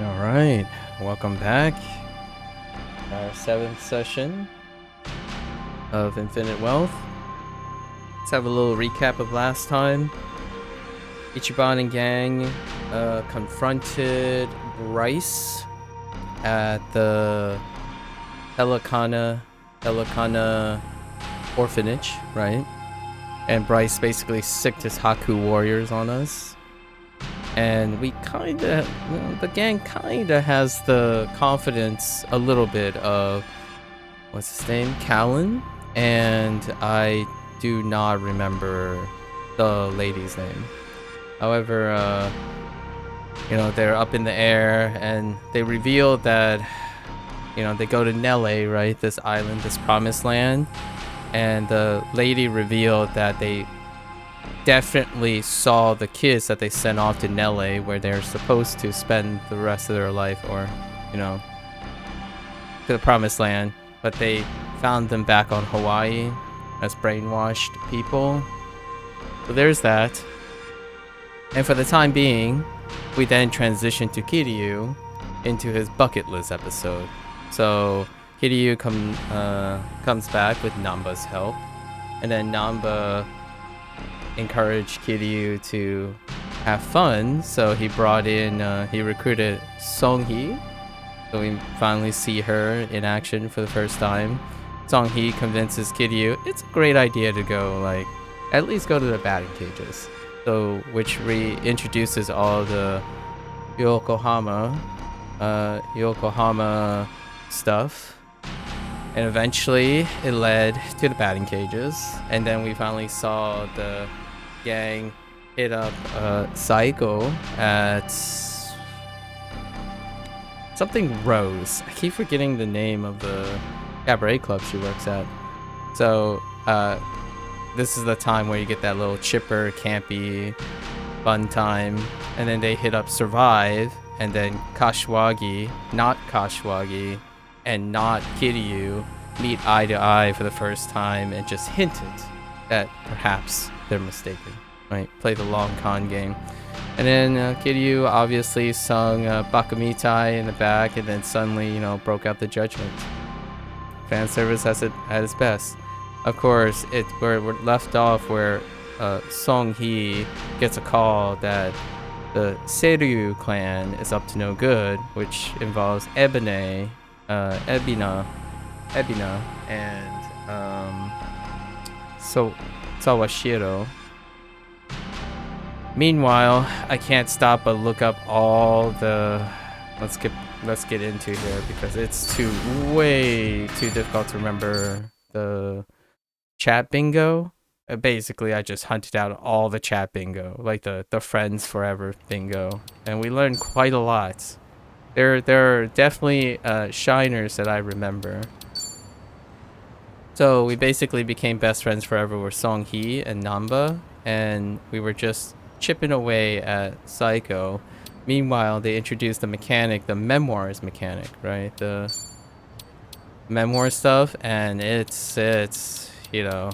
All right, welcome back. Our 7th session of Infinite Wealth. Let's have a little recap of last time. Ichiban and gang confronted Bryce at the Elikana orphanage, right? And Bryce basically sicked his Haku warriors on us. And we kinda, the gang kinda has the confidence a little bit of, what's his name? Callan? And I do not remember the lady's name. However, they're up in the air and they reveal that, they go to Nele, right? This island, this promised land. And the lady revealed that they definitely saw the kids that they sent off to Nele, where they're supposed to spend the rest of their life, or, to the promised land, but they found them back on Hawaii as brainwashed people. So there's that. And for the time being, we then transition to Kiryu into his bucket list episode. So Kiryu comes back with Namba's help, and then Namba encouraged Kiryu to have fun, so he brought in, he recruited Songhee. So we finally see her in action for the first time. Songhee convinces Kiryu it's a great idea to go, like, at least go to the batting cages. So, which reintroduces all the Yokohama stuff. And eventually it led to the batting cages. And then we finally saw the gang hit up Saiko at something Rose. I keep forgetting the name of the cabaret club she works at. So this is the time where you get that little chipper, campy, fun time. And then they hit up Survive, and then Kashwagi, not Kashwagi, and not Kiryu meet eye to eye for the first time and just hinted that perhaps they're mistaken, right? Play the long con game. And then Kiryu obviously sung Bakamitai in the back, and then suddenly, broke out the judgment. Fan service at its best. Of course, we're left off where Songhee gets a call that the Seiryu clan is up to no good, which involves Ebina, and Sawashiro. Meanwhile, I can't stop but look up all the. Let's get into here because it's way too difficult to remember the chat bingo. Basically, I just hunted out all the chat bingo, like the friends forever bingo, and we learned quite a lot. There are definitely shiners that I remember. So we basically became best friends forever with Songhee and Namba, and we were just chipping away at Psycho. Meanwhile, they introduced the mechanic, the memoirs mechanic, right? The memoir stuff, and it's Yujin,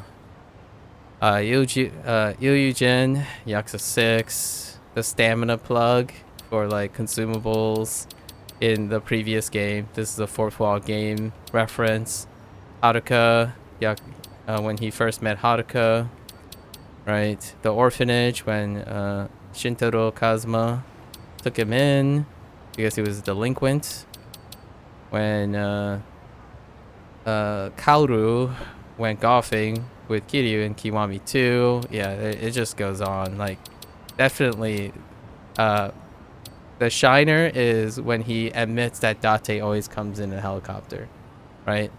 Yakuza 6, the stamina plug for like consumables in the previous game. This is a fourth wall game reference. Haruka, when he first met Haruka, right? The orphanage when Shintaro Kazuma took him in because he was a delinquent. When Kaoru went golfing with Kiryu and Kiwami 2. Yeah, it just goes on. Like, definitely, the shiner is when he admits that Date always comes in a helicopter, right?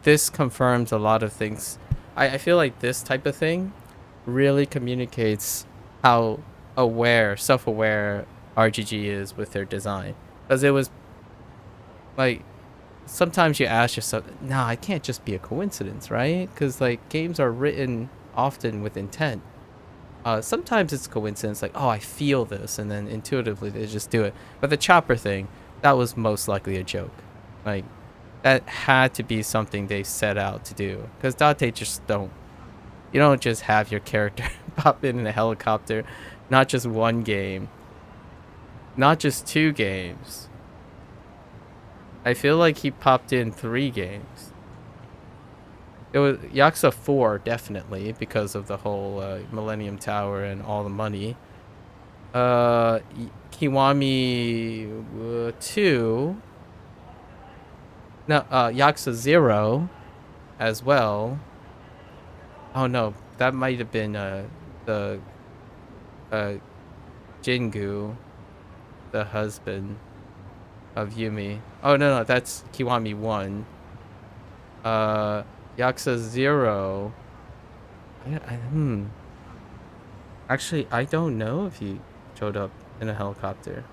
This confirms a lot of things. I feel like this type of thing really communicates how self-aware RGG is with their design. Because it was, like, sometimes you ask yourself, nah, it can't just be a coincidence, right? Because, like, games are written often with intent. Sometimes it's coincidence, like, oh, I feel this, and then intuitively they just do it. But the chopper thing, that was most likely a joke. Like, that had to be something they set out to do. Because Date just you don't just have your character pop in a helicopter, not just one game. Not just 2 games. I feel like he popped in 3 games. It was Yakuza 4, definitely, because of the whole Millennium Tower and all the money. Kiwami 2. No, Yakuza 0 as well. Oh no, that might have been the Jingu, the husband of Yumi. Oh no, that's Kiwami 1. Yakuza 0. Actually, I don't know if he showed up in a helicopter.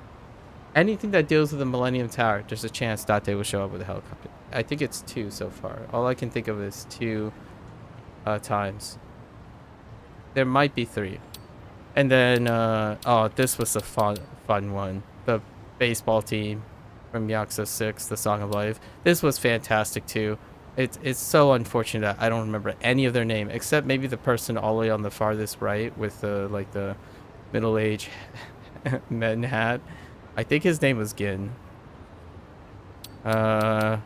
Anything that deals with the Millennium Tower, there's a chance Date will show up with a helicopter. I think it's 2 so far. All I can think of is 2 times. There might be 3. And then, oh, this was a fun one. The baseball team from Yakuza 6, The Song of Life. This was fantastic too. It's so unfortunate that I don't remember any of their name, except maybe the person all the way on the farthest right with the, like, the middle-aged men hat. I think his name was Gin. The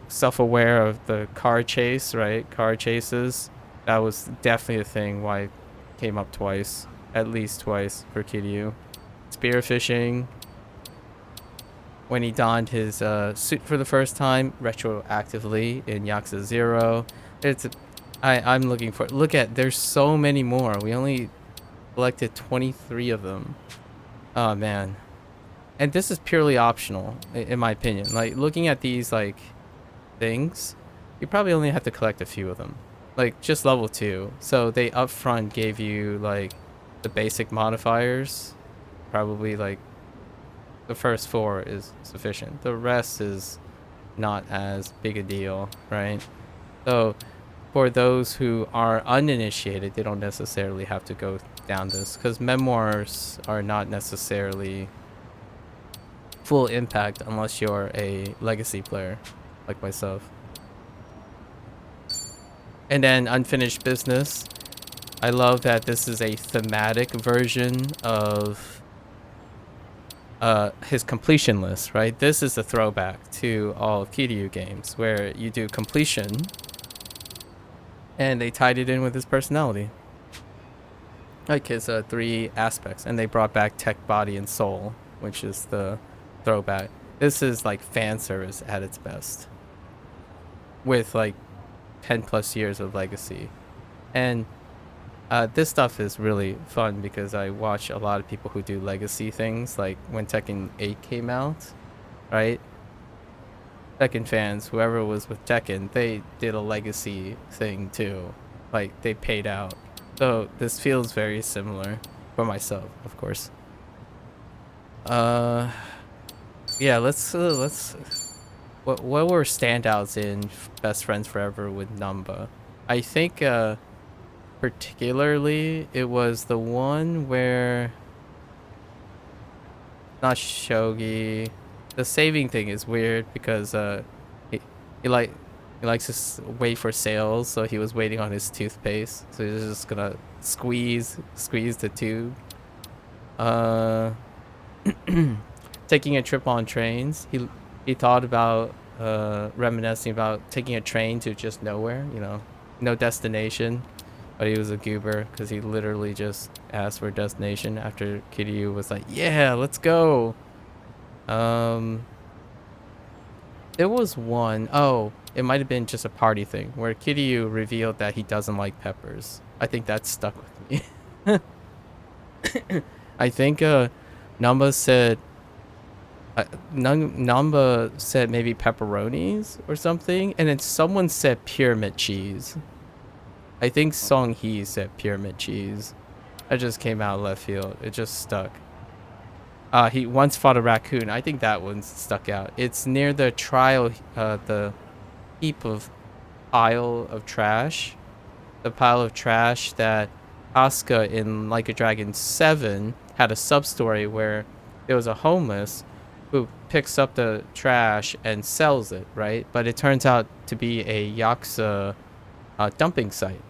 self-aware of the car chase, right? Car chases. That was definitely a thing why it came up twice. At least twice for Kiryu. Spearfishing. When he donned his suit for the first time, retroactively in Yakuza 0. I'm looking for... Look at... There's so many more. We only collected 23 of them. Oh, man. And this is purely optional, in my opinion. Like, looking at these, like, things, you probably only have to collect a few of them. Like, just level 2. So they upfront gave you, like, the basic modifiers. Probably, like, the first 4 is sufficient. The rest is not as big a deal, right? So for those who are uninitiated, they don't necessarily have to go down this, because memoirs are not necessarily full impact unless you're a legacy player like myself. And then unfinished business. I love that this is a thematic version of his completion list, right? This is a throwback to all of Kiryu games where you do completion, and they tied it in with his personality, like his 3 aspects, and they brought back tech, body, and soul, which is the throwback. This is like fan service at its best, with like 10 plus years of legacy. And this stuff is really fun because I watch a lot of people who do legacy things, like when Tekken 8 came out, right? Tekken fans, whoever was with Tekken, they did a legacy thing too. Like, they paid out. So this feels very similar for myself, of course. Yeah, let's what were standouts in Best Friends Forever with Namba? I think particularly it was the one where, not Shogi. The saving thing is weird because he likes to wait for sales, so he was waiting on his toothpaste, so he's just gonna squeeze the tube. Taking a trip on trains. He thought about reminiscing about taking a train to just nowhere, you know, no destination. But he was a goober because he literally just asked for a destination after Kiryu was like, yeah, let's go. There was one, oh, it might have been just a party thing where Kiryu revealed that he doesn't like peppers. I think that stuck with me. I think Namba said maybe pepperonis or something, and then someone said pyramid cheese. I think Song Hee said pyramid cheese. That just came out of left field. It just stuck. He once fought a raccoon. I think that one stuck out. It's near the trial, the heap of pile of trash. The pile of trash that Asuka in Like a Dragon 7 had a sub-story where there was a homeless who picks up the trash and sells it, right? But it turns out to be a Yakuza dumping site.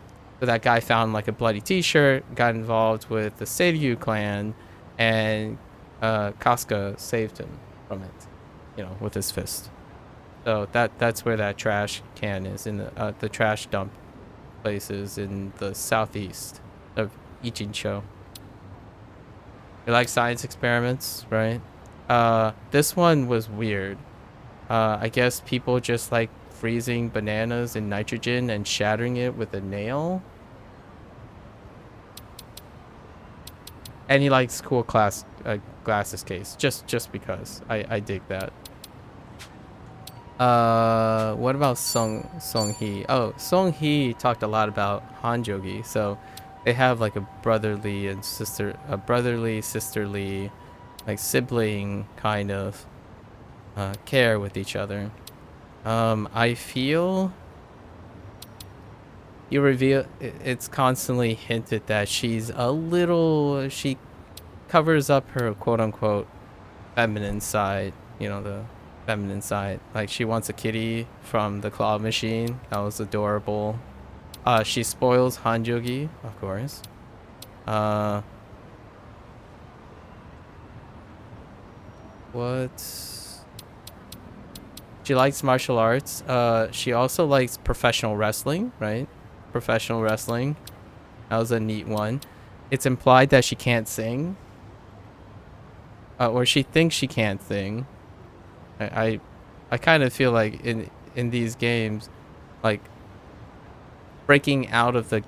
So that guy found like a bloody t-shirt, got involved with the Seiryu clan, and Casca saved him from it, you know, with his fist. So that's where that trash can is, in the trash dump places in the southeast of Ichincho. You like science experiments, right? This one was weird. I guess people just like freezing bananas in nitrogen and shattering it with a nail. And he likes cool glasses case, just because. I dig that. What about Song Hee? Oh, Song Hee talked a lot about Hanjogi, so they have like a brotherly sisterly, like sibling kind of care with each other. I feel it's constantly hinted that she covers up her quote unquote feminine side, you know, the feminine side. Like she wants a kitty from the claw machine. That was adorable. She spoils Hanjogi, of course. What? She likes martial arts. She also likes professional wrestling, right? Professional wrestling. That was a neat one. It's implied that she can't sing. Or she thinks she can't sing. I kind of feel like in these games, like breaking out of the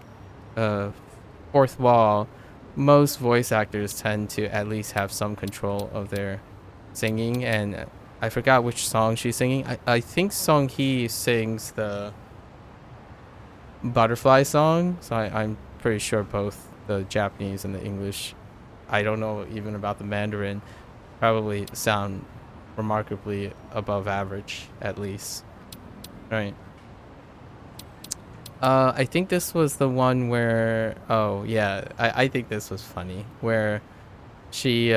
fourth wall, most voice actors tend to at least have some control of their singing. And I forgot which song she's singing. I think Song Hee sings the Butterfly song, so I'm pretty sure both the Japanese and the English, I don't know even about the Mandarin, probably sound remarkably above average, at least. Right. I think this was the one where, oh yeah, I think this was funny, where she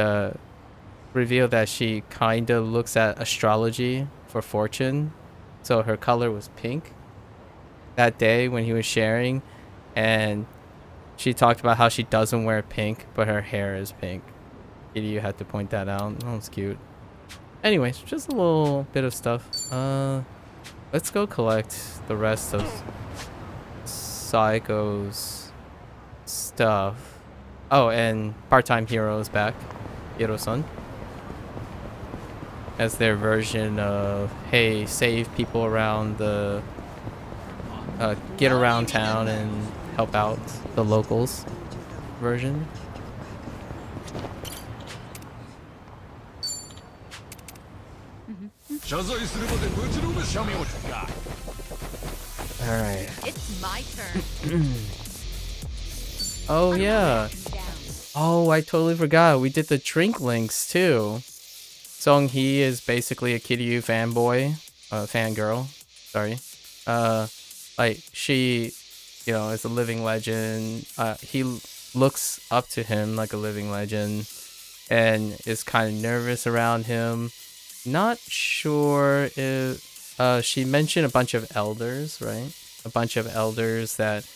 revealed that she kind of looks at astrology for fortune, so her color was pink that day when he was sharing, and she talked about how she doesn't wear pink, but her hair is pink. You had to point that out. That was cute. Anyways, just a little bit of stuff. Let's go collect the rest of Saiko's stuff. Oh, and Part-Time Hero is back. Hiro-san. As their version of, hey, save people around the... get around town and help out the locals version. Alright. It's my turn. Oh yeah. Oh, I totally forgot. We did the drink links too. Song Hee is basically a Kiryu fanboy. Fangirl. Sorry. Like she, you know, is a living legend. He looks up to him like a living legend and is kind of nervous around him. Not sure if she mentioned a bunch of elders, right? A bunch of elders that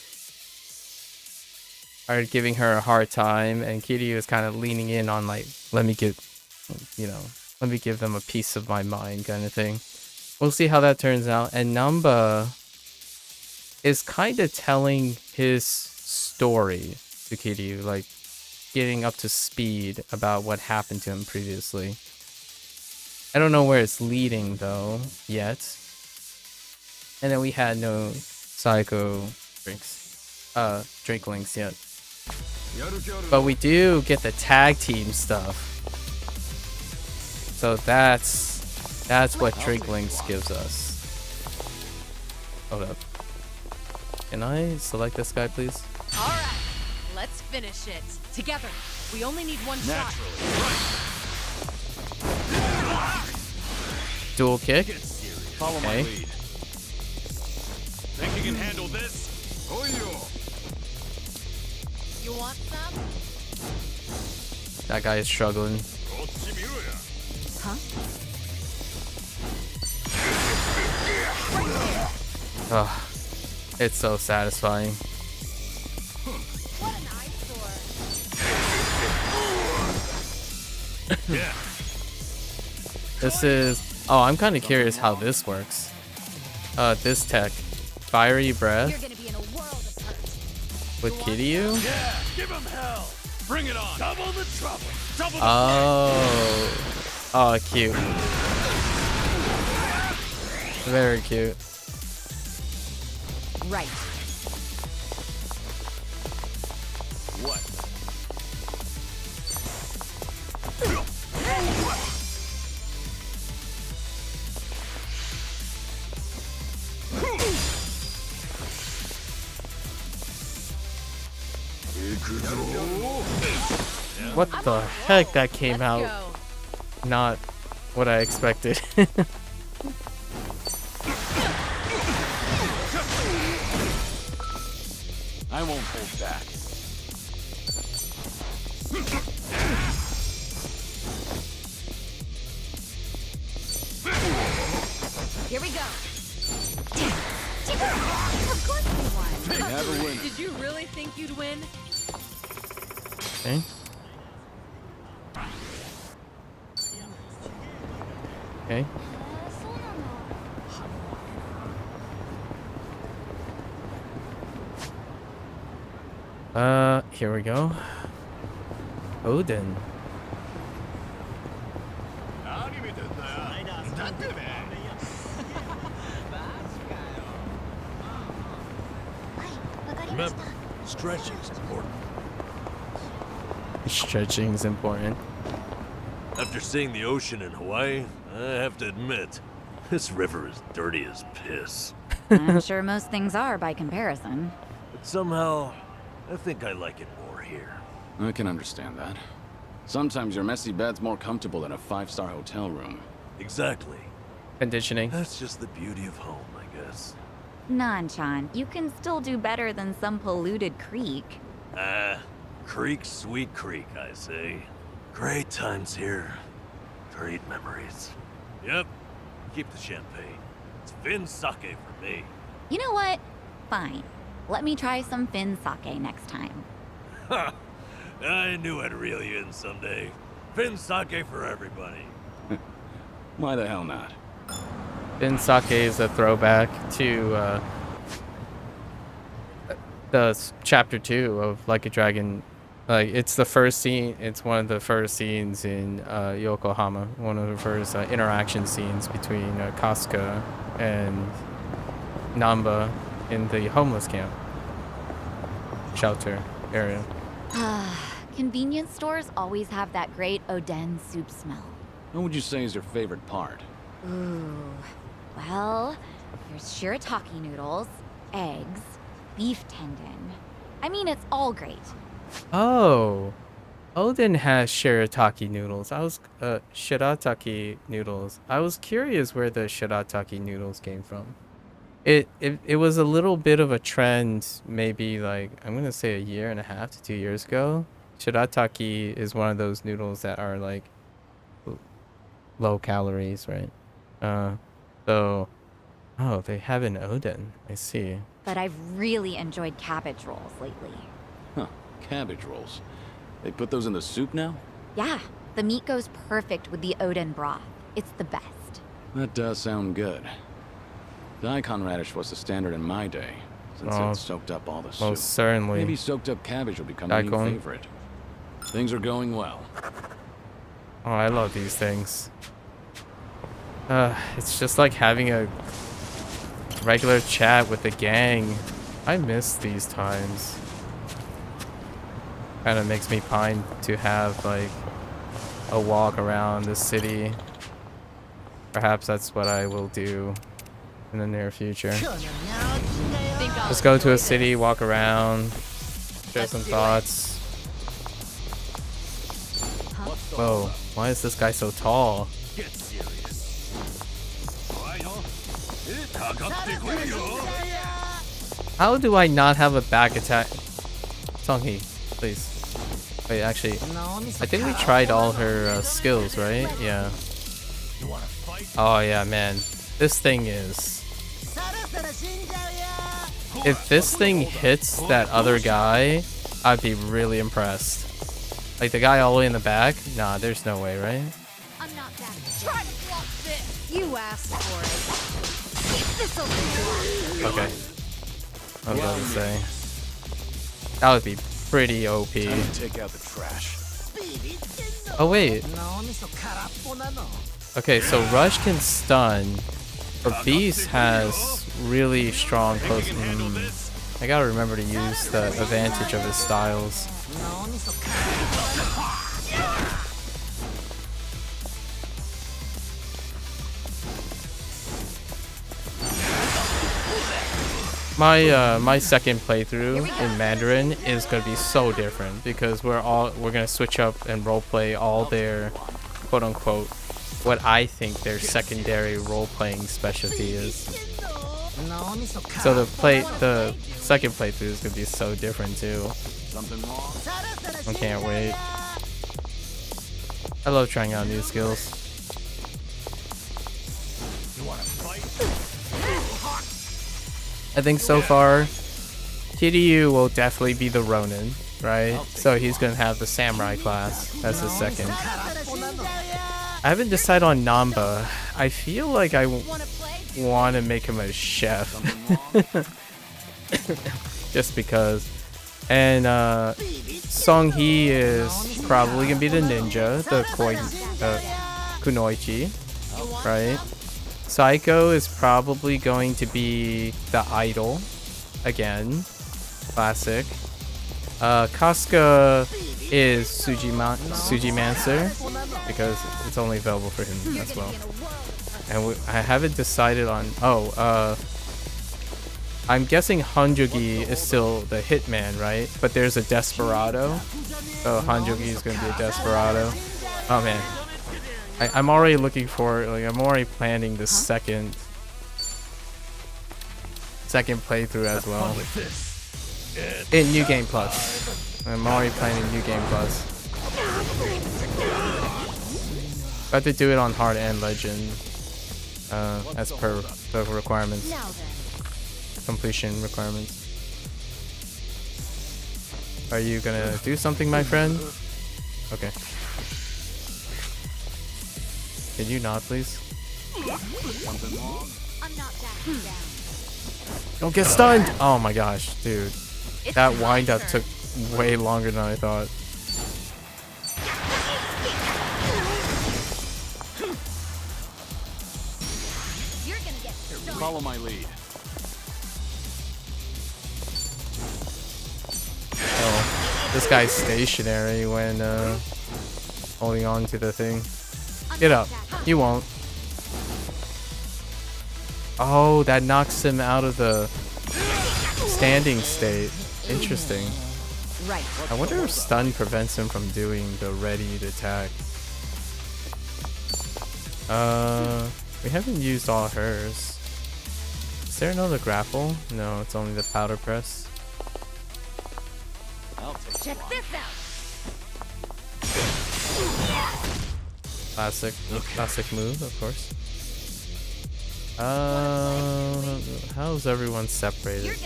are giving her a hard time, and Kiryu is kind of leaning in on like, let me give them a piece of my mind kind of thing. We'll see how that turns out. And Namba is kind of telling his story to Kiryu, like getting up to speed about what happened to him previously. I don't know where it's leading though yet. And then we had no Psycho drink links yet. But we do get the tag team stuff. So that's what drink links gives us. Hold up. Can I select this guy, please? All right, let's finish it together. We only need one shot. Dual kick. Follow my Okay. lead. Think you can handle this? You want some? That guy is struggling. Huh? Ugh. It's so satisfying. What an eyesore. Yeah. This is... Oh, I'm kind of curious how this works. This tech. Fiery You're breath gonna be in a world of hurt. with Kiryu? Yeah. Give him hell. Bring it on. Double the trouble. Double the Oh. Oh, cute. Very cute. Right. what? What the heck? That came out Go. not what I expected. I won't hold back. Here we go. Of course we won. Have a winner. Did you really think you'd win? Okay. Okay. Here we go. Odin. Remember, stretching's important. Stretching is important. After seeing the ocean in Hawaii, I have to admit, this river is dirty as piss. I'm sure most things are by comparison. But somehow, I think I like it more here. I can understand that. Sometimes your messy bed's more comfortable than a 5-star hotel room. Exactly. Conditioning. That's just the beauty of home, I guess. Nanchan, you can still do better than some polluted creek. Creek, sweet creek, I say. Great times here. Great memories. Yep. Keep the champagne. It's Finn sake for me. You know what? Fine. Let me try some Finn sake next time. Ha! I knew I'd reel you in someday. Finn sake for everybody. Why the hell not? Finn sake is a throwback to chapter 2 of Like a Dragon. Like, it's the first scene. It's one of the first scenes in Yokohama. One of the first interaction scenes between Kasuga and Namba in the homeless camp shelter area. Convenience stores always have that great oden soup smell. What would you say is your favorite part? Ooh. Well, there's shirataki noodles, eggs, beef tendon. I mean, it's all great. Oh, Odin has shirataki noodles. Shirataki noodles. I was curious where the shirataki noodles came from. It was a little bit of a trend, maybe like, I'm gonna say 1.5 to 2 years ago. Shirataki is one of those noodles that are like low calories, right? So, oh, they have an Odin. I see. But I've really enjoyed cabbage rolls lately. Huh, cabbage rolls. They put those in the soup now? Yeah, the meat goes perfect with the oden broth. It's the best. That does sound good. Daikon radish was the standard in my day, since it soaked up all the soup. Most certainly. Maybe soaked up cabbage will become a new Daikon. favorite. Things are going well. Oh, I love these things. It's just like having a regular chat with the gang. I miss these times. Kind of makes me pine to have like a walk around the city. Perhaps that's what I will do in the near future. Think I'll Just go to a enjoy city, this. walk around, share Let's some do it. thoughts. Whoa, why is this guy so tall? Get serious. Why, How do I not have a back attack? Songhi, please. Wait, actually, I think we tried all her skills, right? Yeah. Oh yeah, man. This thing is... If this thing hits that other guy, I'd be really impressed. Like the guy all the way in the back? Nah, there's no way, right? I'm not that. Try to block this. You asked for it. This'll do. Okay. I was about to say. That would be pretty OP. Take out the trash. Oh, wait. Okay, so Rush can stun, but Beast has really strong close. I gotta remember to use the advantage of his styles. My second playthrough in Mandarin is gonna be so different because we're gonna switch up and roleplay all their quote unquote what I think their secondary role-playing specialty is. So the second playthrough is gonna be so different too. Something wrong? I can't wait. I love trying out new skills. I think so far, Kiryu will definitely be the Ronin, right? So he's gonna have the Samurai class. That's his second. I haven't decided on Namba. I feel like I want to make him a chef. Just because. And Songhee is probably gonna be the ninja, the kunoichi, right? Psycho is probably going to be the idol again, classic. Casca is Sujimancer because it's only available for him as well. And I haven't decided on. I'm guessing Hanjogi is still the hitman, right? But there's a desperado, so Hanjogi is gonna be a desperado. Oh man, I'm already looking for I'm already planning the second playthrough as well. In New Game Plus. I'm already planning New Game Plus. Got to do it on hard and legend, as per the requirements. Completion requirements. Are you gonna do something, my friend? Okay. Can you not, please? Don't get stunned! Oh my gosh, dude. That wind up took way longer than I thought. Follow my lead. Oh, this guy's stationary when holding on to the thing. Get up. You won't. Oh, that knocks him out of the standing state. Interesting. I wonder if stun prevents him from doing the ready to attack. We haven't used all hers. Is there another grapple? No, it's only the powder press. Check this out. Classic move, of course. How's everyone separated?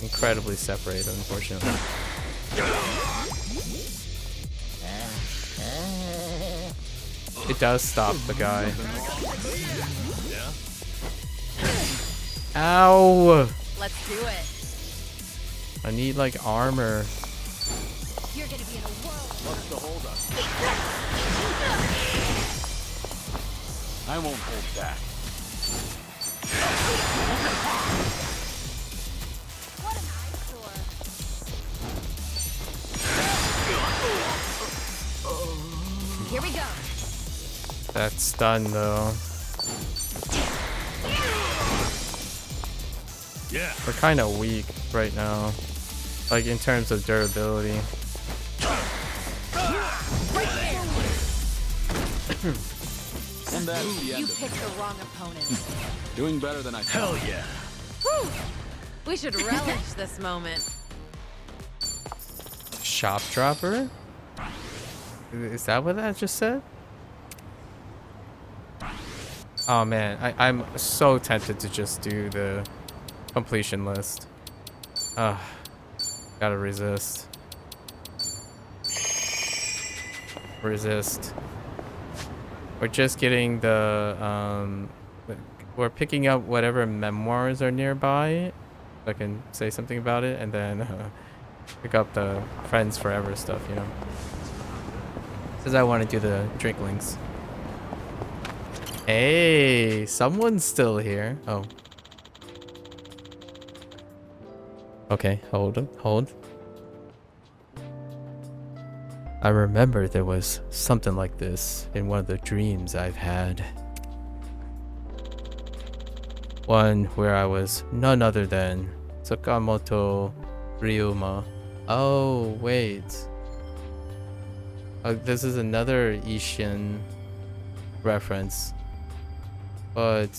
Incredibly separated, unfortunately. It does stop the guy. Ow! Let's do it. I need like armor. You're gonna be in a whirl. What's the holdup? I won't hold back. What an eyesore. Here we go. That's done though. Yeah. We're kind of weak right now, like in terms of durability. And that's the You end of it. picked the wrong opponent. Doing better than I thought. Hell yeah. Whew. We should relish this moment. Shop dropper? Is that what that just said? Oh man, I'm so tempted to just do the completion list. Gotta resist. resist. We're just getting the we're picking up whatever memoirs are nearby. I can say something about it, and then pick up the Friends Forever stuff, you know. Because I want to do the drinklings. Hey, someone's still here. Oh. Okay, hold. I remember there was something like this in one of the dreams I've had. One where I was none other than Sakamoto Ryuma. Oh, wait. This is another Ishin reference. But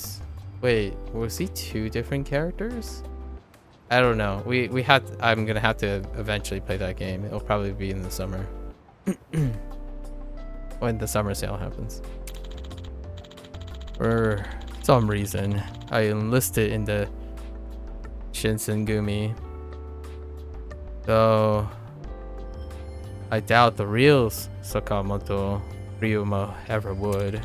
wait, was he two different characters? I don't know. I'm gonna have to eventually play that game. It'll probably be in the summer. When the summer sale happens. For some reason, I enlisted in the Shinsengumi. Though I doubt the real Sakamoto Ryuma ever would.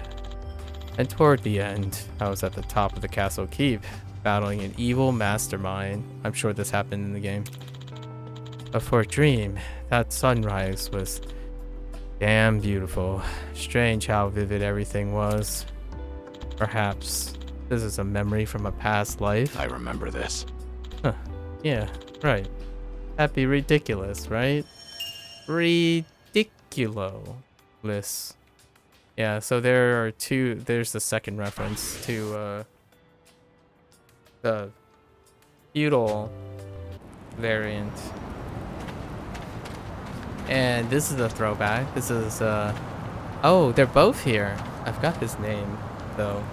And toward the end, I was at the top of the castle keep, battling an evil mastermind. I'm sure this happened in the game. But for a dream, that sunrise was damn beautiful. Strange how vivid everything was. Perhaps this is a memory from a past life. I remember this. Huh. Yeah, right. That'd be ridiculous, right? Ridiculous. Yeah, so there are two. There's the second reference to the feudal variant. And this is a throwback. This is oh, they're both here. I forgot his name though.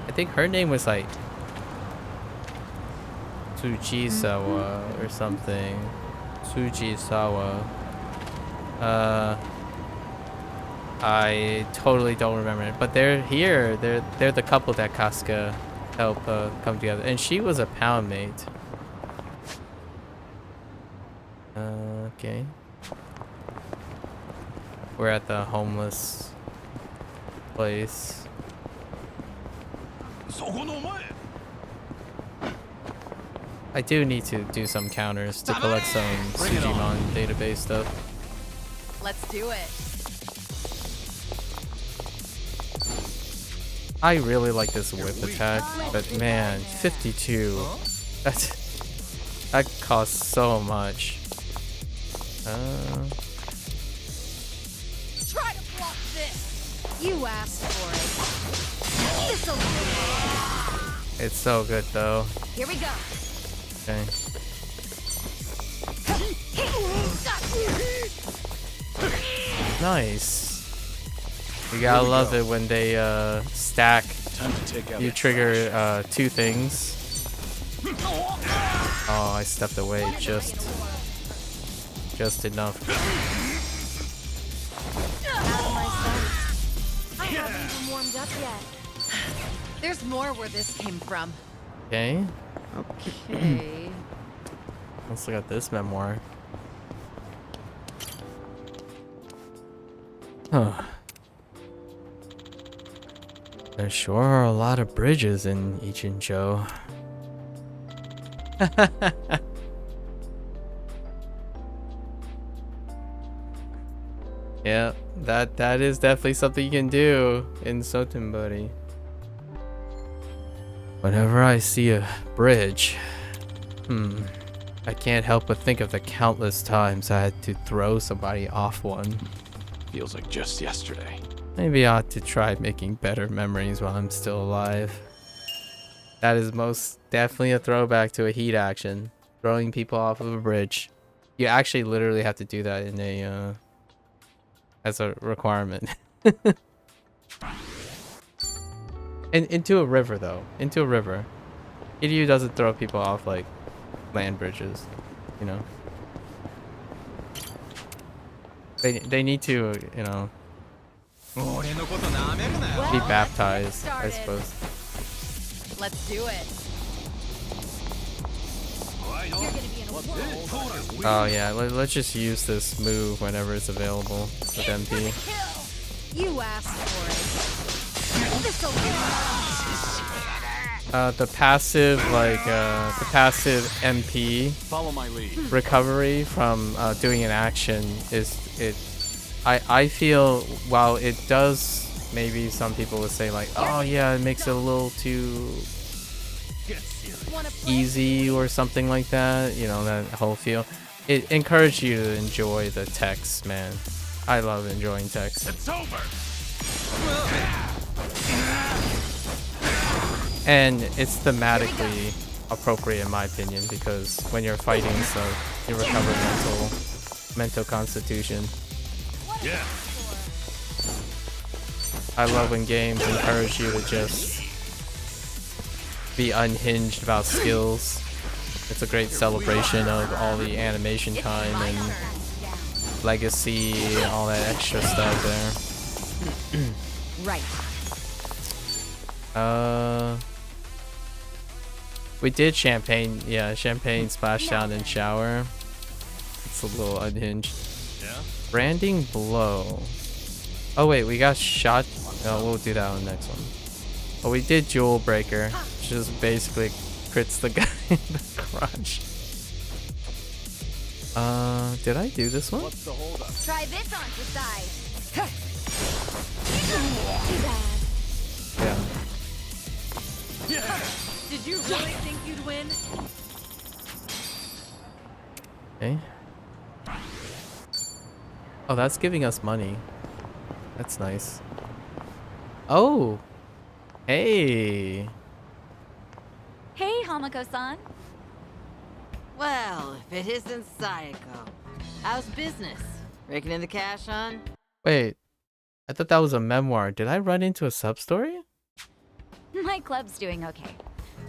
I think her name was like Tsujisawa or something. Tsujisawa. I totally don't remember it, but they're here. They're the couple that Kasuga helped come together, and she was a pound mate. Okay. We're at the homeless place. I do need to do some counters to collect some Sujimon database stuff. Let's do it. I really like this whip attack, but man, 52. That costs so much. Try to block this. You asked for it. This'll do. It's so good though. Here we go. Okay. Nice. You gotta love it when they stack. Time to take out You trigger two things. Oh, I stepped away just enough. I haven't even warmed up yet. There's more where this came from. Okay. Okay. Let's look at this memoir. Huh. There sure are a lot of bridges in Ichinjo. Yeah, that is definitely something you can do in Sotenbori. Whenever I see a bridge, I can't help but think of the countless times I had to throw somebody off one. Feels like just yesterday. Maybe I ought to try making better memories while I'm still alive. That is most definitely a throwback to a heat action. Throwing people off of a bridge. You actually literally have to do that in a as a requirement. And into a river though. Into a river. Kiryu doesn't throw people off like land bridges, you know. They need to, you know, be baptized, I suppose. Let's do it. You're gonna be in a whirl. Oh yeah, let's just use this move whenever it's available with MP. You asked for it. This'll be The passive, the passive MP Follow my lead. recovery from doing an action I feel while it does, maybe some people would say like, oh yeah, it makes it a little too easy or something like that, you know, that whole feel. It encouraged you to enjoy the text, man. I love enjoying text. It's over. And it's thematically appropriate in my opinion, because when you're fighting stuff, you recover mental constitution. Yeah. I love when games encourage you to just be unhinged about skills. It's a great celebration of all the animation time and legacy, all that extra stuff there. right. We did champagne, yeah, champagne splashdown and shower. It's a little unhinged. Yeah. Branding blow. Oh wait, we got shot. No, we'll do that on the next one. Oh, we did jewel breaker, which is basically crits the guy in the crotch. Did I do this one? What's the holdup? Try this on to side. Too bad. Yeah. Did you really think you'd win? Okay. Oh, that's giving us money. That's nice. Oh! Hey! Hey, Hamako-san. Well, if it isn't Sayako. How's business? Raking in the cash, hon? Wait. I thought that was a memoir. Did I run into a sub-story? My club's doing okay.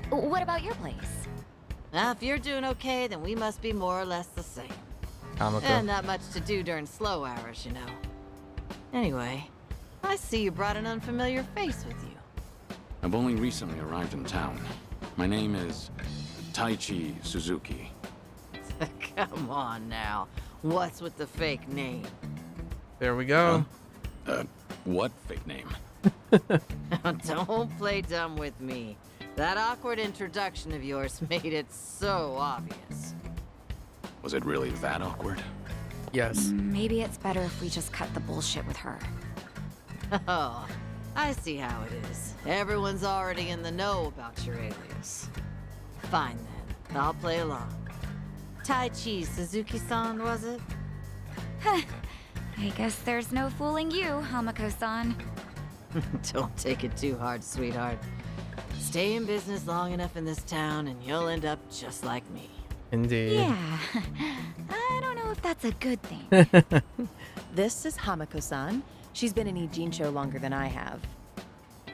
What about your place? Now, if you're doing okay, then we must be more or less the same. Hamako. And not much to do during slow hours, you know. Anyway, I see you brought an unfamiliar face with you. I've only recently arrived in town. My name is Taichi Suzuki. Come on now. What's with the fake name? There we go. What fake name? Don't play dumb with me. That awkward introduction of yours made it so obvious. Was it really that awkward? Yes. Maybe it's better if we just cut the bullshit with her. Oh, I see how it is. Everyone's already in the know about your alias. Fine then, I'll play along. Taichi Suzuki-san, was it? I guess there's no fooling you, Hamako-san. Don't take it too hard, sweetheart. Stay in business long enough in this town and you'll end up just like me. Indeed. Yeah, I don't know if that's a good thing. This is Hamako-san. She's been in Ijincho longer than I have.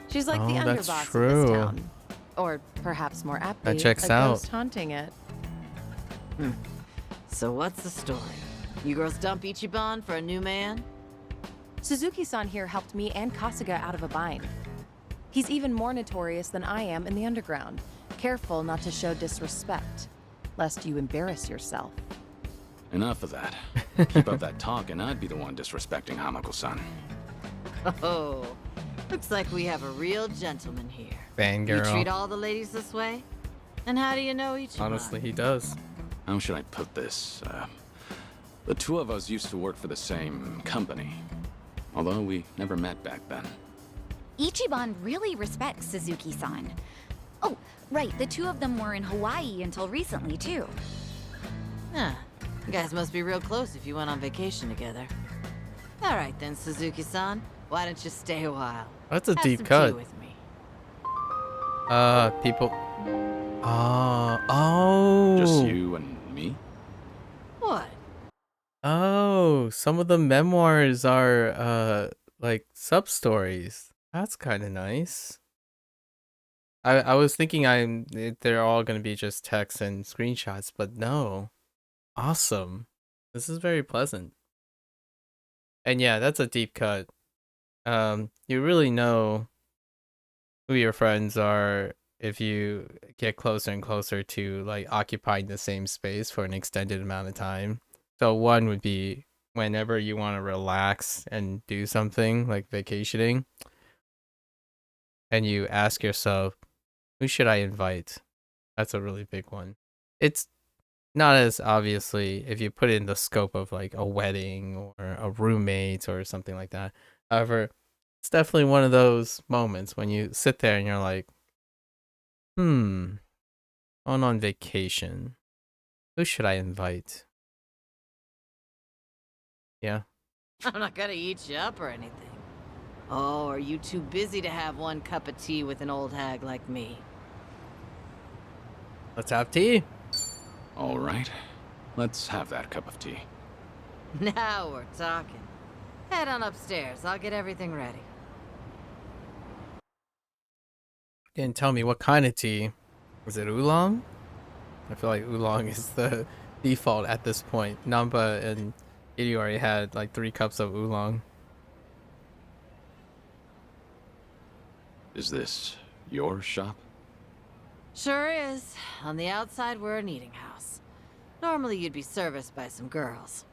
She's like the Oh, that's underboss of true. this town. Or perhaps more aptly, That checks a out. ghost haunting it. So what's the story? You girls dump Ichiban for a new man? Suzuki-san here helped me and Kasuga out of a bind. He's even more notorious than I am in the underground. Careful not to show disrespect, lest you embarrass yourself. Enough of that. Keep up that talk and I'd be the one disrespecting Hamako-san. Oh, looks like we have a real gentleman here. Fangirl. You treat all the ladies this way? And how do you know Ichiban? Honestly, he does. How should I put this? The two of us used to work for the same company. Although we never met back then. Ichiban really respects Suzuki-san. Oh, right, the two of them were in Hawaii until recently, too. Huh. You guys must be real close if you went on vacation together. All right then, Suzuki-san. Why don't you stay a while? That's a Have deep some cut. tea with me. People. Oh. Just you and me? What? Oh, some of the memoirs are like sub stories. That's kind of nice. I was thinking they're all gonna be just text and screenshots, but no. Awesome. This is very pleasant. And yeah, that's a deep cut. You really know who your friends are if you get closer and closer to like occupying the same space for an extended amount of time. So one would be whenever you want to relax and do something like vacationing, and you ask yourself, who should I invite? That's a really big one. It's not as obviously if you put it in the scope of like a wedding or a roommate or something like that. However, it's definitely one of those moments when you sit there and you're like, on vacation. Who should I invite? Yeah. I'm not gonna eat you up or anything. Oh, are you too busy to have one cup of tea with an old hag like me? Let's have tea. All right. Let's have that cup of tea. Now we're talking. Head on upstairs. I'll get everything ready. Didn't tell me what kind of tea. Was it oolong? I feel like oolong is the default at this point. Namba and Kitty already had like 3 cups of oolong. Is this your shop? Sure is. On the outside, we're an eating house. Normally, you'd be serviced by some girls.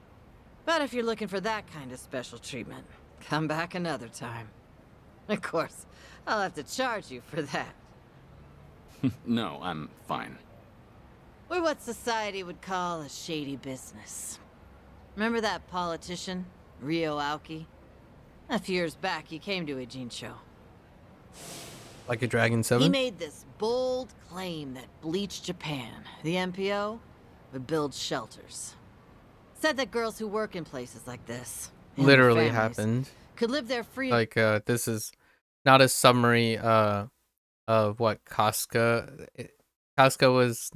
But if you're looking for that kind of special treatment, come back another time. Of course, I'll have to charge you for that. No, I'm fine. We're what society would call a shady business. Remember that politician, Ryo Aoki? A few years back, he came to a Jinsho. Like a Dragon 7? He made this bold claim that Bleach Japan, the MPO, would build shelters. Said that girls who work in places like this, and their Literally families, happened. could live there free. Like, this is not a summary of what Casca... Casca was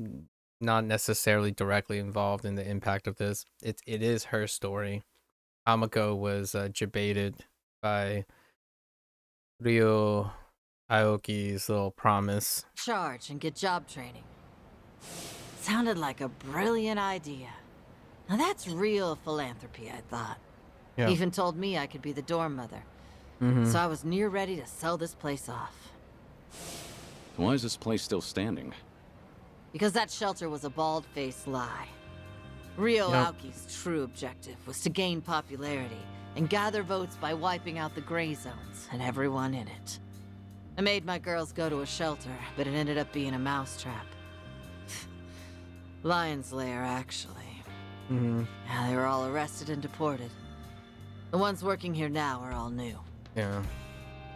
not necessarily directly involved in the impact of this. It is her story. Amako was debated by Ryo Aoki's little promise. Charge and get job training. Sounded like a brilliant idea. Now that's real philanthropy, I thought. Yeah. Even told me I could be the dorm mother. So I was near ready to sell this place off. Why is this place still standing? Because that shelter was a bald-faced lie. Ryo Yep. Aoki's true objective was to gain popularity and gather votes by wiping out the gray zones and everyone in it. I made my girls go to a shelter, but it ended up being a mousetrap. Lion's lair, actually. Yeah, they were all arrested and deported. The ones working here now are all new. Yeah.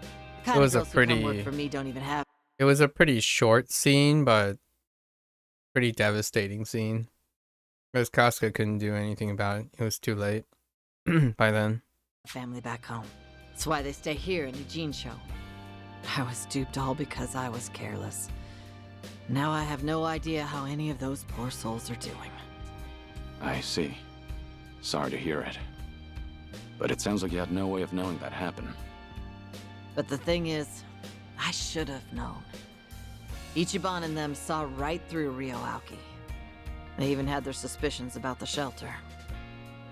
The kind was a of girls who come work pretty- for me don't even have. It was a pretty short scene, but pretty devastating scene. Because Casca couldn't do anything about it. It was too late by then. Family back home. That's why they stay here in Eugene-show. I was duped all because I was careless. Now I have no idea how any of those poor souls are doing. I see. Sorry to hear it. But it sounds like you had no way of knowing that happened. But the thing is, I should have known. Ichiban and them saw right through Ryo Aoki. They even had their suspicions about the shelter.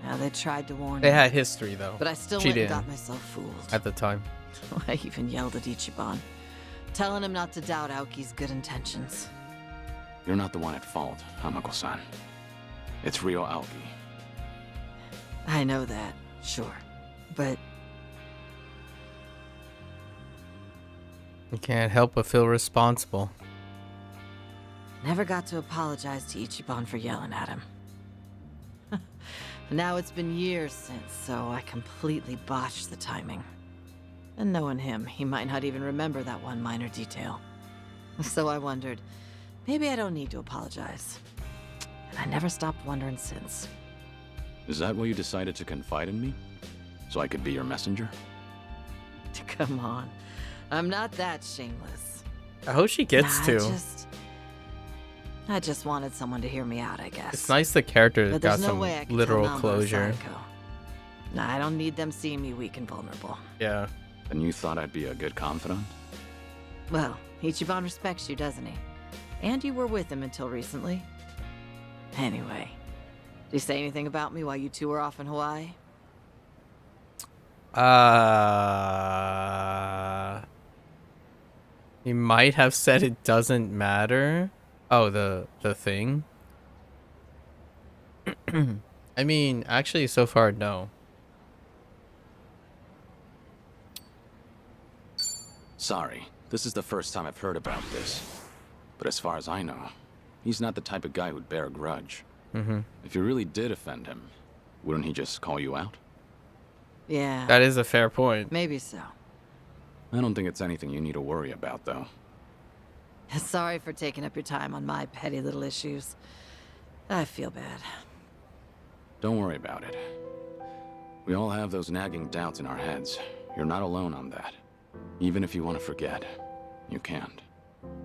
Now they tried to warn They me, had history, though. but I still She went and didn't. got myself fooled. At the time. I even yelled at Ichiban, telling him not to doubt Aoki's good intentions. You're not the one at fault, Hamako-san. It's Ryo Aoki. I know that, sure. But You can't help but feel responsible. never got to apologize to Ichiban for yelling at him. Now it's been years since, so I completely botched the timing. And knowing him, he might not even remember that one minor detail. So I wondered, maybe I don't need to apologize. And I never stopped wondering since. Is that why you decided to confide in me? So I could be your messenger? Come on, I'm not that shameless. I hope she gets Nah, to. I just wanted someone to hear me out, I guess. It's nice the character But got there's no some way I can literal tell Namba or closure. Sayako. Nah, I don't need them seeing me weak and vulnerable. Yeah. And you thought I'd be a good confidant? Well, Ichiban respects you, doesn't he? And you were with him until recently. Anyway, did he say anything about me while you two were off in Hawaii? He might have said it doesn't matter. Oh, the thing. I mean, actually, so far, no. Sorry, this is the first time I've heard about this. But as far as I know, he's not the type of guy who'd bear a grudge. If you really did offend him, wouldn't he just call you out? Yeah, That is a fair point. maybe so. I don't think it's anything you need to worry about, though. Sorry for taking up your time on my petty little issues. I feel bad. Don't worry about it. We all have those nagging doubts in our heads. You're not alone on that. Even if you want to forget, you can't.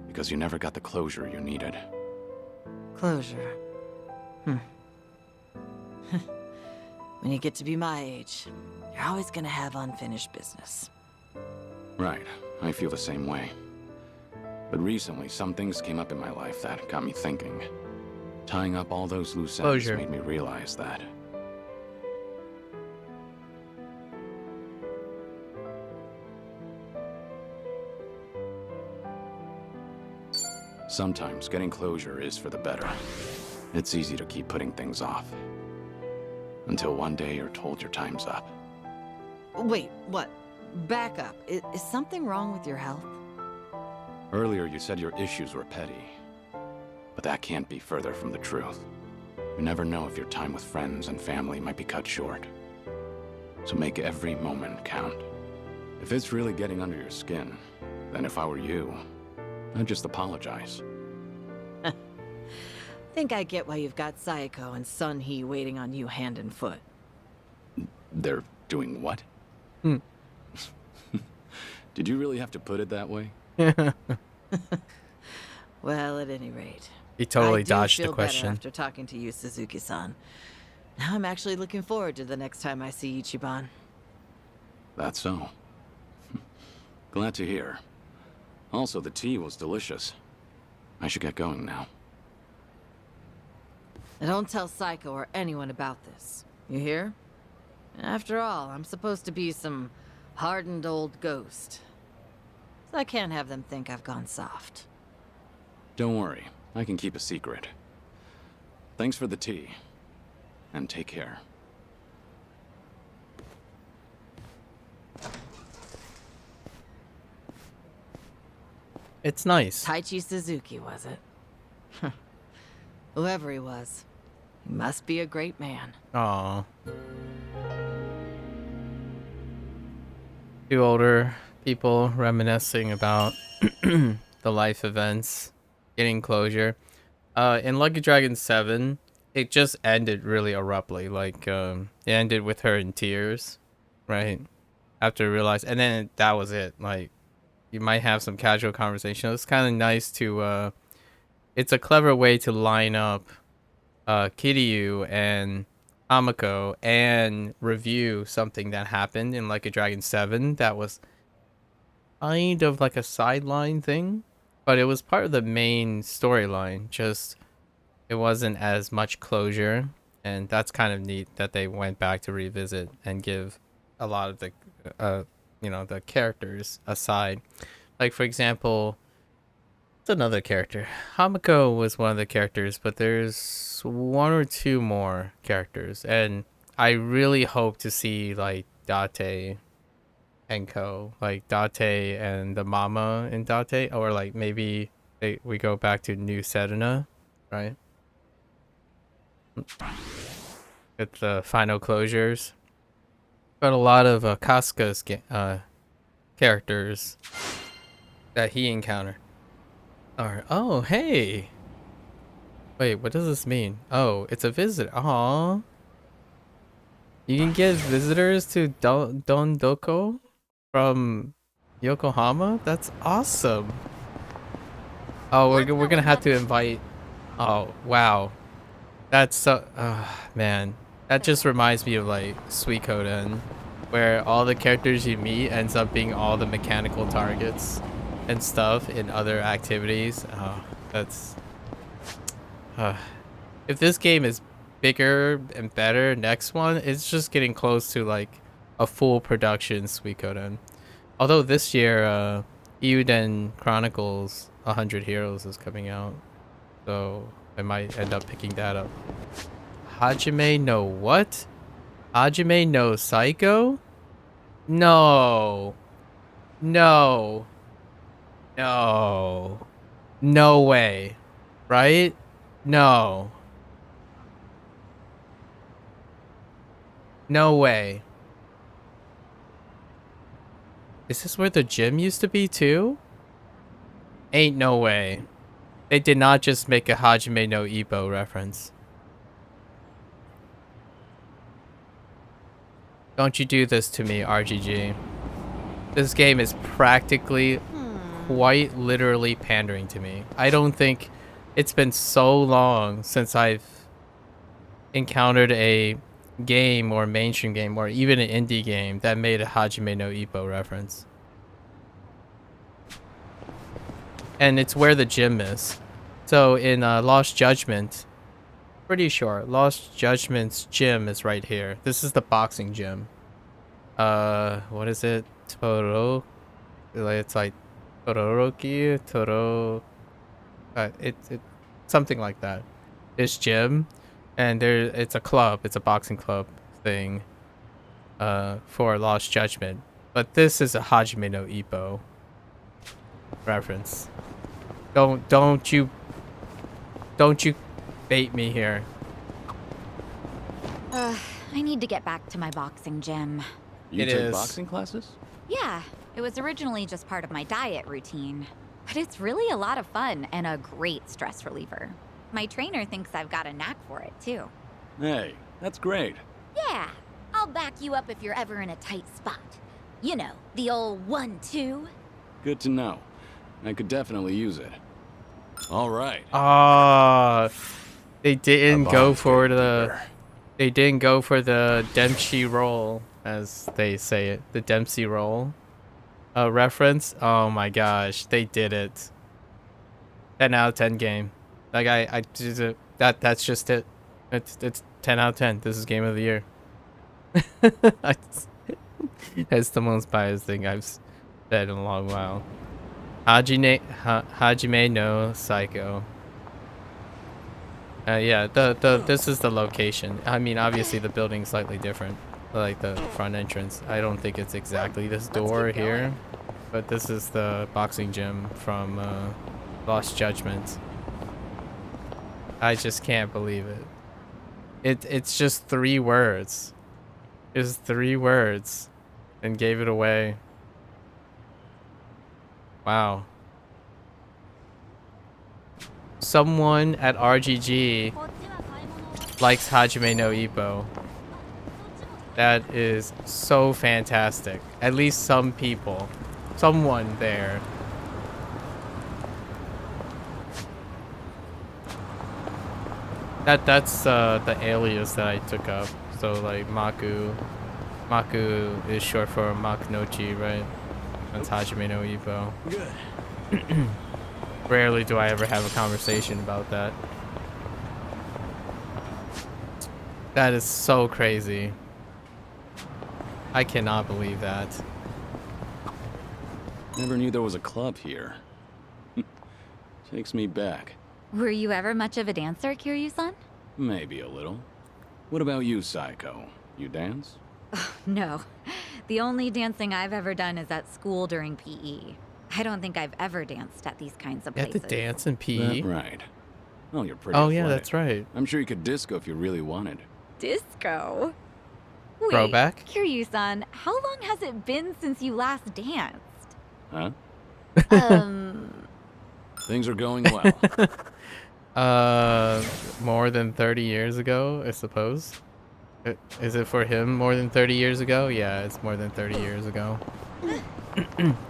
Because you never got the closure you needed. Closure. When you get to be my age, you're always gonna have unfinished business. Right, I feel the same way. But recently, some things came up in my life that got me thinking. Tying up all those loose ends Closure. made me realize that. Sometimes getting closure is for the better. It's easy to keep putting things off. Until one day you're told your time's up. Wait, what? Back up. Is something wrong with your health? Earlier you said your issues were petty. But that can't be further from the truth. You never know if your time with friends and family might be cut short. So make every moment count. If it's really getting under your skin, then if I were you, I'd just apologize. Think I get why you've got Sayako and Sun Hee waiting on you hand and foot. They're doing what? Did you really have to put it that way? Well, at any rate, He totally I do dodged feel the question. better after talking to you, Suzuki-san. Now I'm actually looking forward to the next time I see Ichiban. That's so. Glad to hear. Also, the tea was delicious. I should get going now. And don't tell Psycho or anyone about this. You hear? After all, I'm supposed to be some hardened old ghost. So I can't have them think I've gone soft. Don't worry, I can keep a secret. Thanks for the tea. And take care. It's nice. Taichi Suzuki, was it? Whoever he was, he must be a great man. Aw. Two older people reminiscing about the life events, getting closure. In Lucky Dragon 7, it just ended really abruptly. Like, it ended with her in tears, right? After realize, and then that was it. Like, you might have some casual conversation. It's kind of nice to, it's a clever way to line up Kiryu and Hamako and review something that happened in Like a Dragon 7 that was kind of like a sideline thing, but it was part of the main storyline. Just it wasn't as much closure, and that's kind of neat that they went back to revisit and give a lot of the the characters aside. Like, for example, it's another character. Hamako was one of the characters, but there's one or two more characters, and I really hope to see like Date and Co. Like Date and the mama in Date, or like maybe we go back to New Sedona, right? With the final closures. But a lot of Casca's characters that he encountered. Oh, hey. Wait, what does this mean? Oh, it's a visit. Aww. You can get visitors to Dondoko from Yokohama? That's awesome. Oh, we're gonna have to invite... Oh, wow. That's so... man. That just reminds me of, like, Suikoden, where all the characters you meet ends up being all the mechanical targets and stuff in other activities. Oh, that's... if this game is bigger and better, next one, it's just getting close to, like, a full production Suikoden. Although this year, Euden Chronicles 100 Heroes is coming out, so I might end up picking that up. Hajime no what? Hajime no Psycho? No. No. No. No way. Right? No. No way. Is this where the gym used to be too? Ain't no way. They did not just make a Hajime no Ippo reference. Don't you do this to me, RGG. This game is practically, quite literally pandering to me. I don't think it's been so long since I've encountered a game or mainstream game or even an indie game that made a Hajime no Ippo reference. And it's where the gym is. So in Lost Judgment, pretty sure Lost Judgment's gym is right here. This is the boxing gym. What is it? It's like Todoroki, it's something like that. This gym, and it's a club. It's a boxing club thing. For Lost Judgment, but this is a Hajime no Ippo reference. Don't you bait me here. I need to get back to my boxing gym. You It take is. boxing classes? Yeah, it was originally just part of my diet routine. But it's really a lot of fun and a great stress reliever. My trainer thinks I've got a knack for it, too. Hey, that's great. Yeah, I'll back you up if you're ever in a tight spot. You know, the old 1-2. Good to know. I could definitely use it. All right. Ah, they didn't go Above, for gatekeeper. they didn't go for the Dempsey roll, as they say it, the Dempsey roll reference. Oh my gosh, they did it. 10 out of 10 game. Like I did it. That's just it. It's 10 out of 10. This is game of the year. That's the most biased thing I've said in a long while. Hajime no Psycho. Yeah, this is the location. I mean, obviously the building's slightly different, like the front entrance. I don't think it's exactly this door here, but this is the boxing gym from Lost Judgment. I just can't believe it. It's just 3 words. It's 3 words, and gave it away. Wow. Someone at RGG likes Hajime no Ippo. That is so fantastic. At least some people. Someone there. That's the alias that I took up. So like MAKU. MAKU is short for Makunochi, right? That's Hajime no Ippo. Good. Rarely do I ever have a conversation about that. That is so crazy. I cannot believe that. Never knew there was a club here. Takes me back. Were you ever much of a dancer, Kiryu-san? Maybe a little. What about you, Psycho? You dance? No. The only dancing I've ever done is at school during PE. I don't think I've ever danced at these kinds of You had places. to dance in PE? That right. Oh, you're pretty Oh, yeah, athletic. that's right. I'm sure you could disco if you really wanted. Disco? Wait, Throwback? Kiryu-san, how long has it been since you last danced? Huh? Things are going well. More than 30 years ago, I suppose. Is it for him more than 30 years ago? Yeah, it's more than 30 years ago.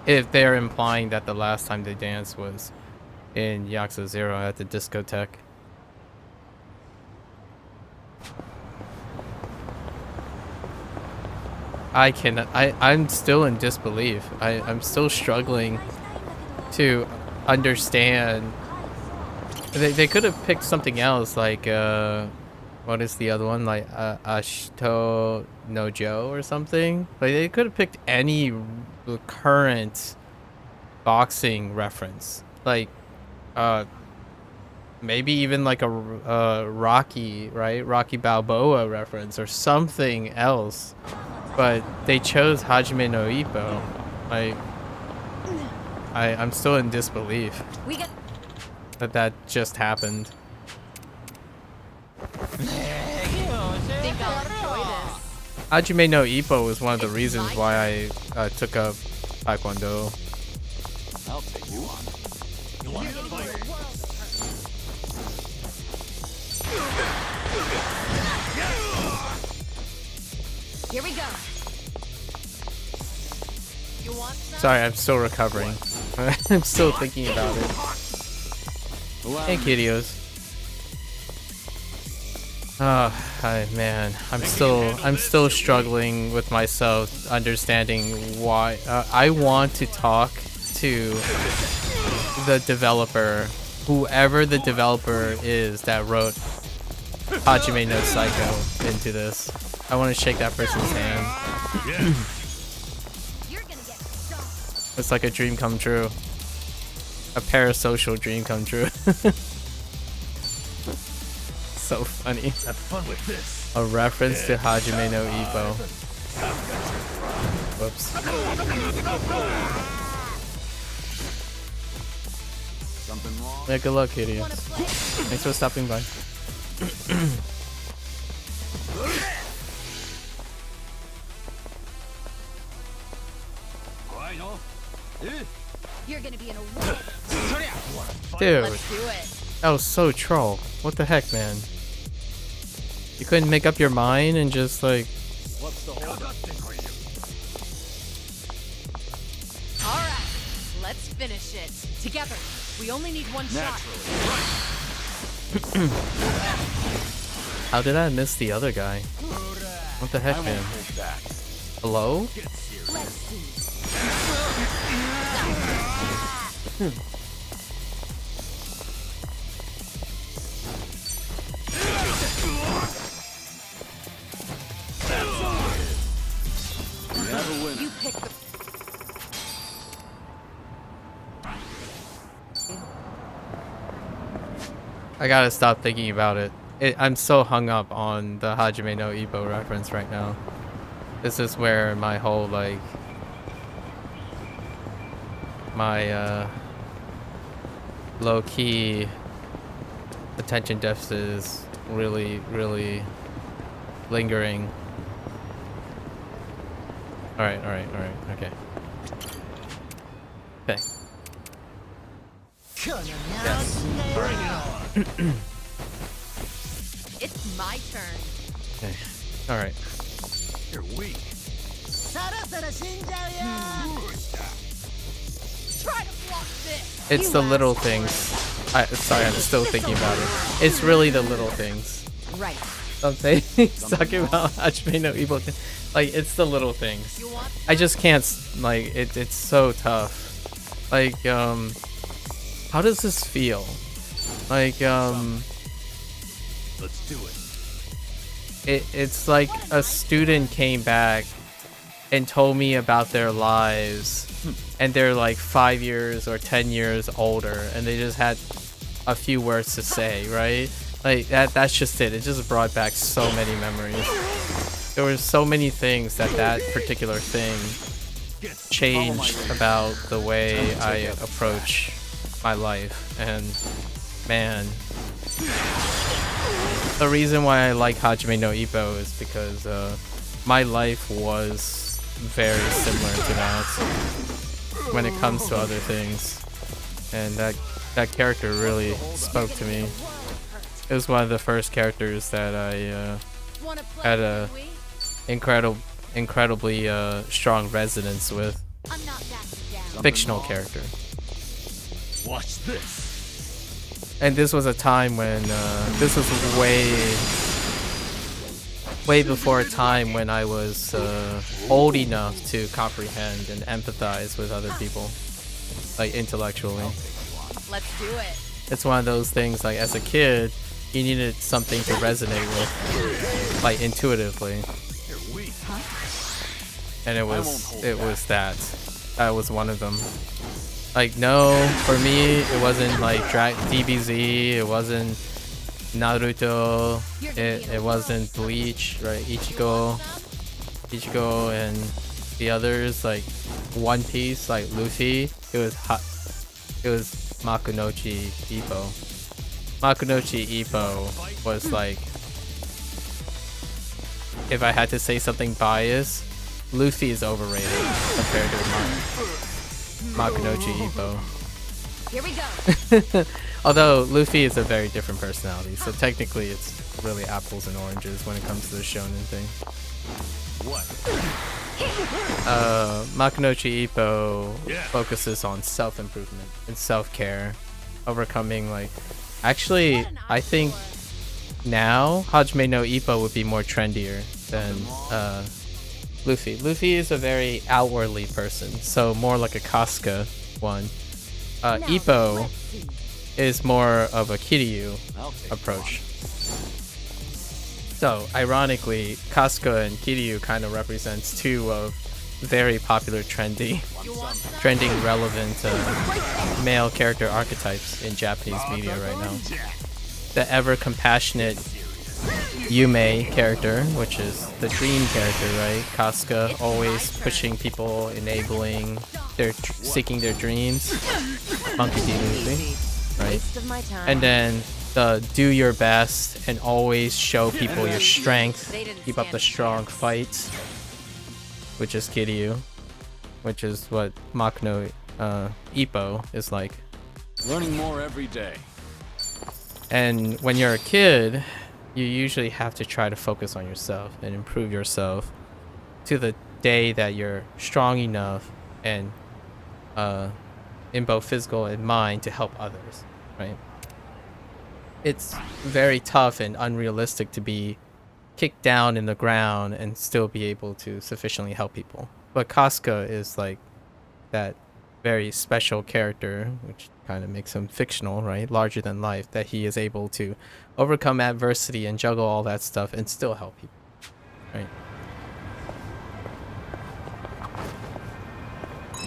If they're implying that the last time they danced was in Yakuza 0 at the discotheque. I'm still in disbelief. I'm still struggling to understand. They could have picked something else, like what is the other one, like Ashito no Joe or something. Like they could have picked any current boxing reference, like maybe even like a Rocky, right? Rocky Balboa reference or something else. But they chose Hajime no Ippo. Like, I'm still in disbelief that just happened. Think I'll enjoy this. Hajime no Ippo was one of the reasons why I took up Taekwondo. I'll take you on. You want to fight? Here we go. You want some? Sorry, I'm still recovering. I'm still thinking about it. Hey, kiddios. Oh, man, I'm still struggling with myself understanding why. I want to talk to the developer, whoever the developer is that wrote Hajime no Psycho into this. I want to shake that person's hand. You're gonna get stomped. It's like a dream come true. A parasocial dream come true. So funny. Have fun with this. A reference to Hajime no Ippo. Whoops. Something wrong? Yeah, good luck, idiots. Thanks for stopping by. You're gonna be in a whirl. Dude, Let's do it. that was so troll. What the heck, man? You couldn't make up your mind and just like... What's the hold up? All right, let's finish it together. We only need one shot. Naturally. How did I miss the other guy? What the heck, I man? won't hold back. Hello? Let's see. We have a winner. You pick the. I gotta stop thinking about it. I'm so hung up on the Hajime no Ippo reference right now. This is where my whole, like... my, low-key attention deficit is really, really lingering. Alright, okay. Okay. It's my turn. Okay. Alright. You're weak. Try to block this. It's the little things. Sorry, I'm still thinking about it. It's really the little things. Right. I'm saying he's talking about Hajime no Ippo. Like, it's the little things. You want I just can't, like, it's so tough. Like, how does this feel? Like, Let's do it. it's like a student came back and told me about their lives, and they're like 5 years or 10 years older, and they just had a few words to say, right? Like, that's just it. It just brought back so many memories. There were so many things that particular thing changed about the way I approach my life. And man, the reason why I like Hajime no Ippo is because my life was very similar to that when it comes to other things, and that character really spoke to me. It was one of the first characters that I wanna play, had a we? incredibly strong resonance with. I'm not backing down. Fictional character. Watch this. And this was a time when this was way before a time when I was old enough to comprehend and empathize with other people, like intellectually. Let's do it. It's one of those things, like, as a kid, you needed something to resonate with, like, intuitively. You're weak. And it was that. That was one of them. Like, no, for me, it wasn't like DBZ, it wasn't Naruto, it wasn't Bleach, right? Ichigo and the others, like One Piece, like Luffy. It was Makunochi Ippo. Makunochi Ippo was like, if I had to say something biased, Luffy is overrated compared to Makunochi Ippo. Here we go. Although Luffy is a very different personality, so technically it's really apples and oranges when it comes to the shonen thing. What? Makunochi Ippo focuses on self-improvement and self-care, overcoming like... Actually, I think now Hajime no Ippo would be more trendier than Luffy. Luffy is a very outwardly person, so more like a Casca one. Ippo is more of a Kiryu approach. So, ironically, Casca and Kiryu kind of represents two of very popular trending relevant male character archetypes in Japanese media right now. The ever compassionate Yume character, which is the dream character, right? Casca always pushing people, enabling, seeking their dreams. Monkey D. Luffy, right? And then the do your best and always show people your strength, keep up the strong fights, which is Kiryu, which is what Makuno Ippo is like. Learning more every day. And when you're a kid, you usually have to try to focus on yourself and improve yourself to the day that you're strong enough and in both physical and mind to help others, right? It's very tough and unrealistic to be kicked down in the ground and still be able to sufficiently help people. But Casca is like that very special character, which kind of makes him fictional, right? Larger than life, that he is able to overcome adversity and juggle all that stuff and still help people, right?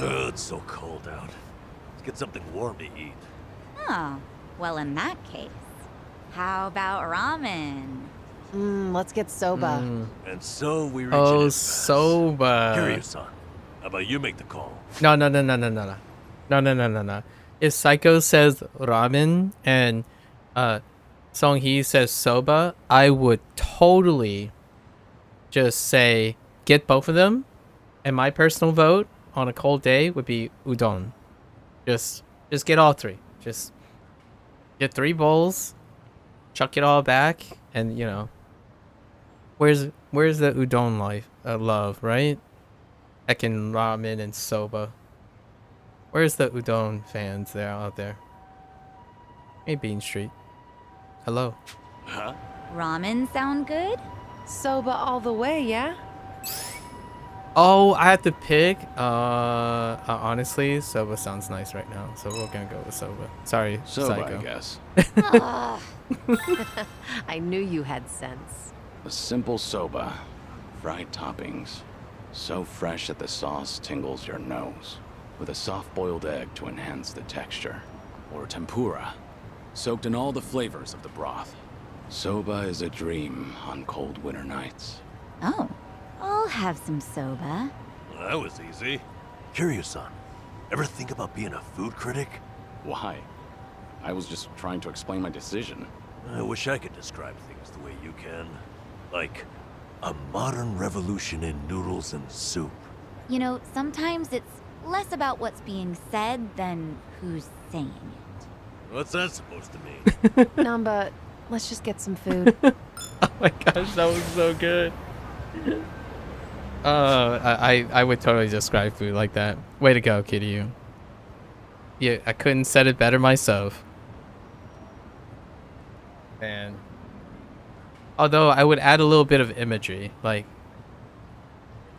Oh, it's so cold out. Let's get something warm to eat. Oh, well, in that case, how about ramen? Let's get soba. And so we reach Oh, an impasse. soba. Kiryu-san, how about you make the call? No. If Psycho says ramen and Song-hee says soba, I would totally just say get both of them. And my personal vote on a cold day would be udon. Just get all three. Just get 3 bowls, chuck it all back, and you know, where's the udon love, right? Heckin' ramen and soba. Where's the udon fans there out there? Hey, Bean Street. Hello. Huh? Ramen sound good? Soba all the way, yeah? Oh, I have to pick. Honestly, soba sounds nice right now, so we're gonna go with soba. Sorry, Soba, Psycho. I guess. I knew you had sense. A simple soba. Fried toppings. So fresh that the sauce tingles your nose. With a soft-boiled egg to enhance the texture. Or tempura. Soaked in all the flavors of the broth. Soba is a dream on cold winter nights. Oh, I'll have some soba. Well, that was easy. Kiryu-san, ever think about being a food critic? Why? I was just trying to explain my decision. I wish I could describe things the way you can. Like, a modern revolution in noodles and soup. You know, sometimes it's less about what's being said than who's saying it. What's that supposed to mean? Namba, let's just get some food. Oh my gosh, that was so good. I would totally describe food like that. Way to go, Kiryu. Yeah, I couldn't said it better myself. And although I would add a little bit of imagery, like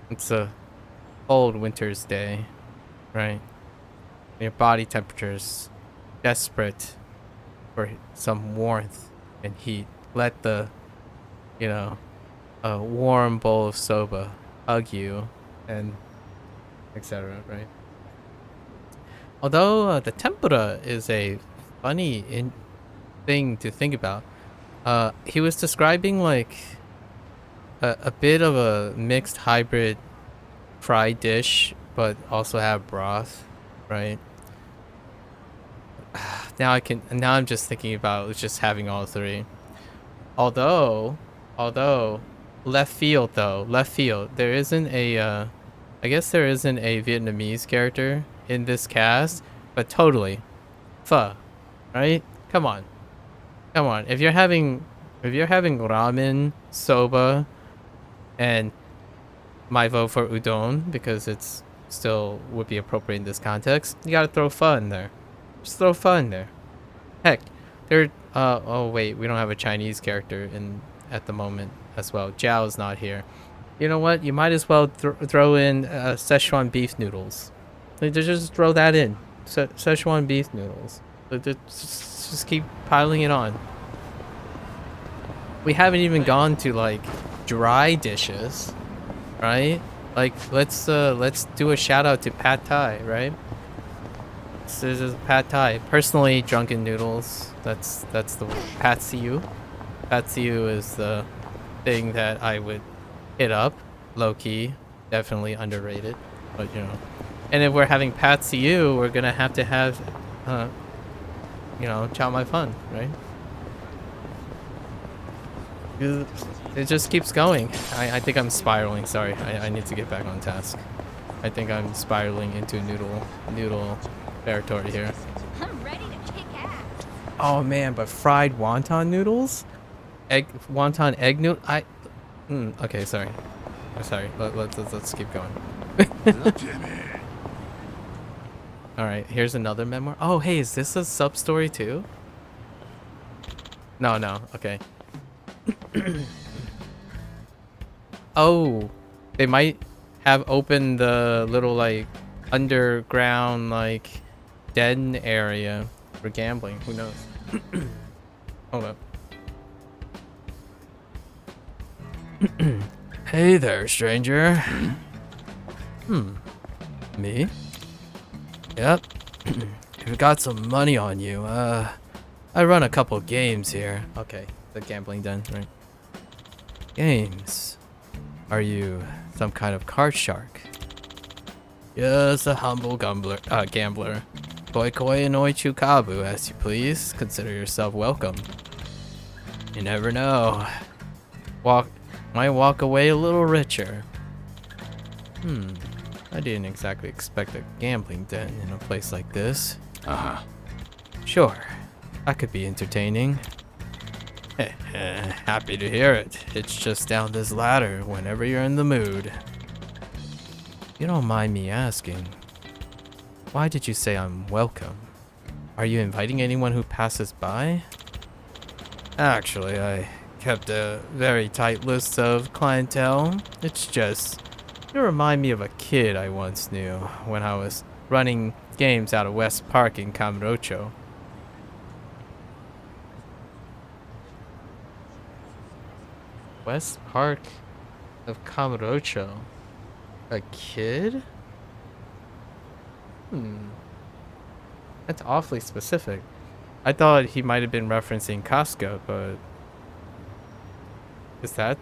it's a cold winter's day, right? Your body temperature's desperate for some warmth and heat. Let the, you know, a warm bowl of soba hug you and etc., right? Although the tempura is a funny thing to think about. He was describing like a bit of a mixed hybrid fried dish, but also have broth, right? Now I'm just thinking about just having all three. Although left field, there isn't a I guess there isn't a Vietnamese character in this cast, but totally pho, right? Come on. If you're having ramen, soba, and my vote for udon because it's still would be appropriate in this context, you gotta throw pho in there. Just throw pho in there. Heck, there. Oh wait, we don't have a Chinese character in at the moment as well. Jiao's not here. You know what? You might as well throw in Szechuan beef noodles. Like, just throw that in. Szechuan beef noodles. Just keep piling it on. We haven't even gone to like dry dishes, right? Like let's do a shout out to pad thai, right? This is pad thai. Personally, drunken noodles. That's the pad siu. Pad siu is the thing that I would hit up, low key, definitely underrated, but you know. And if we're having pad siu, we're gonna have to have, you know, chow my fun, right? It just keeps going. I think I'm spiraling. Sorry, I need to get back on task. I think I'm spiraling into noodle territory here. I'm ready to kick ass. Oh man, but fried wonton noodles, wonton egg noodle. Okay, sorry. Let's keep going. All right, here's another memoir. Oh, hey, is this a sub story too? No. Okay. Oh, they might have opened the little like underground like den area for gambling. Who knows? Hold up. Hey there, stranger. Me? Yep. You've got some money on you. I run a couple games here. Okay, the gambling den, right? Games. Are you some kind of card shark? Yes, a humble gambler. Koi koi anoi chukabu, as you please. Consider yourself welcome. You never know. Might walk away a little richer. I didn't exactly expect a gambling den in a place like this. Sure, that could be entertaining. Happy to hear it. It's just down this ladder whenever you're in the mood. You don't mind me asking, why did you say I'm welcome? Are you inviting anyone who passes by? Actually, I kept a very tight list of clientele. It's just, you remind me of a kid I once knew when I was running games out of West Park in Kamurocho. West Park of Kamurocho? A kid? That's awfully specific. I thought he might have been referencing Casca, but is that?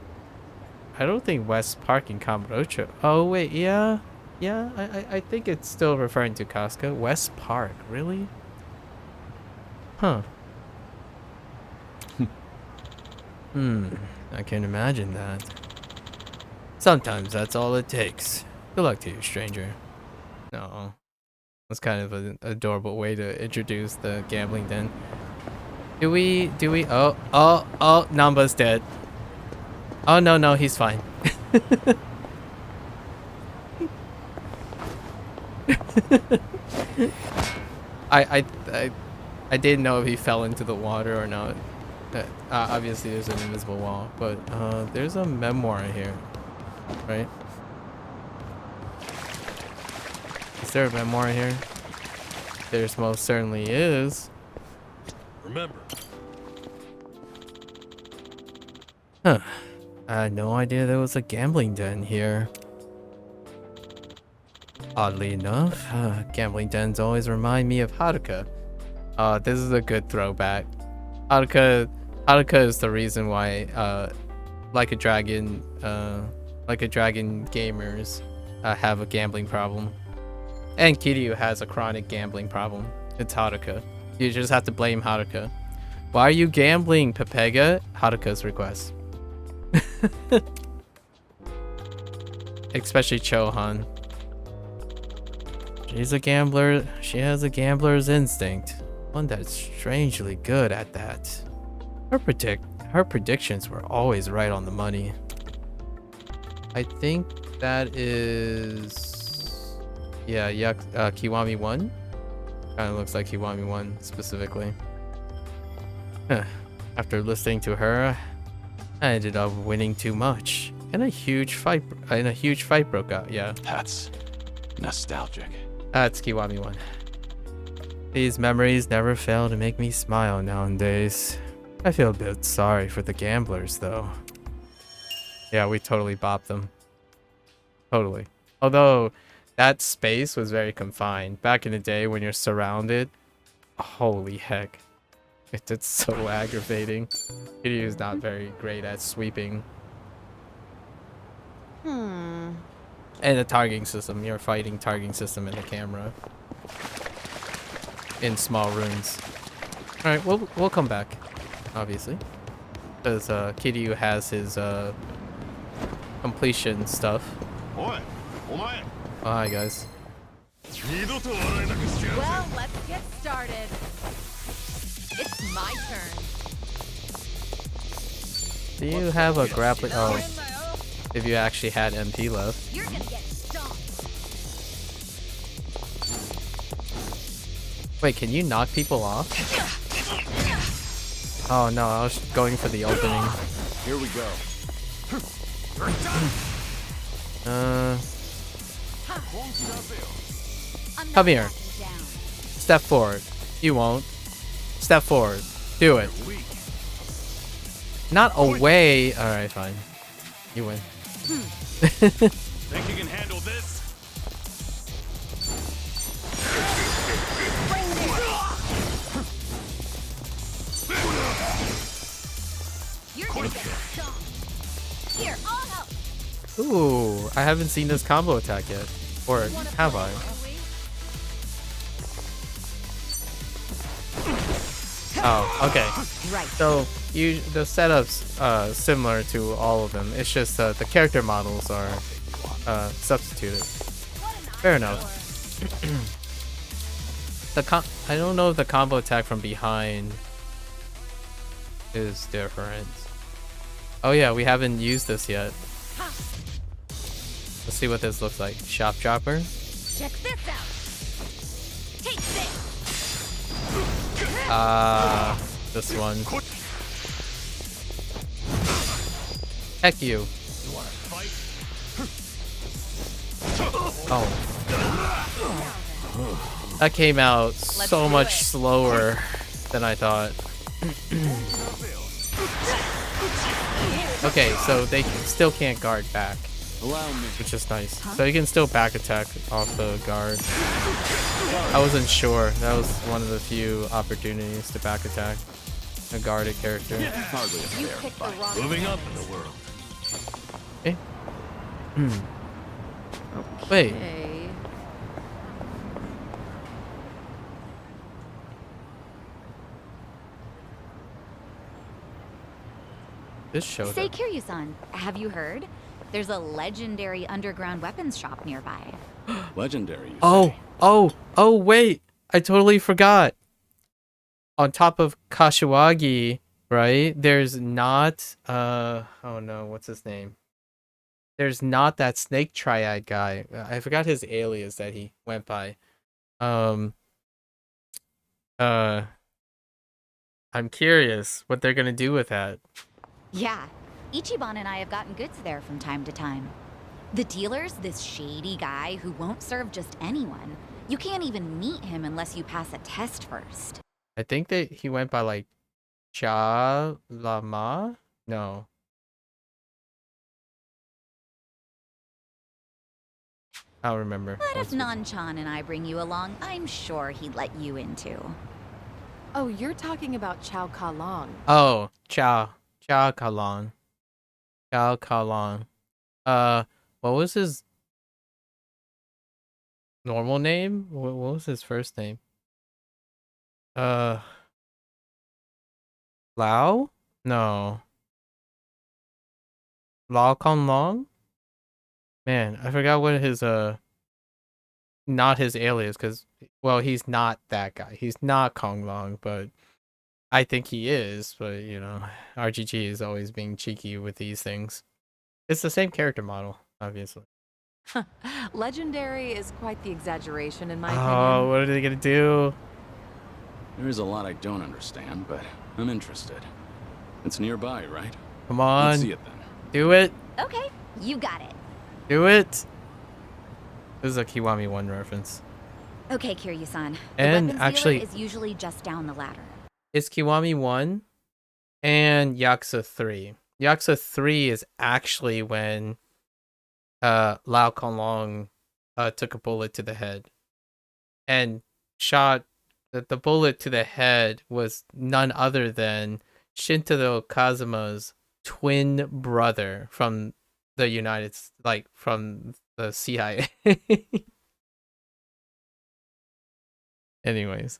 I don't think West Park in Kamurocho. Oh wait, yeah, I think it's still referring to Casca. West Park, really? Huh. I can imagine that. Sometimes that's all it takes. Good luck to you, stranger. No. That's kind of an adorable way to introduce the gambling den. Do we, oh, Namba's dead. Oh, no, he's fine. I didn't know if he fell into the water or not. Obviously there's an invisible wall, but there's a memoir here, right? Is there a memoir here? There's most certainly is. Remember. Huh. I had no idea there was a gambling den here. Oddly enough, gambling dens always remind me of Haruka. This is a good throwback. Haruka is the reason why like a dragon gamers have a gambling problem. And Kiryu has a chronic gambling problem. It's Haruka. You just have to blame Haruka. Why are you gambling, Pepega? Haruka's request. Especially Chohan. She's a gambler. She has a gambler's instinct. One that's strangely good at that. Her predictions were always right on the money. I think that is... yeah, Kiwami 1? Kind of looks like Kiwami 1 specifically. After listening to her, I ended up winning too much. And a huge fight broke out, yeah. That's nostalgic. That's Kiwami 1. These memories never fail to make me smile nowadays. I feel a bit sorry for the gamblers, though. Yeah, we totally bopped them. Totally. Although, that space was very confined. Back in the day when you're surrounded, holy heck. It's so aggravating. Kiryu's not very great at sweeping. And the targeting system. You're fighting targeting system in the camera. In small rooms. Alright, we'll come back. Obviously. Because Kiryu has his completion stuff. Oh, hi guys. Well, let's get started. It's my turn. Do you have a grappling? Oh, if you actually had MP left. You're gonna get stomped. Wait, can you knock people off? Oh no, I was going for the opening. Here we go. Come here. Step forward. You won't. Step forward. Do it. Not away. Alright, fine. You win. Think you can handle this? You're gonna get stomped. Here, I'll help. Ooh, I haven't seen this combo attack yet. Or have I? Oh, okay. Right. So the setup's similar to all of them. It's just the character models are substituted. Fair enough. I don't know if the combo attack from behind is different. Oh yeah, we haven't used this yet. Let's see what this looks like. Shop Dropper. Check this out. Take this. This one. Heck you. Oh. That came out so much slower than I thought. Okay, so they still can't guard back, which is nice. So you can still back attack off the guard. I wasn't sure. That was one of the few opportunities to back attack a guarded character. Hardly a fair fight. Moving up in the world. Okay. Wait. Okay. This showed Say, up. Kiryu-san, have you heard? There's a legendary underground weapons shop nearby. Legendary, you Oh, say? oh, wait. I totally forgot. On top of Kashiwagi, right? There's not oh no, what's his name? There's not that snake triad guy. I forgot his alias that he went by. I'm curious what they're gonna do with that. Yeah, Ichiban and I have gotten goods there from time to time. The dealer's this shady guy who won't serve just anyone. You can't even meet him unless you pass a test first. I think that he went by like Cha Lama? No. I'll remember. But if once we- Nanchan and I bring you along, I'm sure he'd let you in too. Oh, you're talking about Chow Ka Long. Oh, Chow Kalong. Chow Kalong. What was his normal name? What was his first name? Lao? No. Lao Kong Long? Man, I forgot what his not his alias, because well, he's not that guy. He's not Kong Long, but I think he is. But you know, RGG is always being cheeky with these things. It's the same character model, obviously. Legendary is quite the exaggeration, in my Oh, opinion. what are they gonna do? There is a lot I don't understand, but I'm interested. It's nearby, right? Come Let's see on, it then. do it, Okay, you got it. do it. This is a Kiwami 1 reference. Okay, Kiryu-san. The And weapons actually- dealer is usually just down the ladder. It's Kiwami 1 and Yakuza 3. Yakuza 3 is actually when Lao Konglong took a bullet to the head and shot the bullet to the head was none other than Shintaro Kazuma's twin brother from the from the CIA. Anyways,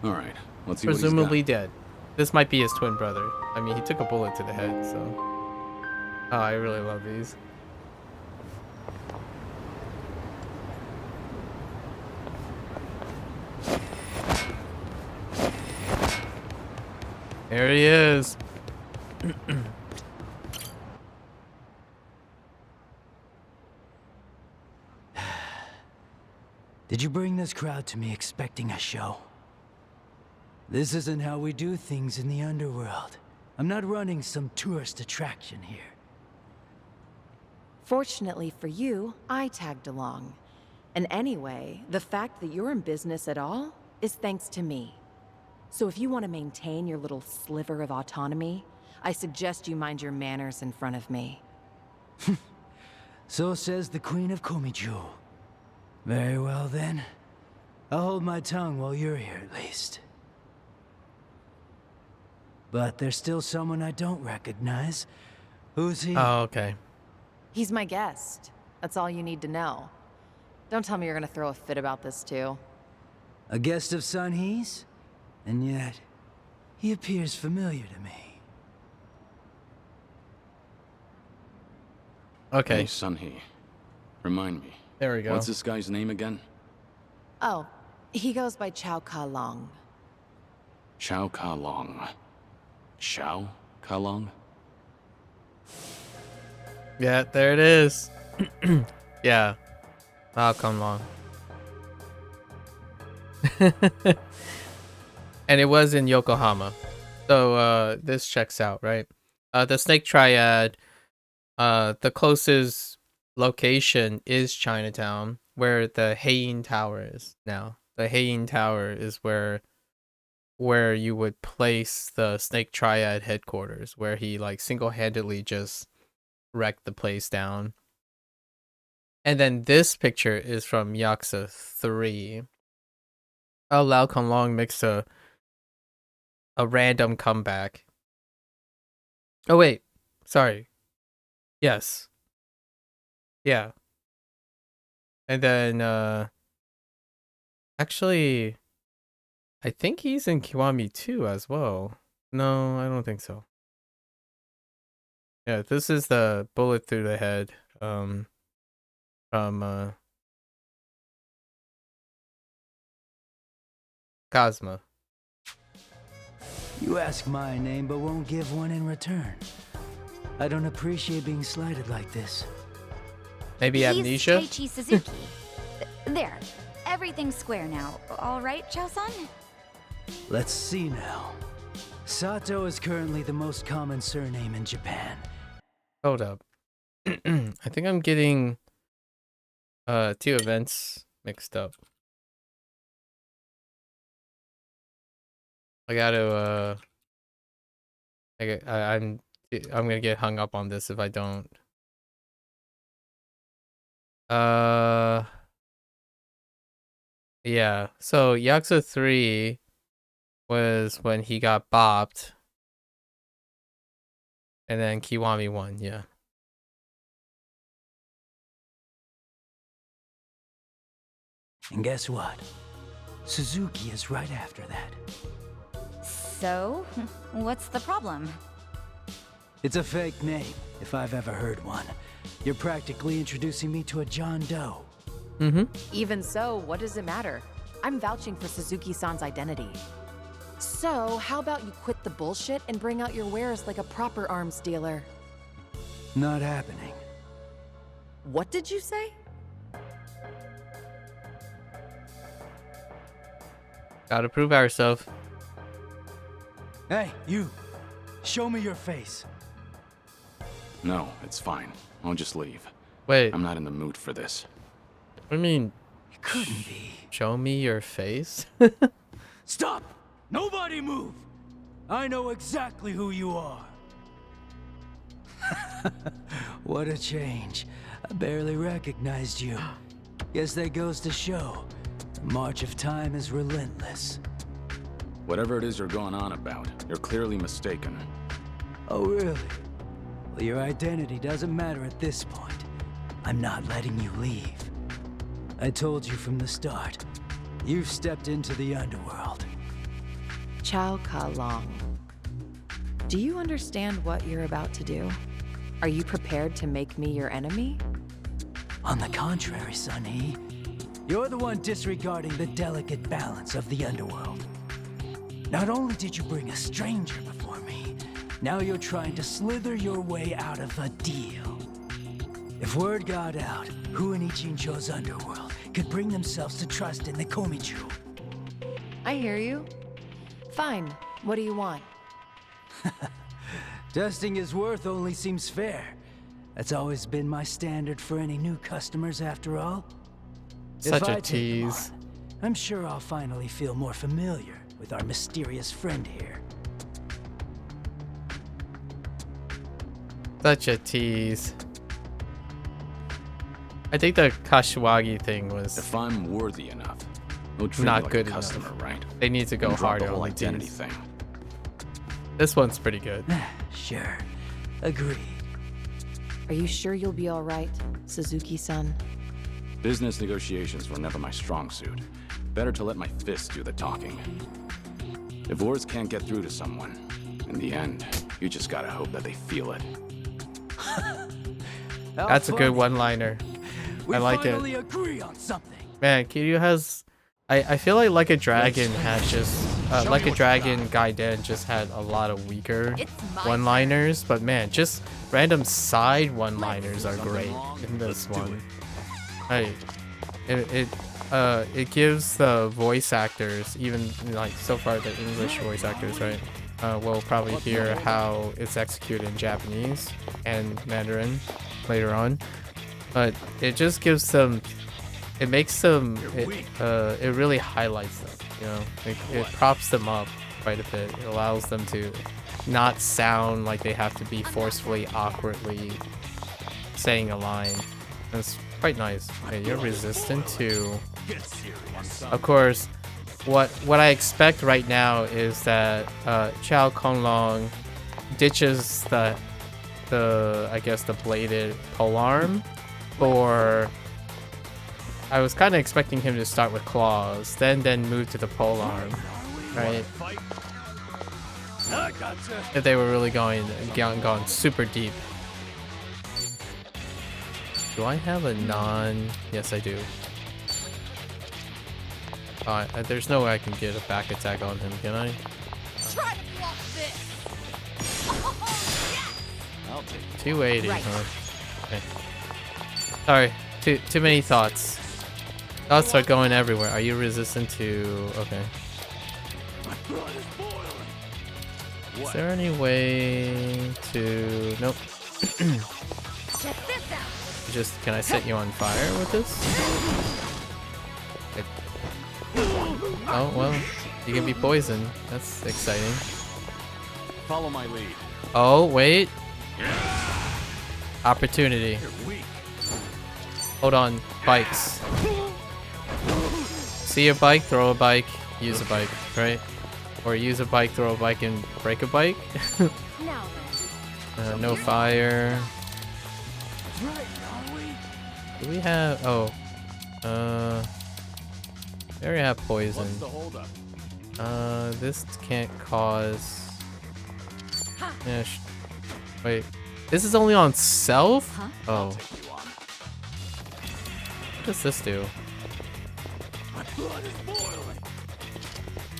All right, let's see presumably what he's dead. This might be his twin brother. I mean, he took a bullet to the head, so. Oh, I really love these. There he is. Did you bring this crowd to me expecting a show? This isn't how we do things in the underworld. I'm not running some tourist attraction here. Fortunately for you, I tagged along. And anyway, the fact that you're in business at all is thanks to me. So if you want to maintain your little sliver of autonomy, I suggest you mind your manners in front of me. So says the Queen of Komiju. Very well then. I'll hold my tongue while you're here at least. But there's still someone I don't recognize. Who's he? Oh, okay. He's my guest. That's all you need to know. Don't tell me you're gonna throw a fit about this too. A guest of Sun He's? And yet, he appears familiar to me. Okay, Hey, Sunhee. Remind me. there we go. What's this guy's name again? Oh, he goes by Chow Ka Long. Chow Ka Long. Chow Ka Long? Yeah, there it is. Yeah. I'll come along. And it was in Yokohama. So this checks out, right? The Snake Triad, the closest location is Chinatown, where the Heian Tower is now. The Heian Tower is where you would place the Snake Triad headquarters, where he like single-handedly just wrecked the place down. And then this picture is from Yakuza 3. Oh, Lao Konglong makes a random comeback. Oh wait, sorry. Yes. Yeah. And then actually I think he's in Kiwami 2 as well. No, I don't think so. Yeah, this is the bullet through the head from Kazuma. You ask my name but won't give one in return. I don't appreciate being slighted like this. Maybe He's amnesia? Taichi Suzuki. There. Everything's square now. All right, Chao-san? Let's see now. Sato is currently the most common surname in Japan. Hold up. I think I'm getting two events mixed up. I gotta I'm gonna get hung up on this if I don't. Yeah. So Yakuza 3 was when he got bopped. And then Kiwami 1, yeah. And guess what? Suzuki is right after that. So, what's the problem? It's a fake name, if I've ever heard one. You're practically introducing me to a John Doe. Mm-hmm. Even so, what does it matter? I'm vouching for Suzuki-san's identity. So, how about you quit the bullshit and bring out your wares like a proper arms dealer? Not happening. What did you say? Gotta prove ourselves. Hey, you! Show me your face. No, it's fine. I'll just leave. Wait, I'm not in the mood for this. what do you mean? It couldn't be. Show me your face? Stop! Nobody move! I know exactly who you are. What a change. I barely recognized you. Guess that goes to show. The march of time is relentless. Whatever it is you're going on about, you're clearly mistaken. Oh, really? Well, your identity doesn't matter at this point. I'm not letting you leave. I told you from the start. You've stepped into the underworld. Chao Ka Long. Do you understand what you're about to do? Are you prepared to make me your enemy? On the contrary, Sunny. You're the one disregarding the delicate balance of the underworld. Not only did you bring a stranger before me, now you're trying to slither your way out of a deal. If word got out, who in Ichincho's underworld could bring themselves to trust in the Komichu? I hear you. Fine. What do you want? Testing his worth only seems fair. That's always been my standard for any new customers, after all. Such If a I take him tease. on, I'm sure I'll finally feel more familiar with our mysterious friend here. Such a tease. I think the Kashiwagi thing was If I'm worthy enough, they'll treat Not me like good a enough. customer, right? they need to go And drop harder the whole on the identity tease. thing. This one's pretty good. Sure. Agreed. Are you sure you'll be all right, Suzuki-san? Business negotiations were never my strong suit. Better to let my fists do the talking. If words can't get through to someone, in the end, you just gotta hope that they feel it. How That's a good funny. one-liner. We I like it. finally agree on something. Man, Kiryu has... I feel like a Dragon had just... Like a Dragon Gaiden just had a lot of weaker It's my one-liners, but man, just random side one-liners are great in this one. It gives the voice actors, even like so far the English voice actors, right? We'll probably hear how it's executed in Japanese and Mandarin later on, but it just gives them, it makes them, it really highlights them, you know, it props them up quite a bit. It allows them to not sound like they have to be forcefully, awkwardly saying a line. It's quite nice. Okay, you're resistant to... Of course, what I expect right now is that Chao Konglong ditches the I guess the bladed polearm, or I was kind of expecting him to start with claws, then move to the polearm, right? If they were really going super deep. Do I have a non? Yes, I do. There's no way I can get a back attack on him, can I? Try to block this. Oh, yes! I'll take it. 280, Right. huh? Okay. Sorry, too many thoughts. Thoughts are going everywhere. Are you resistant to... Okay. My blood is boiling. Is there any way to... Nope. Check this out. Just, can I set you on fire with this? Okay. Oh, well, you can be poisoned. That's exciting. Follow my lead. Oh, wait. Opportunity. You're weak. Hold on, bikes. See a bike, throw a bike, use a bike, right? Or use a bike, throw a bike, and break a bike. Now No fire. Do we have? Oh, we already have poison. This can't cause. Yeah, wait, this is only on self? Huh? Oh. What does this do?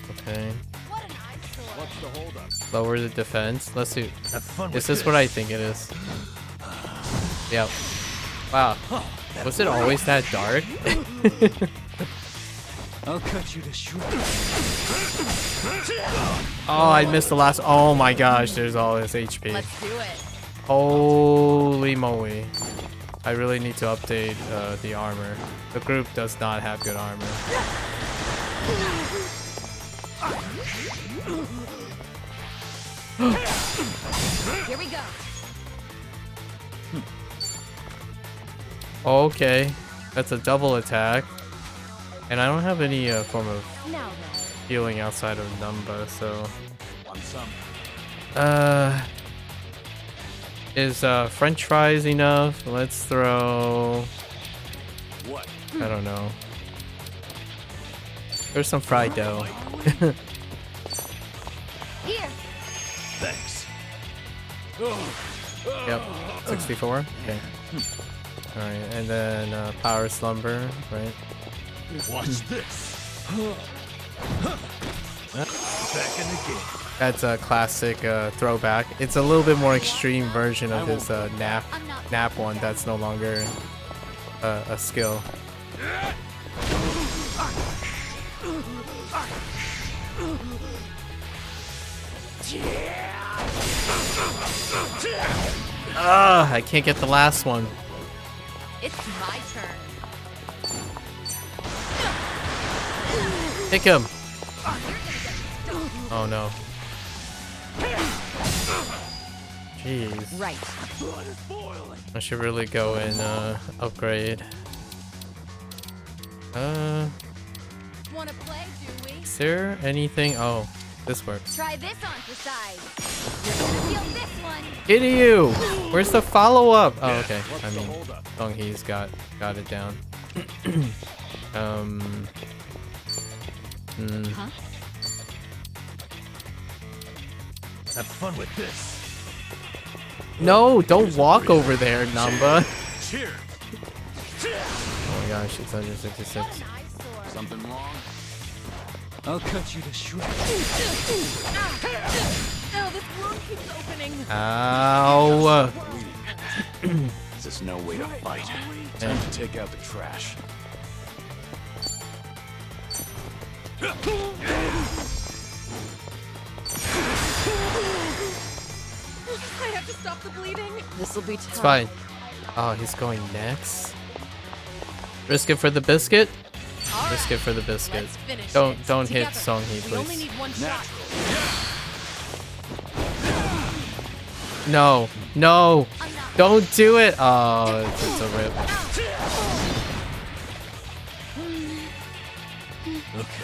Okay. what an eyesore. Lower the defense. Let's see. Is this what I think it is? Yep. Wow. Was it always that dark? I'll cut you to shreds. Oh, I missed the last. Oh my gosh, there's all this HP. Let's do it. Holy moly. I really need to update the armor. The group does not have good armor. Here we go. Okay, that's a double attack. And I don't have any form of Now then. healing outside of Numba, so... Is French fries enough? Let's throw... What? I don't know. There's some fried dough. Here. Thanks. Yep, 64? Okay. Alright, and then Power Slumber, right? Watch this. Back in the game. That's a classic throwback. It's a little bit more extreme version of his nap one that's no longer a skill. Ah, I can't get the last one. It's my turn. Pick him. Oh no. Jeez. Right. I should really go and upgrade. Wanna play, do we? Is there anything? Oh, this works. Try this on for size. You're gonna feel this one. Kiryu! Where's the follow-up? Oh, okay. I mean, Donghee's got it down. Huh? Have fun with this. No, don't walk over there, Numba. Cheers. Oh my gosh, 666. What an eyesore. Something wrong? I'll cut you to shreds. Oh, this wound keeps opening. Ow. This is no way to fight. Time to take out the trash. I have to stop the bleeding. This'll be tough. It's fine. Oh, he's going next. Risk it for the biscuit. All Risk it for the biscuit. Let's finish Don't it. hit Together. Songhee, We only please. need one shot. No, no, don't do it. Oh, it's a rip. Okay.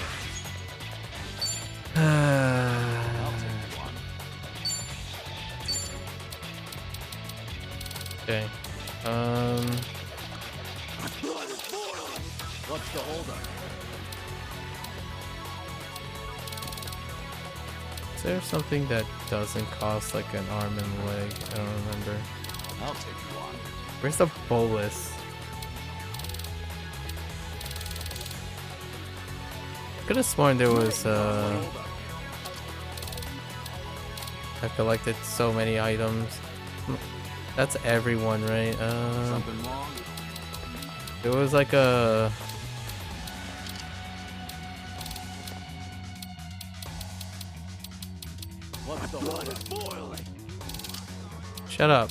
Okay. What's the holdup? Is there something that doesn't cost like an arm and leg? I don't remember. I'll take you on. Where's the bolus? Could have sworn there was I collected so many items. That's everyone, right? Something wrong? There was like a... What's the holdup? Boiling. Shut up.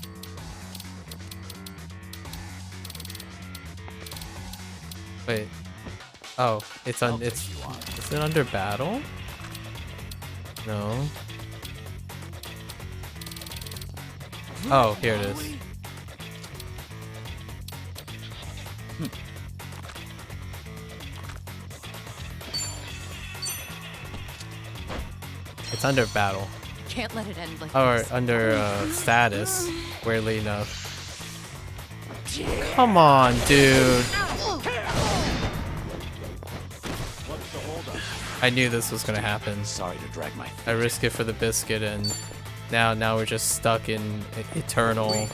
Wait. Oh, it's on. It's. Is it under battle? No. Oh, here it is. It's under battle. Can't let it end like Or this. under status, weirdly enough. Come on, dude. I knew this was gonna happen. Sorry to drag my I risk it for the biscuit, and now we're just stuck in eternal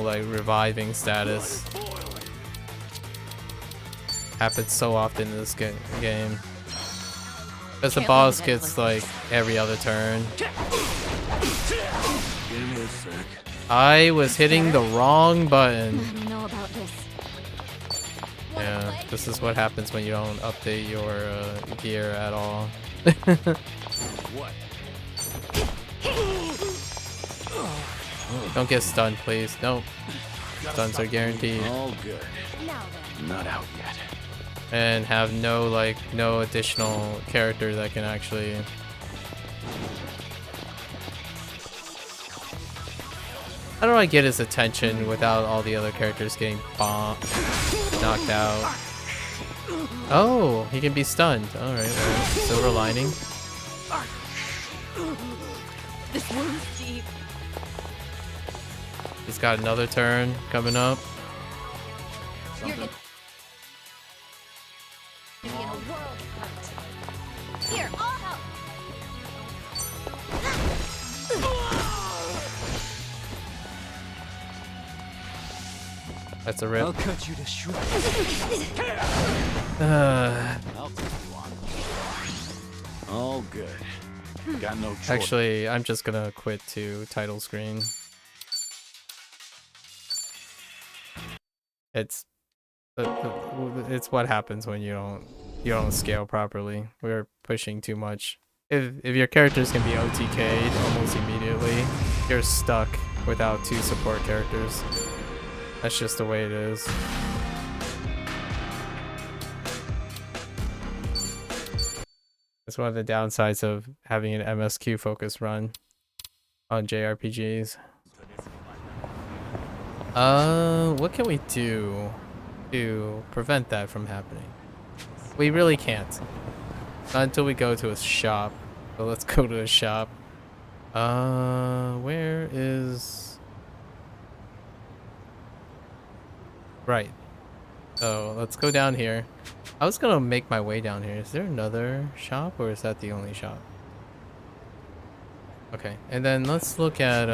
like reviving status. Happens so often in this game. Because the boss gets like every other turn. Give me a sec. I was hitting the wrong button. I don't know about this. Yeah, this is what happens when you don't update your gear at all. What? Don't get stunned, please. Nope. Stuns are guaranteed. All good. Now then. Not out yet. And have no additional character that can actually... How do I get his attention without all the other characters getting bombed, knocked out? Oh, he can be stunned. Alright, well, silver lining. This wound's deep. He's got another turn coming up. You're gonna be in a world of hurt. Here, I'll help. That's a I'll rip. cut you to shreds. I'll take you on. All good. Got no choice. Actually, I'm just gonna quit to title screen. It's what happens when you don't scale properly. We're pushing too much. If your characters can be OTK'd almost immediately, you're stuck without 2 support characters. That's just the way it is. That's one of the downsides of having an MSQ focus run on JRPGs. What can we do to prevent that from happening? We really can't. Not until we go to a shop. So let's go to a shop. Where is... Right. So let's go down here. I was gonna make my way down here. Is there another shop, or is that the only shop? Okay, and then let's look at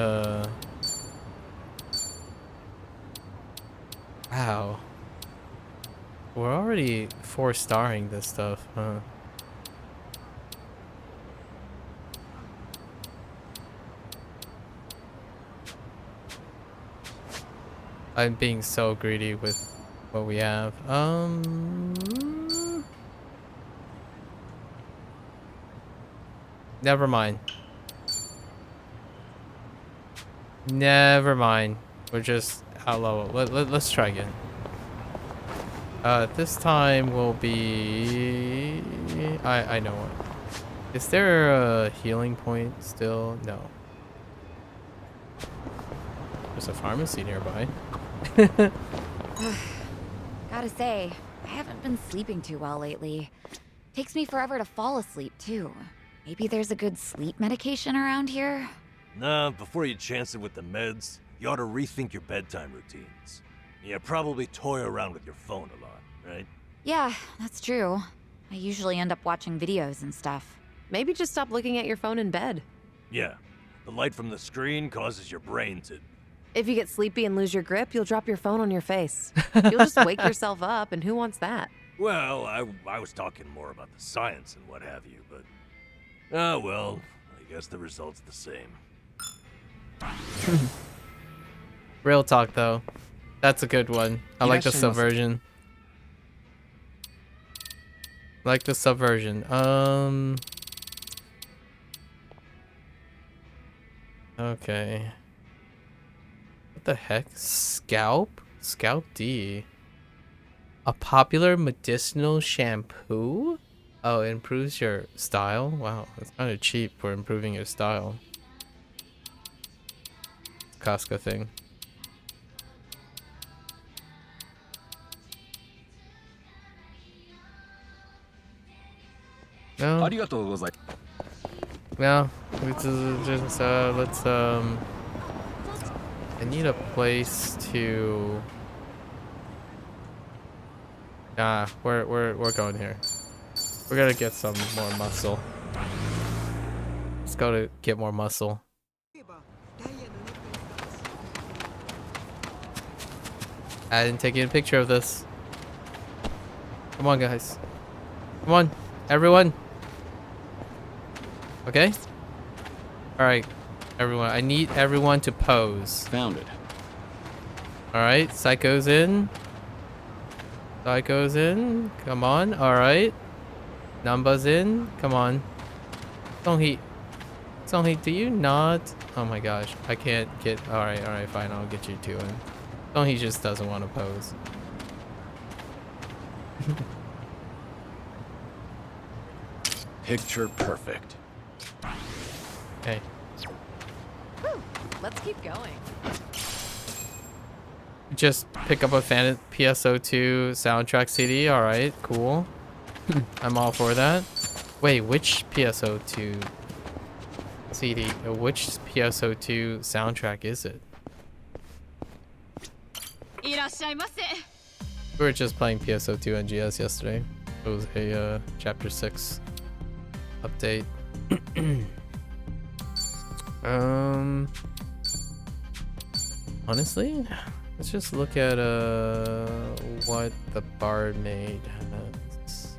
wow. We're already 4-starring this stuff, huh? I'm being so greedy with what we have. Never mind. Never mind. We're just out low. Let's try again. This time will be... I know what. Is there a healing point still? No. There's a pharmacy nearby. Gotta say, I haven't been sleeping too well lately. Takes me forever to fall asleep, too. Maybe there's a good sleep medication around here? Nah, before you chance it with the meds, you ought to rethink your bedtime routines. You probably toy around with your phone a lot, right? Yeah, that's true. I usually end up watching videos and stuff. Maybe just stop looking at your phone in bed. Yeah, the light from the screen causes your brain to... If you get sleepy and lose your grip, you'll drop your phone on your face. You'll just wake yourself up, and who wants that? Well, I was talking more about the science and what have you, but... Ah, well, I guess the result's the same. Real talk, though. That's a good one. I like the subversion. Like the subversion. Okay. What the heck? Scalp? Scalp D. A popular medicinal shampoo? Oh, it improves your style? Wow, that's kind of cheap for improving your style. Casca thing. No. Well, let's I need a place to. Nah, we're going here. We're gonna get some more muscle. Let's go to get more muscle. I didn't take a picture of this. Come on, guys. Come on, everyone. Okay? Alright, everyone. I need everyone to pose. Found it. Alright, Psycho's in. Psycho's in. Come on, alright. Numba's in. Come on. Songhi, do you not? Oh my gosh, I can't get. Alright, fine. I'll get you two in. Songhi just doesn't want to pose. Picture perfect. Hey. Whew, let's keep going. Just pick up a PSO2 soundtrack CD. Alright, cool. I'm all for that. Wait, which PSO2 CD? Which PSO2 soundtrack is it? We were just playing PSO2 NGS yesterday. It was a chapter 6 update. Honestly, let's just look at what the barmaid has.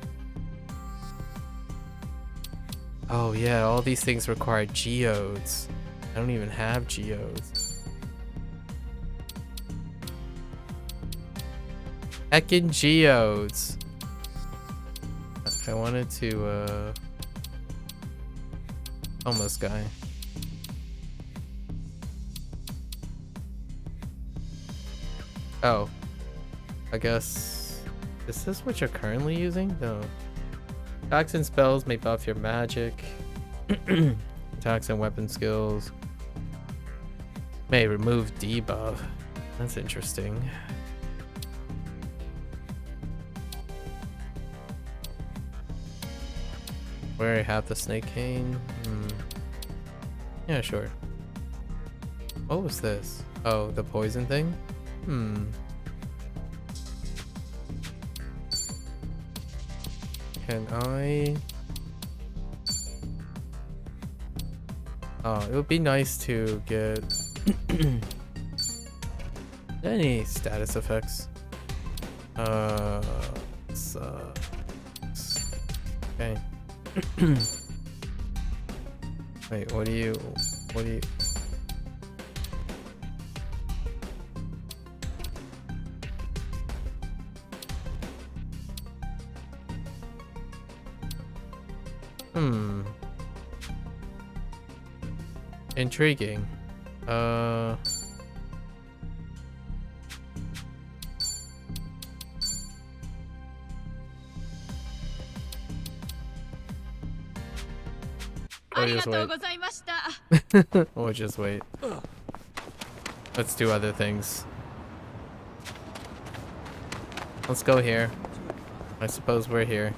Oh yeah, all these things require geodes. I don't even have geodes. Heckin' geodes. I wanted to homeless guy. Oh, I guess, is this what you're currently using? No. Attacks and spells may buff your magic. Attacks and weapon skills may remove debuff. That's interesting. Where I have the snake cane? Yeah, sure. What was this? Oh, the poison thing? Can I? Oh, it would be nice to get any status effects. Sucks. Okay. Wait, what do you? Intriguing. Oh, just wait. We'll just wait. Let's do other things. Let's go here. I suppose we're here.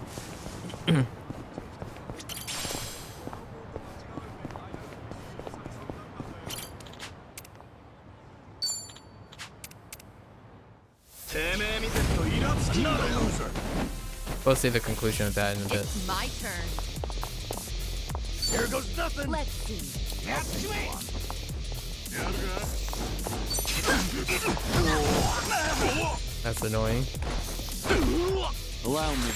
We'll see the conclusion of that in a bit. It's my turn. Here goes nothing. Let's see. That's annoying. Allow me.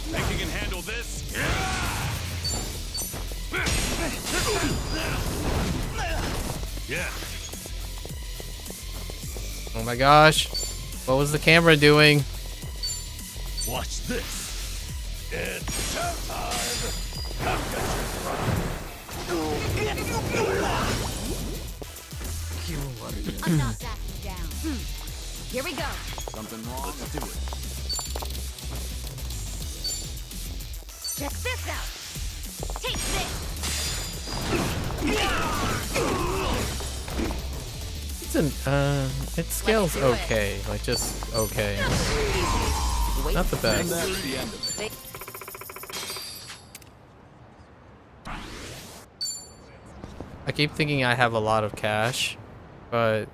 Think you can handle this? Yeah. Oh my gosh. What was the camera doing? Watch this. It's showtime. I'm not backing down. Here we go. Something wrong? Let's do it. Check this out. Take this. It scales okay. Like, just okay. Not the best. I keep thinking I have a lot of cash, but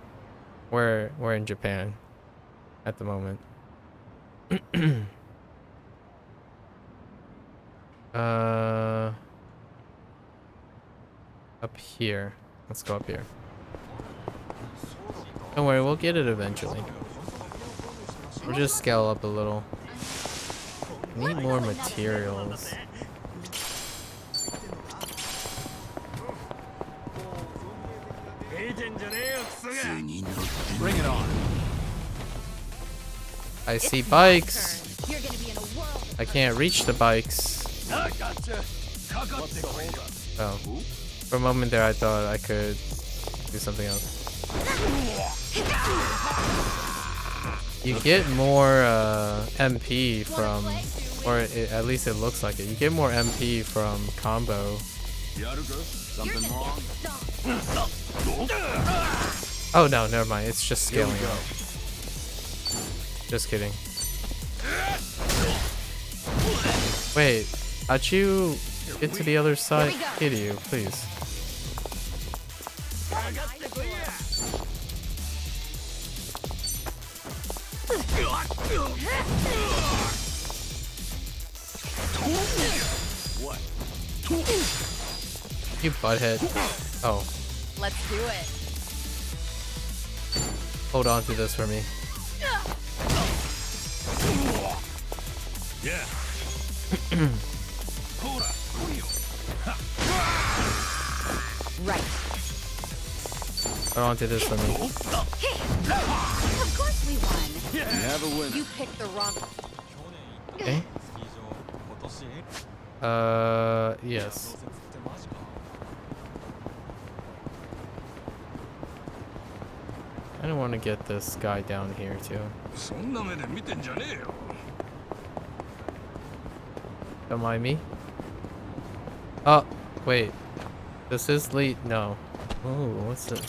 we're in Japan at the moment. Up here. Let's go up here. Don't worry, we'll get it eventually. We'll just scale up a little. Need more materials. Bring it on. I see bikes. I can't reach the bikes. Oh. For a moment there, I thought I could do something else. You get more MP from, or at least it looks like it. You get more MP from combo. Something wrong? Oh no, never mind. It's just scaling up. Just kidding. Wait, how'd you get to the other side? Idiot, please. What? You butthead. Oh. Let's do it. Hold on to this for me. Yeah. Right. Hold on to this for me. Of course we won. Never win. You picked the wrong. Okay. Yes. I don't want to get this guy down here too. Don't mind me. Oh, wait. This is lead. No. Oh, what's this?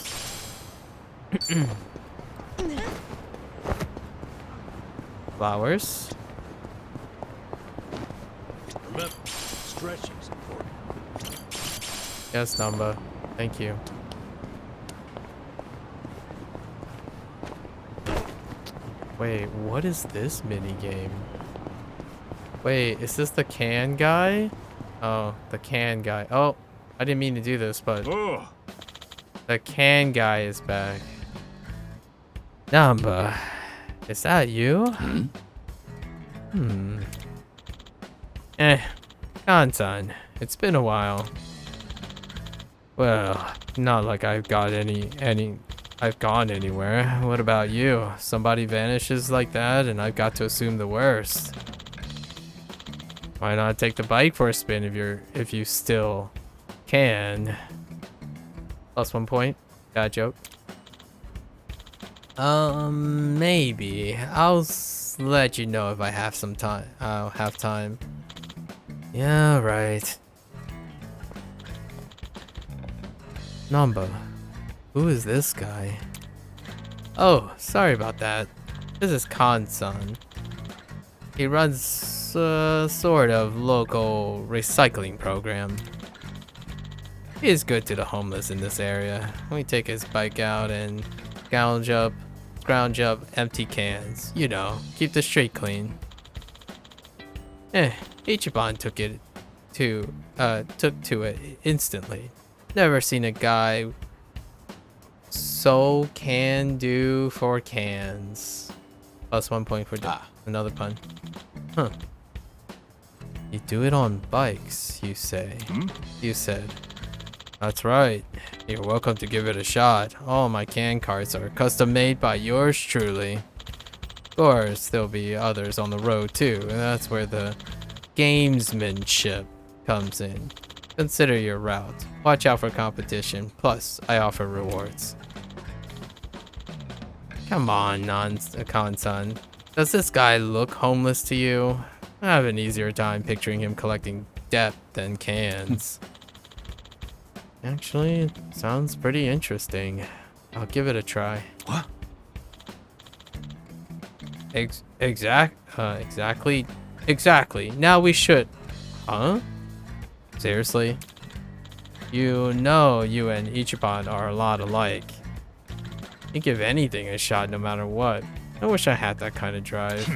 Flowers. Remember, stretching's important. Yes, Namba. Thank you. Wait, what is this mini game? Wait, is this the can guy? Oh, the can guy. Oh, I didn't mean to do this, but the can guy is back. Namba, is that you? Kansan, it's been a while. Well, not like I've got I've gone anywhere. What about you? Somebody vanishes like that and I've got to assume the worst. Why not take the bike for a spin if you still can? Plus 1 point. Bad joke. Maybe. I'll let you know if I have some time. I'll have time. Yeah, right. Namba, who is this guy? Oh, sorry about that. This is Kan-san. He runs a sort of local recycling program. He is good to the homeless in this area. We take his bike out and scrounge up empty cans. You know, keep the street clean. Ichiban took to it instantly. Never seen a guy so can do for cans. Plus 1 point for another pun. Huh. You do it on bikes, you say? You said. That's right. You're welcome to give it a shot. All my can carts are custom made by yours truly. Of course, there'll be others on the road too, and that's where the gamesmanship comes in. Consider your route. Watch out for competition. Plus, I offer rewards. Come on, Kan-san. Does this guy look homeless to you? I have an easier time picturing him collecting debt than cans. Actually, it sounds pretty interesting. I'll give it a try. What? Exactly. Now we should. Huh? Seriously? You know you and Ichiban are a lot alike. You give anything a shot no matter what. I wish I had that kind of drive.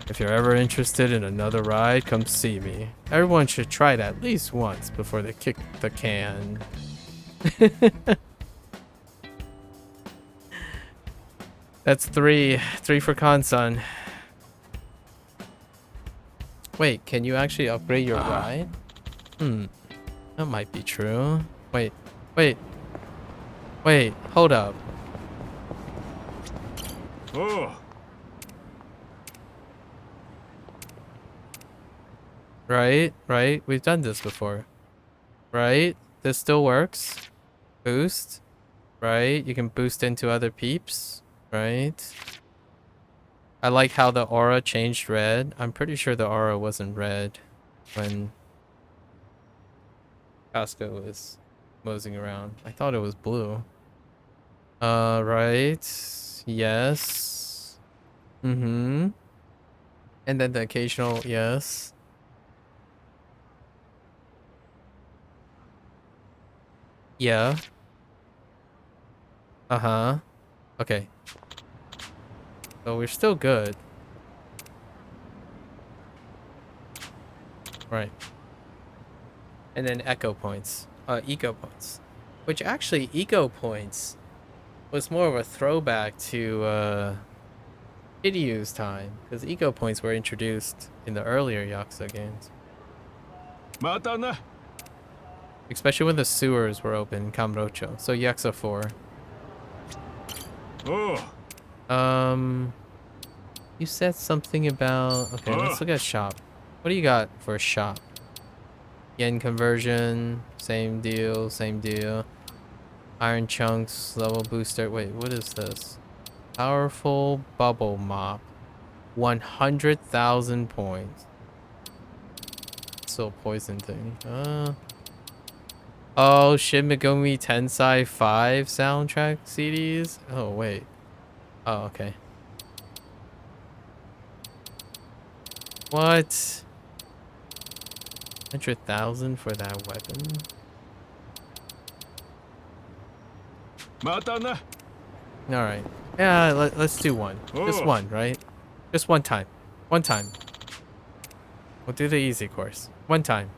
If you're ever interested in another ride, come see me. Everyone should try it at least once before they kick the can. That's three for Kansan. Wait, can you actually upgrade your ride? That might be true. Wait, hold up. Oh. Right, we've done this before. Right, this still works. Boost, right? You can boost into other peeps, right? I like how the aura changed red. I'm pretty sure the aura wasn't red when Casco was moseying around. I thought it was blue. Right. Yes. And then the occasional yes. Yeah. Okay. So we're still good. Right. And then echo points. Eco points. Which actually, eco points was more of a throwback to Kiryu's time. Because eco points were introduced in the earlier Yakuza games. Matana. Especially when the sewers were open in Kamurocho. So Yakuza 4. Oh. You said something about... Okay, let's look at shop. What do you got for a shop? Yen conversion. Same deal, same deal. Iron chunks, level booster. Wait, what is this? Powerful bubble mop. 100,000 points. Still a poison thing. Oh, Shin Megami Tensei 5 soundtrack CDs? Oh, wait. Oh, okay. What? 100,000 for that weapon? Matana. Alright. Yeah, let's do one. Just one, right? Just one time. One time. We'll do the easy course. One time.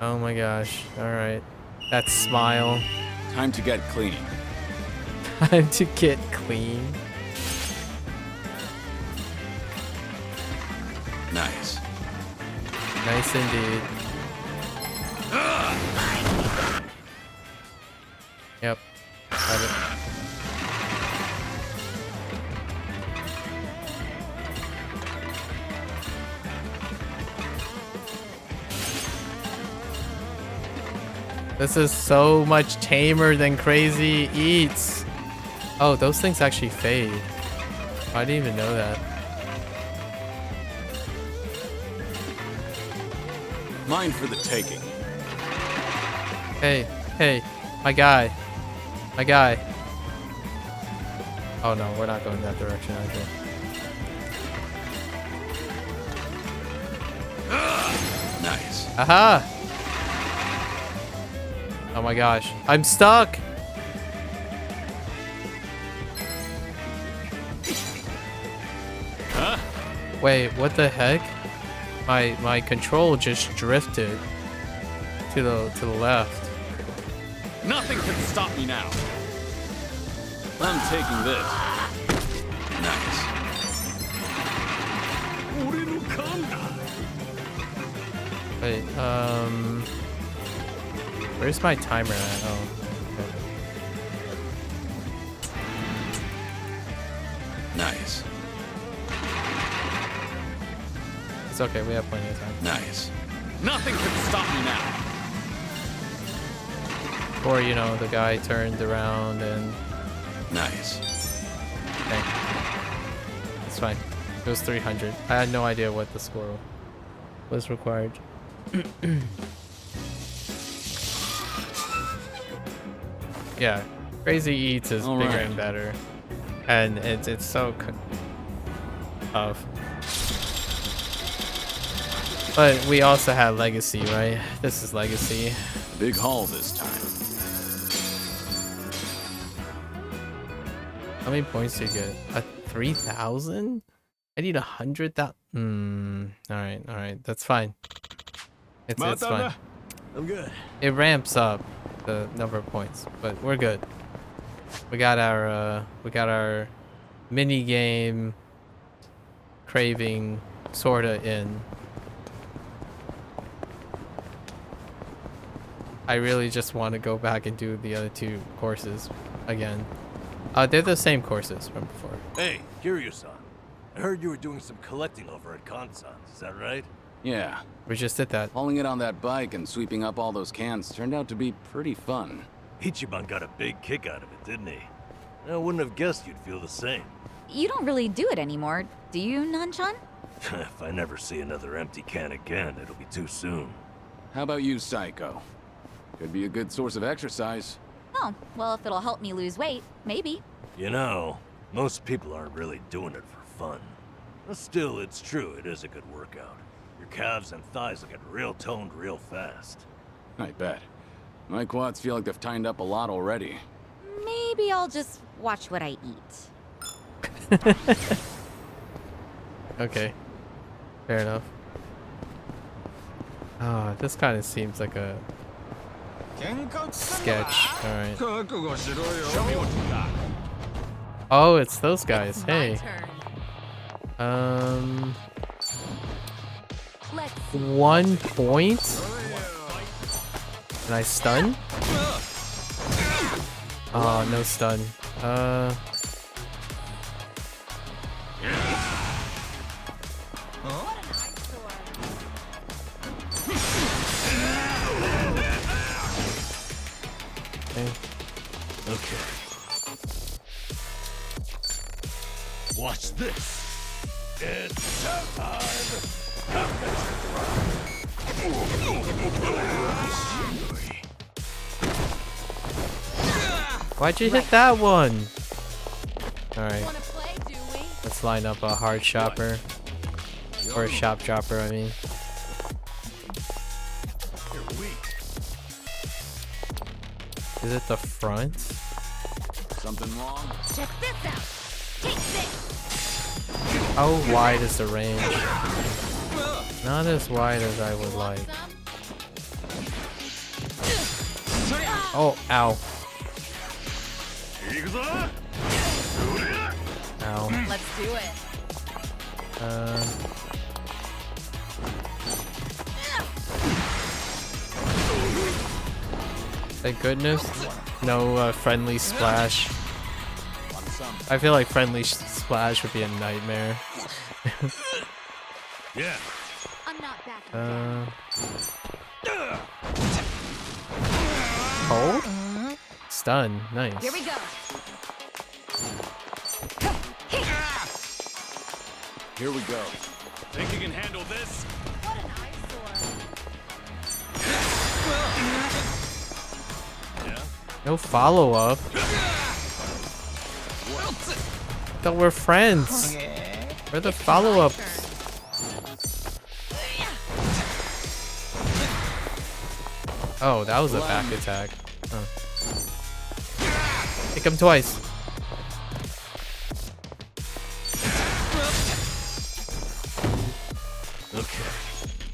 Oh my gosh. Alright. That smile. Time to get clean. Time to get clean. Nice. Nice indeed. Yep. Got it. This is so much tamer than Crazy Eats. Oh, those things actually fade. I didn't even know that. Mine for the taking. Hey, my guy. My guy. Oh no, we're not going that direction, okay. Nice. Aha! Oh my gosh, I'm stuck! Huh? Wait, what the heck? My control just drifted to the left. Nothing can stop me now. I'm taking this. Nice. Wait, where's my timer at? Oh, okay. Nice. It's okay, we have plenty of time. Nice. Nothing can stop me now. Or, you know, the guy turned around and... Nice. Okay. It's fine. It was 300. I had no idea what the score was required. Yeah, Crazy Eats is All bigger right. and better. And it's so... tough. But we also had Legacy, right? This is Legacy. Big haul this time. How many points do you get? 3,000? I need 100,000. All right. That's fine. It's fine. I'm good. It ramps up the number of points, but we're good. We got our mini game craving sorta in. I really just want to go back and do the other 2 courses again. They're the same courses from before. Hey, Kiryu-san. I heard you were doing some collecting over at Kansan's. Is that right? Yeah. We just did that. Hauling it on that bike and sweeping up all those cans turned out to be pretty fun. Ichiban got a big kick out of it, didn't he? I wouldn't have guessed you'd feel the same. You don't really do it anymore, do you, Nanchan? If I never see another empty can again, it'll be too soon. How about you, Psycho? Could be a good source of exercise. Oh, well, if it'll help me lose weight, maybe. You know, most people aren't really doing it for fun. But still, it's true, it is a good workout. Your calves and thighs will get real toned real fast. I bet. My quads feel like they've tightened up a lot already. Maybe I'll just watch what I eat. Okay. Fair enough. This kind of seems like a sketch. Alright. Oh, it's those guys. Hey. Let's 1 point? Can I stun? Oh, no stun. Okay. Watch this. It's time. Why'd you hit that one? Alright, wanna play, do we? let's line up a hard shopper. Or a shop dropper, I mean. You're weak. Is it the front? Something wrong? Check this out. Take this. How wide is the range? Not as wide as I would like. Oh, ow. Ow. Let's do it. Thank goodness. No friendly splash. I feel like friendly splash would be a nightmare. Yeah. I'm not backing down. Hold? Stun. Nice. Here we go. Here we go. Think you can handle this? What an eyesore. Yeah. No follow up. Thought we're friends. Where are the follow ups? Oh, that was a back attack. Huh. Hit him twice. Okay.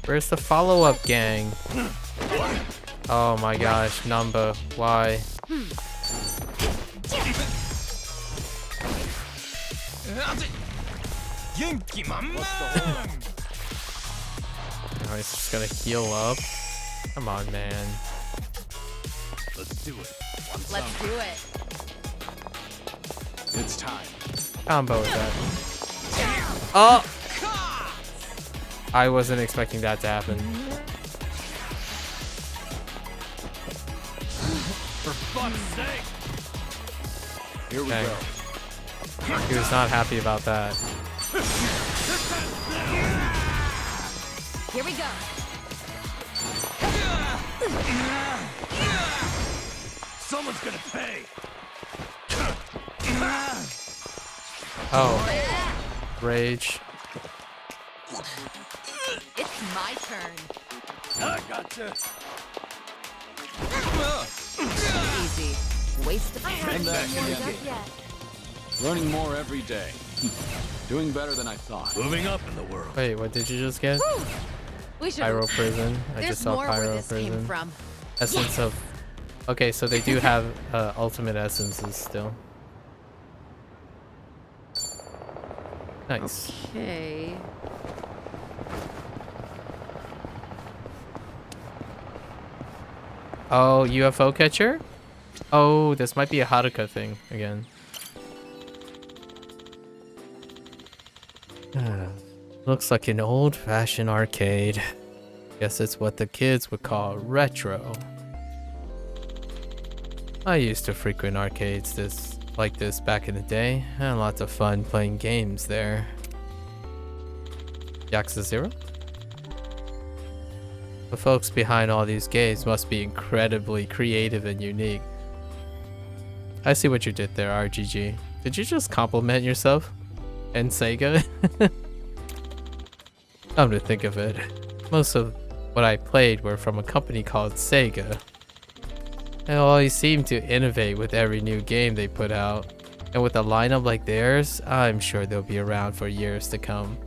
Where's the follow up, gang? Oh my gosh, Namba, why? Oh, he's just gonna heal up. Come on, man. Let's do it. Let's do it. It's time. Combo with that. Oh! I wasn't expecting that to happen. For fuck's sake! Here we Okay. go. He was not happy about that. Here we go. Someone's gonna pay! Oh. Rage. It's my turn. I gotcha. Easy. Waste of And back time. again. Learning more every day. Doing better than I thought. Moving up in the world. Wait, what did you just get? We should. Pyro prison. I There's just saw more where pyro this came prison. from. Essence of. Okay, so they do have ultimate essences still. Nice. Okay. Oh, UFO catcher? Oh, this might be a Haruka thing again. Looks like an old-fashioned arcade. Guess it's what the kids would call retro. I used to frequent arcades like this back in the day. I had lots of fun playing games there. Yakuza 0? The folks behind all these games must be incredibly creative and unique. I see what you did there, RGG. Did you just compliment yourself? And Sega? Come to think of it, most of what I played were from a company called SEGA. They always seem to innovate with every new game they put out. And with a lineup like theirs, I'm sure they'll be around for years to come.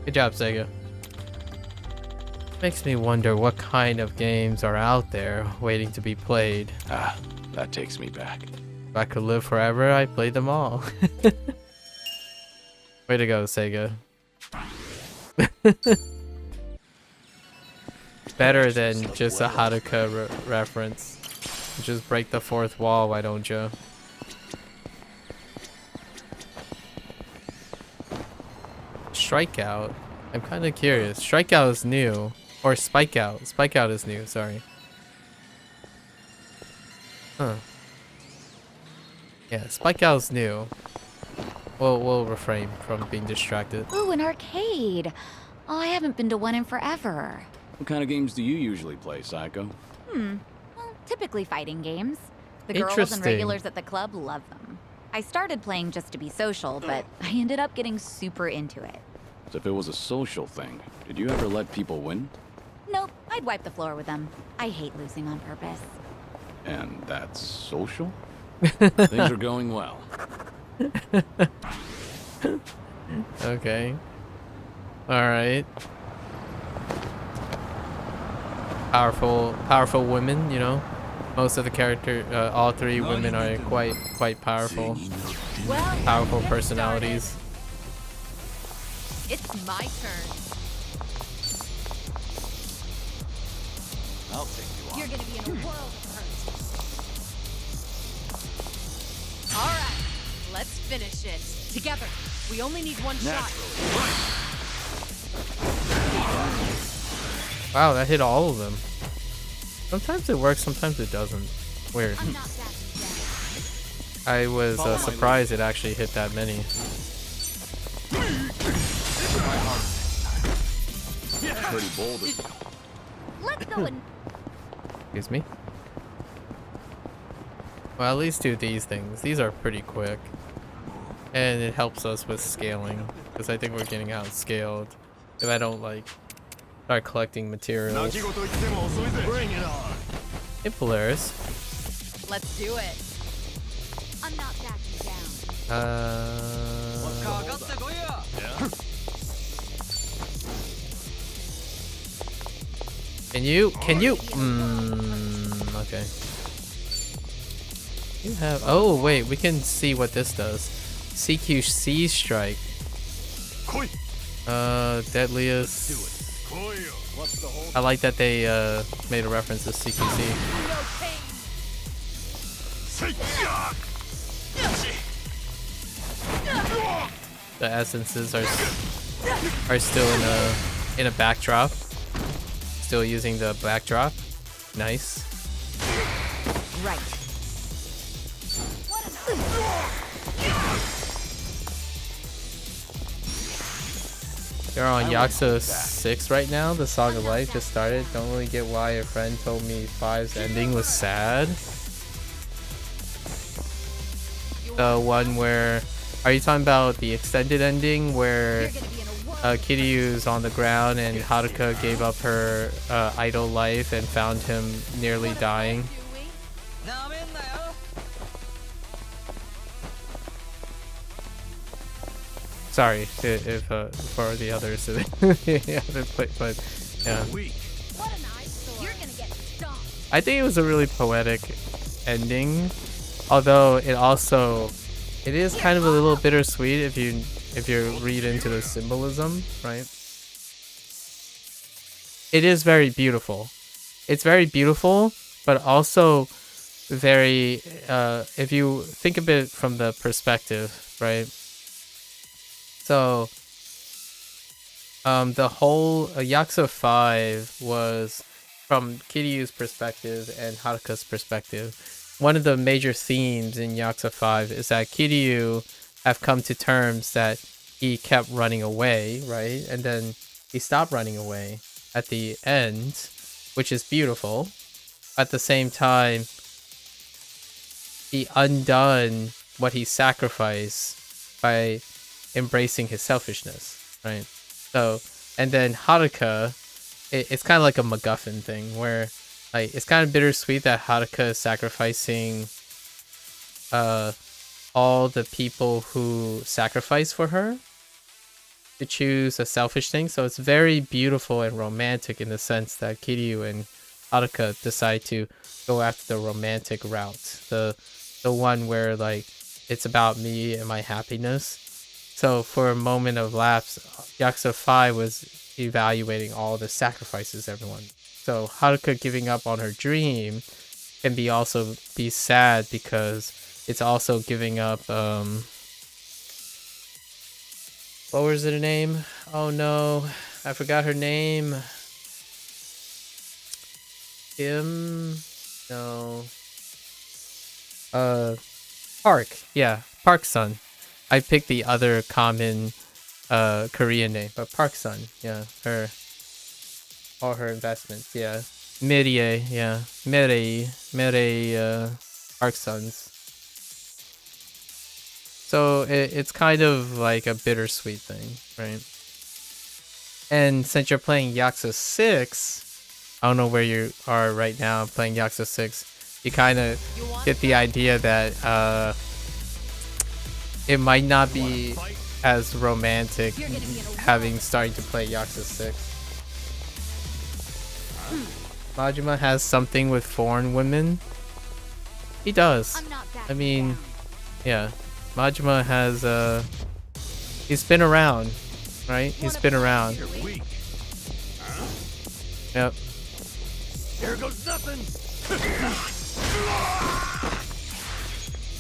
Good job, Sega. Makes me wonder what kind of games are out there waiting to be played. Ah, that takes me back. If I could live forever, I'd play them all. Way to go, Sega. Better than just a Haruka reference. Just break the fourth wall, why don't you? Strikeout? I'm kind of curious. Strikeout is new. Or Spike Out. Spike Out is new, sorry. Huh. Yeah, Spike Out is new. We'll refrain from being distracted. Ooh, an arcade. Oh, I haven't been to one in forever. What kind of games do you usually play, Psycho? Well, typically fighting games. The girls and Interesting. regulars at the club love them. I started playing just to be social, but I ended up getting super into it. So if it was a social thing, did you ever let people win? Nope, I'd wipe the floor with them. I hate losing on purpose. And that's social? Things are going well. Okay. Alright. Powerful women, you know. Most of the character, all three women are quite powerful. Well, Powerful get personalities. started. It's my turn. I'll take you on. You're gonna be in a world of hurt. All right, let's finish it together. We only need one shot. Wow, that hit all of them. Sometimes it works, sometimes it doesn't. Weird. I'm not backing down. I was surprised it actually hit that many. Pretty bold of you. Let's go and Excuse me. Well, at least do these things. These are pretty quick. And it helps us with scaling. Because I think we're getting outscaled. If I don't, like, start collecting materials. Bring it on. Hey, Polaris. Let's do it. I'm not backing down. Can you, okay. You have, oh wait, we can see what this does. CQC strike. Deadliest. I like that they made a reference to CQC. The essences are still in a backdrop. Still using the backdrop. Nice. Right. You're on Yakuza 6 right now. The Song of Life just started. Don't really get why a friend told me 5's ending was sad. The one where... Are you talking about the extended ending where Kiryu's on the ground and Haruka gave up her idle life and found him nearly dying? Sorry if for the others yeah, but yeah. I think it was a really poetic ending, although it is kind of a little bittersweet if you read into the symbolism, right? It is very beautiful. It's very beautiful, but also very if you think of it from the perspective, right? So the whole Yakuza 5 was from Kiryu's perspective and Haruka's perspective. One of the major themes in Yakuza 5 is that Kiryu have come to terms that he kept running away, right? And then he stopped running away at the end, which is beautiful. At the same time, he undone what he sacrificed by embracing his selfishness, right? So, and then Haruka, it's kind of like a MacGuffin thing where like it's kind of bittersweet that Haruka is sacrificing all the people who sacrificed for her to choose a selfish thing. So it's very beautiful and romantic in the sense that Kiryu and Haruka decide to go after the romantic route, the one where like it's about me and my happiness. So for a moment of lapse, Yakuza 5 was evaluating all the sacrifices everyone. So Haruka giving up on her dream can also be sad because it's also giving up what was her name? Oh no, I forgot her name. Kim? No. Park. Yeah, Park's son. I picked the other common Korean name, but Park's son. Yeah, all her investments. Yeah, Mirie. Yeah, Mirie. Park's sons. So it's kind of like a bittersweet thing, right? And since you're playing Yakuza 6, I don't know where you are right now playing Yakuza 6, you kind of get the idea that it might not be as romantic starting to play Yakuza 6. Majima has something with foreign women. He does. I mean, yeah. Majima has he's been around, right? He's been around. Yep. Here goes nothing.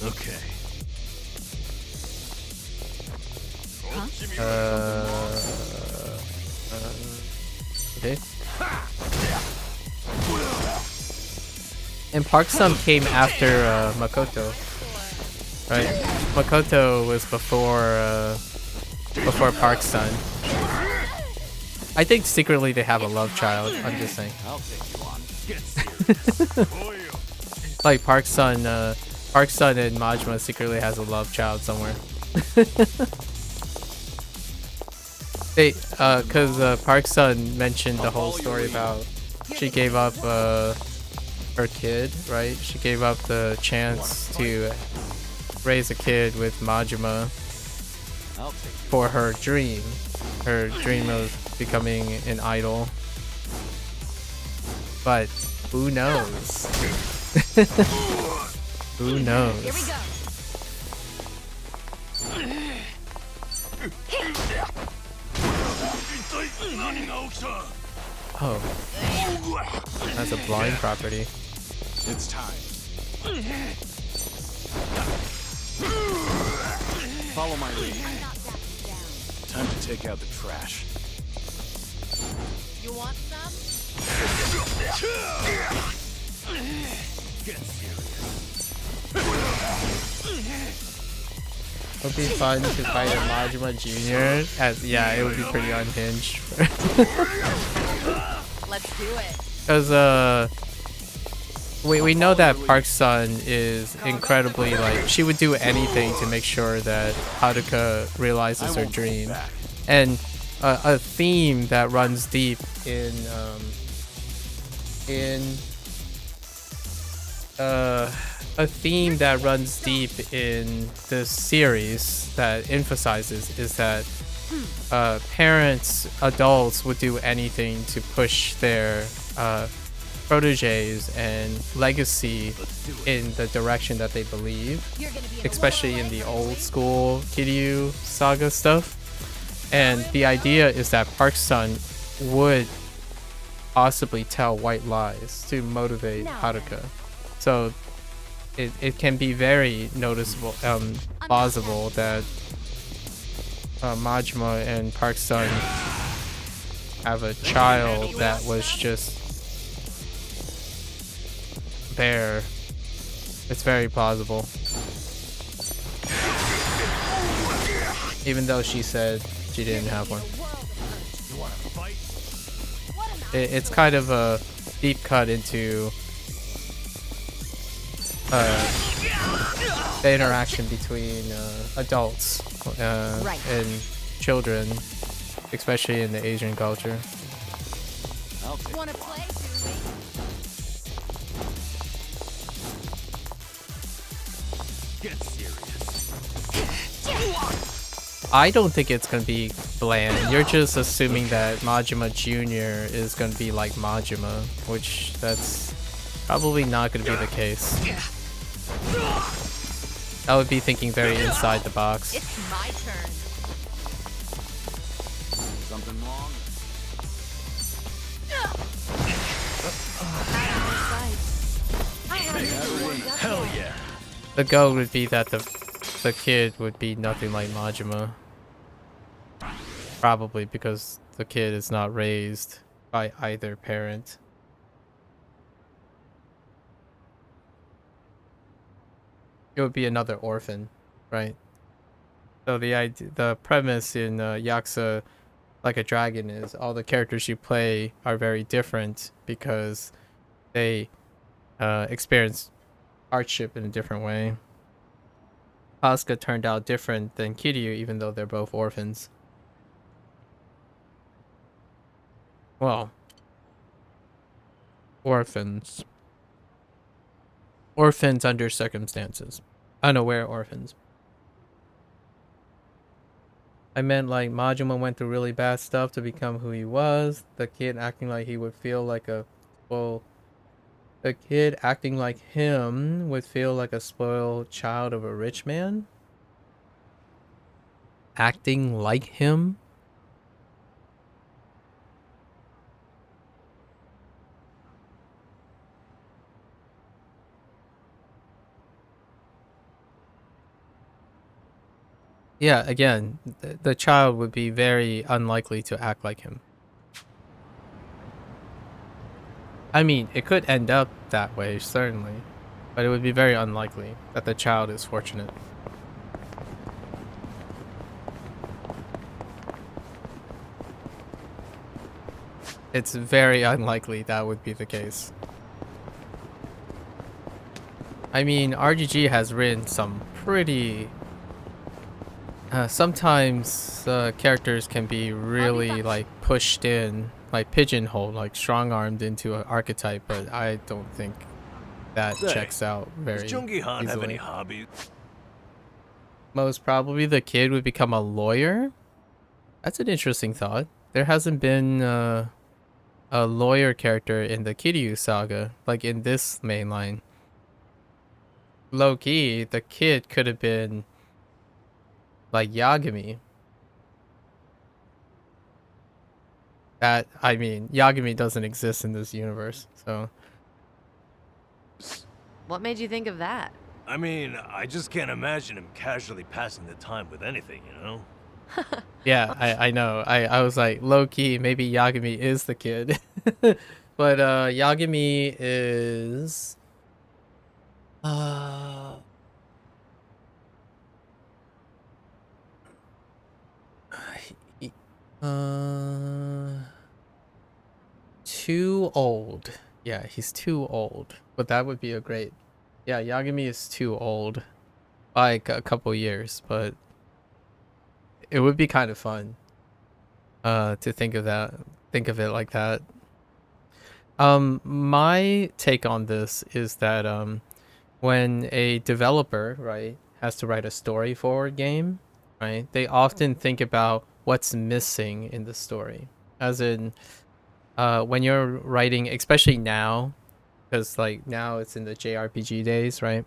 Okay. Okay. And Park-san came after Makoto, right? Makoto was before Park-san. I think secretly they have a love child. I'm just saying. I'll take you on. Like Park-san and Majima secretly has a love child somewhere. They, cause Park-san mentioned the whole story about she gave up her kid, right? She gave up the chance to raise a kid with Majima for her dream of becoming an idol. But who knows? Who knows? Here we go. Oh, that's a blind property. It's time. Follow my lead. Time to take out the trash. You want some? Get serious. It would be fun to fight a Majima Jr. Yeah, it would be pretty unhinged. Let's do it. Because we know that Park's son is incredibly, like, she would do anything to make sure that Haruka realizes her dream. And a theme that runs deep in a theme that runs deep in this series that emphasizes is that parents, adults would do anything to push their proteges and legacy in the direction that they believe, especially in the old school Kiryu saga stuff. And the idea is that Park's son would possibly tell white lies to motivate Haruka. So it can be very noticeable, plausible that Majima and Park's son have a child that was just there. It's very plausible. Even though she said she didn't have one. It's kind of a deep cut into the interaction between adults and children, especially in the Asian culture. Wanna play, Get serious. I don't think it's gonna be bland. You're just assuming that Majima Jr. is gonna be like Majima, which that's probably not gonna be the case. I would be thinking very inside the box. It's my turn. Something wrong? Hell yeah. The goal would be that the kid would be nothing like Majima. Probably because the kid is not raised by either parent. It would be another orphan, right? So the premise in Yakuza Like a Dragon is all the characters you play are very different because they experience hardship in a different way. Asuka turned out different than Kiryu, even though they're both orphans. Well, orphans. Orphans under circumstances. Unaware orphans. I meant like Majima went through really bad stuff to become who he was. The kid acting like he would feel like a... Well, the kid acting like him would feel like a spoiled child of a rich man? Acting like him? Yeah, again, the child would be very unlikely to act like him. I mean, it could end up that way, certainly. But it would be very unlikely that the child is fortunate. It's very unlikely that would be the case. I mean, RGG has written some pretty... sometimes characters can be really like pushed in, like pigeonholed, like strong-armed into an archetype, but I don't think that checks out very Does Jungi-han have any easily. hobbies? Most probably the kid would become a lawyer. That's an interesting thought. There hasn't been a lawyer character in the Kiryu saga, like in this mainline. Low-key, the kid could have been like Yagami. That, I mean, Yagami doesn't exist in this universe, so... What made you think of that? I mean, I just can't imagine him casually passing the time with anything, you know? Yeah, I know. I was like, low-key, maybe Yagami is the kid. But Yagami is... he- too old. Yeah, he's too old. But that would be a great... Yeah, Yagami is too old. By like a couple years, but it would be kind of fun to think of it like that. My take on this is that when a developer, right, has to write a story forward game, right, they often think about what's missing in the story. As in, when you're writing, especially now, because like now it's in the JRPG days, right?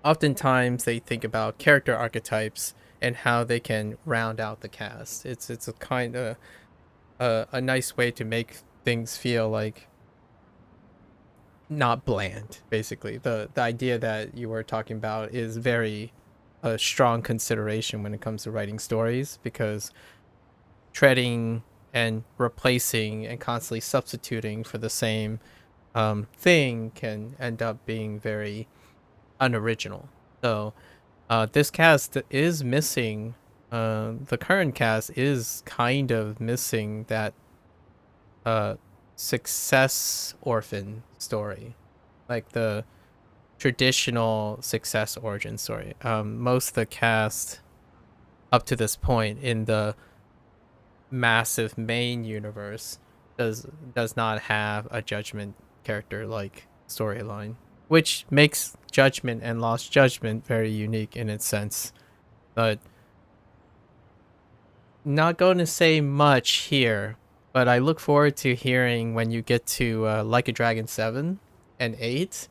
Oftentimes they think about character archetypes and how they can round out the cast. It's a kind of a nice way to make things feel like not bland. Basically, the idea that you were talking about is very a strong consideration when it comes to writing stories, because treading and replacing and constantly substituting for the same thing can end up being very unoriginal. So this cast is missing. The current cast is kind of missing that success orphan story, like the traditional success origin story. Most of the cast up to this point in the massive main universe does not have a Judgment character like storyline, which makes Judgment and Lost Judgment very unique in its sense. But not going to say much here, but I look forward to hearing when you get to Like a Dragon 7 and 8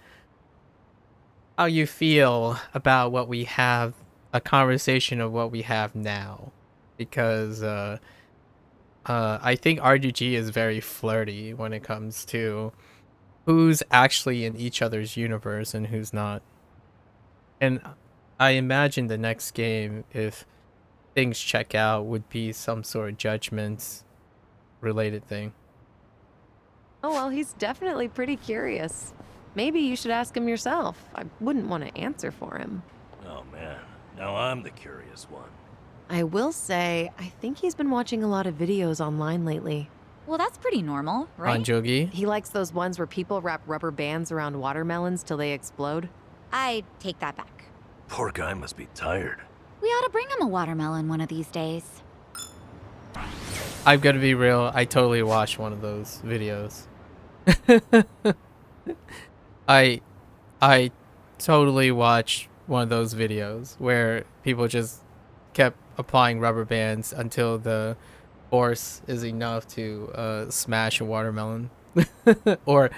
how you feel about what we have, a conversation of what we have now, because I think RGG is very flirty when it comes to who's actually in each other's universe and who's not. And I imagine the next game, if things check out, would be some sort of Judgment related thing. Oh, well, he's definitely pretty curious. Maybe you should ask him yourself. I wouldn't want to answer for him. Oh man, now I'm the curious one. I will say, I think he's been watching a lot of videos online lately. Well, that's pretty normal, right? Anjogi? He likes those ones where people wrap rubber bands around watermelons till they explode. I take that back. Poor guy must be tired. We ought to bring him a watermelon one of these days. I'm gonna be real, I totally watched one of those videos. I totally watched one of those videos where people just kept applying rubber bands until the force is enough to smash a watermelon. Or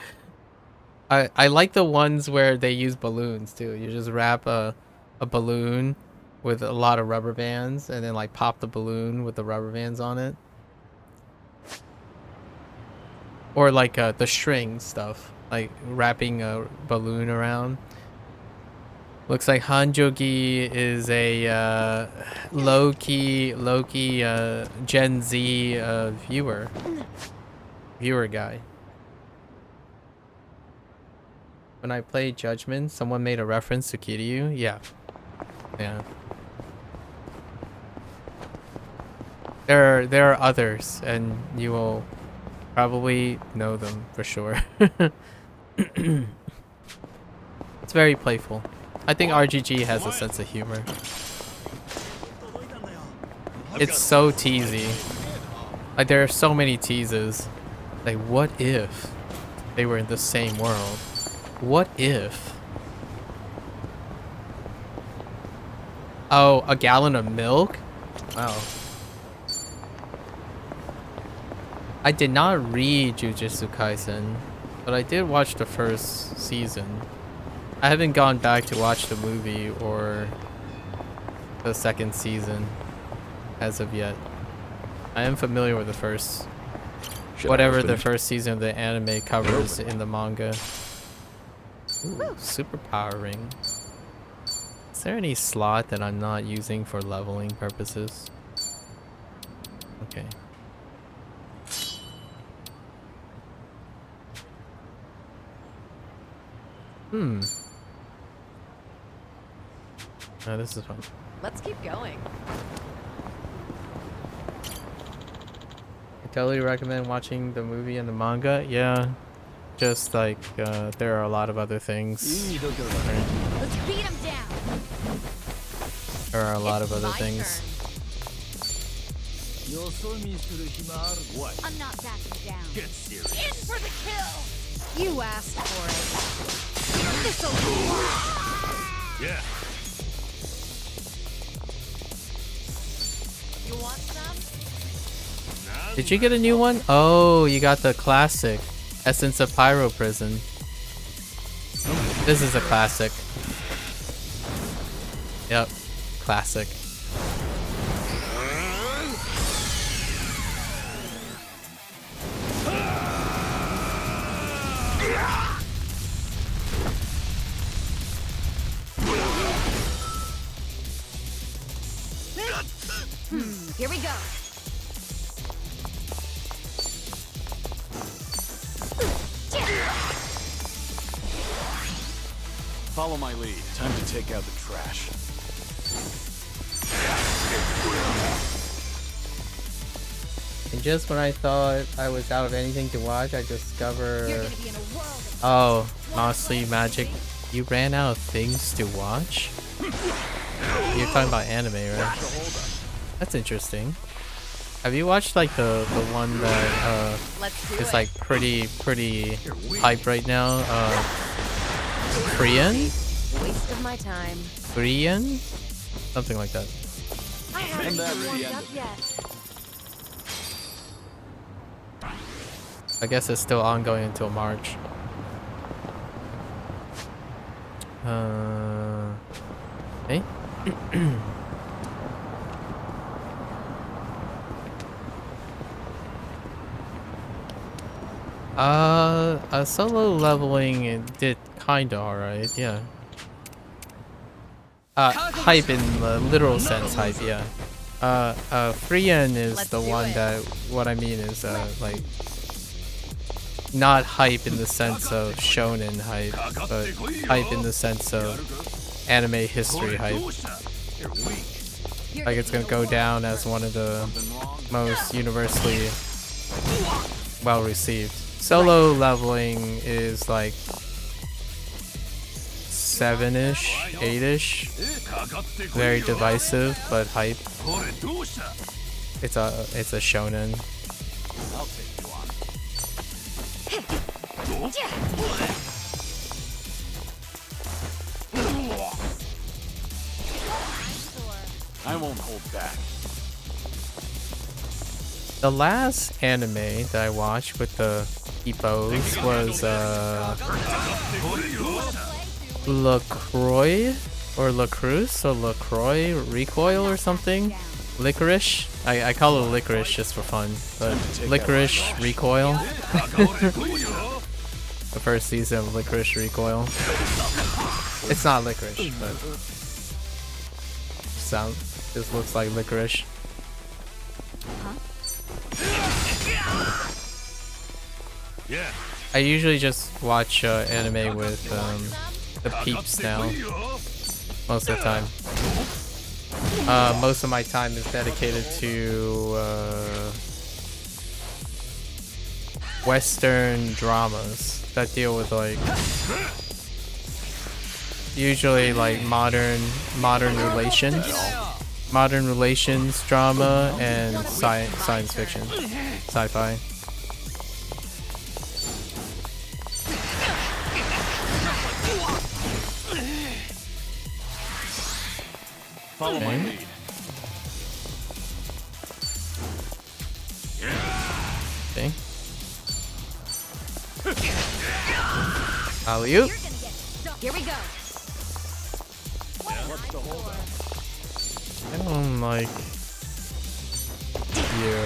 I like the ones where they use balloons too. You just wrap a balloon with a lot of rubber bands and then like pop the balloon with the rubber bands on it. Or like the string stuff, like wrapping a balloon around. Looks like Hanjogi is a low-key Gen Z viewer guy. When I played Judgment, someone made a reference to Kiryu. Yeah. There are others, and you will probably know them for sure. It's very playful. I think RGG has a sense of humor. It's so teasy. Like, there are so many teases. Like, what if they were in the same world? What if? Oh, a gallon of milk? Wow. I did not read Jujutsu Kaisen, but I did watch the first season. I haven't gone back to watch the movie or the second season as of yet. I am familiar with the first, whatever the first season of the anime covers in the manga. Ooh, superpower ring. Is there any slot that I'm not using for leveling purposes? Okay. Oh, this is fun. Let's keep going. I totally recommend watching the movie and the manga. Yeah. Just like there are a lot of other things. Let's beat him down. There are a lot of It's other my things. What? I'm not backing down. Get serious. In for the kill. You asked for it. This'll Yeah. You want some? Did you get a new one? Oh, you got the classic Essence of Pyro Prison. This is a classic. Yep, classic. Here we go. Follow my lead. Time to take out the trash. And just when I thought I was out of anything to watch, I discover. You're gonna be in a world of Oh, honestly, Magic, you ran out of things to watch? You're talking about anime, right? That's interesting. Have you watched like the one that Let's do is it. like pretty hype right now? Korean? Waste of my time. Korean? Something like that. I haven't And that's even the warmed end up of yet. I guess it's still ongoing until March. Hey? Solo leveling it did kinda alright, yeah. Hype in the literal sense, hype, yeah. Freean is Let's the do one it. that, what I mean is, like, not hype in the sense of shonen hype, but hype in the sense of anime history hype. You're weak. Like it's gonna go down as one of the most universally well received. Solo leveling is like 7-ish, 8-ish. Very divisive, but hype. It's a shonen. I'll take you on. I won't hold back. The last anime that I watched with the hippos was LaCroix or LaCruz or LaCroix Recoil or something. Licorice. I call it Licorice just for fun, but Licorice Recoil. The first season of Licorice Recoil. It's not licorice, but just looks like licorice. Yeah. I usually just watch anime with the peeps now, most of the time. Most of my time is dedicated to Western dramas that deal with like usually like modern relations drama and science fiction, sci-fi. Follow my Okay. lead. Okay. Alley-oop. You're gonna get stuck. Here we go. I don't like you.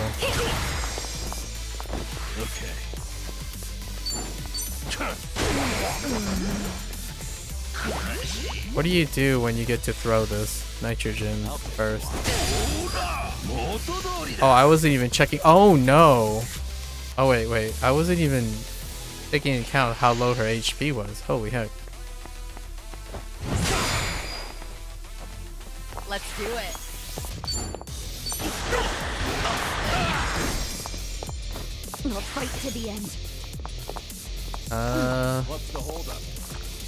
Okay. What do you do when you get to throw this nitrogen first? Oh, I wasn't even checking. Oh no. Oh wait. I wasn't even taking into account how low her HP was. Holy heck. Let's do it. We'll fight to the end. What's the holdup?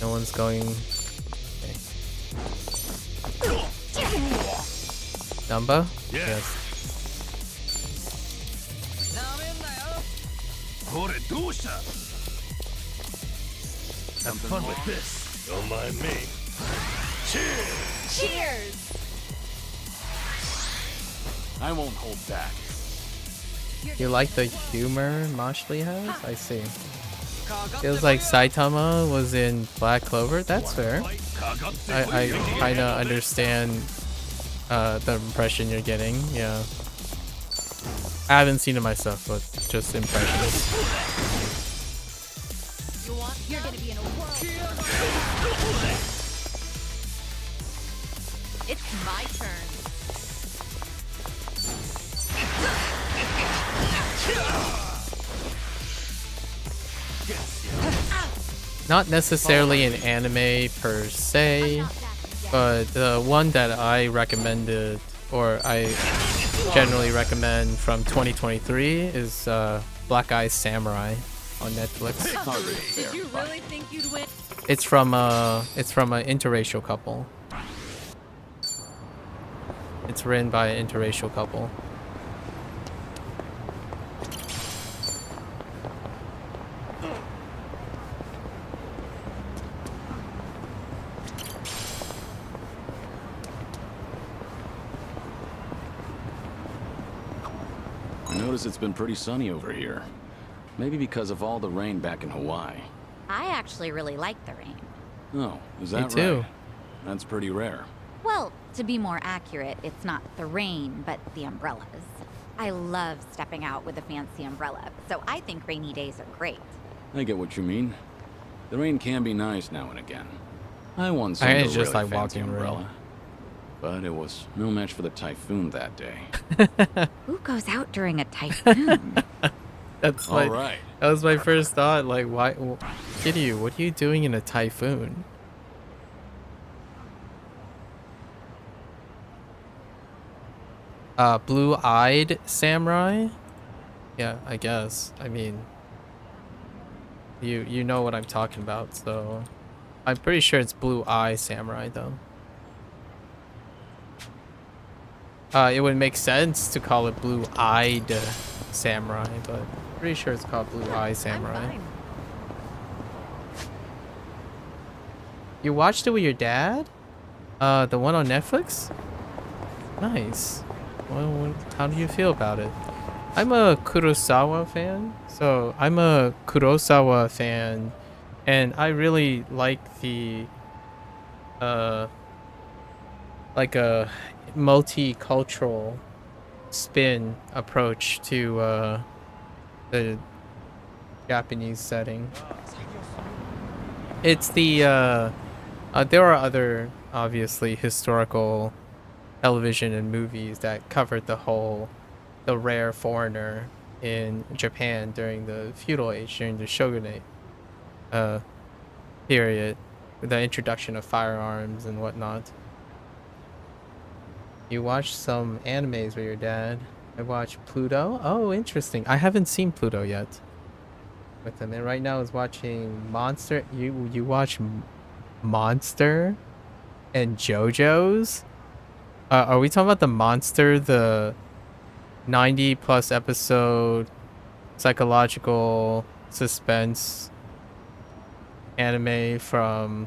No one's going. Okay. Dumba? Yes. Have fun with this. Don't mind me. Cheers! Cheers! I won't hold back. You like the humor Moshli has? I see. Feels like Saitama was in Black Clover. That's fair. I kind of understand the impression you're getting. Yeah. I haven't seen it myself, but just impressions. You're gonna be in a world. It's my turn. Not necessarily an anime per se, but the one that I recommended, or I generally recommend from 2023 is Black Eyes Samurai on Netflix. Did you really think you'd win? It's from an interracial couple. It's written by an interracial couple. I notice it's been pretty sunny over here. Maybe because of all the rain back in Hawaii. I actually really like the rain. Oh, is that right? too. That's pretty rare. Well, to be more accurate, it's not the rain, but the umbrellas. I love stepping out with a fancy umbrella, so I think rainy days are great. I get what you mean. The rain can be nice now and again. I once I owned a just really like fancy walking around. umbrella, but it was no match for the typhoon that day. Who goes out during a typhoon? That's All right. That was my first thought. Like, why, Kiryu, what are you doing in a typhoon? Blue-eyed samurai? Yeah, I guess. I mean, you know what I'm talking about, so I'm pretty sure it's blue-eye samurai though. It would make sense to call it blue-eyed samurai, but pretty sure it's called blue-eye samurai. You watched it with your dad? The one on Netflix? Nice. Well, how do you feel about it? I'm a Kurosawa fan, and I really like the like a multicultural spin approach to the Japanese setting. It's the there are other obviously historical television and movies that covered the rare foreigner in Japan during the feudal age, during the shogunate period, with the introduction of firearms and whatnot. You watched some animes with your dad. I watched Pluto. Oh, interesting. I haven't seen Pluto yet with him, and right now is watching Monster. You watch Monster and JoJo's? Are we talking about the Monster, the 90+ episode psychological suspense anime from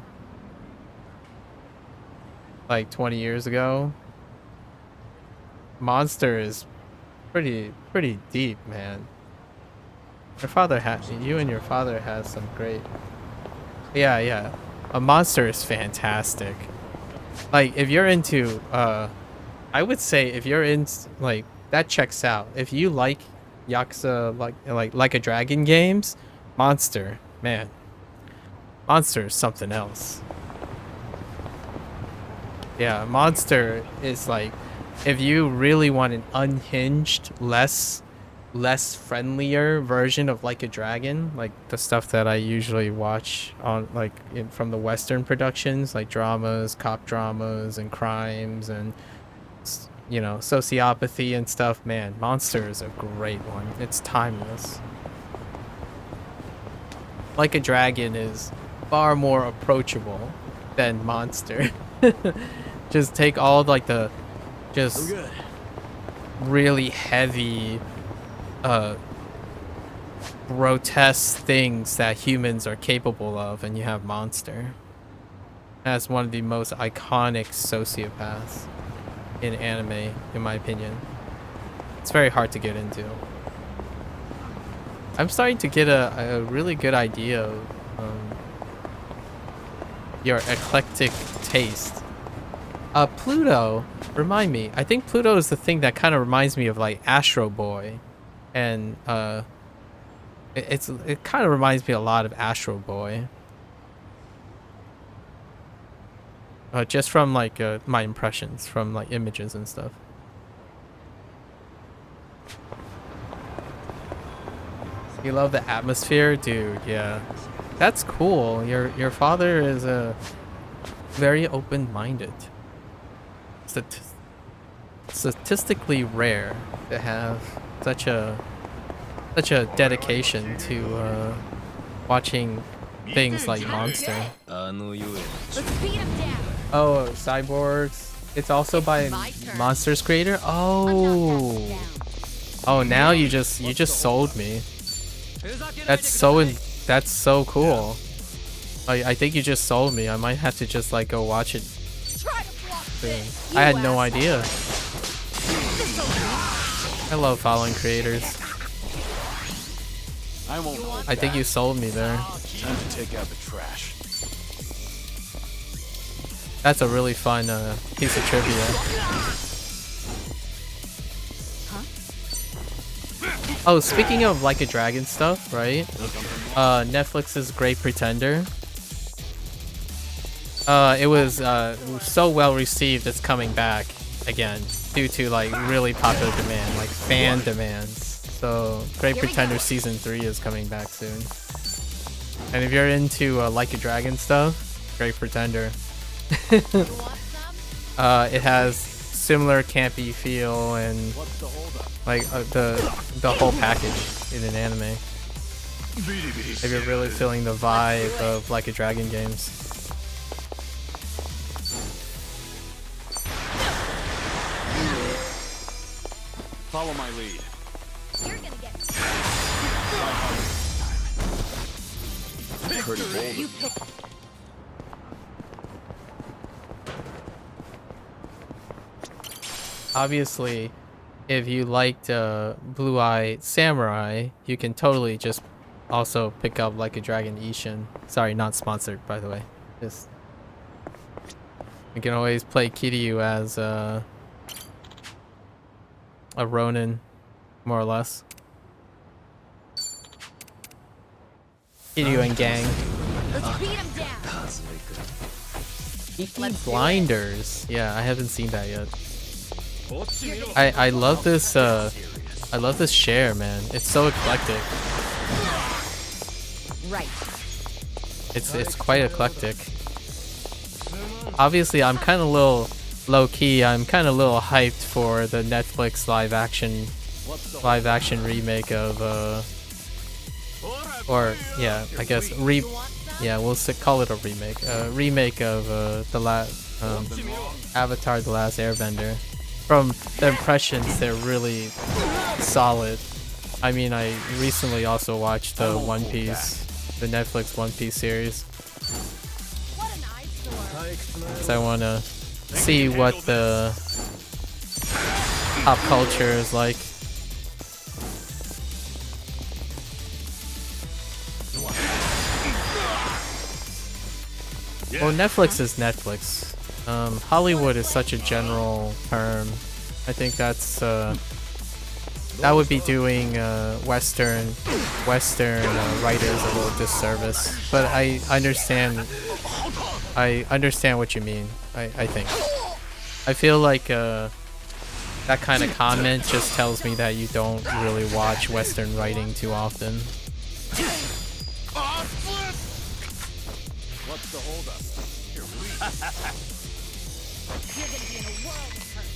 like 20 years ago? Monster is pretty deep, man. You and your father has some great. Yeah. A Monster is fantastic. Like, if you're into I would say if you're in, like, that checks out. If you like Yakuza, like a Dragon games, Monster, man. Monster is something else. Yeah, Monster is like, if you really want an unhinged, less friendlier version of Like a Dragon, like the stuff that I usually watch on from the Western productions, like dramas, cop dramas, and crimes, and sociopathy and stuff, man, Monster is a great one. It's timeless. Like a Dragon is far more approachable than Monster. Just take all of, like the just really heavy grotesque things that humans are capable of, and you have Monster as one of the most iconic sociopaths in anime, in my opinion. It's very hard to get into. I'm starting to get a really good idea of your eclectic taste. Pluto, remind me. I think Pluto is the thing that kind of reminds me of like Astro Boy, and it kind of reminds me a lot of Astro Boy. Just from like my impressions from like images and stuff. You love the atmosphere, dude. Yeah, that's cool. Your father is very open-minded. Statistically rare to have such a dedication to watching things like Monster. Let's beat him down. Oh, Cyborgs. It's also by Monster's creator. Oh. Oh, now you just sold me. That's so cool. I think you just sold me. I might have to just like go watch it soon. I had no idea. I love following creators. I think you sold me there. Time to take out the trash. That's a really fun piece of trivia. Oh, speaking of Like a Dragon stuff, right? Netflix's Great Pretender. It was so well received, it's coming back again due to like really popular demand, like fan demands. So Great Pretender Season 3 is coming back soon. And if you're into Like a Dragon stuff, Great Pretender. It has similar campy feel and like the whole package in an anime. If you're really feeling the vibe of Like a Dragon games. Follow my lead. You're gonna get Pretty bold. you pick. Obviously, if you liked Blue Eye Samurai, you can totally just also pick up Like a Dragon Ishin. Sorry, not sponsored, by the way. Just you can always play Kiryu as a Ronin, more or less. Kiryu and gang. Let's beat him down. Peaky Blinders. Yeah, I haven't seen that yet. I love this share, man. It's so eclectic. Right. It's quite eclectic. Obviously, I'm kind of a little low key. I'm kind of a little hyped for the Netflix live action remake of or yeah, I guess we'll call it a remake. Remake of Avatar: The Last Airbender. From the impressions, they're really solid. I mean, I recently also watched the One Piece, the Netflix One Piece series. So I want to see what the pop culture is like. Well, Netflix is Netflix. Hollywood is such a general term. I think that's that would be doing Western writers a little disservice. But I understand what you mean. I think. I feel like that kind of comment just tells me that you don't really watch Western writing too often. What's the holdup? You're gonna be in a world of hurt.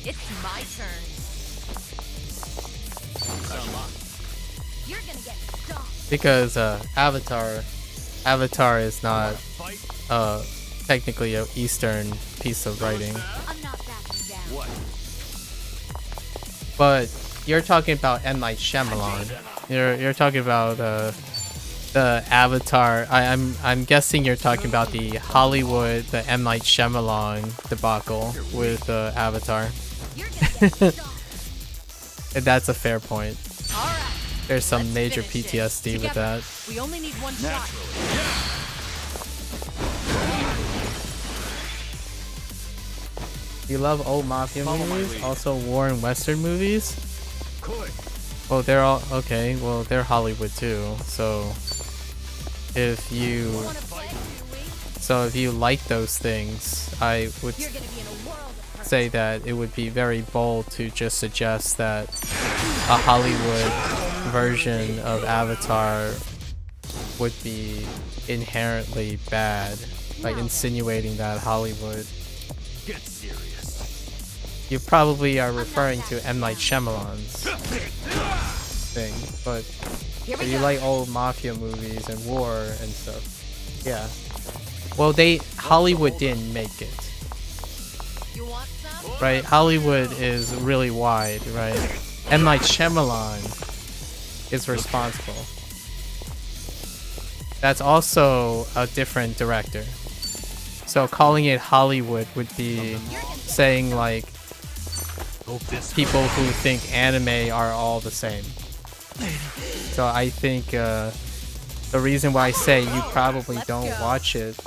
It's my turn. You're gonna get stomped. Because Avatar is not technically an Eastern piece of writing. I'm not backing down. What? But you're talking about M. Night Shyamalan. You're talking about the Avatar. I'm guessing you're talking about the Hollywood, the M. Night Shyamalan debacle with Avatar. You're gonna get stomped. And that's a fair point. All right. There's some Let's major finish PTSD this. with Together. that. We only need one shot. You love old mafia movies? Also war and western movies? Well, they're all okay. Well, they're Hollywood too. So if you like those things, I would You're gonna be in a world of hurt. say that it would be very bold to just suggest that a Hollywood version of Avatar would be inherently bad, like insinuating that Hollywood. Get serious. You probably are referring to M. Night Shyamalan's thing, but Here if we you go. like old mafia movies and war and stuff, yeah. Well, Hollywood didn't make it, You want some? right? Hollywood is really wide, right? M. Night Shyamalan is responsible. That's also a different director. So calling it Hollywood would be saying like people who think anime are all the same. So I think the reason why I say you probably don't watch it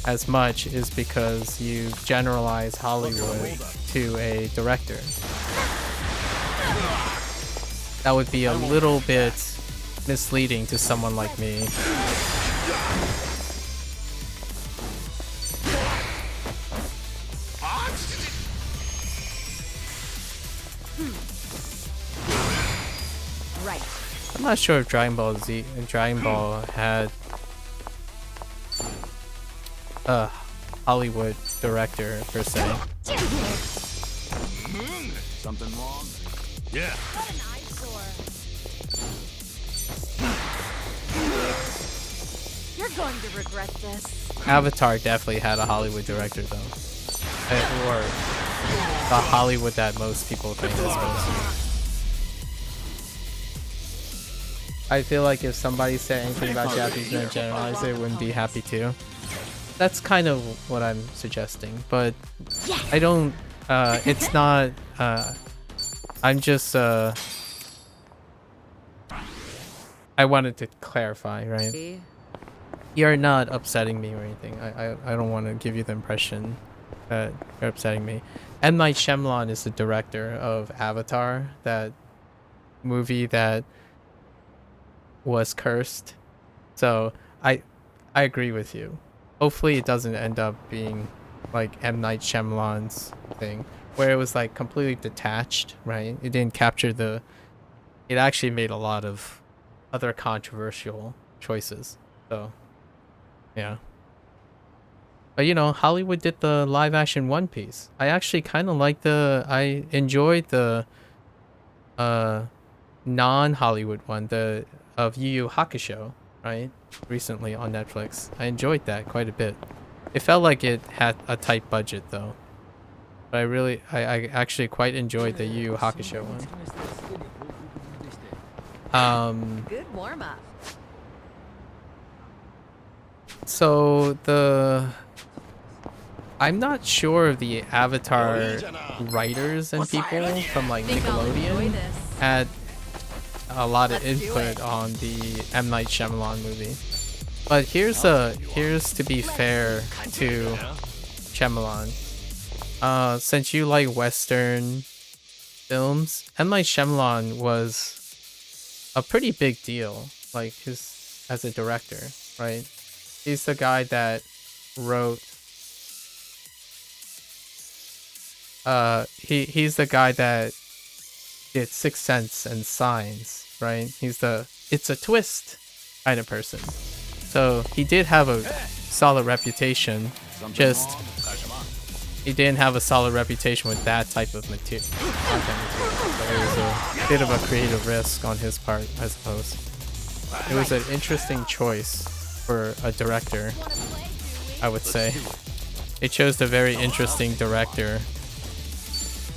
as much is because you generalize Hollywood to a director. That would be a little bit misleading to someone like me. Right. I'm not sure if Dragon Ball had a Hollywood director per se. Something wrong? Yeah. What an eyesore. You're going to regret this. Avatar definitely had a Hollywood director though. Or the Hollywood that most people think is most. I feel like if somebody said anything about Japanese men generalize it, wouldn't be happy to. That's kind of what I'm suggesting, but I don't, it's not, I'm just, I wanted to clarify, right? You're not upsetting me or anything. I don't want to give you the impression that you're upsetting me. M. Night Shyamalan is the director of Avatar, that movie that was cursed. So I agree with you. Hopefully it doesn't end up being like M. Night Shyamalan's thing, where it was like completely detached, right? It didn't capture the... It actually made a lot of other controversial choices. So, yeah. But you know, Hollywood did the live action One Piece. I actually kind of like I enjoyed the non-Hollywood one, of Yu Yu Hakusho, right? Recently on Netflix. I enjoyed that quite a bit. It felt like it had a tight budget though. But I actually quite enjoyed the Yu Yu Hakusho one. Good warm up. So I'm not sure if the Avatar writers and people from like Think I'll enjoy Nickelodeon this. had a lot of Let's do input it. on the M. Night Shyamalan movie. But here's to be fair to Shyamalan. Since you like Western films, M. Night Shyamalan was a pretty big deal, like as a director, right? He's the guy that wrote. He's the guy that did Sixth Sense and Signs, right? He's the it's a twist kind of person. So he did have a solid reputation. Just he didn't have a solid reputation with that type of content material. So it was a bit of a creative risk on his part, I suppose. It was an interesting choice for a director, I would say. It chose a very interesting director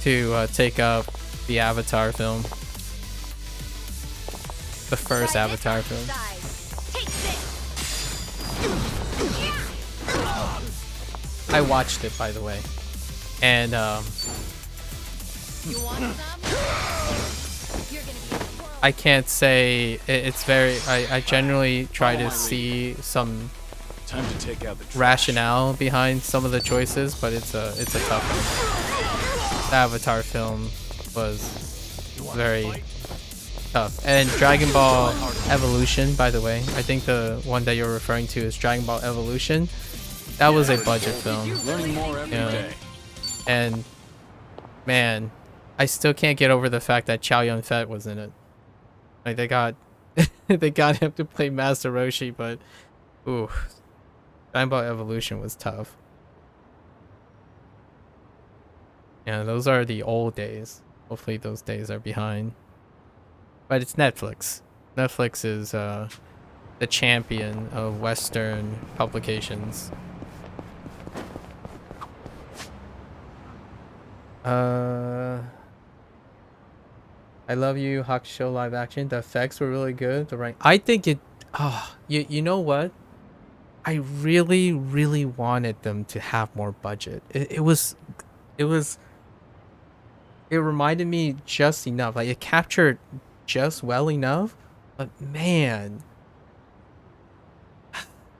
to take up the Avatar film. The first Avatar film. I watched it, by the way, and I can't say it's very. I generally try to see some Time to take out the rationale behind some of the choices, but it's a tough one. The Avatar film was very tough. And Dragon Ball Evolution, by the way, I think the one that you're referring to is Dragon Ball Evolution. That was a budget film. Learning more every day. And man, I still can't get over the fact that Chow Yun-fat was in it. Like they got they got him to play Master Roshi, but ooh, Dragon Ball Evolution was tough. Yeah, those are the old days. Hopefully those days are behind. But it's Netflix. Netflix is the champion of Western publications. I love you, Hakusho live action. The effects were really good. I think it. You know what? I really, really wanted them to have more budget. It reminded me just enough. Like it captured just well enough. But man,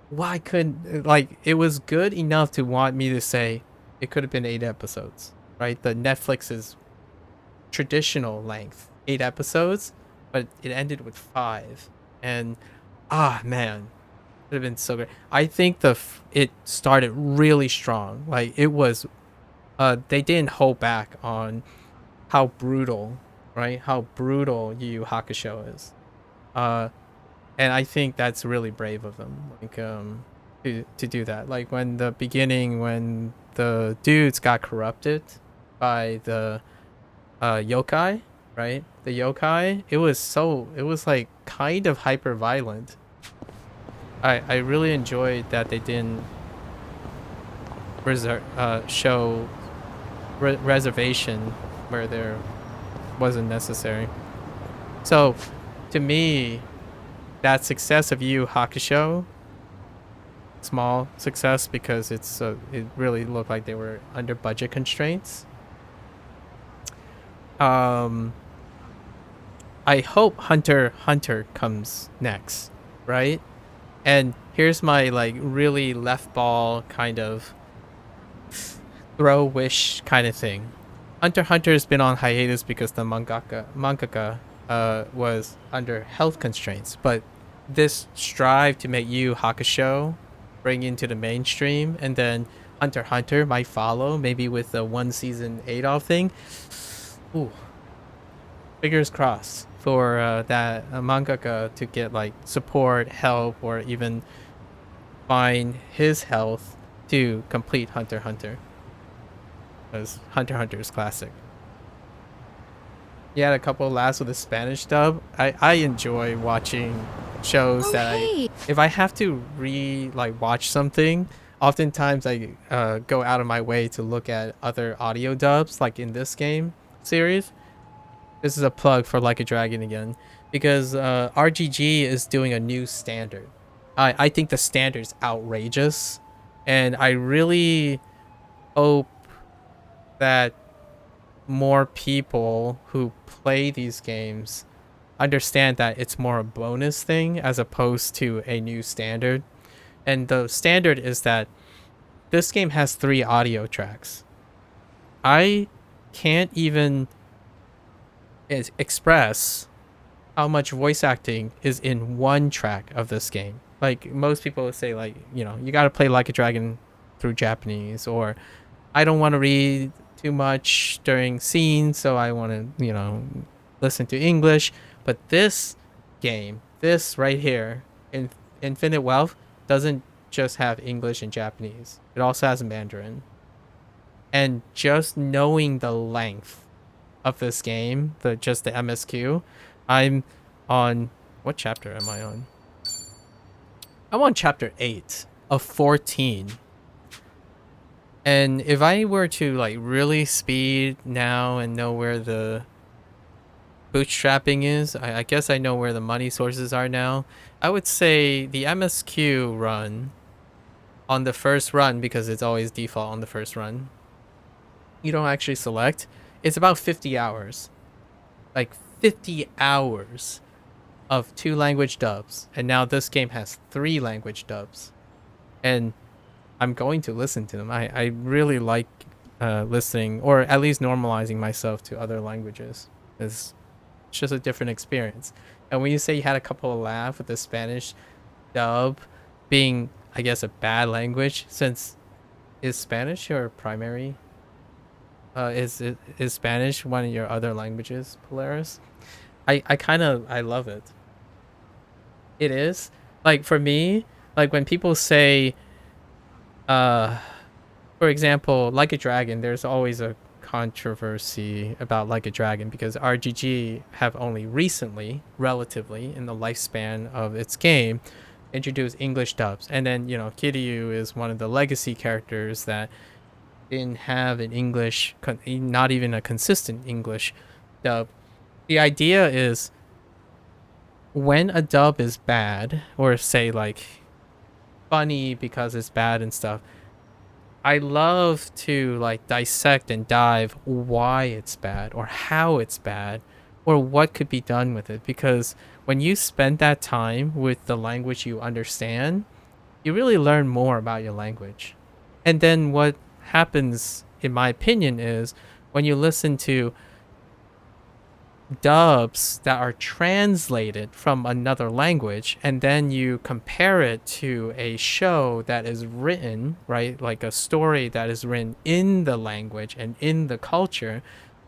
why couldn't it was good enough to want me to say it could have been 8 episodes, right? The Netflix's traditional length, 8 episodes, but it ended with 5, and man, would have been so great. I think it started really strong. Like it was, they didn't hold back on how brutal, right? How brutal Yu Yu Hakusho is, and I think that's really brave of them, like to do that. Like when the the dudes got corrupted by the yokai, right? The yokai, it was like kind of hyper violent. I really enjoyed that they didn't show reservation where there wasn't necessary. So to me, that success of Yu Yu Hakusho, small success because it really looked like they were under budget constraints. I hope Hunter x Hunter comes next, right? And here's my like really left ball kind of throw wish kind of thing. Hunter x Hunter has been on hiatus because the mangaka was under health constraints, but this strive to make Yu Yu Hakusho bring into the mainstream, and then Hunter x Hunter might follow, maybe with the 1 season Adolf thing. Ooh, fingers crossed for that mangaka to get like support, help, or even find his health to complete Hunter x Hunter, because Hunter x Hunter is classic. You had a couple of laughs with the Spanish dub. I enjoy watching shows that if I have to watch something, oftentimes I go out of my way to look at other audio dubs, like in this game series. This is a plug for Like a Dragon again, because RGG is doing a new standard. I think the standard is outrageous, and I really hope that more people who play these games understand that it's more a bonus thing as opposed to a new standard. And the standard is that this game has 3 audio tracks. I can't even express how much voice acting is in 1 track of this game. Like most people say, like, you know, you got to play Like a Dragon through Japanese, or I don't want to read too much during scenes, so I want to, you know, listen to English. But this game, this right here, in Infinite Wealth, doesn't just have English and Japanese. It also has Mandarin. And just knowing the length of this game, just the MSQ, I'm on, what chapter am I on? I'm on chapter 8 of 14. And if I were to like really speed now and know where the bootstrapping is, I guess I know where the money sources are now. I would say the MSQ run on the first run, because it's always default on the first run, you don't actually select. It's about 50 hours. Like 50 hours of 2 language dubs. And now this game has 3 language dubs. And I'm going to listen to them. I really like listening, or at least normalizing myself to other languages. It's just a different experience. And when you say you had a couple of laughs with the Spanish dub being, I guess, a bad language, since is Spanish your primary? Is Spanish one of your other languages, Polaris? I love it. It is. Like for me, like when people say, for example, Like a Dragon, there's always a controversy about Like a Dragon because RGG have only recently, relatively, in the lifespan of its game, introduced English dubs. And then, you know, Kiryu is one of the legacy characters that didn't have an English, not even a consistent English dub. The idea is when a dub is bad, or say like funny because it's bad and stuff, I love to like dissect and dive why it's bad or how it's bad or what could be done with it, because when you spend that time with the language you understand, you really learn more about your language. And then what happens, in my opinion, is when you listen to dubs that are translated from another language and then you compare it to a show that is written, right, like a story that is written in the language and in the culture,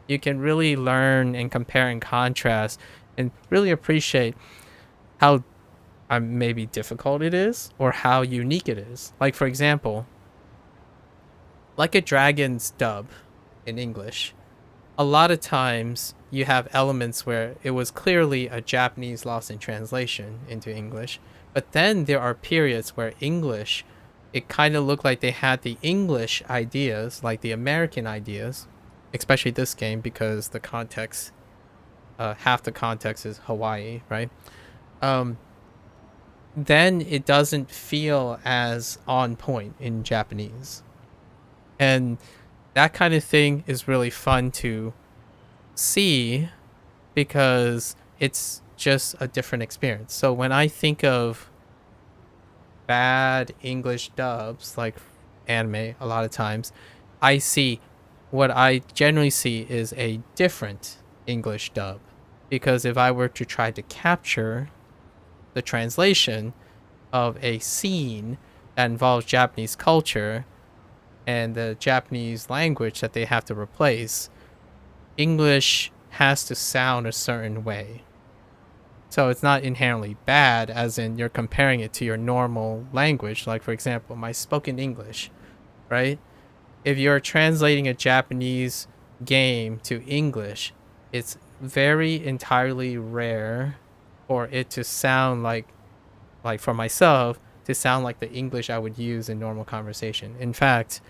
you can really learn and compare and contrast and really appreciate how maybe difficult it is or how unique it is. Like, for example, Like a Dragon's dub in English, a lot of times you have elements where it was clearly a Japanese lost in translation into English, but then there are periods where English, it kind of looked like they had the English ideas, like the American ideas, especially this game because the context, half the context is Hawaii, right? Then it doesn't feel as on point in Japanese. And that kind of thing is really fun to see because it's just a different experience. So when I think of bad English dubs, like anime, a lot of times, I see what I generally see is a different English dub. Because if I were to try to capture the translation of a scene that involves Japanese culture and the Japanese language that they have to replace, English has to sound a certain way. So it's not inherently bad, as in you're comparing it to your normal language. Like, for example, my spoken English, right? If you're translating a Japanese game to English, it's very entirely rare for it to sound like for myself, to sound like the English I would use in normal conversation. In fact,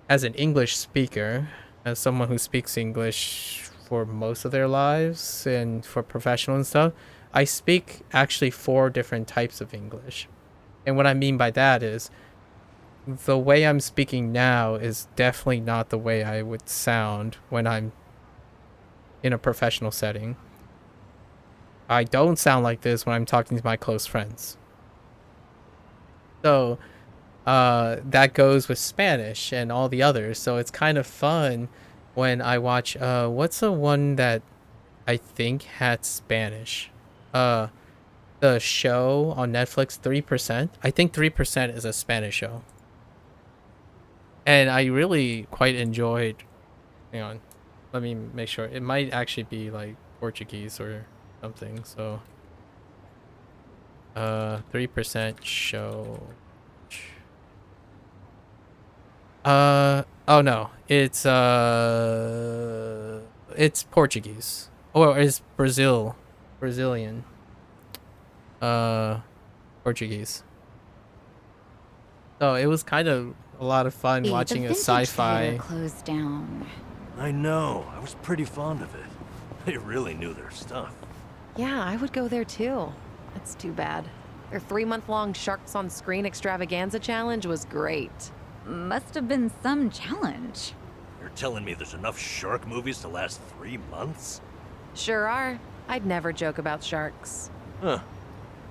as an English speaker, as someone who speaks English for most of their lives and for professional and stuff, I speak actually 4 different types of English. And what I mean by that is the way I'm speaking now is definitely not the way I would sound when I'm in a professional setting. I don't sound like this when I'm talking to my close friends. So that goes with Spanish and all the others. So it's kind of fun when I watch what's the one that I think had Spanish? The show on Netflix, 3%. I think 3% is a Spanish show. And I really quite enjoyed, hang on, let me make sure. It might actually be like Portuguese or something. So 3% show. Oh no, it's Portuguese. Or it's Brazilian. Portuguese. So it was kind of a lot of fun Hey, watching the a vintage theater sci-fi. closed down. I know. I was pretty fond of it. They really knew their stuff. Yeah, I would go there too. That's too bad. Their 3-month-long Sharks on Screen extravaganza challenge was great. Must have been some challenge. You're telling me there's enough shark movies to last 3 months? Sure are. I'd never joke about sharks. Huh.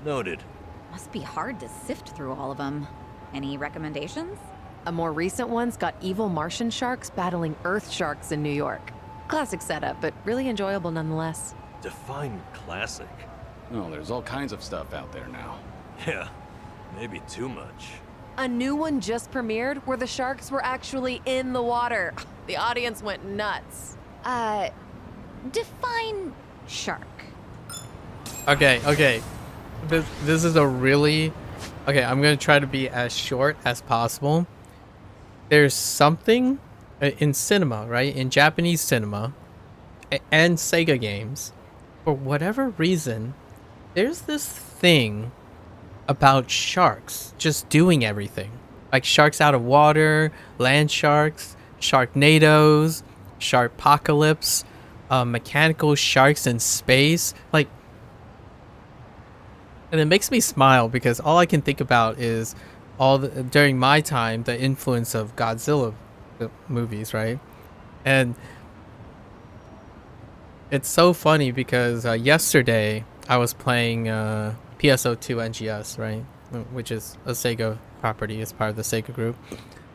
Noted. Must be hard to sift through all of them. Any recommendations? A more recent one's got evil Martian sharks battling Earth sharks in New York. Classic setup, but really enjoyable nonetheless. Define classic. Oh, there's all kinds of stuff out there now. Yeah, maybe too much. A new one just premiered where the sharks were actually in the water. The audience went nuts. Define shark. Okay. This is a really... Okay, I'm going to try to be as short as possible. There's something in cinema, right? In Japanese cinema and Sega games, for whatever reason, there's this thing about sharks just doing everything. Like sharks out of water, land sharks, sharknadoes, sharkpocalypse, mechanical sharks in space. Like, and it makes me smile because all I can think about is during my time, the influence of Godzilla movies, right? And it's so funny because yesterday I was playing PSO2 NGS, right? Which is a Sega property, it's part of the Sega group.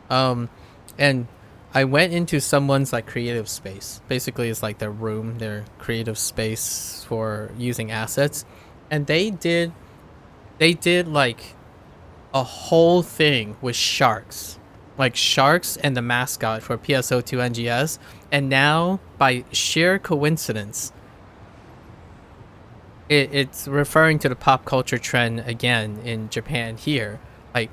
And I went into someone's like creative space. Basically, it's like their room, their creative space for using assets. And they did like a whole thing with sharks. Like sharks and the mascot for PSO2 NGS. And now, by sheer coincidence, it's referring to the pop culture trend again in Japan here. Like,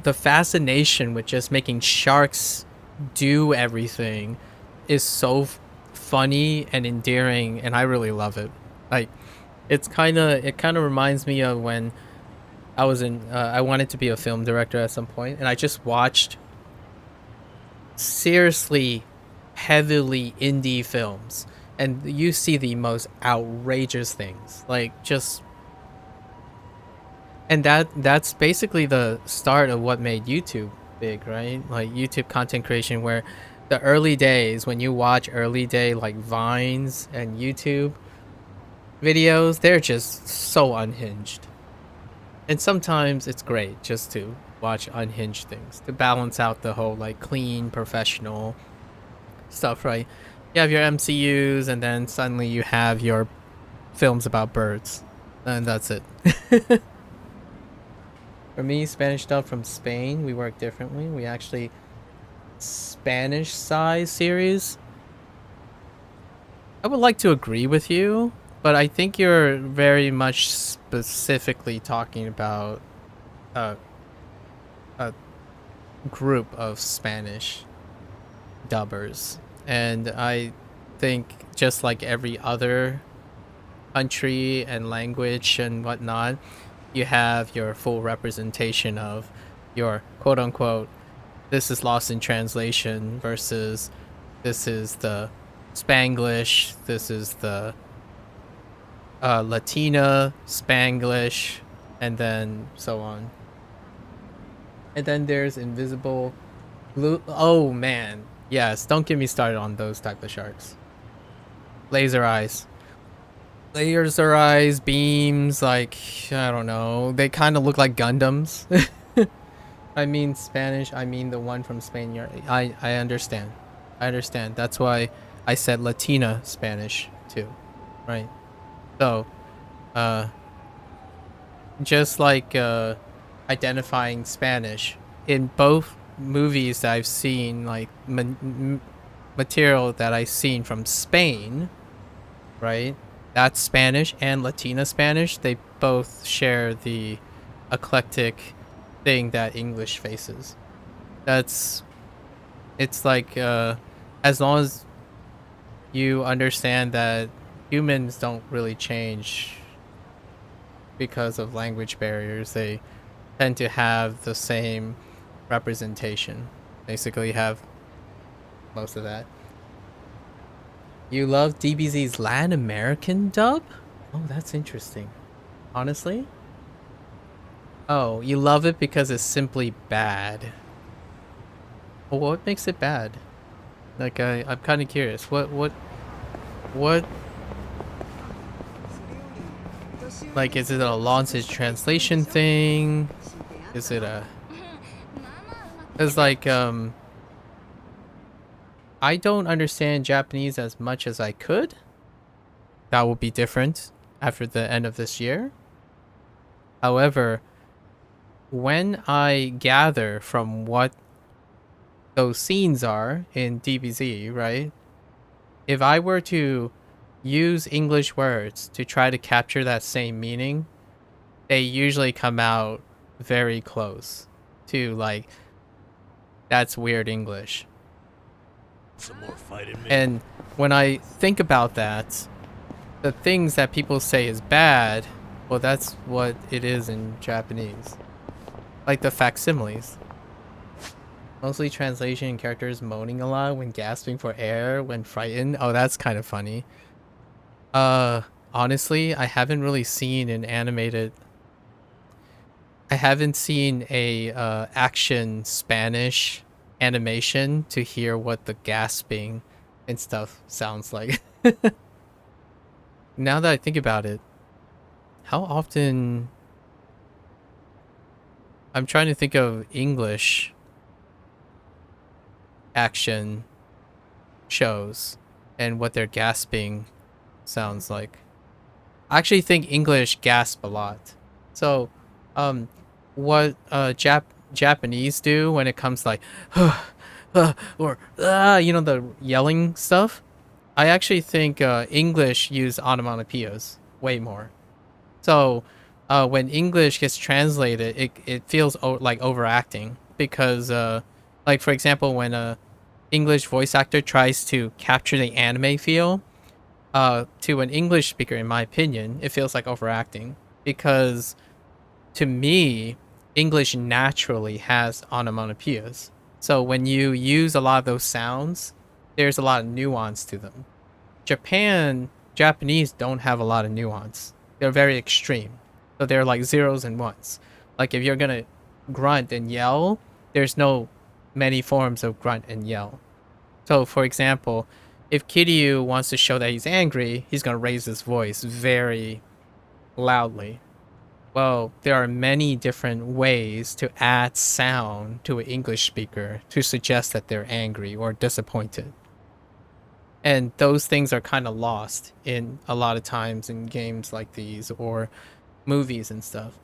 the fascination with just making sharks do everything is so funny and endearing, and I really love it. Like, it kind of reminds me of when I was I wanted to be a film director at some point, and I just watched seriously heavily indie films, and you see the most outrageous things, like just, and that's basically the start of what made YouTube big, right? Like YouTube content creation, where the early days, when you watch early day like Vines and YouTube videos, they're just so unhinged. And sometimes it's great just to watch unhinged things to balance out the whole like clean professional stuff, right? You have your MCUs, and then suddenly you have your films about birds, and that's it. For me, Spanish stuff from Spain, we work differently. We actually Spanish size series. I would like to agree with you, but I think you're very much specifically talking about a group of Spanish dubbers. And I think just like every other country and language and whatnot, you have your full representation of your quote-unquote this is lost in translation versus this is the Spanglish, this is the Latina Spanglish, and then so on. And then there's invisible blue. Oh man, yes, don't get me started on those type of sharks. Laser eyes, beams, like, I don't know, they kind of look like Gundams. I mean Spanish, I mean the one from Spain. I understand. That's why I said Latina Spanish too, right? So just like identifying Spanish in both movies that I've seen, like material that I've seen from Spain, right? That's Spanish and Latina Spanish. They both share the eclectic thing that English faces. That's It's like as long as you understand that humans don't really change because of language barriers, they tend to have the same representation. Basically have most of that. You love DBZ's Latin American dub? Oh, that's interesting. Honestly? Oh, you love it because it's simply bad. Well, what makes it bad? Like, I'm kind of curious. What, like, is it a lost translation thing? Is it a, it's like, I don't understand Japanese as much as I could. That will be different after the end of this year. However, when I gather from what those scenes are in DBZ, right? If I were to use English words to try to capture that same meaning, they usually come out very close to like, that's weird English. Some more fighting me. And when I think about that, the things that people say is bad, well, that's what it is in Japanese. Like the facsimiles. Mostly translation and characters moaning a lot when gasping for air when frightened. Oh, that's kind of funny. Honestly, I haven't really seen an animated... I haven't seen a action Spanish animation to hear what the gasping and stuff sounds like. Now that I think about it, how often... I'm trying to think of English action shows and what their gasping sounds like. I actually think English gasp a lot. So, what Japanese do when it comes like, or you know, the yelling stuff. I actually think English use onomatopoeias way more. So, when English gets translated, it feels like overacting because, like for example, when a English voice actor tries to capture the anime feel, to an English speaker, in my opinion, it feels like overacting because, to me, English naturally has onomatopoeias. So when you use a lot of those sounds, there's a lot of nuance to them. Japanese don't have a lot of nuance. They're very extreme. So they're like zeros and ones. Like if you're gonna grunt and yell, there's no many forms of grunt and yell. So for example, if Kiryu wants to show that he's angry, he's gonna raise his voice very loudly. Well, there are many different ways to add sound to an English speaker to suggest that they're angry or disappointed. And those things are kind of lost in a lot of times in games like these or movies and stuff.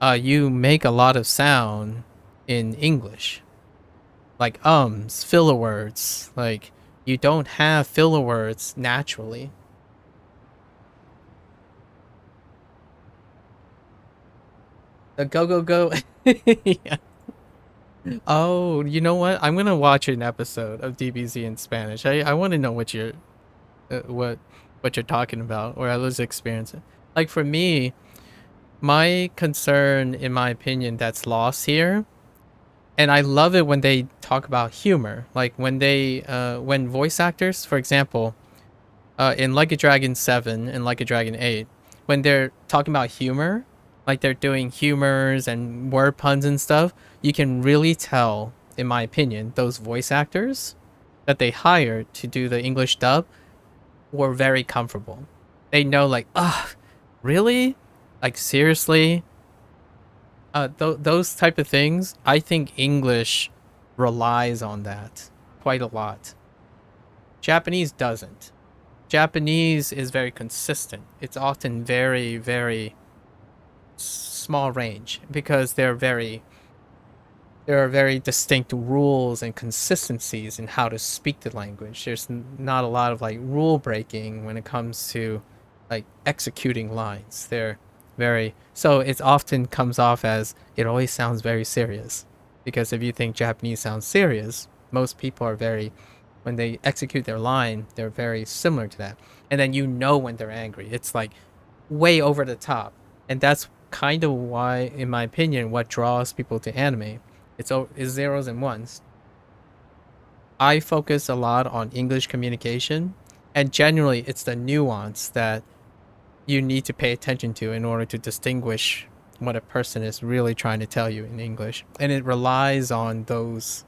You make a lot of sound in English. Like filler words. Like, you don't have filler words naturally. The go go go. Yeah. Oh, you know what? I'm gonna watch an episode of DBZ in Spanish. I want to know what you're what you're talking about, or at least experience it. Like for me, my concern, in my opinion, that's lost here, and I love it when they talk about humor. Like when they when voice actors, for example, in Like a Dragon 7 and Like a Dragon 8, when they're talking about humor, like they're doing humors and word puns and stuff, you can really tell, in my opinion, those voice actors that they hired to do the English dub were very comfortable. They know, like, really? Like, seriously? Those type of things, I think English relies on that quite a lot. Japanese doesn't. Japanese is very consistent. It's often very, very small range because there are very distinct rules and consistencies in how to speak the language. There's not a lot of like rule breaking when it comes to like executing lines. They're very, so it often comes off as it always sounds very serious, because if you think Japanese sounds serious, most people are very, when they execute their line, they're very similar to that. And then you know when they're angry. It's like way over the top. And that's kind of why, in my opinion, what draws people to anime. Is zeros and ones. I focus a lot on English communication, and generally it's the nuance that you need to pay attention to in order to distinguish what a person is really trying to tell you in English. And it relies on those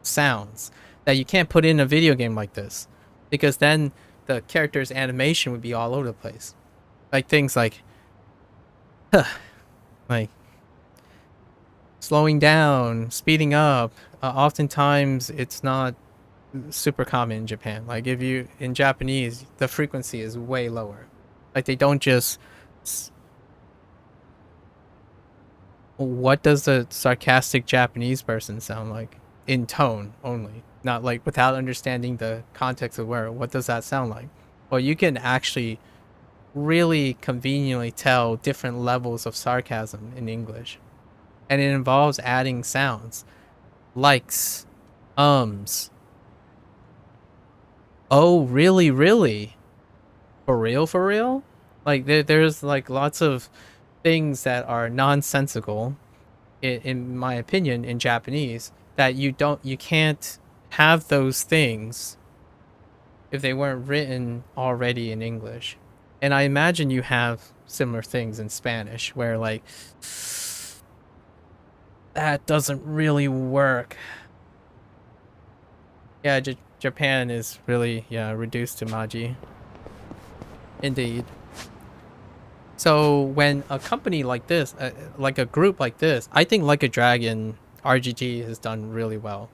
sounds that you can't put in a video game like this, because then the character's animation would be all over the place. Like things like like slowing down, speeding up. Oftentimes it's not super common in Japan. Like if you, in Japanese, the frequency is way lower. Like they don't just what does a sarcastic Japanese person sound like in tone only, not like without understanding the context of where, what does that sound like? Well, you can actually really conveniently tell different levels of sarcasm in English, and it involves adding sounds, likes, oh really, really, for real, like there's like lots of things that are nonsensical in my opinion in Japanese, that you can't have those things if they weren't written already in English. And I imagine you have similar things in Spanish where like that doesn't really work. Yeah, Japan is really, yeah, reduced to Maji. Indeed. So when a company like this, like a group like this, I think Like a Dragon RGG has done really well.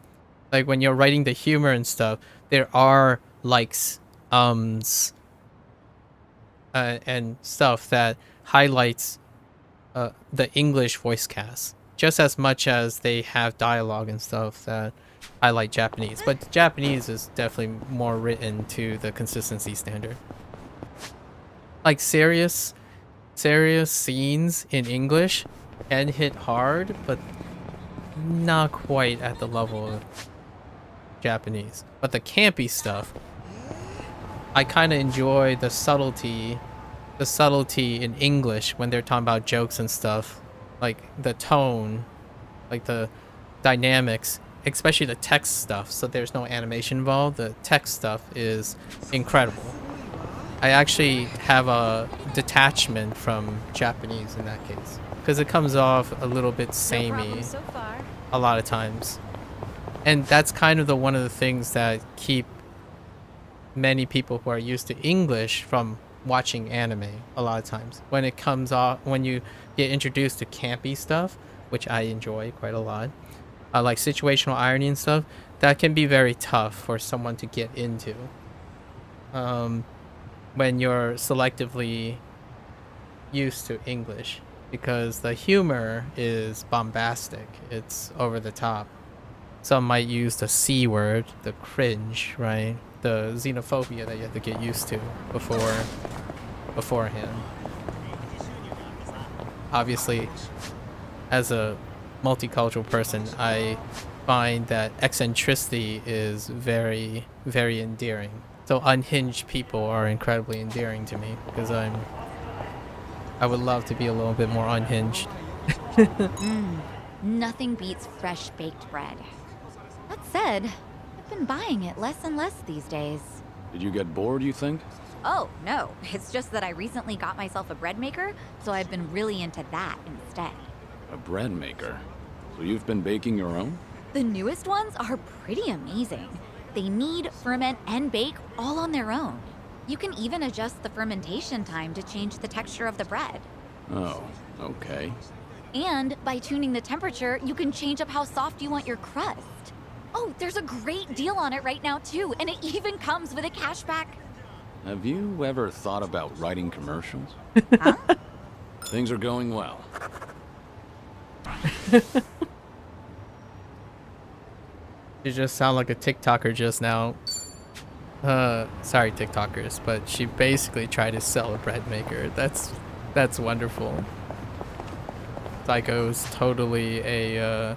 Like when you're writing the humor and stuff, there are likes, and stuff that highlights the English voice cast just as much as they have dialogue and stuff that highlight Japanese. But Japanese is definitely more written to the consistency standard. Like serious scenes in English can hit hard, but not quite at the level of Japanese. But the campy stuff, I kind of enjoy the subtlety in English when they're talking about jokes and stuff, like the tone, like the dynamics, especially the text stuff. So there's no animation involved. The text stuff is incredible. I actually have a detachment from Japanese in that case, because it comes off a little bit samey so far. a lot of times. And that's kind of one of the things that keep many people who are used to English from watching anime a lot of times. When it comes off, when you get introduced to campy stuff, which I enjoy quite a lot, like situational irony and stuff, that can be very tough for someone to get into. When you're selectively used to English, because the humor is bombastic, it's over the top. Some might use the C word, the cringe, right? The xenophobia that you have to get used to beforehand. Obviously, as a multicultural person, I find that eccentricity is very, very endearing. So unhinged people are incredibly endearing to me, because I would love to be a little bit more unhinged. Nothing beats fresh baked bread. That said, I've been buying it less and less these days. Did you get bored, you think? Oh, no. It's just that I recently got myself a bread maker, so I've been really into that instead. A bread maker? So you've been baking your own? The newest ones are pretty amazing. They knead, ferment, and bake all on their own. You can even adjust the fermentation time to change the texture of the bread. Oh, okay. And by tuning the temperature, you can change up how soft you want your crust. Oh, there's a great deal on it right now, too, and it even comes with a cashback. Have you ever thought about writing commercials? Huh? Things are going well. You just sound like a TikToker just now. Sorry TikTokers, but she basically tried to sell a bread maker. That's wonderful. Psycho's totally a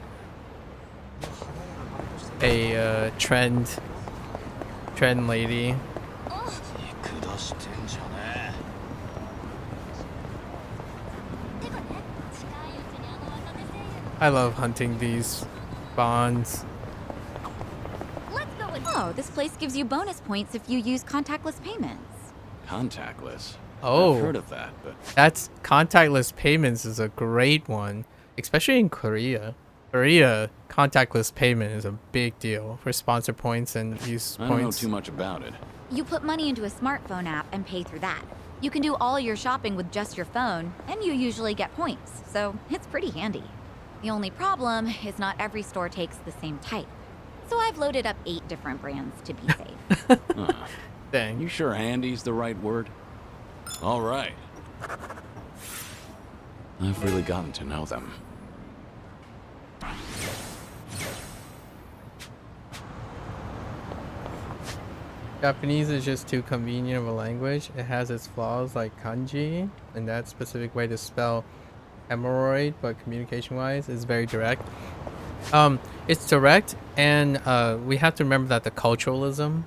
a trend lady. I love hunting these bonds. Let's go in. Oh, this place gives you bonus points if you use contactless payments. Contactless. Oh. I've heard of that, but That's contactless payments is a great one, especially in Korea. Korea, contactless payment is a big deal for sponsor points and use I don't know points. too much about it. You put money into a smartphone app and pay through that. You can do all your shopping with just your phone, and you usually get points, so it's pretty handy. The only problem is not every store takes the same type. So I've loaded up 8 different brands to be safe. Dang. You sure handy's the right word? All right. I've really gotten to know them. Japanese is just too convenient of a language. It has its flaws like kanji, and that specific way to spell hemorrhoid, but communication-wise is very direct. It's direct, and we have to remember that the culturalism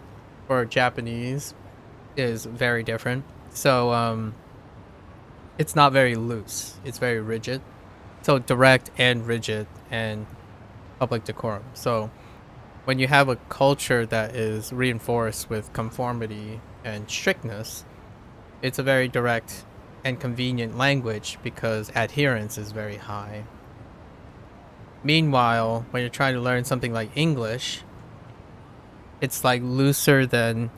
for Japanese is very different. So it's not very loose. It's very rigid. So direct and rigid and public decorum. So when you have a culture that is reinforced with conformity and strictness, it's a very direct and convenient language because adherence is very high. Meanwhile, when you're trying to learn something like English, it's like looser than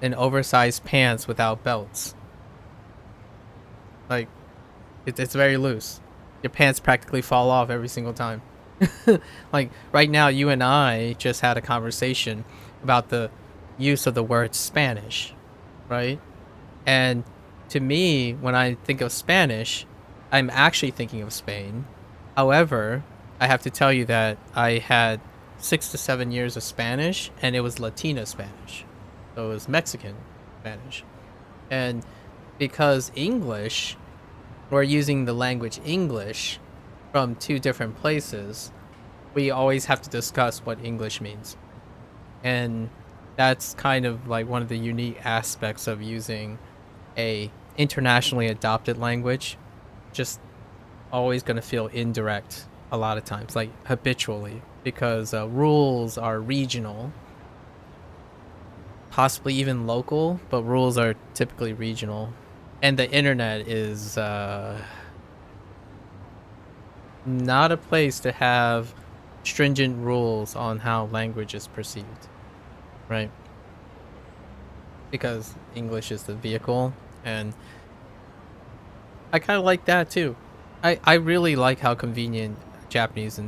an oversized pants without belts. Like it's very loose. Your pants practically fall off every single time. Like right now, you and I just had a conversation about the use of the word Spanish, right? And to me, when I think of Spanish, I'm actually thinking of Spain. However, I have to tell you that I had 6 to 7 years of Spanish, and it was Latina Spanish. So it was Mexican Spanish. And because English, we're using the language English from 2 different places, we always have to discuss what English means. And that's kind of like one of the unique aspects of using a internationally adopted language. Just always going to feel indirect a lot of times, like habitually, because rules are regional, possibly even local, but rules are typically regional. And the internet is not a place to have stringent rules on how language is perceived, right? Because English is the vehicle, and I kind of like that too. I really like how convenient Japanese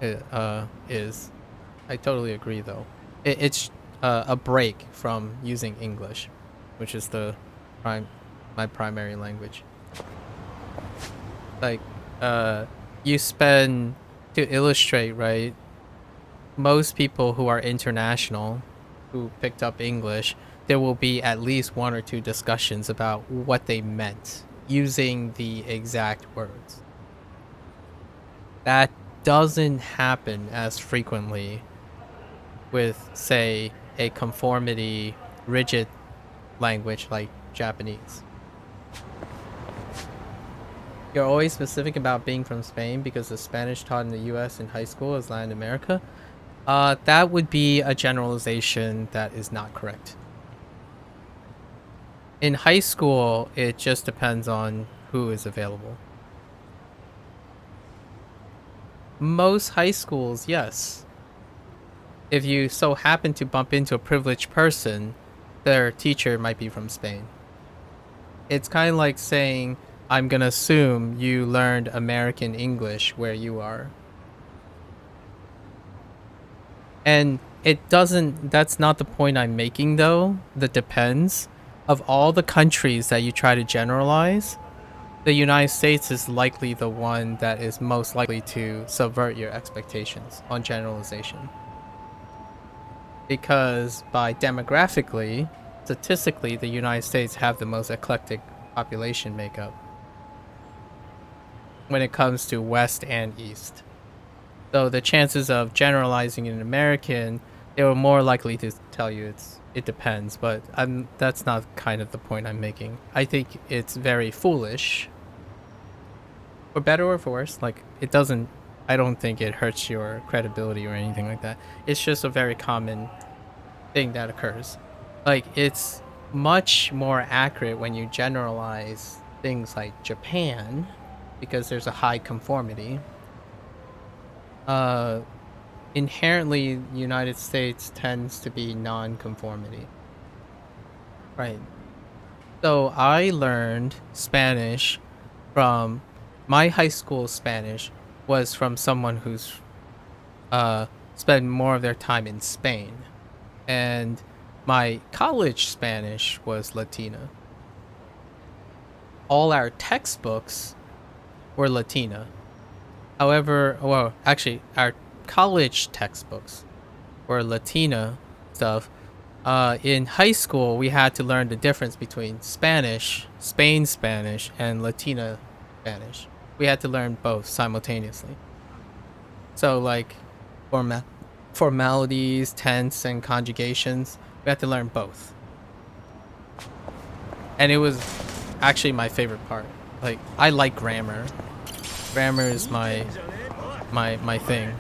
is. I totally agree, though. It's a break from using English, which is my primary language. Like, you spend, to illustrate, right? Most people who are international, who picked up English, there will be at least 1 or 2 discussions about what they meant using the exact words. That doesn't happen as frequently with, say, a conformity, rigid language like Japanese. You're always specific about being from Spain because the Spanish taught in the US in high school is Latin America. That would be a generalization that is not correct. In high school, it just depends on who is available. Most high schools, yes. If you so happen to bump into a privileged person, their teacher might be from Spain. It's kind of like saying, I'm gonna assume you learned American English where you are. And that's not the point I'm making though. That depends. Of all the countries that you try to generalize, the United States is likely the one that is most likely to subvert your expectations on generalization. Because by demographically, statistically, the United States have the most eclectic population makeup when it comes to West and East. So the chances of generalizing in American, they were more likely to tell you it depends, but that's not kind of the point I'm making. I think it's very foolish. For better or for worse, like it doesn't I don't think it hurts your credibility or anything like that. It's just a very common thing that occurs. Like it's much more accurate when you generalize things like Japan because there's a high conformity. Inherently United States tends to be non-conformity. Right. So I learned Spanish from my high school Spanish was from someone who's spent more of their time in Spain. And my college Spanish was Latina. All our textbooks were Latina. However, well, actually, our college textbooks were Latina stuff. In high school, we had to learn the difference between Spanish, Spain Spanish, and Latina Spanish. We had to learn both simultaneously. So, like, formalities, tense, and conjugations, we had to learn both. And it was actually my favorite part. Like, I like grammar. Grammar is my thing.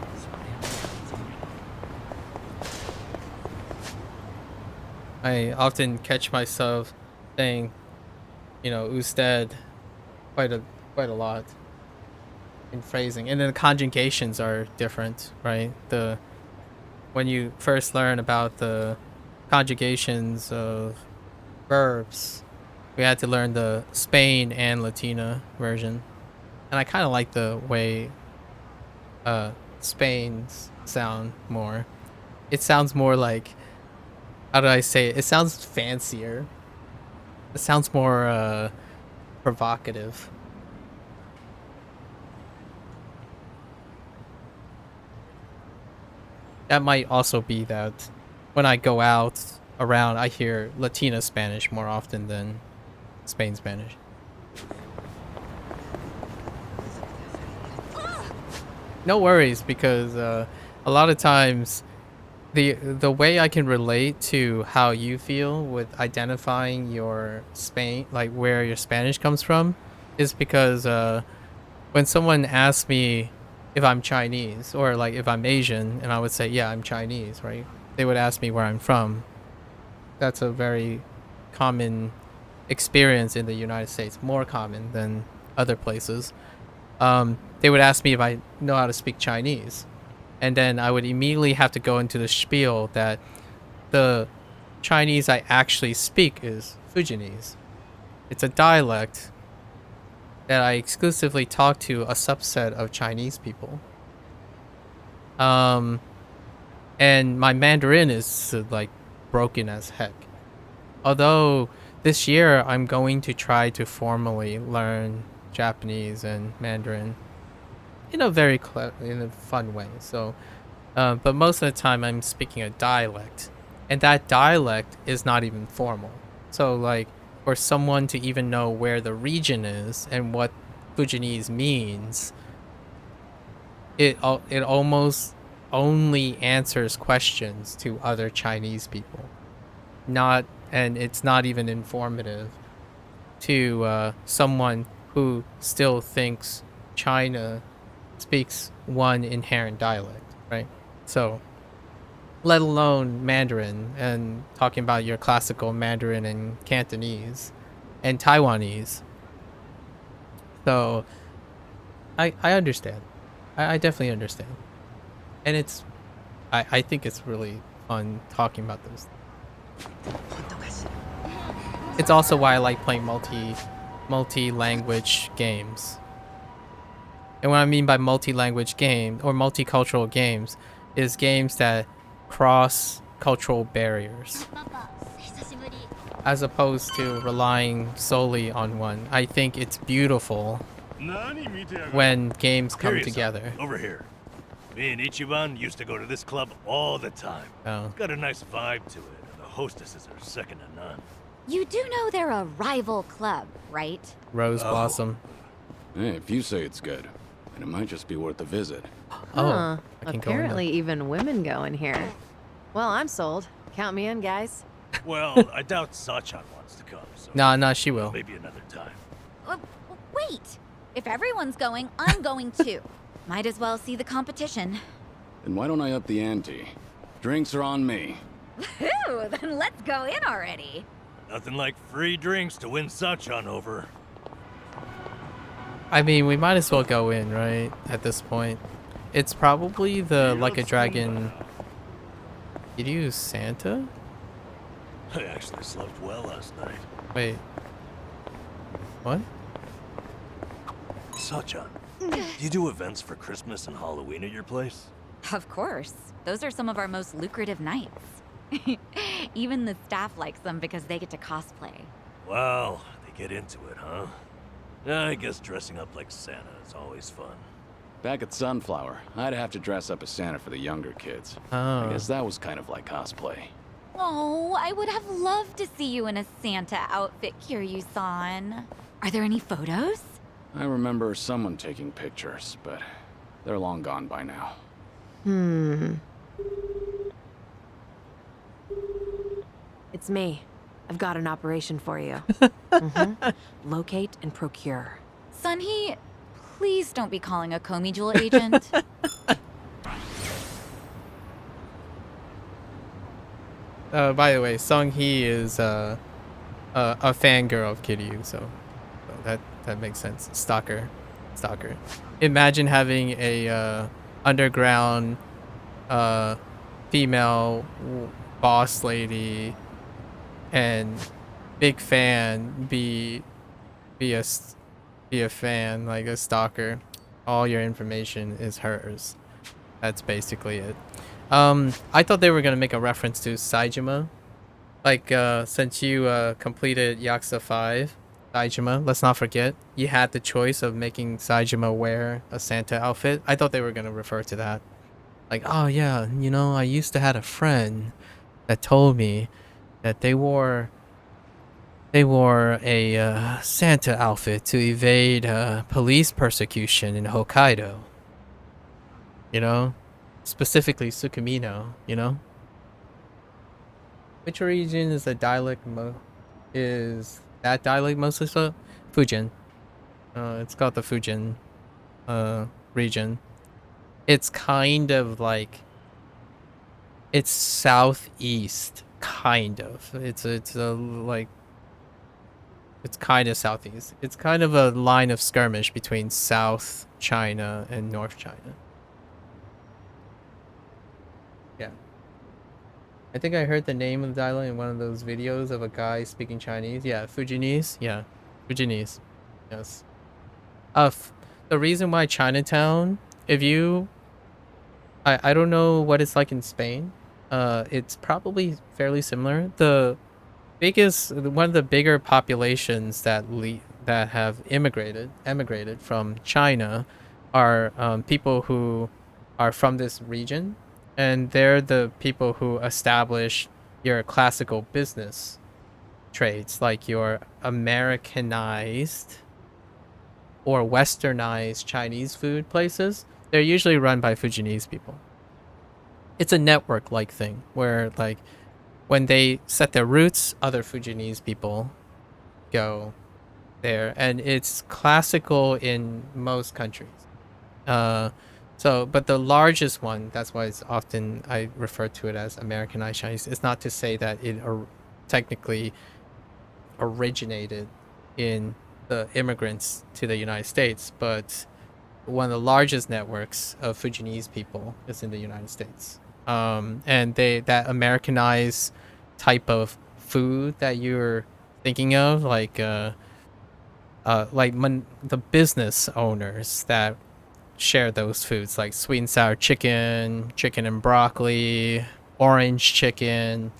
I often catch myself saying, you know, usted quite a lot in phrasing. And then the conjugations are different, right? When you first learn about the conjugations of verbs, we had to learn the Spain and Latina version. And I kind of like the way Spain's sound more. It sounds more like, how do I say it? It sounds fancier. It sounds more provocative. That might also be that when I go out around, I hear Latina Spanish more often than Spain Spanish. No worries, because a lot of times the way I can relate to how you feel with identifying your Spain, like where your Spanish comes from, is because when someone asks me if I'm Chinese or like if I'm Asian, and I would say, yeah, I'm Chinese, right? They would ask me where I'm from. That's a very common experience in the United States, more common than other places. They would ask me if I know how to speak Chinese. And then I would immediately have to go into the spiel that the Chinese I actually speak is Fujianese. It's a dialect that I exclusively talk to a subset of Chinese people. And my Mandarin is like broken as heck. Although this year I'm going to try to formally learn Japanese and Mandarin in a very in a fun way. So, but most of the time I'm speaking a dialect, and that dialect is not even formal. So, like, for someone to even know where the region is and what Fujianese means, it almost only answers questions to other Chinese people. And it's not even informative to someone who still thinks China speaks one inherent dialect, right? So, let alone Mandarin, and talking about your classical Mandarin and Cantonese and Taiwanese. So, I understand. I definitely understand. And I think it's really fun talking about those. It's also why I like playing multi-language games. And what I mean by multi-language game or multicultural games is games that cross cultural barriers, as opposed to relying solely on one. I think it's beautiful when games come together. Over here. Me and Ichiban used to go to this club all the time. Oh. It's got a nice vibe to it, and the hostesses are second to none. You do know they're a rival club, right? Rose Blossom. Hey, if you say it's good. and it might just be worth a visit. Huh. I can go in there. Apparently even women go in here. Well, I'm sold. Count me in, guys. Well, I doubt Sachan wants to come, so Nah, she will. maybe another time. Wait! If everyone's going, I'm going too. Might as well see the competition. Then why don't I up the ante? Drinks are on me. Ooh, then let's go in already. Nothing like free drinks to win Sachan over. I mean, we might as well go in, right? At this point. It's probably the Like a Dragon... Did you use Santa? I actually slept well last night. Wait. What? Sachan, do you do events for Christmas and Halloween at your place? Of course. Those are some of our most lucrative nights. Even the staff likes them because they get to cosplay. Wow, they get into it, huh? Yeah, I guess dressing up like Santa is always fun. Back at Sunflower, I'd have to dress up as Santa for the younger kids. Oh. I guess that was kind of like cosplay. Oh, I would have loved to see you in a Santa outfit, Kiryu-san. Are there any photos? I remember someone taking pictures, but they're long gone by now. It's me. I've got an operation for you. Locate and procure. Sunhee, please don't be calling a Komi Jewel agent. By the way, Sung-hee is a fangirl of Kiryu, so that makes sense. Stalker. Imagine having a underground female boss lady and big fan be a fan, like a stalker. All your information is hers. That's basically it. I thought they were gonna make a reference to Saejima. Like, since you completed Yakuza 5, Saejima, let's not forget, you had the choice of making Saejima wear a Santa outfit. I thought they were gonna refer to that. Like, oh yeah, you know, I used to have a friend that told me that they wore a Santa outfit to evade police persecution in Hokkaido. You know? Specifically Sukumino, you know? Which region is the dialect is that dialect mostly so? Fujian. It's called the Fujian region. It's kind of like it's southeast, kind of. It's like it's kind of southeast. It's kind of a line of skirmish between South China and North China. Yeah. I think I heard the name of the dialect in one of those videos of a guy speaking Chinese. Yeah, Fujianese. Yeah, Fujianese. Yes. The reason why Chinatown, if you... I don't know what it's like in Spain. It's probably fairly similar. One of the bigger populations that have emigrated from China are people who are from this region, and they're the people who establish your classical business trades, like your Americanized or westernized Chinese food places. They're usually run by Fujianese people. It's a network-like thing where, like, when they set their roots, other Fujianese people go there, and it's classical in most countries. But the largest one, that's why it's often I refer to it as Americanized Chinese. It's not to say that it technically originated in the immigrants to the United States, but one of the largest networks of Fujianese people is in the United States. And that Americanized type of food that you're thinking of, like the business owners that share those foods, like sweet and sour chicken and broccoli, orange chicken.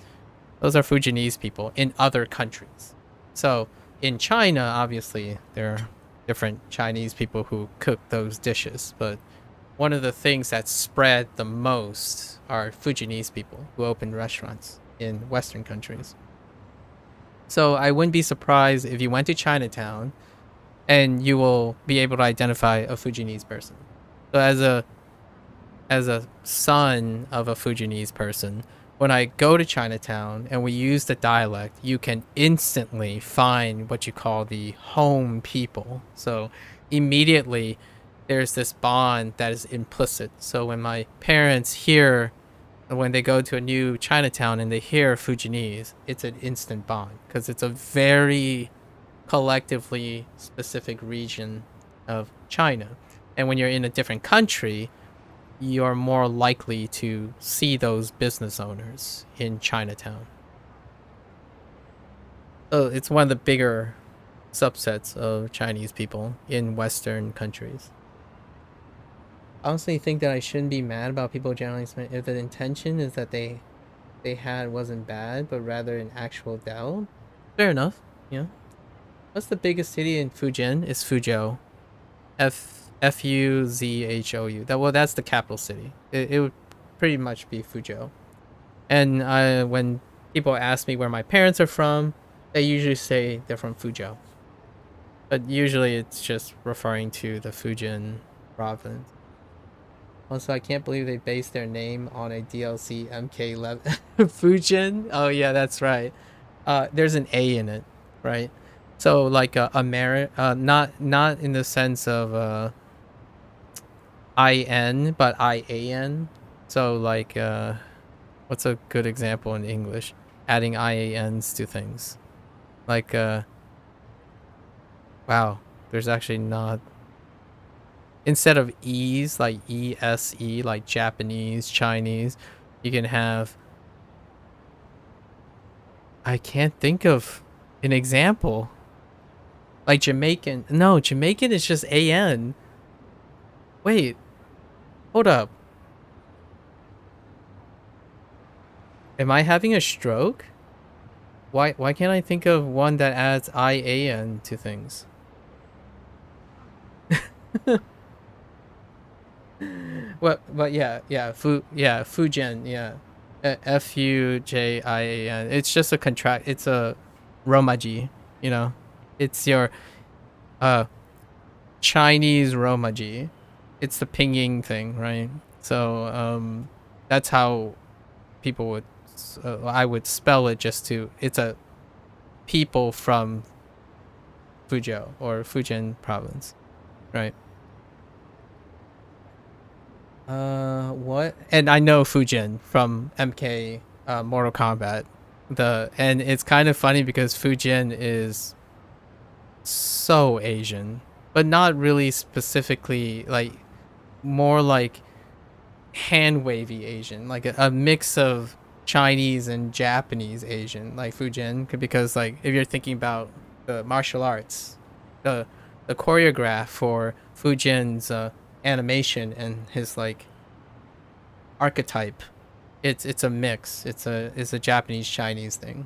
Those are Fujianese people in other countries. So in China, obviously, there are different Chinese people who cook those dishes, but one of the things that spread the most are Fujianese people who open restaurants in Western countries. So I wouldn't be surprised if you went to Chinatown and you will be able to identify a Fujianese person. So as a son of a Fujianese person, when I go to Chinatown and we use the dialect, you can instantly find what you call the home people. So immediately there's this bond that is implicit. So when my parents hear, when they go to a new Chinatown and they hear Fujianese, it's an instant bond because it's a very collectively specific region of China. And when you're in a different country, you're more likely to see those business owners in Chinatown. So it's one of the bigger subsets of Chinese people in Western countries. I honestly think that I shouldn't be mad about people generalizing if the intention is that they had wasn't bad, but rather an actual doubt. Fair enough. Yeah. What's the biggest city in Fujian? It's Fuzhou. Fuzhou. That's the capital city. It would pretty much be Fuzhou. And when people ask me where my parents are from, they usually say they're from Fuzhou. But usually it's just referring to the Fujian province. Also, I can't believe they based their name on a DLC MK11. Fujian? Oh yeah, that's right. There's an A in it, right? So like not in the sense of IN, but IAN. So like what's a good example in English? Adding IANs to things. Like wow, there's actually not, instead of E's like ESE, like Japanese, Chinese, you can have, I can't think of an example. Like Jamaican. No, Jamaican is just AN. Wait. Hold up. Am I having a stroke? Why can't I think of one that adds IAN to things? But yeah, Fujian, yeah. FUJIAN. It's just a contract. It's a Romaji, you know. It's your Chinese Romaji. It's the pinging thing, right? So that's how people would I would spell it, just to, it's a people from Fuzhou or Fujian province, right? What? And I know Fujian from MK Mortal Kombat. And it's kind of funny because Fujian is so Asian, but not really specifically, like more like hand wavy Asian, like a mix of Chinese and Japanese Asian, like Fujian, because like if you're thinking about the martial arts, the choreograph for Fujian's animation and his like archetype, it's a mix. It's a Japanese Chinese thing.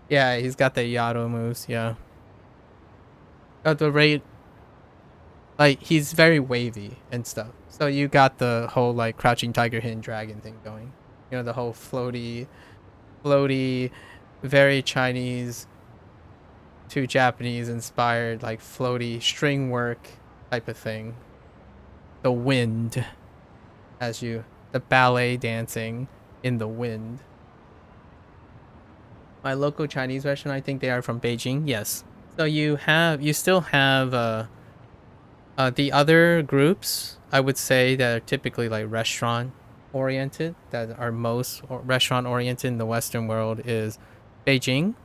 Yeah, he's got the Yado moves. Yeah. The rate, like he's very wavy and stuff. So you got the whole like crouching tiger, hidden dragon thing going. You know, the whole floaty, very Chinese to Japanese inspired, like floaty string work type of thing. The wind, the ballet dancing in the wind. My local Chinese restaurant, I think they are from Beijing. Yes. So you still have the other groups, I would say, that are typically like restaurant oriented, that are most restaurant oriented in the Western world, is Beijing,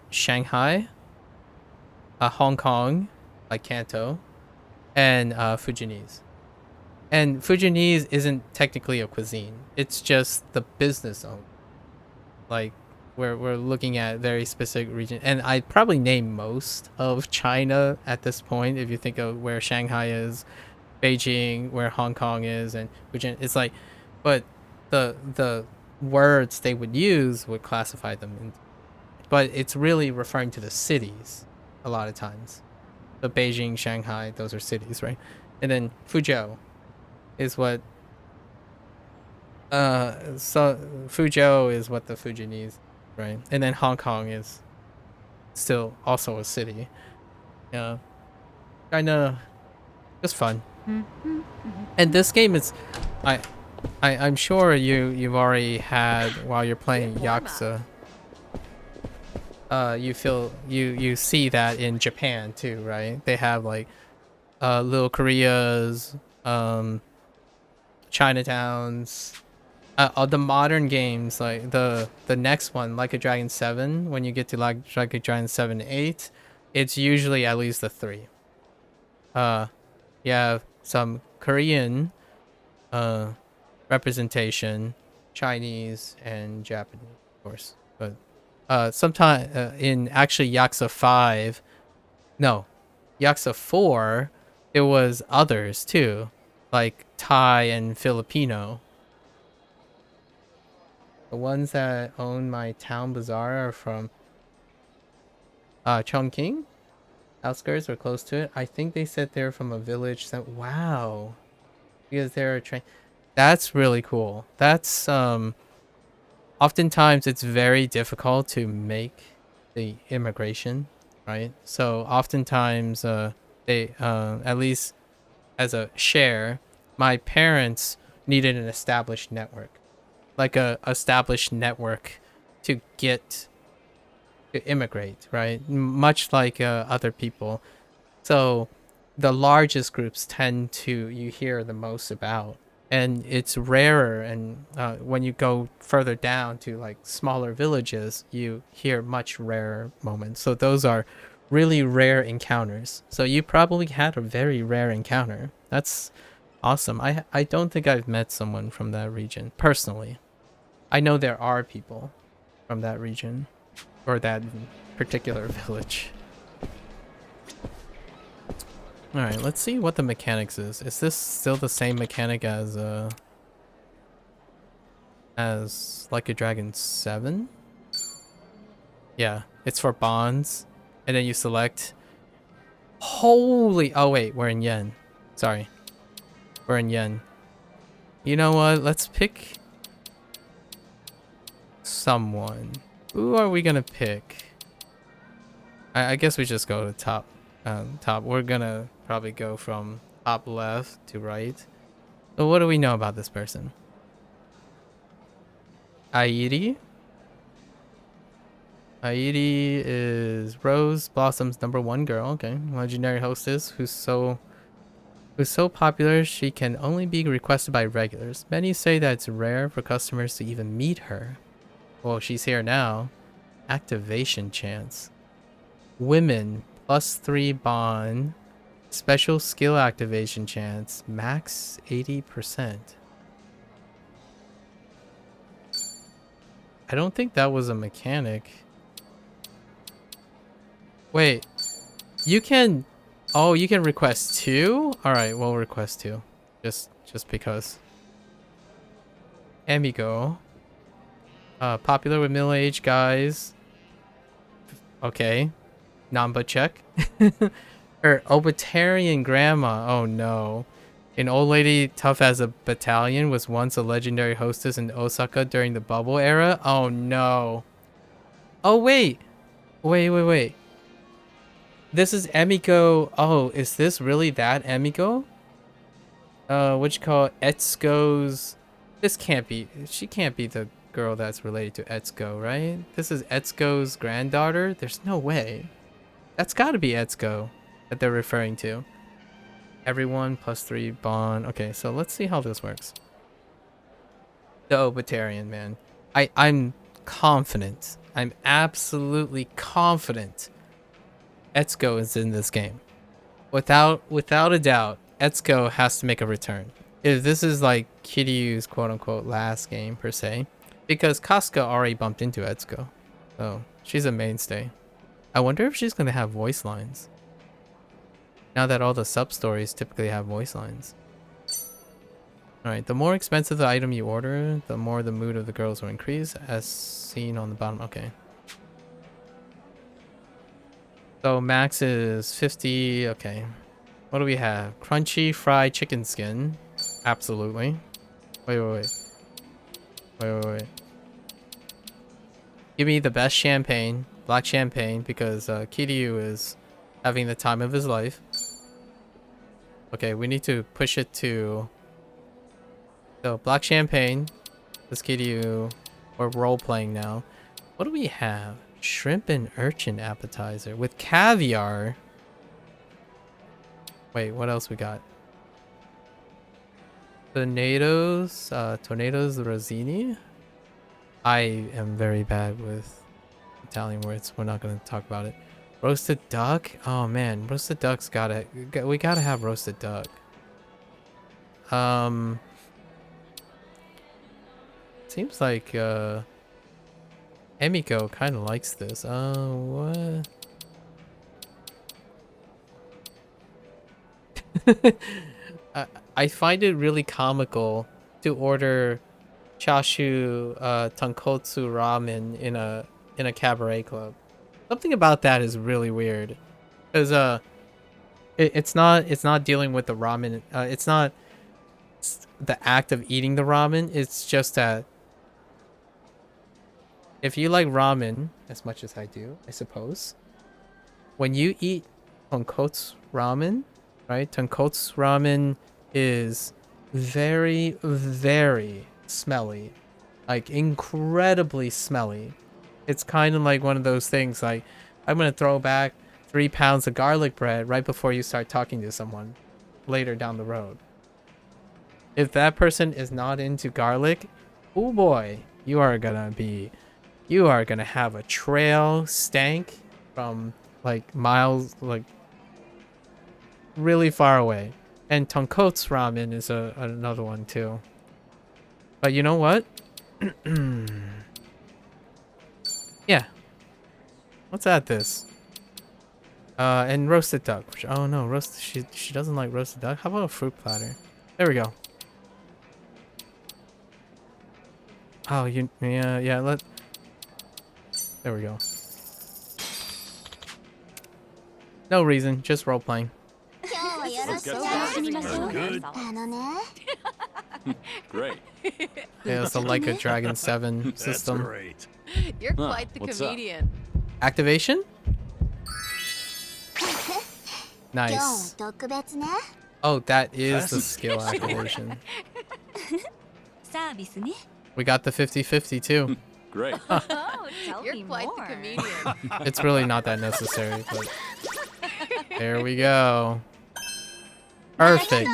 Shanghai, Hong Kong, like Kanto, and Fujianese. And Fujianese isn't technically a cuisine. It's just the business owner. Like we're looking at very specific region, and I'd probably name most of China at this point if you think of where Shanghai is, Beijing, where Hong Kong is, and Fujian. It's like, but the words they would use would classify them in, but it's really referring to the cities a lot of times. So Beijing, Shanghai, those are cities, right? And then Fuzhou is what so Fuzhou is what the Fujianese, right? And then Hong Kong is still also a city. Yeah. China, Just fun. And this game is, I'm sure you've already had while you're playing Yakuza. You see that in Japan too, right? They have like little Koreas, Chinatowns. All the modern games, like the next one, Like a Dragon 7, when you get to like a Dragon 7 8, it's usually at least a 3. You have some Korean representation, Chinese and Japanese, of course. But sometime in actually Yakuza 5, no, Yakuza 4, there was others too, like Thai and Filipino. The ones that own my town bazaar are from Chongqing, outskirts or close to it. I think they said they're from a village that, wow, because they're a train. That's really cool. That's oftentimes it's very difficult to make the immigration, right? So oftentimes they at least as a share, my parents needed an established network, like a established network to get to immigrate, right? Much like other people. So the largest groups tend to you hear the most about, and it's rarer. And when you go further down to like smaller villages, you hear much rarer moments. So those are really rare encounters. So you probably had a very rare encounter. That's awesome. I don't think I've met someone from that region personally. I know there are people from that region or that particular village. All right, let's see what the mechanics is. Is this still the same mechanic as Like a Dragon 7? Yeah, it's for bonds, and then you select. Holy! Oh wait, we're in yen. Sorry, we're in yen. You know what? Let's pick someone. Who are we gonna pick? I guess we just go to top. Top. We're gonna probably go from top left to right. So what do we know about this person? Airi. Airi is Rose Blossom's #1 girl. Okay, legendary hostess who's so popular she can only be requested by regulars. Many say that it's rare for customers to even meet her. Well, she's here now. Activation chance. Women +3 bond. Special skill activation chance. Max 80%. I don't think that was a mechanic. Wait. You can... Oh, you can request 2? Alright, we'll request 2. Just because. Amigo. Popular with middle-aged guys. Okay. Namba check. Obitarian grandma. Oh no. An old lady tough as a battalion was once a legendary hostess in Osaka during the bubble era. Oh no. Oh wait. Wait. This is Emiko. Oh, is this really that Emiko? What you call Etsuko's... This can't be... She can't be the girl that's related to Etsuko, right? This is Etsuko's granddaughter? There's no way. That's gotta be Etsuko that they're referring to. Everyone +3 bond. Okay, so let's see how this works. The Obitarian, man. I'm confident. I'm absolutely confident Etsuko is in this game. Without a doubt, Etsuko has to make a return. If this is like Kiryu's quote-unquote last game per se, because Kasuga already bumped into Etsuko. So she's a mainstay. I wonder if she's gonna have voice lines. Now that all the sub-stories typically have voice lines. Alright, the more expensive the item you order, the more the mood of the girls will increase, as seen on the bottom. Okay. So max is 50. Okay. What do we have? Crunchy fried chicken skin. Absolutely. Wait. Give me the best champagne. Black champagne, because Kiryu is having the time of his life. Okay, we need to push it to... So, black champagne. Let's get you... We're role-playing now. What do we have? Shrimp and urchin appetizer with caviar. Wait, what else we got? Tornadoes Rosini. I am very bad with Italian words. We're not going to talk about it. Roasted duck. Oh man, roasted duck's we gotta have roasted duck. Seems like Emiko kind of likes this. What? I find it really comical to order chashu tonkotsu ramen in a cabaret club. Something about that is really weird, because it's not dealing with the ramen. It's not the act of eating the ramen. It's just that if you like ramen as much as I do, I suppose, when you eat tonkotsu ramen, right? Tonkotsu ramen is very, very smelly, like incredibly smelly. It's kind of like one of those things like, I'm gonna throw back 3 pounds of garlic bread right before you start talking to someone later down the road. If that person is not into garlic, oh boy, you are gonna have a trail stank from like miles, like really far away. And tonkotsu ramen is another one too. But you know what? Yeah. Let's add this. And roasted duck. Oh no, she doesn't like roasted duck. How about a fruit platter? There we go. Oh, yeah, there we go. No reason, just role playing. Let's get good. Great. Yeah, it's like a Dragon 7 That's system. great. You're quite the what's up? comedian. Activation? Nice. Oh, that is the skill activation. We got the 50-50 too. Great. Oh, tell You're me quite more. the comedian. It's really not that necessary, but there we go. Perfect.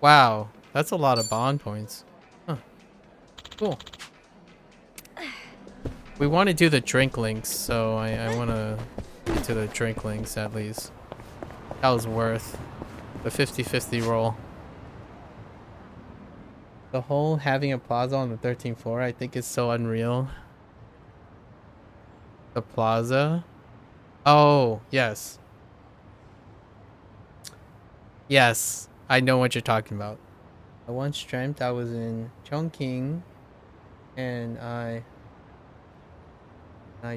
Wow, that's a lot of bond points. Huh. Cool. We want to do the drink links, so I want to get to the drink links at least. That was worth the 50-50 roll. The whole having a plaza on the 13th floor, I think, is so unreal. The plaza? Oh, yes. Yes, I know what you're talking about. I once dreamt I was in Chongqing, and I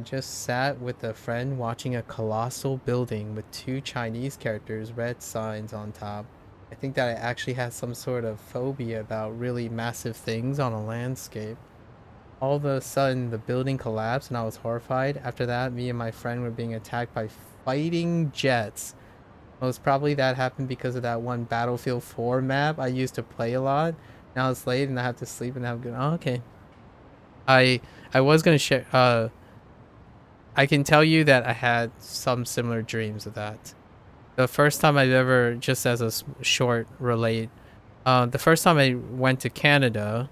just sat with a friend watching a colossal building with 2 Chinese characters, red signs on top. I think that I actually had some sort of phobia about really massive things on a landscape. All of a sudden, the building collapsed and I was horrified. After that, me and my friend were being attacked by fighting jets. Most probably that happened because of that one Battlefield 4 map I used to play a lot. Now it's late and I have to sleep and have good... Oh, okay. I was gonna share... I can tell you that I had some similar dreams of that. The first time I've ever, just as a short relate, the first time I went to Canada,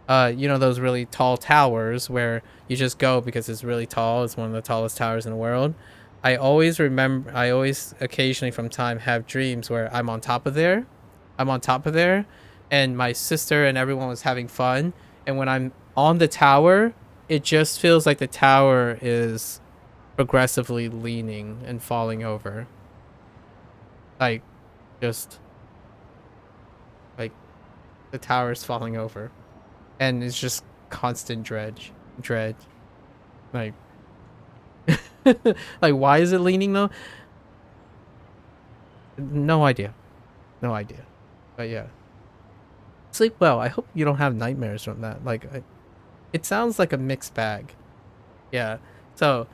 you know those really tall towers where you just go because it's really tall. It's one of the tallest towers in the world. I always occasionally from time have dreams where I'm on top of there, and my sister and everyone was having fun. And when I'm on the tower, it just feels like the tower is progressively leaning and falling over. Like, just like the tower is falling over, and it's just constant dread. Like, like, why is it leaning though? No idea. But yeah, sleep well. I hope you don't have nightmares from that. Like, it sounds like a mixed bag. Yeah. So,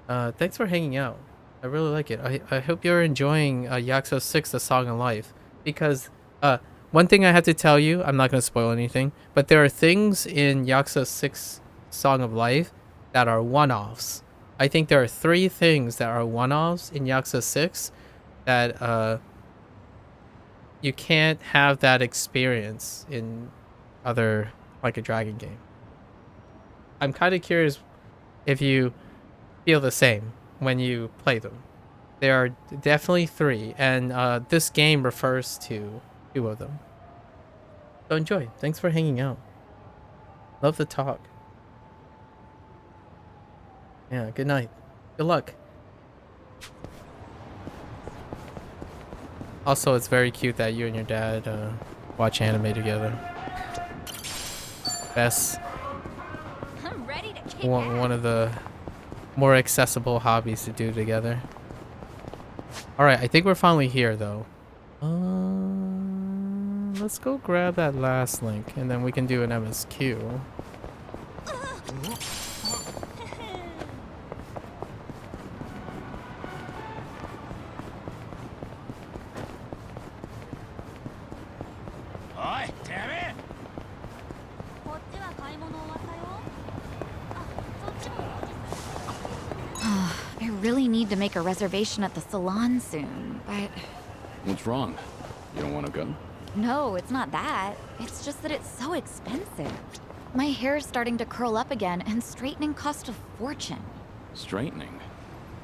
thanks for hanging out. I really like it. I hope you're enjoying Yakuza 6: The Song of Life, because one thing I have to tell you, I'm not going to spoil anything, but there are things in Yakuza 6: Song of Life that are one-offs. I think there are 3 things that are one-offs in Yakuza 6 that you can't have that experience in other like a Dragon game. I'm kind of curious if you feel the same when you play them. There are definitely 3, and this game refers to 2 of them. So enjoy. Thanks for hanging out. Love the talk. Yeah, good night. Good luck. Also, it's very cute that you and your dad watch anime together. Best. I'm ready to kick One of the more accessible hobbies to do together. Alright, I think we're finally here, though. Let's go grab that last link, and then we can do an MSQ. I really need to make a reservation at the salon soon, but... What's wrong? You don't want to go? No, it's not that. It's just that it's so expensive. My hair's starting to curl up again, and straightening costs a fortune. Straightening?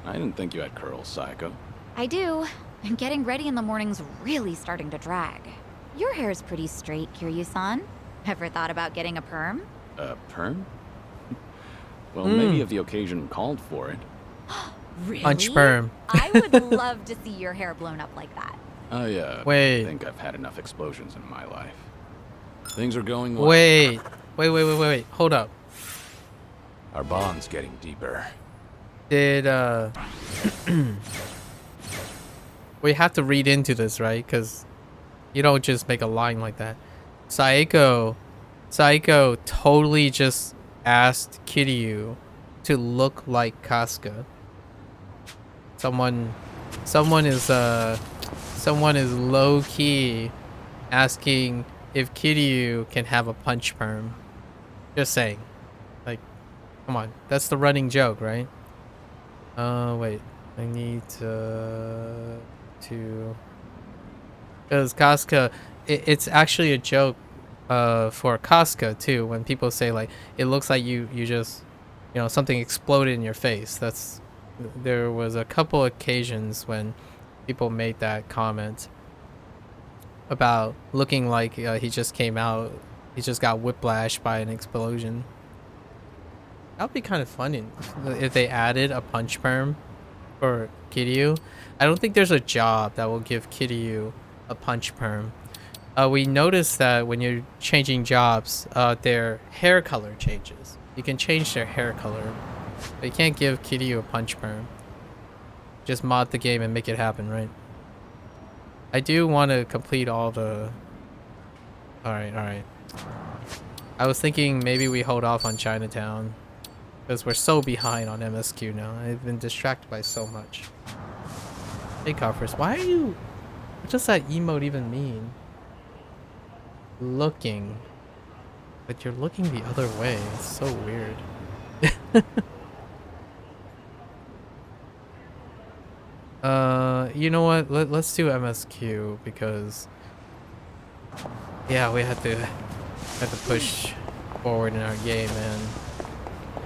I didn't think you had curls, Psycho. I do, and getting ready in the morning's really starting to drag. Your hair's pretty straight, Kiryu-san. Ever thought about getting a perm? A perm? Well, maybe if the occasion called for it. Really? Punch perm. I would love to see your hair blown up like that. I Wait. think I've had enough explosions in my life. Things are going well. Wait. Hold up. Our bond's getting deeper. Did we have to read into this, right? Because you don't just make a line like that. Saeko totally just asked Kiryu to look like Kasuga. Someone is low key asking if Kiryu can have a punch perm. Just saying. Like, come on. That's the running joke, right? Wait. I need to because Kasuga, it's actually a joke for Kasuga too, when people say like it looks like you just, you know, something exploded in your face. There was a couple occasions when people made that comment about looking like he just got whiplashed by an explosion. That would be kind of funny if they added a punch perm for Kiryu. I don't think there's a job that will give Kiryu a punch perm. We noticed that when you're changing jobs, their hair color changes. You can change their hair color, but you can't give Kiryu a punch perm. Just mod the game and make it happen, right? I do want to complete all the... Alright. I was thinking maybe we hold off on Chinatown, because we're so behind on MSQ now. I've been distracted by so much. Hey, Coffers, why are you... What does that emote even mean? Looking. But you're looking the other way. It's so weird. You know what? Let's do MSQ because... Yeah, we have to push forward in our game, man.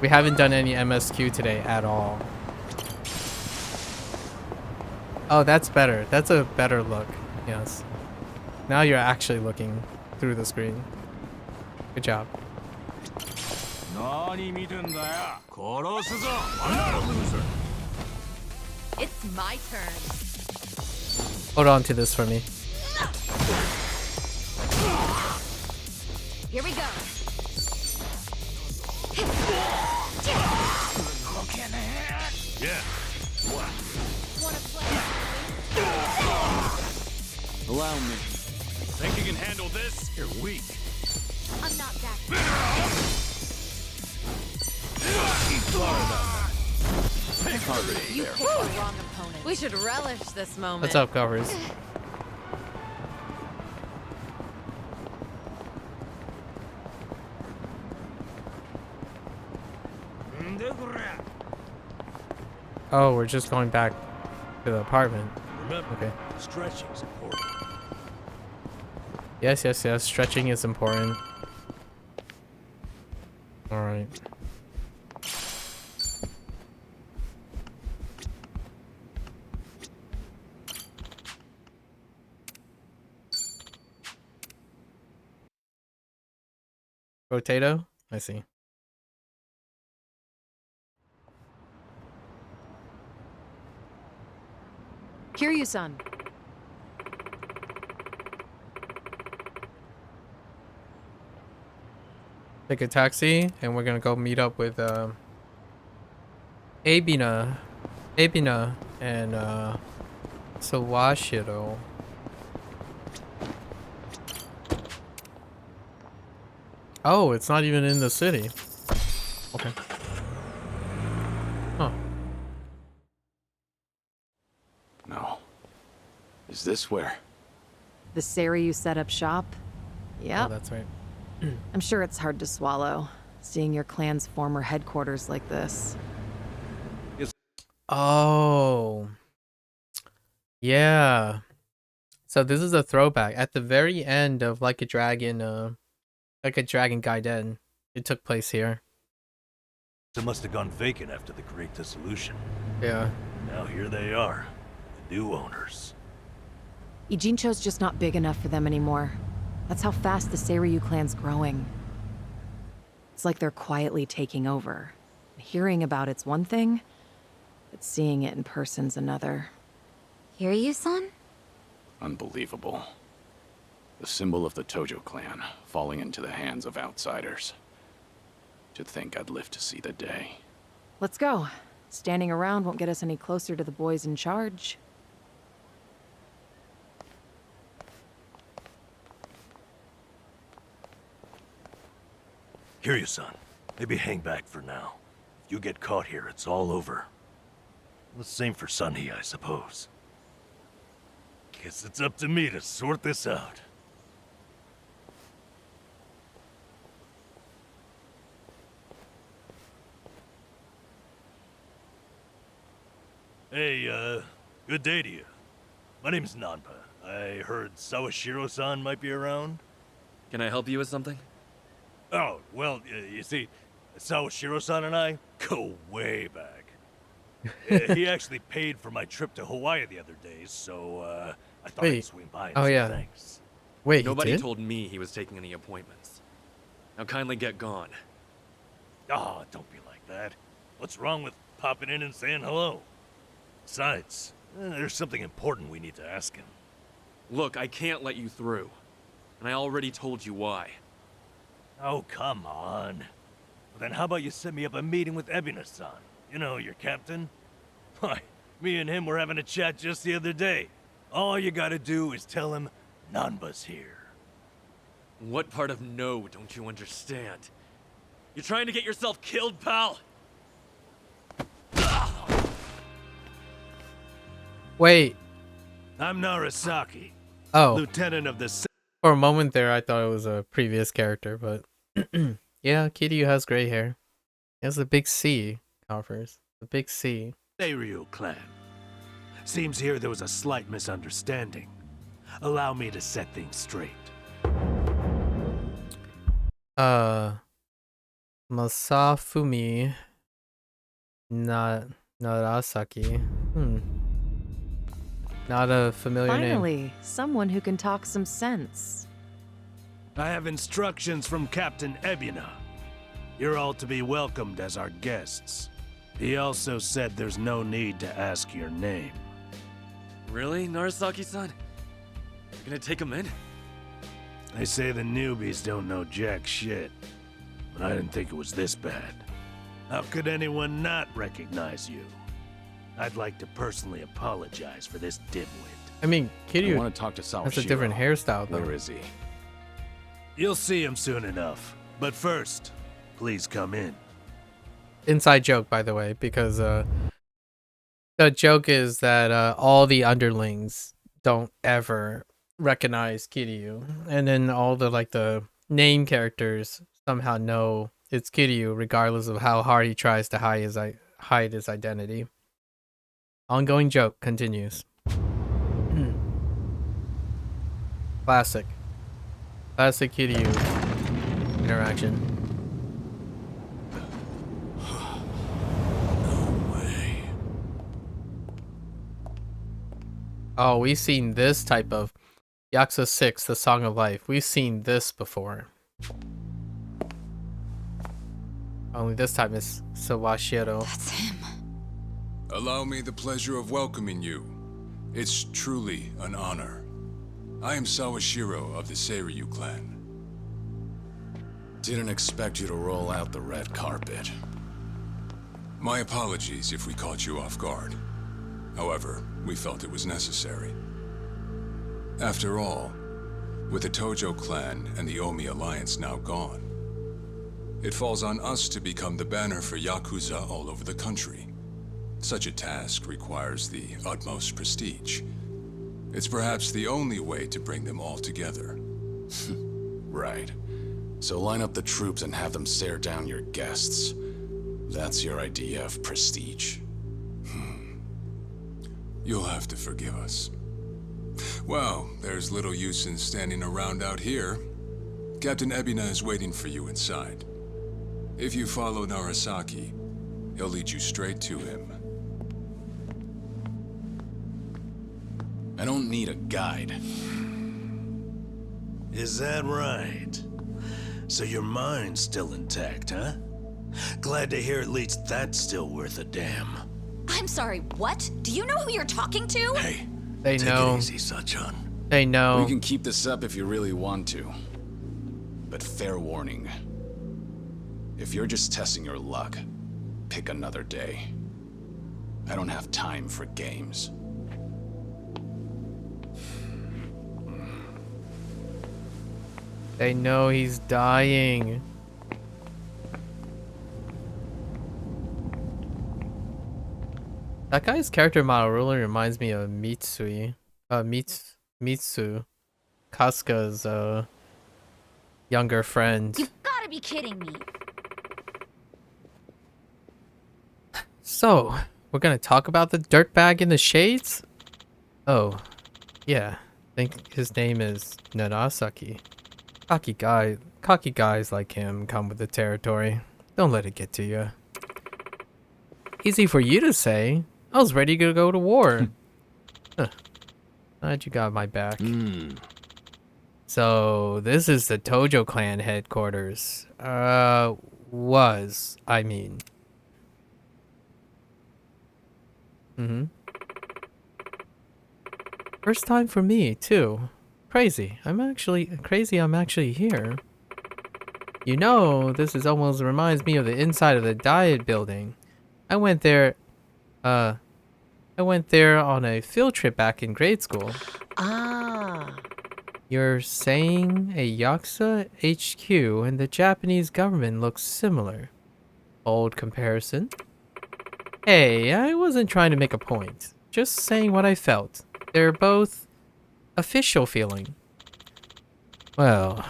We haven't done any MSQ today at all. Oh, that's better. That's a better look. Yes. Now you're actually looking through the screen. Good job. It's my turn. Hold on to this for me. Here we go. Yeah. What? Wanna play? Allow me. Think you can handle this? You're weak. I'm not that. Already You there. picked the wrong opponent. We should relish this moment. What's up, covers? Oh, we're just going back to the apartment. Remember, Okay. stretching's important. Yes, yes, yes. Stretching is important. All right. Potato? I see. Kiryu-san. Take a taxi, and we're gonna go meet up with Abina, and Sawashiro. Oh, it's not even in the city. Okay. Huh. No. Is this where? The Seiryu set up shop? Oh, Yep. that's right. I'm sure it's hard to swallow, seeing your clan's former headquarters like this. Oh. Yeah. So this is a throwback. At the very end of Like a Dragon Gaiden, it took place here. It must have gone vacant after the Great Dissolution. Yeah. Now here they are, the new owners. Ijincho's just not big enough for them anymore. That's how fast the Seiryu clan's growing. It's like they're quietly taking over. Hearing about it's one thing, but seeing it in person's another. Kiryu-san? Unbelievable. The symbol of the Tojo clan, falling into the hands of outsiders. To think I'd live to see the day. Let's go. Standing around won't get us any closer to the boys in charge. Kiryu-san, maybe hang back for now. If you get caught here, it's all over. The same for Sunhee, I suppose. Guess it's up to me to sort this out. Hey, good day to you. My name's Nanba. I heard Sawashiro-san might be around. Can I help you with something? Oh, well, you see, Sawashiro-san and I go way back. He actually paid for my trip to Hawaii the other day, so I thought I'd swing by and Oh, say yeah. thanks. Wait, Nobody he did? told me he was taking any appointments. Now kindly get gone. Oh, don't be like that. What's wrong with popping in and saying hello? Besides, there's something important we need to ask him. Look, I can't let you through. And I already told you why. Oh, come on. Well, then how about you set me up a meeting with Ebina-san? You know, your captain? Why, me and him were having a chat just the other day. All you gotta do is tell him Nanba's here. What part of no don't you understand? You're trying to get yourself killed, pal? Wait. I'm Narasaki, Oh. lieutenant of the... For a moment there, I thought it was a previous character, but yeah, Kiryu has gray hair. He has a big C, Coffers. The big C. Seiryu clan. Seems here there was a slight misunderstanding. Allow me to set things straight. Masafumi Narasaki. Not a familiar name. Finally, someone who can talk some sense. I have instructions from Captain Ebina. You're all to be welcomed as our guests. He also said there's no need to ask your name. Really, Narasaki-san? You're gonna take him in? They say the newbies don't know jack shit, but I didn't think it was this bad. How could anyone not recognize you? I'd like to personally apologize for this dimwit. I mean, I Kiryu want to talk to Sawashiro. has a different hairstyle, though. Where is he? You'll see him soon enough. But first, please come in. Inside joke, by the way, because The joke is that all the underlings don't ever recognize Kiryu, and then all the the name characters somehow know it's Kiryu, regardless of how hard he tries to hide his identity. Ongoing joke continues. Classic Kiryu interaction. Oh, we've seen this type of Yakuza 6, The Song of Life. We've seen this before. Only this time it's Sawashiro. That's him. Allow me the pleasure of welcoming you. It's truly an honor. I am Sawashiro of the Seiryu clan. Didn't expect you to roll out the red carpet. My apologies if we caught you off guard. However, we felt it was necessary. After all, with the Tojo clan and the Omi alliance now gone, it falls on us to become the banner for Yakuza all over the country. Such a task requires the utmost prestige. It's perhaps the only way to bring them all together. Right. So line up the troops and have them stare down your guests. That's your idea of prestige. You'll have to forgive us. Well, there's little use in standing around out here. Captain Ebina is waiting for you inside. If you follow Narasaki, he'll lead you straight to him. I don't need a guide. Is that right? So your mind's still intact, huh? Glad to hear at least that's still worth a damn. I'm sorry, what? Do you know who you're talking to? Hey, They take know. it easy, Sachan. They know. We can keep this up if you really want to. But fair warning. If you're just testing your luck, pick another day. I don't have time for games. They know he's dying. That guy's character model really reminds me of Mitsu, Kasuga's younger friend. You've gotta be kidding me. So, we're gonna talk about the dirtbag in the shades? Oh, yeah. I think his name is Narasaki. Cocky guys like him come with the territory. Don't let it get to you. Easy for you to say. I was ready to go to war. Glad you got my back. So, this is the Tojo clan headquarters. I mean. First time for me, too. Crazy. I'm actually here. You know, this is almost reminds me of the inside of the Diet building. I went there on a field trip back in grade school. Ah. You're saying a Yakuza HQ and the Japanese government looks similar. Old comparison. Hey, I wasn't trying to make a point. Just saying what I felt. They're both official feeling. Well,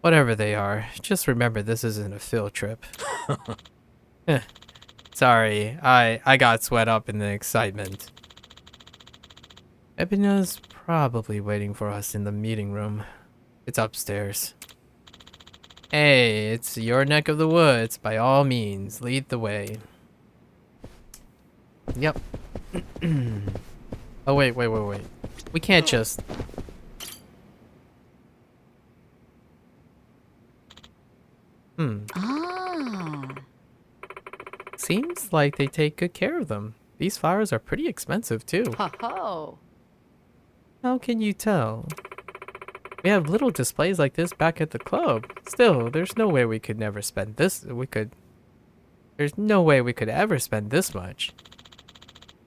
whatever they are, just remember this isn't a field trip. Sorry, I got swept up in the excitement. Ebina's probably waiting for us in the meeting room. It's upstairs. Hey, it's your neck of the woods. By all means, lead the way. Yep. Oh, wait. We can't just... Ah. Seems like they take good care of them. These flowers are pretty expensive, too. Ho-ho. How can you tell? We have little displays like this back at the club. Still, there's no way we could never spend this. There's no way we could ever spend this much.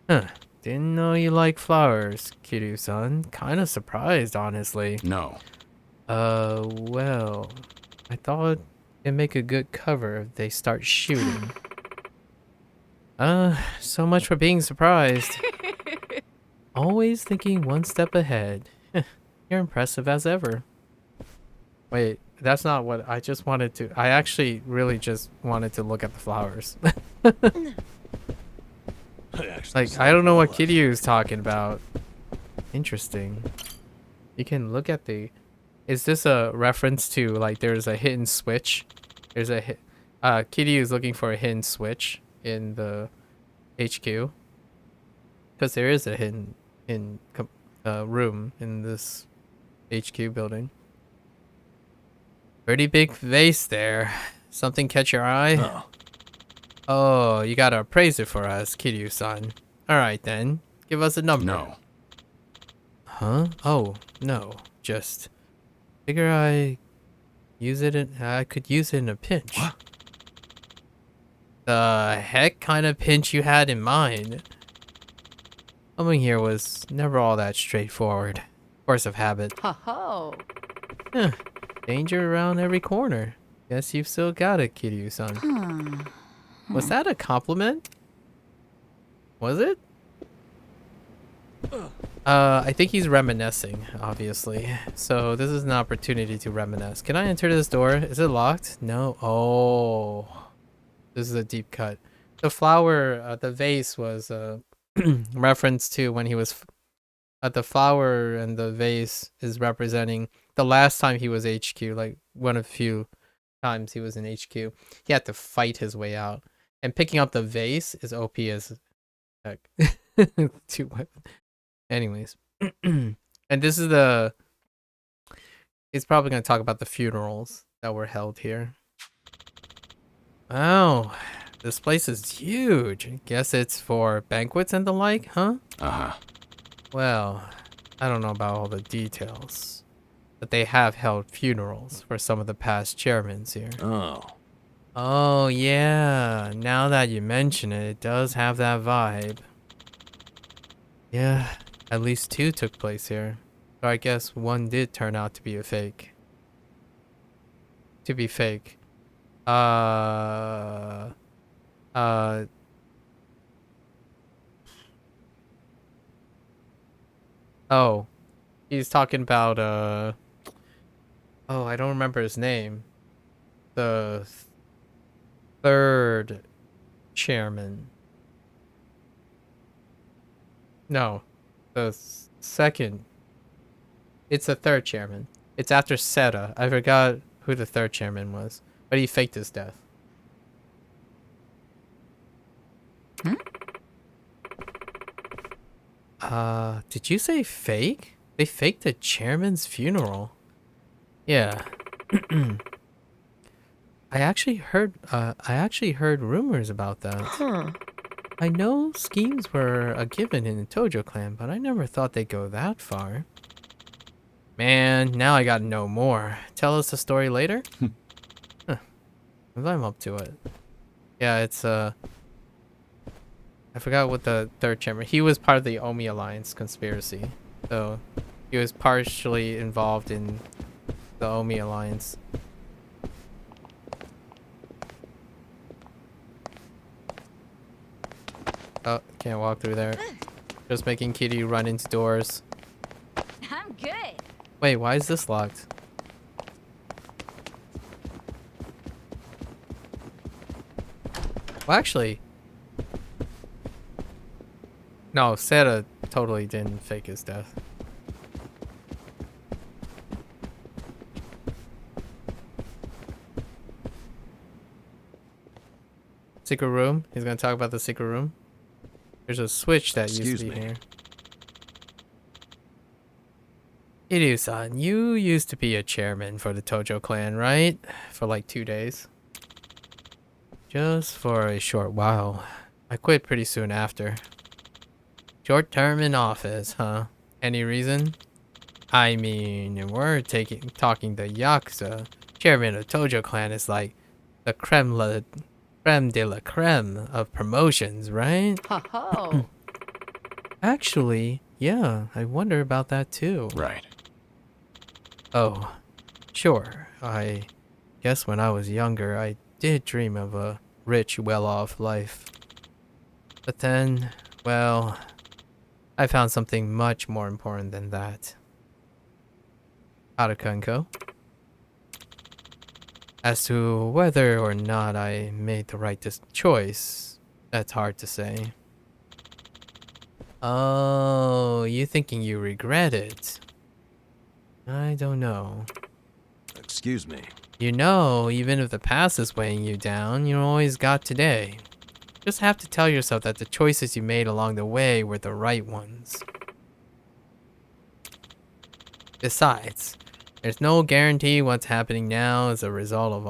Huh. Didn't know you like flowers, Kiryu-san. Kinda surprised, honestly. No. Well, I thought it'd make a good cover if they start shooting. So much for being surprised. Always thinking one step ahead. You're impressive as ever. Wait, that's not what I just wanted to. I actually really just wanted to look at the flowers. Like, I don't know what Kiryu's talking about. Interesting. You can look at the... Is this a reference to, like, there's a hidden switch? There's a hit... Kiryu's looking for a hidden switch in the HQ. Because there is a hidden room in this HQ building. Pretty big vase there. Something catch your eye? Oh. Oh, you gotta appraise it for us, Kiryu-san. Alright then. Give us a number. No. Huh? Oh, no. Just figure I could use it in a pinch. What? The heck kind of pinch you had in mind? Coming here was never all that straightforward. Force of habit. Ho ho! Huh. Danger around every corner. Guess you've still got it, Kiryu-san. Was that a compliment? Was it? I think he's reminiscing, obviously. So this is an opportunity to reminisce. Can I enter this door? Is it locked? No. Oh. This is a deep cut. The flower, the vase was a reference to when he was... the flower and the vase is representing the last time he was HQ, like one of the few times he was in HQ. He had to fight his way out. And picking up the vase is OP as heck. Two weapons. Anyways. And this is the... He's probably going to talk about the funerals that were held here. Wow. This place is huge. Guess it's for banquets and the like, huh? Uh-huh. Well, I don't know about all the details. But they have held funerals for some of the past chairmen here. Oh. Oh, yeah. Now that you mention it, it does have that vibe. Yeah, at least 2 took place here. So I guess one did turn out to be a fake. To be fake. Oh. He's talking about, oh, I don't remember his name. The... third chairman. No, the second. It's the third chairman. It's after Seta. I forgot who the third chairman was, but he faked his death. Did you say fake? They faked the chairman's funeral. Yeah. I actually heard rumors about that. Huh. I know schemes were a given in the Tojo clan, but I never thought they'd go that far. Man, now I gotta know more. Tell us the story later? Huh. I'm up to it. Yeah, it's, I forgot what the third chairman... He was part of the Omi Alliance conspiracy. So, he was partially involved in the Omi Alliance. Oh, can't walk through there. Just making Kitty run into doors. I'm good. Wait, why is this locked? Well, actually... No, Seta totally didn't fake his death. Secret room? He's gonna talk about the secret room? There's a switch that used to be here. Kiryu-san, you used to be a chairman for the Tojo clan, right? For like 2 days. Just for a short while. I quit pretty soon after. Short term in office, huh? Any reason? I mean, we're talking the Yakuza. Chairman of Tojo clan is like the creme de la creme of promotions, right? Ho ho! Actually, yeah, I wonder about that too. Right. Oh, sure. I guess when I was younger, I did dream of a rich, well-off life. But then, well, I found something much more important than that. Haruka-ko. As to whether or not I made the right choice, that's hard to say. Oh, you thinking you regret it? I don't know. Excuse me. You know, even if the past is weighing you down, you always got today. Just have to tell yourself that the choices you made along the way were the right ones. Besides, there's no guarantee what's happening now is a result of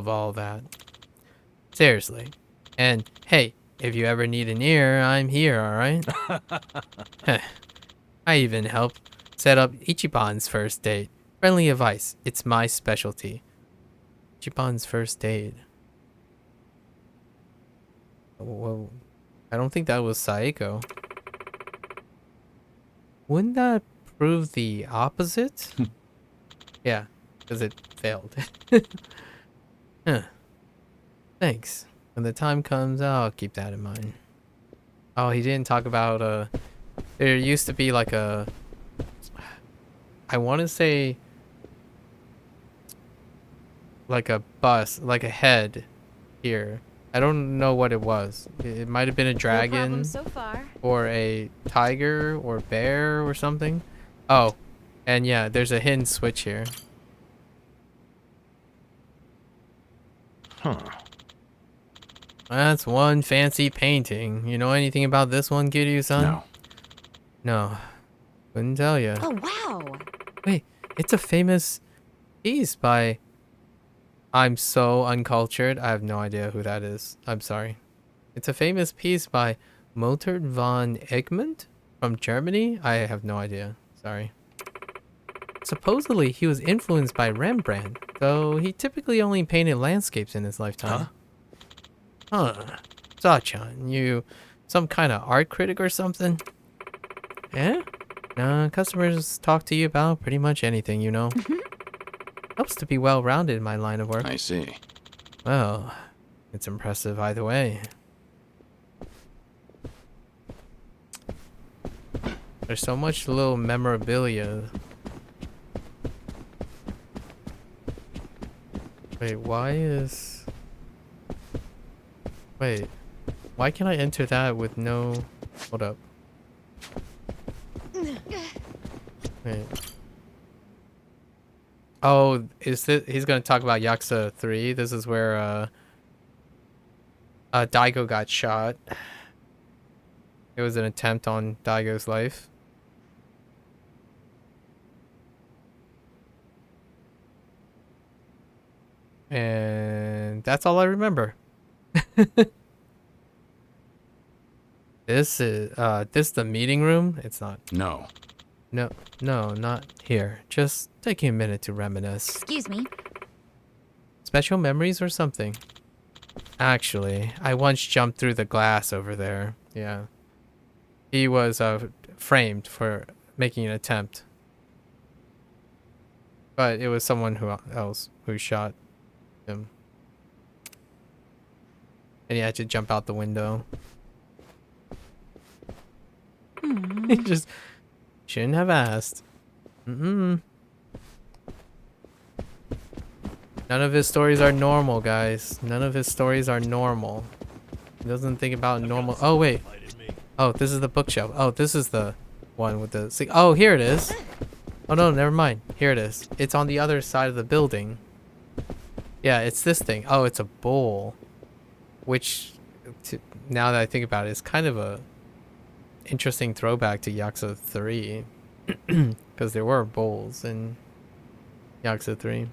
all that. Seriously. And hey, if you ever need an ear, I'm here, alright? I even helped set up Ichiban's first date. Friendly advice, it's my specialty. Ichiban's first date. Well, I don't think that was Saeko. Wouldn't that prove the opposite? Yeah, because it failed. Huh. Thanks. When the time comes, I'll keep that in mind. Oh, he didn't talk about, there used to be like a... I want to say... like a bus, like a head here. I don't know what it was. It might have been a dragon so far. or a tiger or bear or something. Oh, and yeah, there's a hidden switch here. Huh. That's one fancy painting. You know anything about this one, Kiryu-san? No. No. Couldn't tell you. Oh, wow. Wait, it's a famous piece by... I'm so uncultured. I have no idea who that is. I'm sorry. It's a famous piece by Mozart von Egmont from Germany. I have no idea. Sorry. Supposedly, he was influenced by Rembrandt, though he typically only painted landscapes in his lifetime. Huh? Zachan, you some kind of art critic or something? Eh? Customers talk to you about pretty much anything, you know. Helps to be well-rounded in my line of work. I see. Well, it's impressive either way. There's so much little memorabilia. Wait, why can I enter that with no... Hold up. Wait. Oh, is this... He's gonna talk about Yakuza 3. This is where, Daigo got shot. It was an attempt on Daigo's life. And that's all I remember. This is the meeting room? It's not. No. No, not here. Just taking a minute to reminisce. Excuse me. Special memories or something? Actually, I once jumped through the glass over there. Yeah. He was framed for making an attempt. But it was someone else who shot him. And he had to jump out the window. He just shouldn't have asked. None of his stories are normal, guys. None of his stories are normal. He doesn't think about normal. Oh, wait. Oh, this is the bookshelf. Oh, this is the one with the... Oh, here it is. Oh, no, never mind. Here it is. It's on the other side of the building. Yeah, it's this thing. Oh, it's a bowl. Which, now that I think about it, is kind of a interesting throwback to Yakuza 3. Because there were bowls in Yakuza 3.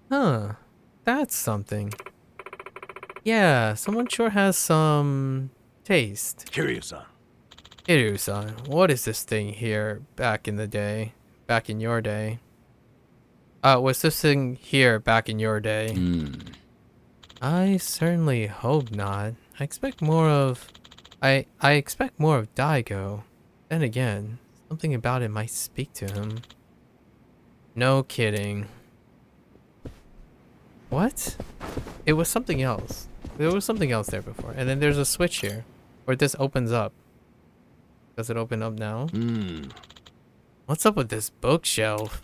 Huh. That's something. Yeah, someone sure has some taste. Kiryu-san. Kiryu-san, what is this thing here back in the day? Back in your day? Was this thing here back in your day? I certainly hope not. I expect more of... I expect more of Daigo. Then again, something about it might speak to him. No kidding. What? It was something else. There was something else there before. And then there's a switch here. Where this opens up. Does it open up now? What's up with this bookshelf?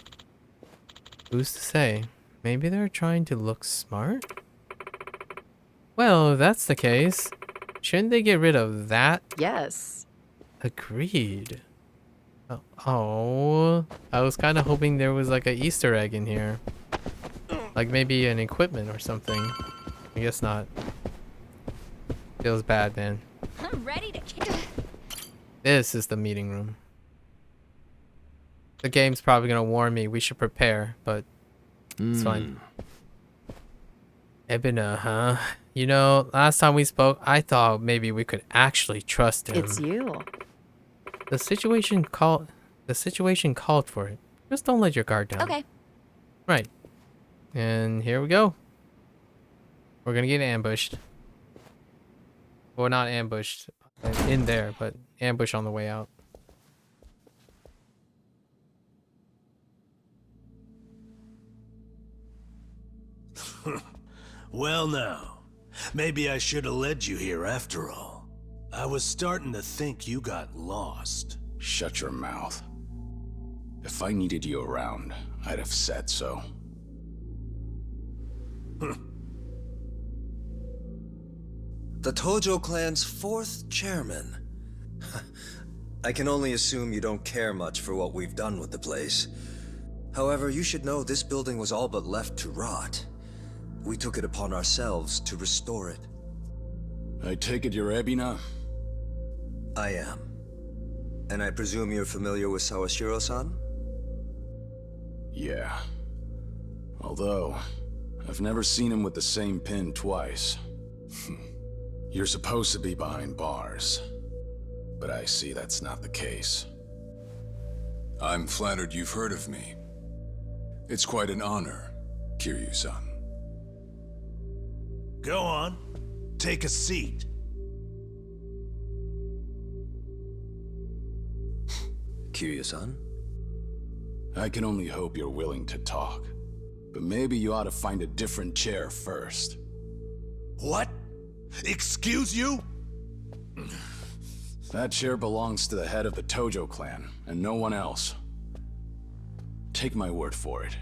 Who's to say? Maybe they're trying to look smart? Well, if that's the case, shouldn't they get rid of that? Yes. Agreed. Oh, I was kind of hoping there was like an Easter egg in here. Like maybe an equipment or something. I guess not. Feels bad, man. I'm ready to kick. This is the meeting room. The game's probably gonna warn me we should prepare, but it's fine. Ebina, huh? You know, last time we spoke, I thought maybe we could actually trust him. It's you. The situation called for it. Just don't let your guard down. Okay. Right. And here we go. We're gonna get ambushed. Well, not ambushed in there, but ambush on the way out. Well now, maybe I should have led you here after all. I was starting to think you got lost. Shut your mouth. If I needed you around, I'd have said so. The Tojo clan's 4th chairman. I can only assume you don't care much for what we've done with the place. However, you should know this building was all but left to rot. We took it upon ourselves to restore it. I take it you're Ebina? I am. And I presume you're familiar with Sawashiro-san? Yeah. Although, I've never seen him with the same pin twice. You're supposed to be behind bars. But I see that's not the case. I'm flattered you've heard of me. It's quite an honor, Kiryu-san. Go on. Take a seat. Kiryu-san? I can only hope you're willing to talk. But maybe you ought to find a different chair first. What? Excuse you? That chair belongs to the head of the Tojo clan, and no one else. Take my word for it.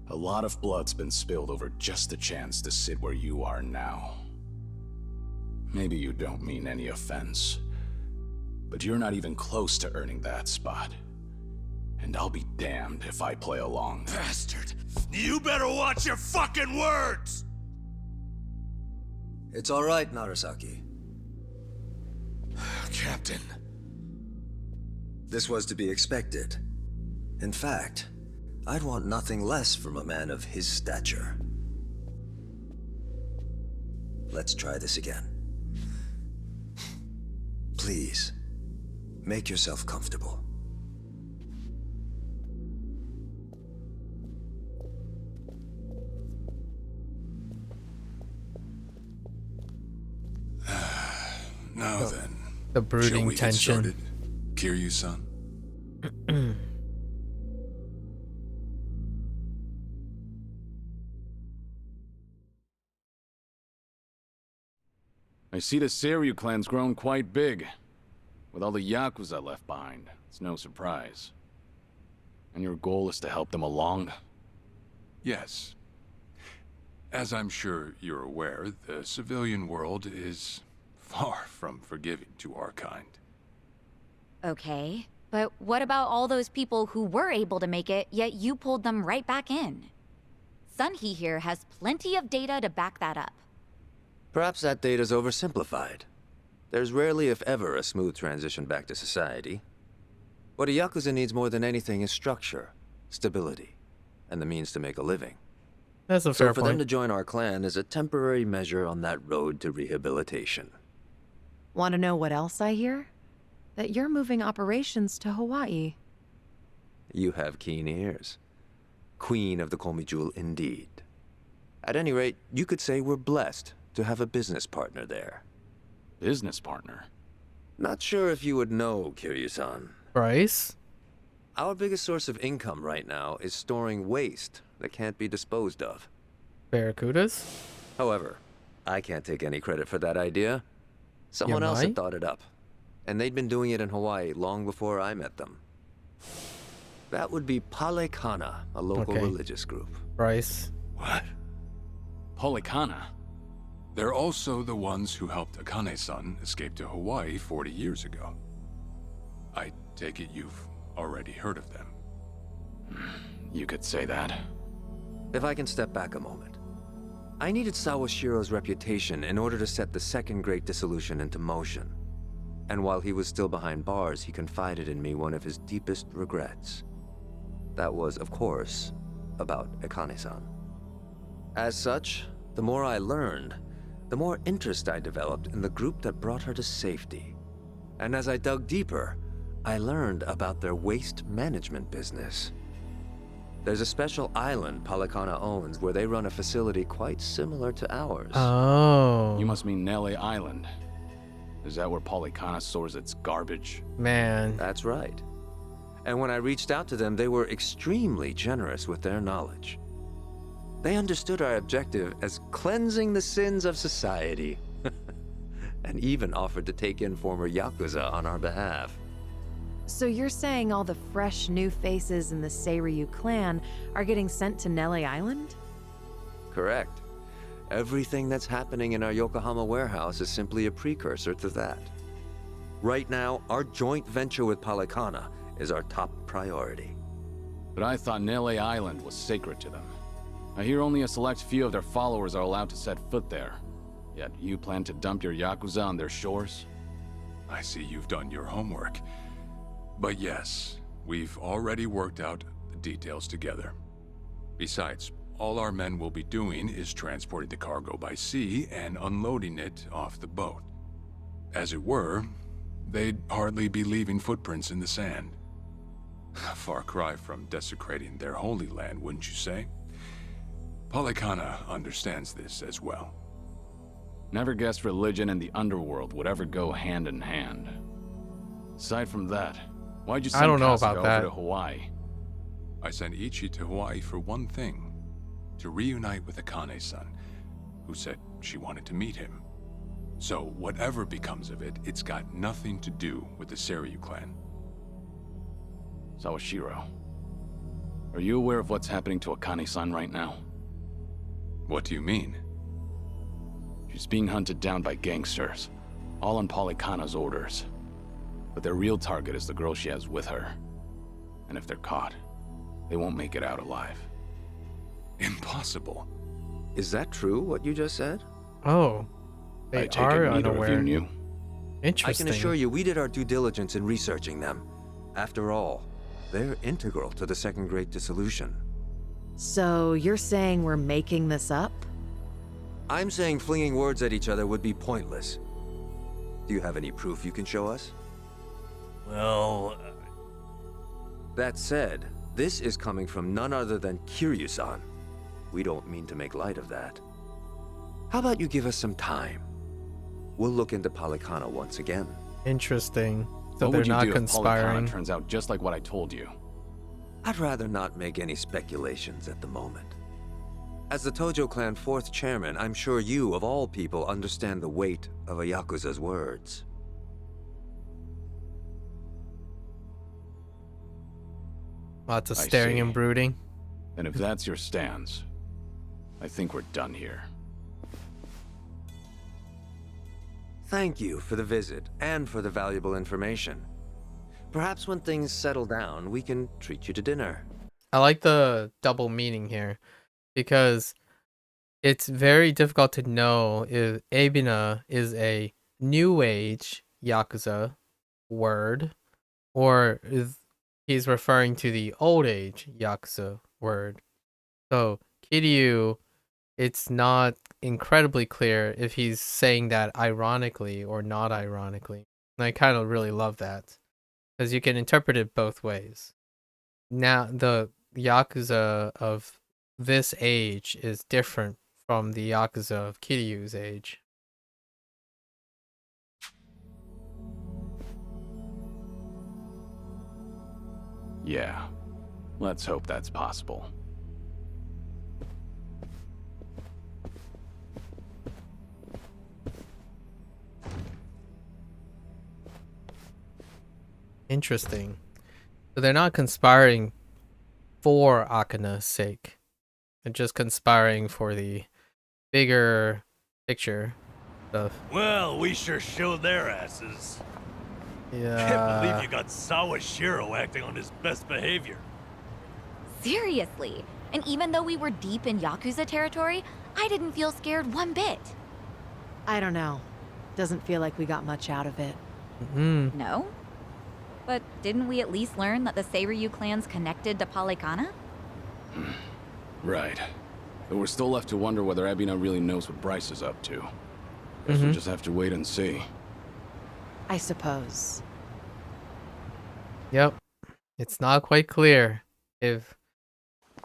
A lot of blood's been spilled over just a chance to sit where you are now. Maybe you don't mean any offense, but you're not even close to earning that spot. And I'll be damned if I play along. Bastard! You better watch your fucking words! It's all right, Narasaki. Captain. This was to be expected. In fact, I'd want nothing less from a man of his stature. Let's try this again. Please, make yourself comfortable. Now then, The brooding shall we get tension. started, Kiryu-san? I see the Seiryu clan's grown quite big. With all the Yakuza left behind, it's no surprise. And your goal is to help them along? Yes. As I'm sure you're aware, the civilian world is far from forgiving to our kind. Okay, but what about all those people who were able to make it, yet you pulled them right back in? Sunhee here has plenty of data to back that up. Perhaps that data's oversimplified. There's rarely, if ever, a smooth transition back to society. What a Yakuza needs more than anything is structure, stability, and the means to make a living. That's a fair So for point. them to join our clan is a temporary measure on that road to rehabilitation. Want to know what else I hear? That you're moving operations to Hawaii. You have keen ears. Queen of the Komi Jewel indeed. At any rate, you could say we're blessed to have a business partner there. Business partner? Not sure if you would know, Kiryu-san. Bryce? Our biggest source of income right now is storing waste that can't be disposed of. Barracudas? However, I can't take any credit for that idea. Someone else had thought it up. And they'd been doing it in Hawaii long before I met them. That would be Palekana, a local religious group. Bryce. What? Palekana? They're also the ones who helped Akane-san escape to Hawaii 40 years ago. I take it you've already heard of them. You could say that. If I can step back a moment. I needed Sawashiro's reputation in order to set the second Great Dissolution into motion. And while he was still behind bars, he confided in me one of his deepest regrets. That was, of course, about Akane-san. As such, the more I learned, the more interest I developed in the group that brought her to safety. And as I dug deeper, I learned about their waste management business. There's a special island Palekana owns where they run a facility quite similar to ours. Oh. You must mean Nele Island. Is that where Palekana stores its garbage? Man. That's right. And when I reached out to them, they were extremely generous with their knowledge. They understood our objective as cleansing the sins of society, and even offered to take in former Yakuza on our behalf. So you're saying all the fresh new faces in the Seiryu clan are getting sent to Nele Island? Correct. Everything that's happening in our Yokohama warehouse is simply a precursor to that. Right now, our joint venture with Palekana is our top priority. But I thought Nele Island was sacred to them. I hear only a select few of their followers are allowed to set foot there. Yet you plan to dump your Yakuza on their shores? I see you've done your homework. But yes, we've already worked out the details together. Besides, all our men will be doing is transporting the cargo by sea and unloading it off the boat. As it were, they'd hardly be leaving footprints in the sand. A far cry from desecrating their holy land, wouldn't you say? Palekana understands this as well. Never guessed religion and the underworld would ever go hand in hand. Aside from that, why'd you send Kasuga over to Hawaii? I sent Ichi to Hawaii for one thing. To reunite with Akane-san, who said she wanted to meet him. So whatever becomes of it, it's got nothing to do with the Seiryu clan. Sawashiro, are you aware of what's happening to Akane-san right now? What do you mean? She's being hunted down by gangsters, all on Palekana's orders. But their real target is the girl she has with her. And if they're caught, they won't make it out alive. Impossible. Is that true, what you just said? Oh. They are unaware. Interesting. I can assure you we did our due diligence in researching them. After all, they're integral to the Second Great Dissolution. So you're saying we're making this up? I'm saying flinging words at each other would be pointless. Do you have any proof you can show us? Well... That said, this is coming from none other than Kiryu-san. We don't mean to make light of that. How about you give us some time? We'll look into Palekana once again. Interesting. So what they're would you not do conspiring. If Palekana turns out just like what I told you? I'd rather not make any speculations at the moment. As the Tojo clan 4th chairman, I'm sure you, of all people, understand the weight of a Yakuza's words. Lots of staring and brooding. And if that's your stance, I think we're done here. Thank you for the visit and for the valuable information. Perhaps when things settle down, we can treat you to dinner. I like the double meaning here, because it's very difficult to know if Ebina is a new age Yakuza word, or if he's referring to the old age Yakuza word. So Kiryu, it's not incredibly clear if he's saying that ironically or not ironically. And I kind of really love that, because you can interpret it both ways. Now, the Yakuza of this age is different from the Yakuza of Kiryu's age. Yeah, let's hope that's possible. Interesting. So they're not conspiring for Akana's sake. They're just conspiring for the bigger picture stuff. Well, we sure showed their asses. Can't Yeah. believe you got Sawashiro acting on his best behavior. Seriously. And even though we were deep in Yakuza territory, I didn't feel scared one bit. I don't know. Doesn't feel like we got much out of it. Mm-hmm. No? But didn't we at least learn that the Seiryu clan's connected to Polycana? Right. But we're still left to wonder whether Ebina really knows what Bryce is up to. Guess we'll just have to wait and see. I suppose. Yep. It's not quite clear if the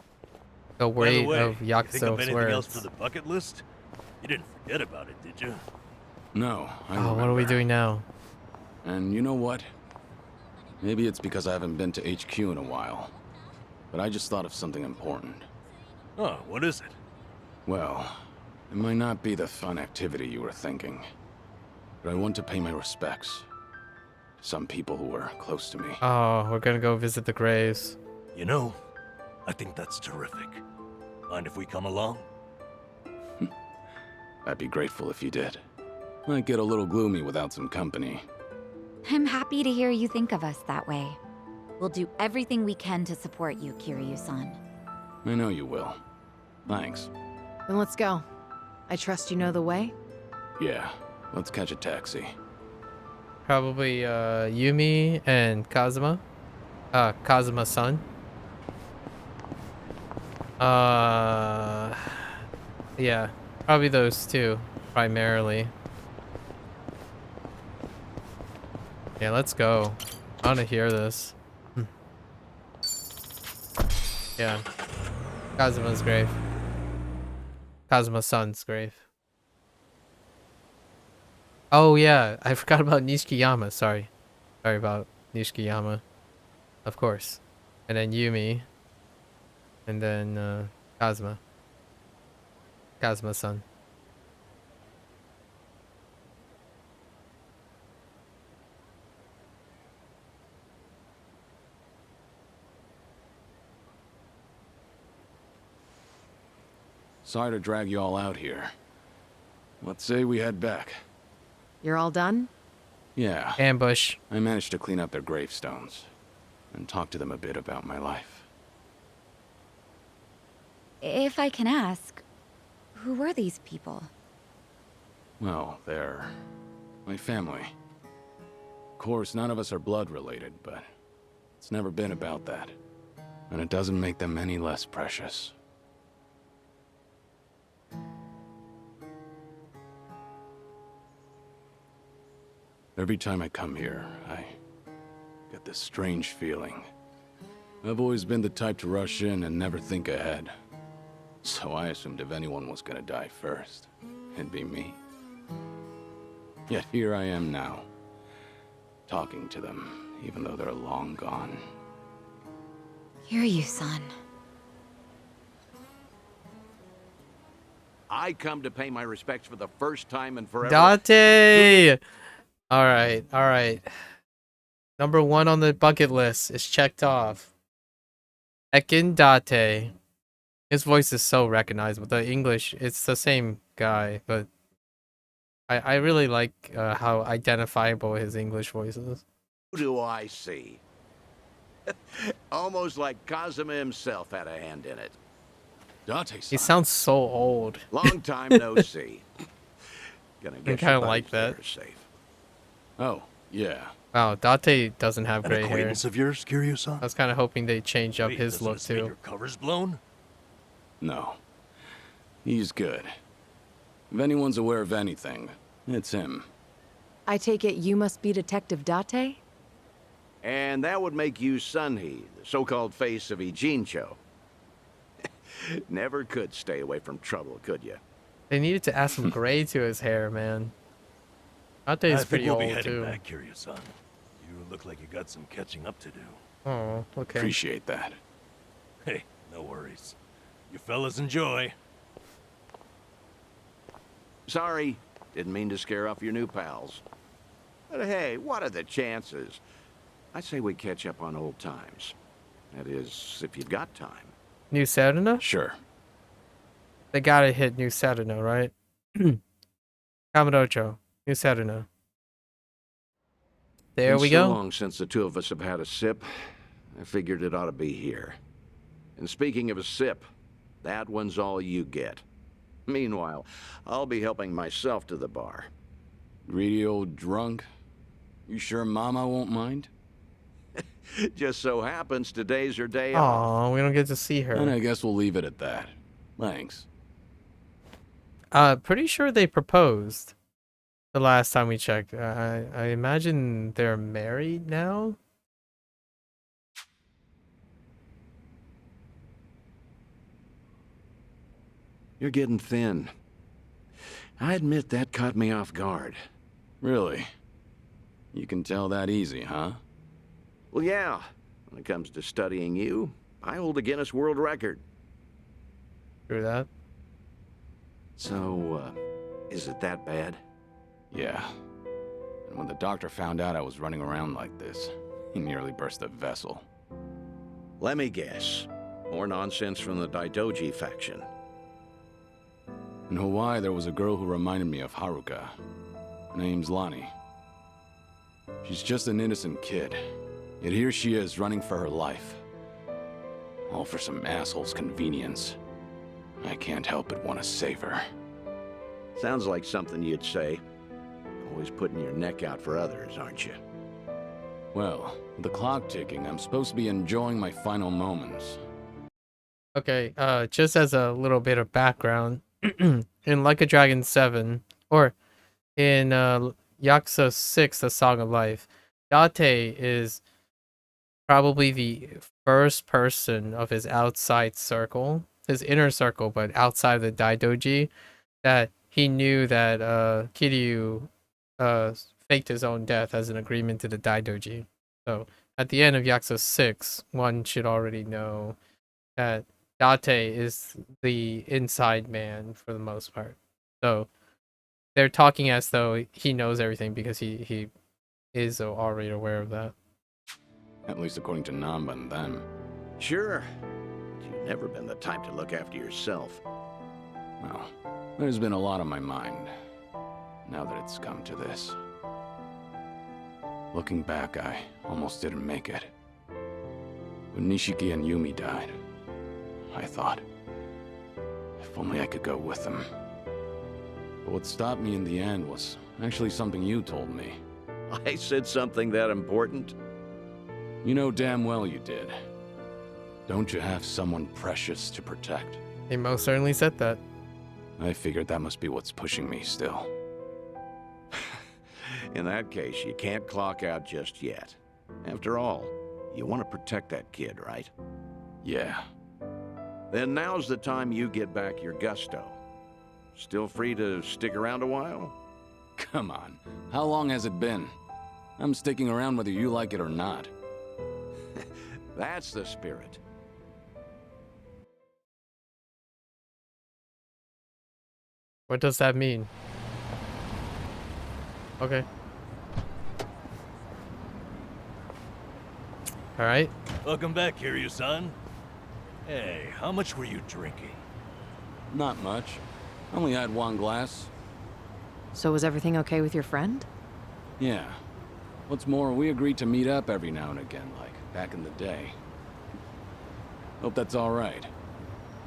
By the weight way, of you think of Yakuso's anything else for words. the bucket list? You didn't forget about it, did you? No, I Oh, what are we remember. doing now? And you know what? Maybe it's because I haven't been to HQ in a while. But I just thought of something important. Oh, what is it? Well, it might not be the fun activity you were thinking. But I want to pay my respects to some people who were close to me. Oh, we're gonna go visit the graves. You know, I think that's terrific. Mind if we come along? I'd be grateful if you did. Might get a little gloomy without some company. I'm happy to hear you think of us that way. We'll do everything we can to support you, Kiryu-san. I know you will. Thanks. Then let's go. I trust you know the way? Yeah, let's catch a taxi. Probably Yumi and Kazuma. Kazuma's son. Yeah, probably those two primarily. Yeah, let's go. I want to hear this. Yeah. Kazuma's grave. Kazuma's son's grave. Oh yeah, I forgot about Nishikiyama, sorry. Sorry about Nishikiyama. Of course. And then Yumi. And then Kazuma. Kazuma's son. Sorry to drag you all out here. Let's say we head back. You're all done? Yeah. Ambush. I managed to clean up their gravestones and talk to them a bit about my life. If I can ask, who were these people? Well, they're my family. Of course, none of us are blood related, but it's never been about that. And it doesn't make them any less precious. Every time I come here, I get this strange feeling. I've always been the type to rush in and never think ahead. So I assumed if anyone was gonna die first, it'd be me. Yet here I am now, talking to them, even though they're long gone. Kiryu-san. I come to pay my respects for the first time in forever. Date! Alright, alright. Number 1 on the bucket list is checked off. Ekin Date. His voice is so recognizable. The English, it's the same guy, but I really like how identifiable his English voice is. Who do I see? Almost like Kazuma himself had a hand in it. He sounds so old. Long time no see. Gonna I get kind your of like buddies that. there safe. Oh, yeah. Wow, Date doesn't have An gray hair. acquaintance of yours, Kiryu-san? I was kind of hoping they'd change up Wait, his doesn't look this mean too. your cover's blown? No. He's good. If anyone's aware of anything, it's him. I take it you must be Detective Date? And that would make you Sunhee, the so-called face of Ijincho. Never could stay away from trouble, could you? They needed to add some gray to his hair, man. Date is I think pretty we'll old be heading too. back, Kiryu-san. You look like you got some catching up to do. Oh, okay. Appreciate that. Hey, no worries. You fellas enjoy. Sorry, didn't mean to scare off your new pals. But hey, what are the chances? I say we catch up on old times. That is, if you've got time. New Saturno? Sure. They gotta hit New Saturno, right? Camarocho, New Saturno. There Been we so go. long since the two of us have had a sip, I figured it ought to be here. And speaking of a sip, that one's all you get. Meanwhile, I'll be helping myself to the bar. Greedy old drunk? You sure Mama won't mind? Just so happens today's her day off. Aw, we don't get to see And her. I guess we'll leave it at that. Thanks. Pretty sure they proposed the last time we checked. I imagine they're married now? You're getting thin. I admit that caught me off guard. Really? You can tell that easy, huh? Well, yeah. When it comes to studying you, I hold a Guinness World Record. True that. So, is it that bad? Yeah. And when the doctor found out I was running around like this, he nearly burst a vessel. Let me guess. More nonsense from the Daidoji faction. In Hawaii, there was a girl who reminded me of Haruka. Her name's Lonnie. She's just an innocent kid. Yet here she is, running for her life. All for some asshole's convenience. I can't help but want to save her. Sounds like something you'd say. Always putting your neck out for others, aren't you? Well, with the clock ticking, I'm supposed to be enjoying my final moments. Okay, just as a little bit of background, in Like a Dragon 7, or in Yakuza 6, The Song of Life, Date is probably the first person of his outside circle, his inner circle, but outside of the Daidoji, that he knew that Kiryu faked his own death as an agreement to the Daidoji. So at the end of Yakuza 6, one should already know that Date is the inside man for the most part. So they're talking as though he knows everything because he is already aware of that. At least according to Namba and them. Sure. But you've never been the type to look after yourself. Well, there's been a lot on my mind, now that it's come to this. Looking back, I almost didn't make it. When Nishiki and Yumi died, I thought, if only I could go with them. But what stopped me in the end was actually something you told me. I said something that important? You know damn well you did. Don't you have someone precious to protect? He most certainly said that. I figured that must be what's pushing me still. In that case, you can't clock out just yet. After all, you want to protect that kid, right? Yeah. Then now's the time you get back your gusto. Still free to stick around a while? Come on. How long has it been? I'm sticking around whether you like it or not. That's the spirit. What does that mean? Okay. Alright. Welcome back, Kiryu-san. Hey, how much were you drinking? Not much. Only had one glass. So was everything okay with your friend? Yeah. What's more, we agreed to meet up every now and again, like back in the day. Hope that's all right.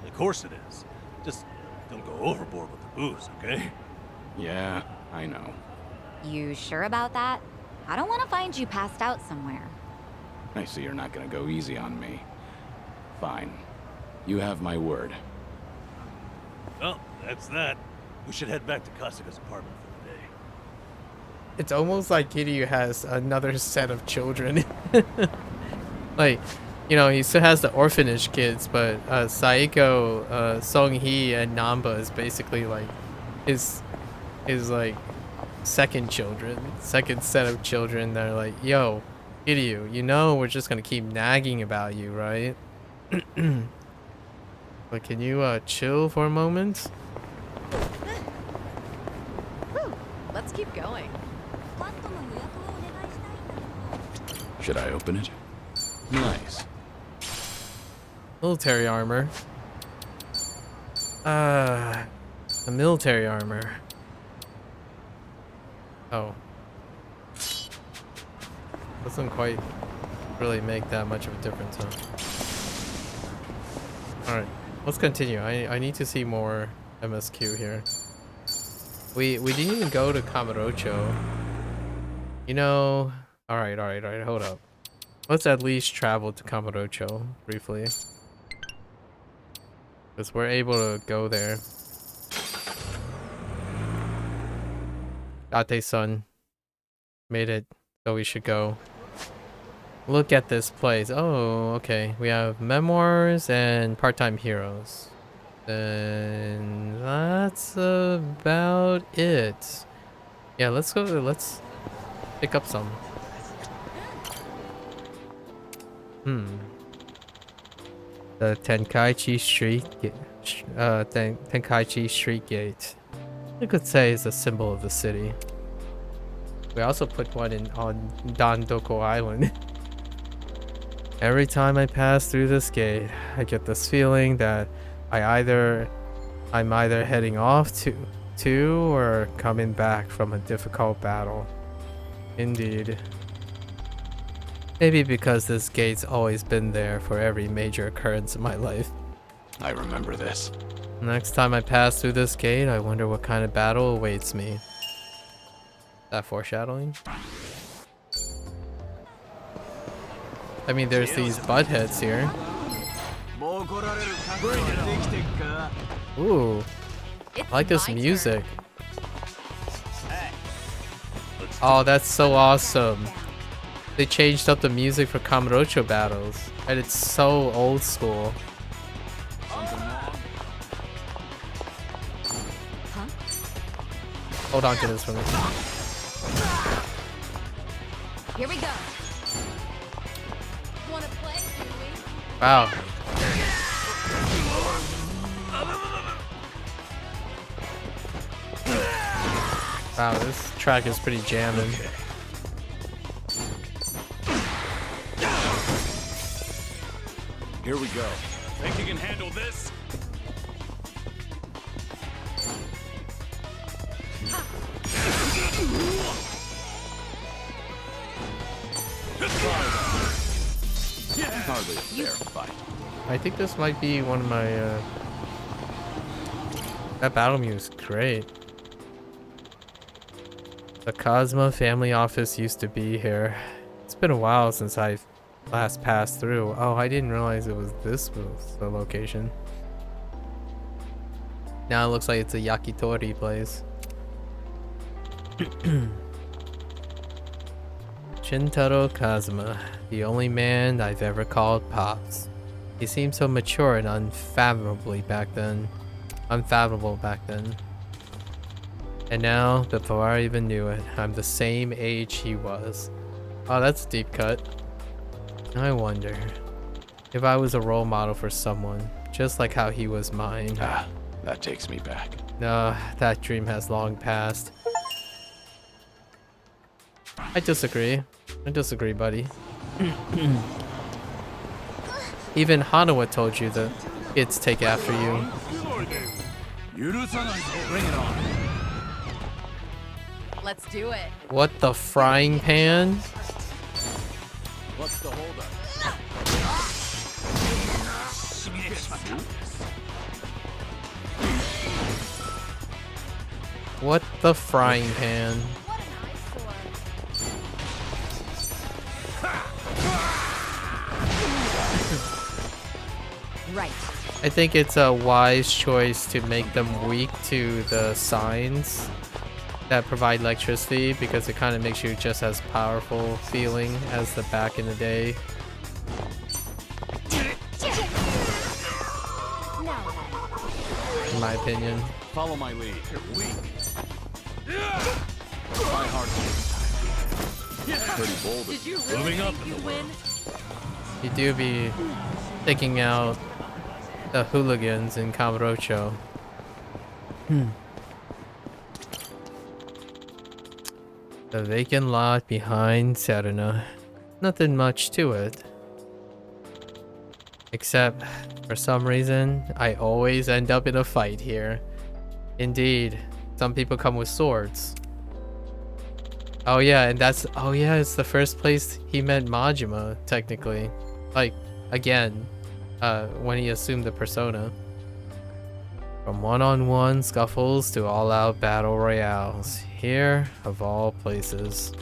Of course it is. Just don't go overboard with the booze, okay? Yeah, I know. You sure about that? I don't want to find you passed out somewhere. I see you're not gonna go easy on me. Fine. You have my word. Well, that's that. We should head back to Kasuga's apartment for the day. It's almost like Kiryu has another set of children. Like, you know, he still has the orphanage kids, but Saiko, Songhee, and Namba is basically like his like second set of children that are like, yo, Kiryu, you know we're just gonna keep nagging about you, right? But can you chill for a moment? Let's keep going. Should I open it? Nice. Military armor. The military armor. Oh. Doesn't quite really make that much of a difference, huh? Alright, let's continue. I need to see more MSQ here. We didn't even go to Kamurocho. You know... Alright, hold up. Let's at least travel to Kamurocho briefly. Because we're able to go there. Date-san made it, so we should go. Look at this place. Oh, okay. We have memoirs and part-time heroes. And that's about it. Yeah, let's go. Let's pick up some. The Tenkaichi Street Gate. You could say is a symbol of the city. We also put one in on Dandoko Island. Every time I pass through this gate, I get this feeling that I'm either heading off to or coming back from a difficult battle. Indeed. Maybe because this gate's always been there for every major occurrence in my life. I remember this. Next time I pass through this gate, I wonder what kind of battle awaits me. That foreshadowing? I mean, there's these butt heads here. Ooh, I like this music. Oh, that's so awesome. They changed up the music for Kamurocho battles, and it's so old school. Hold on to this for me. Here we go. Wanna play, do we? Wow. Wow, this track is pretty jamming. Okay. Here we go. Think you can handle this? Hardly a fair fight. I think this might be one of my, that battle music is great. The Cosmo family office used to be here. It's been a while since I've last passed through. Oh, I didn't realize it was this was the location. Now it looks like it's a yakitori place. Shintaro Kazuma, the only man I've ever called Pops. He seemed so mature and unfathomable back then. And now, before I even knew it, I'm the same age he was. Oh, that's a deep cut. I wonder if I was a role model for someone, just like how he was mine. Ah, that takes me back. No, that dream has long passed. I disagree, buddy. Even Hanawa told you the kids take after you. Bring it on. Let's do it. What the frying pan? What's the holdup? What the frying pan? Right. I think it's a wise choice to make them weak to the signs that provide electricity, because it kind of makes you just as powerful feeling as the back in the day. In my opinion. Follow my lead. You're weak. Try harder this time. Pretty bold. Did you really Moving up think you'd win? You do be taking out the hooligans in Kamurocho. The vacant lot behind Serena. Nothing much to it. Except, for some reason, I always end up in a fight here. Indeed, some people come with swords. Oh yeah, and that's, oh yeah, it's the first place he met Majima, technically. Like, again, when he assumed the persona. From one-on-one scuffles to all-out battle royales. Here, of all places.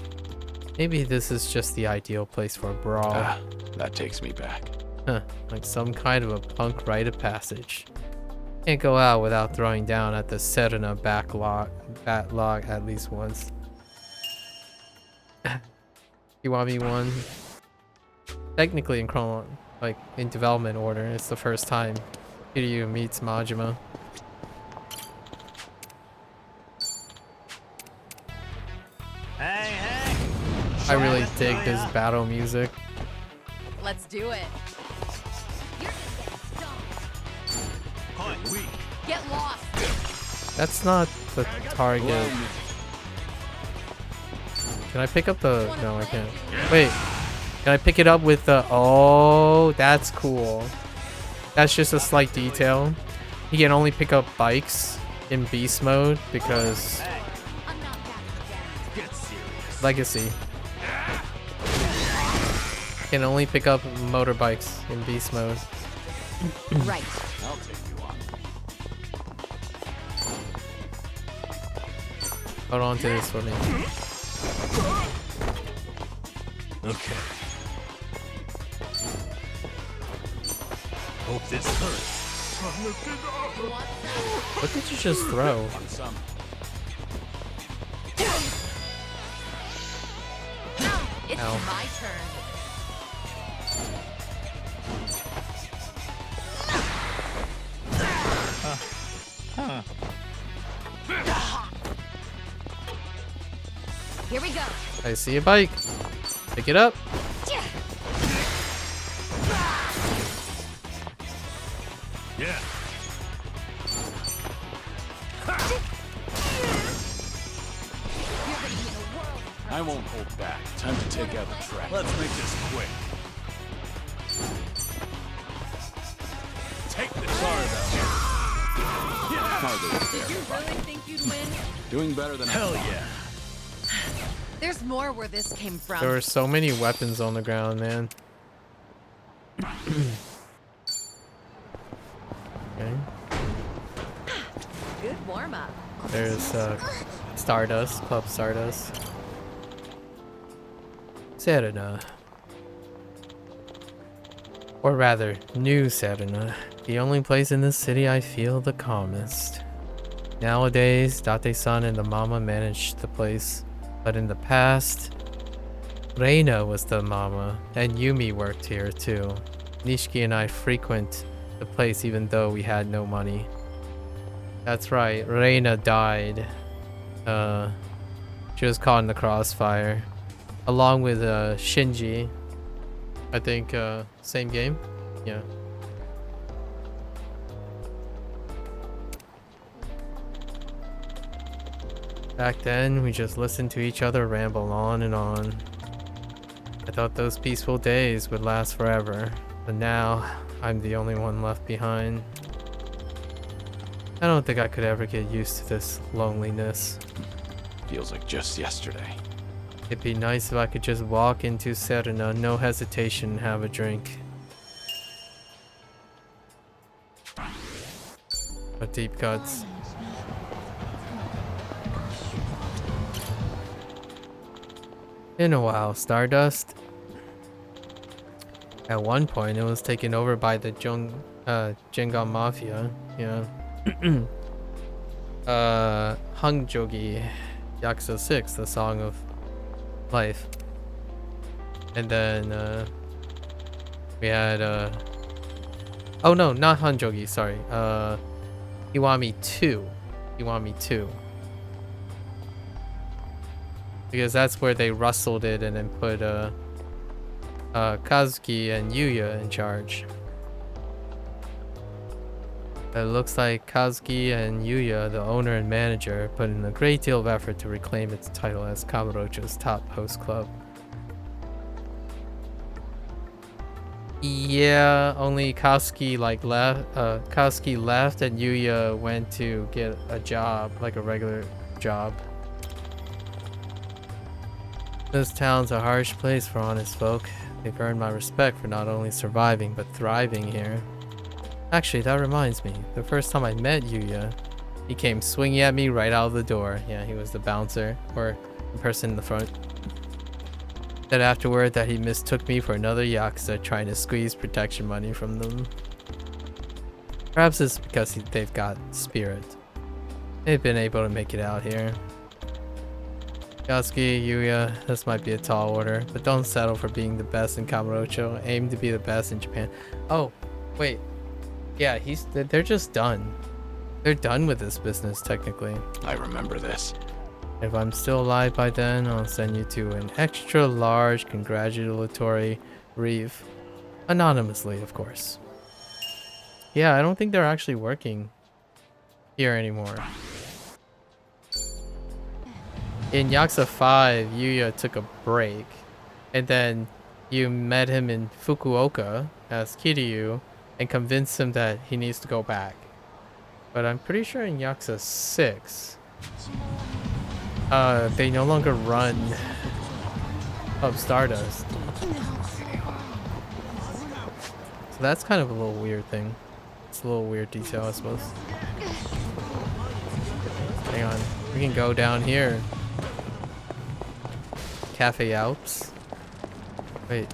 Maybe this is just the ideal place for a brawl. Ah, that takes me back. Huh, like some kind of a punk rite of passage. Can't go out without throwing down at the Serena backlog at least once. You want me one? Technically in like in development order, it's the first time Kiryu meets Majima. Hey, hey! I really dig this battle music. Let's do it. You're gonna get stumped. Get lost. That's not the target. Can I pick up the... No, I can't. Wait. Can I pick it up with the... Oh, that's cool. That's just a slight detail. You can only pick up bikes in beast mode because... Legacy. Can only pick up motorbikes in beast mode. Right. I'll take you on. Hold on to this for me. Okay. Hope this hurts. What did you just throw? It's Ow. my turn. Here we go. I see a bike. Pick it up. Yeah. I won't hold back. Time to take out the trap. Let's make this quick. Take the car though. Did you really think you'd win? Doing better than Hell I thought. yeah. There's more where this came from. There were so many weapons on the ground, man. Okay. Good warm up. There's Stardust, Club Stardust. Serena. Or rather, New Serena. The only place in this city I feel the calmest. Nowadays, Date-san and the mama managed the place. But in the past, Reina was the mama, and Yumi worked here too. Nishiki and I frequent the place even though we had no money. That's right, Reina died. She was caught in the crossfire. Along with Shinji. I think same game? Yeah. Back then, we just listened to each other ramble on and on. I thought those peaceful days would last forever, but now I'm the only one left behind. I don't think I could ever get used to this loneliness. Feels like just yesterday. It'd be nice if I could just walk into Serena, no hesitation, and have a drink. But deep cuts. In a while, Stardust. At one point, it was taken over by the Jengan Mafia. Yeah. Hangjogi, Yakuza 6, the Song of Life. And then we had oh no, not Hanjogi, sorry. Iwami 2. Iwami 2. Because that's where they rustled it and then put Kazuki and Yuya in charge. It looks like Kazuki and Yuya, the owner and manager, put in a great deal of effort to reclaim its title as Kamurocho's top host club. Yeah, only Koski Koski left and Yuya went to get a job, like a regular job. This town's a harsh place for honest folk. They've earned my respect for not only surviving, but thriving here. Actually, that reminds me. The first time I met Yuya, he came swinging at me right out of the door. Yeah, he was the bouncer, or the person in the front. Said afterward that he mistook me for another Yakuza trying to squeeze protection money from them. Perhaps it's because they've got spirit. They've been able to make it out here. Koski, Yuya, this might be a tall order, but don't settle for being the best in Kamurocho. Aim to be the best in Japan. Oh, wait. Yeah, they're just done. They're done with this business, technically. I remember this. If I'm still alive by then, I'll send you to an extra large congratulatory wreath. Anonymously, of course. Yeah, I don't think they're actually working here anymore. In Yakuza 5, Yuya took a break, and then you met him in Fukuoka as Kiryu and convinced him that he needs to go back. But I'm pretty sure in Yakuza 6, they no longer run Up Stardust. So that's kind of a little weird thing. It's a little weird detail, I suppose. Hang on, we can go down here. Cafe Alps. Wait,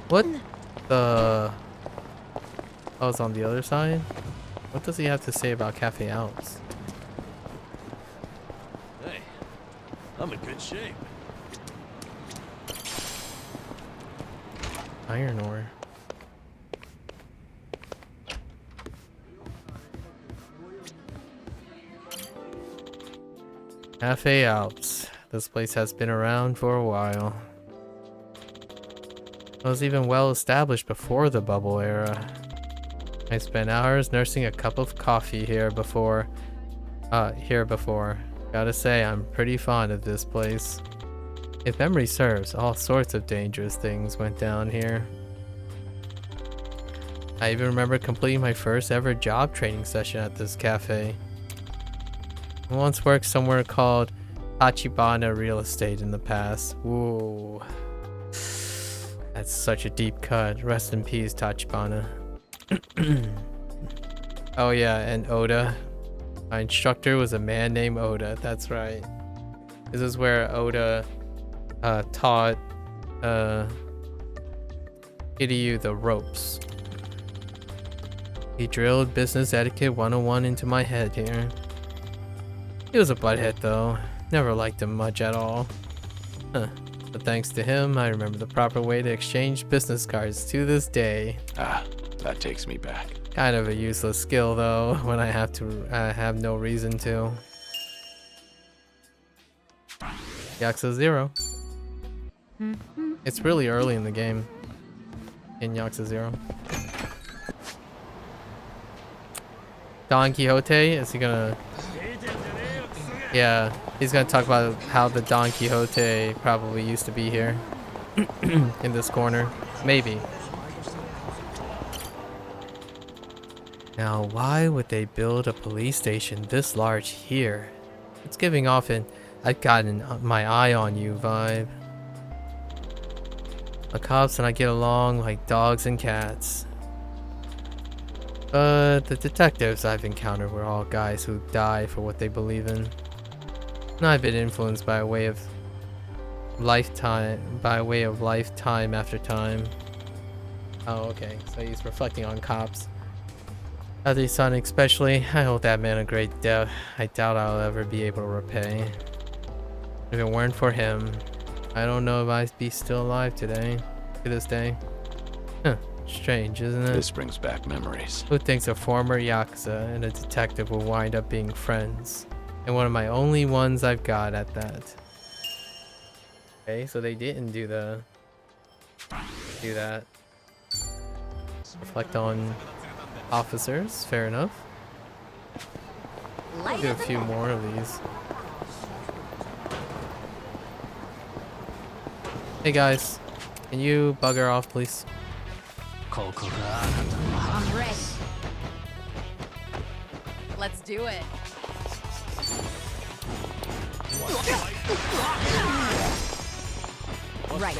what the? Oh, it's on the other side? What does he have to say about Cafe Alps? Hey, I'm in good shape. Iron ore. Cafe Alps. This place has been around for a while. It was even well established before the bubble era. I spent hours nursing a cup of coffee here before. Gotta say, I'm pretty fond of this place. If memory serves, all sorts of dangerous things went down here. I even remember completing my first ever job training session at this cafe. I once worked somewhere called Tachibana Real Estate in the past. Whoa. That's such a deep cut. Rest in peace, Tachibana. Oh yeah, and Oda. My instructor was a man named Oda. That's right. This is where Oda taught Kiryu the ropes. He drilled business etiquette 101 into my head here. He was a butthead though. Never liked him much at all. Huh. But thanks to him, I remember the proper way to exchange business cards to this day. Ah, that takes me back. Kind of a useless skill though, when I have no reason to. Yakuza 0. It's really early in the game. In Yakuza 0. Don Quixote, is he gonna... Yeah, he's gonna talk about how the Don Quixote probably used to be here. In this corner. Maybe. Now, why would they build a police station this large here? It's giving off an I've gotten my eye on you vibe. The cops and I get along like dogs and cats. But the detectives I've encountered were all guys who die for what they believe in. And I've been influenced by way of lifetime after time. Oh, okay. So he's reflecting on cops. Adi-san especially, I owe that man a great debt I doubt I'll ever be able to repay. If it weren't for him, I don't know if I'd be still alive today, to this day. Huh, strange, isn't it? This brings back memories. Who thinks a former Yakuza and a detective will wind up being friends? And one of my only ones I've got at that. Okay, so they didn't do that. Reflect on officers, fair enough. Do a few more of these. Hey guys, can you bugger off please? I'm ready. Let's do it. Right.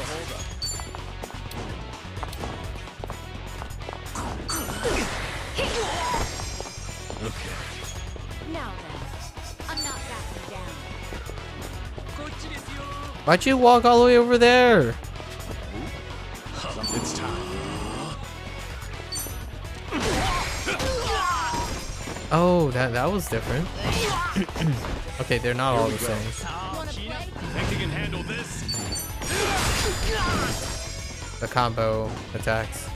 Okay. Now then, I'm not backing down. Why'd you walk all the way over there? It's time. Oh, that was different. Okay, they're not all the same. Think you can handle this? The combo attacks.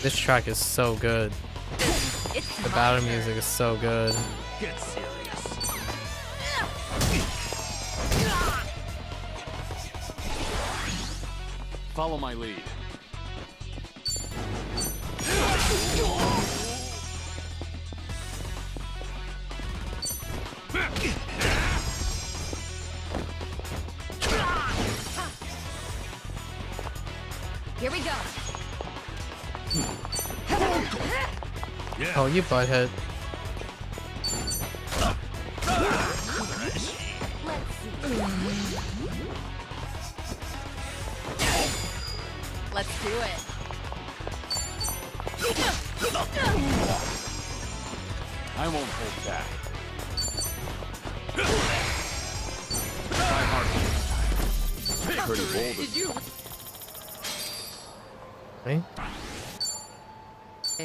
This track is so good. The battle music is so good. Get serious. Follow my lead. Here we go. Oh, you butthead. Let's do it. I won't hold back. Try harder. Pretty bold. Did you? Okay. A.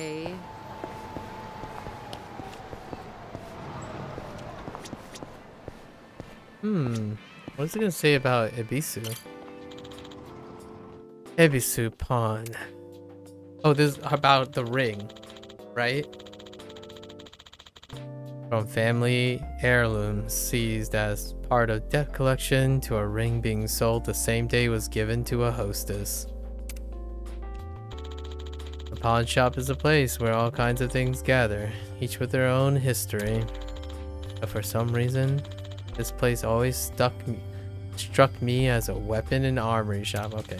What's it gonna say about Ebisu? Ebisu Pawn. Oh, this is about the ring, right? From family heirlooms seized as part of debt collection to a ring being sold the same day was given to a hostess. A pawn shop is a place where all kinds of things gather, each with their own history. But for some reason, this place always struck me as a weapon and armory shop. Okay.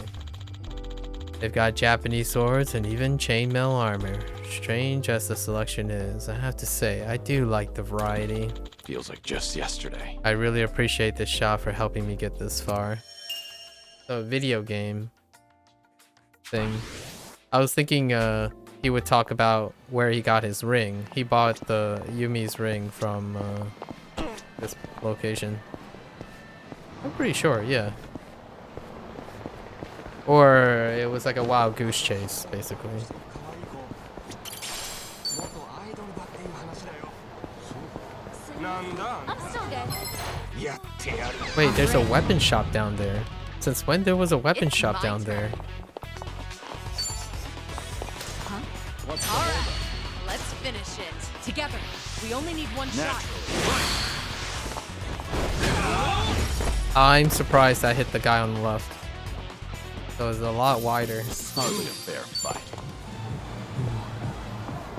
They've got Japanese swords and even chainmail armor. Strange as the selection is, I have to say, I do like the variety. Feels like just yesterday. I really appreciate this shop for helping me get this far. The video game thing. I was thinking he would talk about where he got his ring. He bought the Yumi's ring from this location. I'm pretty sure, yeah. Or it was like a wild goose chase, basically. I'm still good. Wait, there's a weapon shop down there. Since when there was a weapon shop down there? Alright, let's finish it. Together. We only need one shot. I'm surprised I hit the guy on the left. So it's a lot wider. Hardly a fair fight.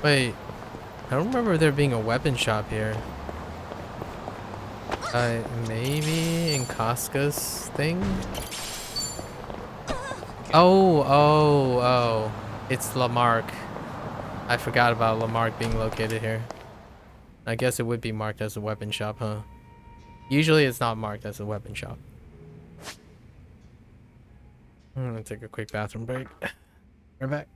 Wait, I don't remember there being a weapon shop here. Maybe in Casca's thing? Oh. It's Lamarck. I forgot about Lamarck being located here. I guess it would be marked as a weapon shop, huh? Usually it's not marked as a weapon shop. I'm gonna take a quick bathroom break. We're back.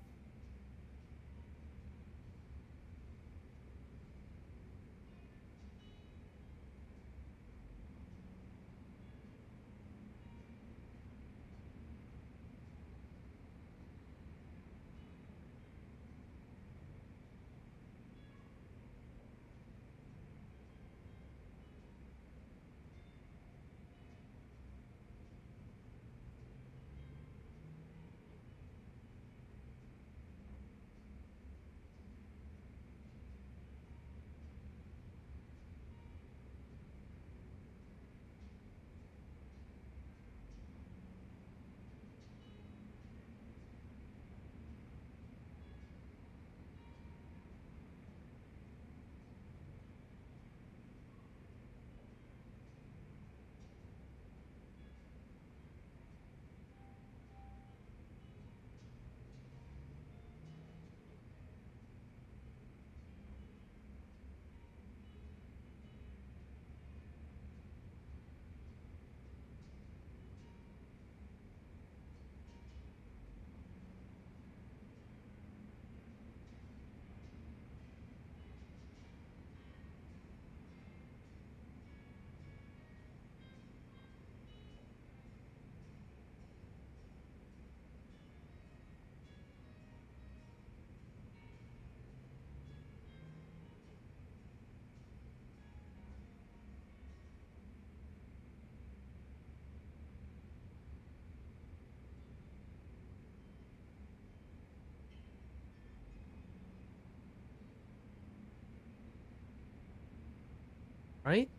Right?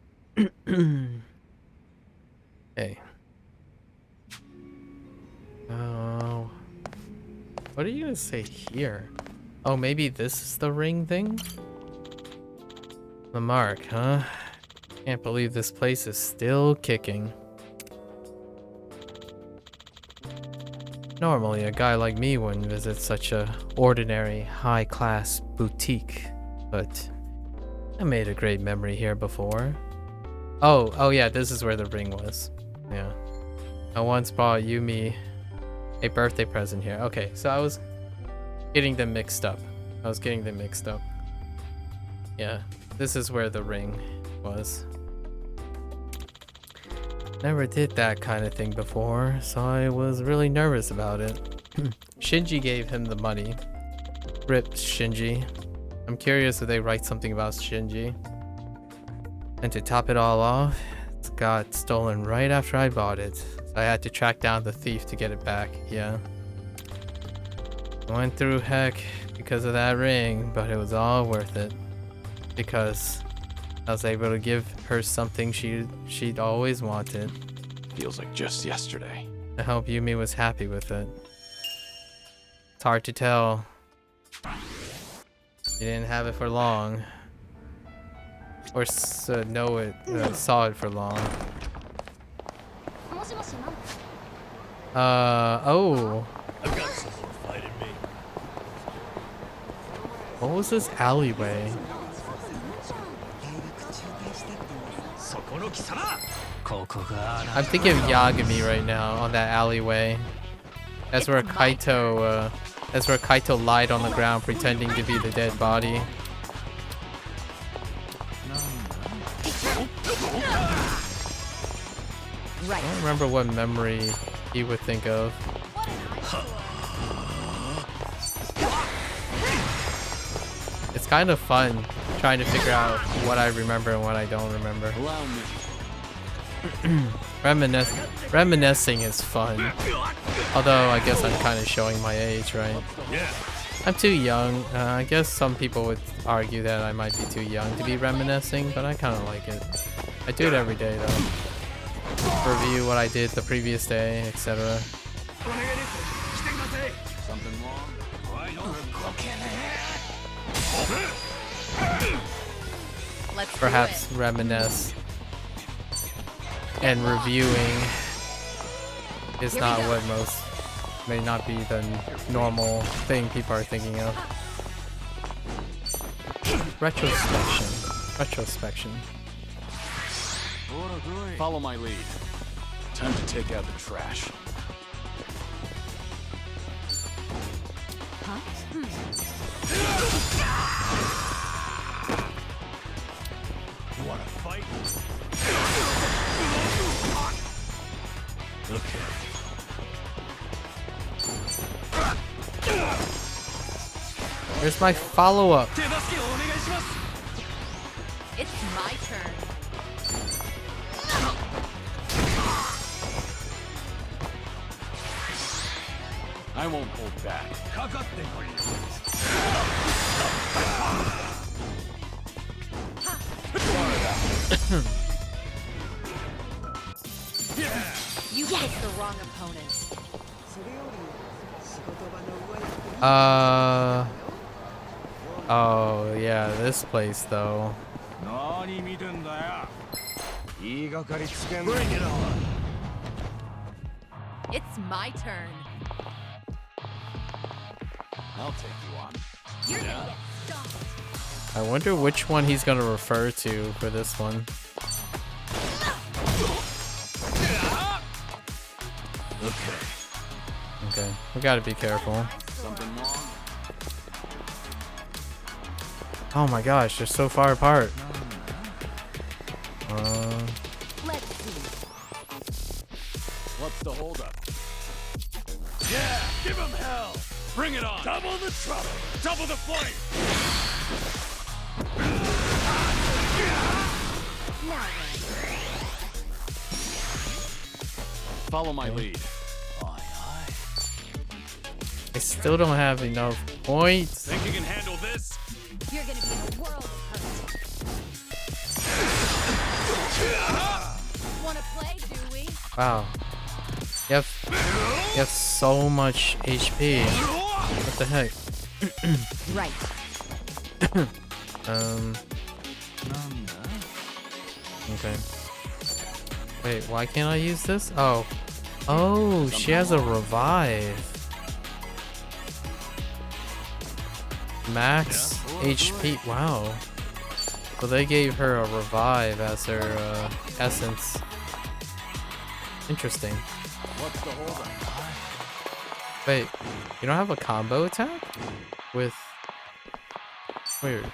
Hey. Oh. What are you gonna say here? Oh, maybe this is the ring thing? The mark, huh? Can't believe this place is still kicking. Normally, a guy like me wouldn't visit such a ordinary, high-class boutique, but I made a great memory here before. Oh yeah, this is where the ring was. Yeah. I once bought Yumi a birthday present here. Okay, so I was getting them mixed up. Yeah, this is where the ring was. Never did that kind of thing before, so I was really nervous about it. Shinji gave him the money. Rip Shinji. I'm curious if they write something about Shinji. And to top it all off, it got stolen right after I bought it. So I had to track down the thief to get it back, yeah. I went through heck because of that ring, but it was all worth it. Because I was able to give her something she'd always wanted. Feels like just yesterday. I hope Yumi was happy with it. It's hard to tell. You didn't have it for long. Or saw it for long. Oh. I've got some more fight in me. What was this alleyway? I'm thinking of Yagami right now on that alleyway. That's where Kaito lied on the ground pretending to be the dead body. I don't remember what memory he would think of. It's kind of fun trying to figure out what I remember and what I don't remember. Reminiscing is fun. Although I guess I'm kind of showing my age, right? I'm too young. I guess some people would argue that I might be too young to be reminiscing, but I kind of like it. I do it every day though. Review what I did the previous day, etc. Something wrong? Perhaps reminisce and reviewing is not what may not be the normal thing people are thinking of. Retrospection. Follow my lead. Time to take out the trash. You wanna fight? Okay. Here's my follow-up. It's my turn. I won't hold back. You picked the wrong opponent. Oh yeah, this place though. Bring it on. It's my turn. I'll take you on. You're gonna get stomped. I wonder which one he's gonna refer to for this one. Okay, we gotta be careful. Something wrong? Oh my gosh, they're so far apart. Let's see. What's the holdup? Yeah, give him hell. Bring it on! Double the trouble. Double the flame. Follow my lead. I still don't have enough points. Think you can handle this? You're gonna be in a world of hurt. Wanna play, do we? Wow. You have so much HP. What the heck? Right. Okay. Wait, why can't I use this? Oh. Oh, she has a revive. Max HP. Wow. So they gave her a revive as her essence. Interesting. What's the holdup? Wait, you don't have a combo attack? With... Weird.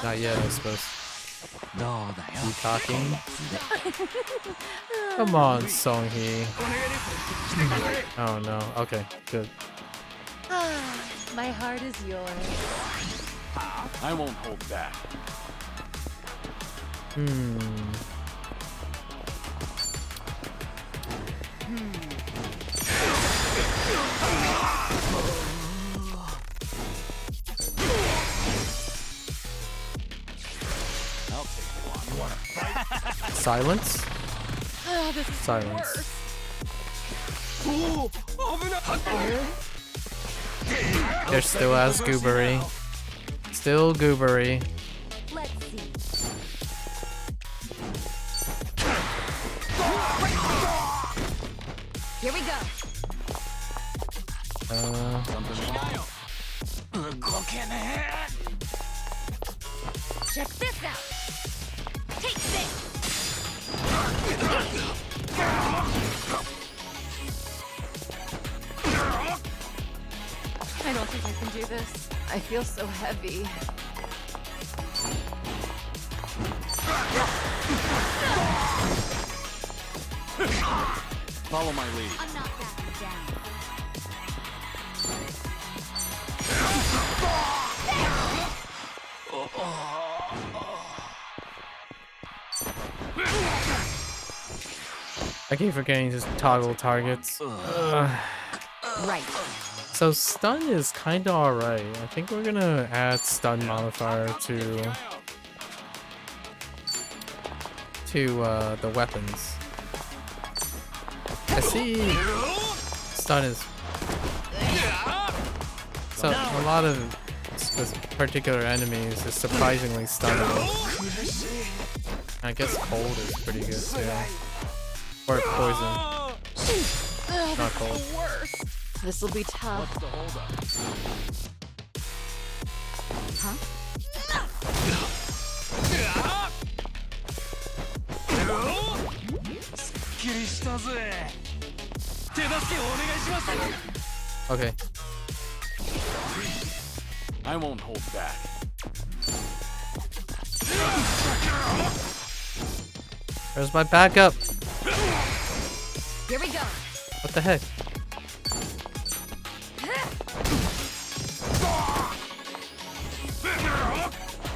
Not yet, I suppose. You talking? Come on, Songhee. Oh no. Okay, good. My heart is yours. I won't hold back. I'll take you on. You wanna fight? Silence? Oh, this is Silence. They're still as goobery. Still goobery. Let's see. Here we go. Check this out. Take this. I don't think I can do this. I feel so heavy. Follow my lead. I'm not backing down. I keep forgetting to toggle targets. Right. So stun is kinda alright. I think we're gonna add stun modifier to the weapons. I see stun is so a lot of particular enemies is surprisingly stunnable. I guess cold is pretty good too. Or poison. Not cold. This will be tough. What's the holdup? Huh? Okay. I won't hold back. Where's my backup? Here we go. What the heck?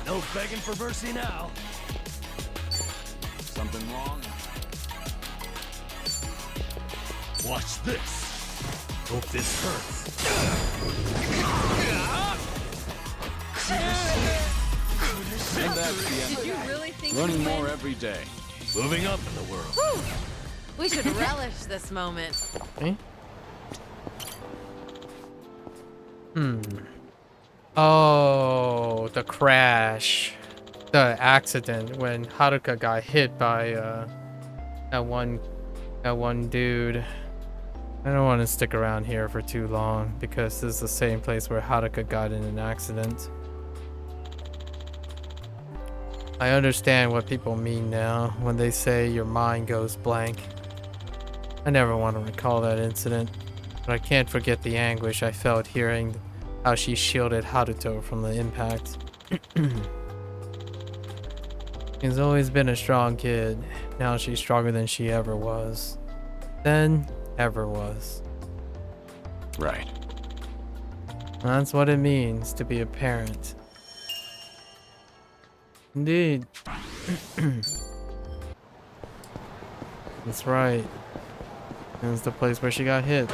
No begging for mercy now. Something wrong? Watch this. Hope this hurts. And that's the end. Did you really think Learning you'd more win? every day. Moving up in the world. Whew. We should relish this moment. Okay. Oh, the crash. The accident when Haruka got hit by that one dude. I don't want to stick around here for too long because this is the same place where Haruka got in an accident. I understand what people mean now when they say your mind goes blank. I never want to recall that incident, but I can't forget the anguish I felt hearing how she shielded Haruto from the impact. She's always been a strong kid. Now she's stronger than she ever was. Then, ever was. Right. That's what it means to be a parent. Indeed. That's right. It was the place where she got hit.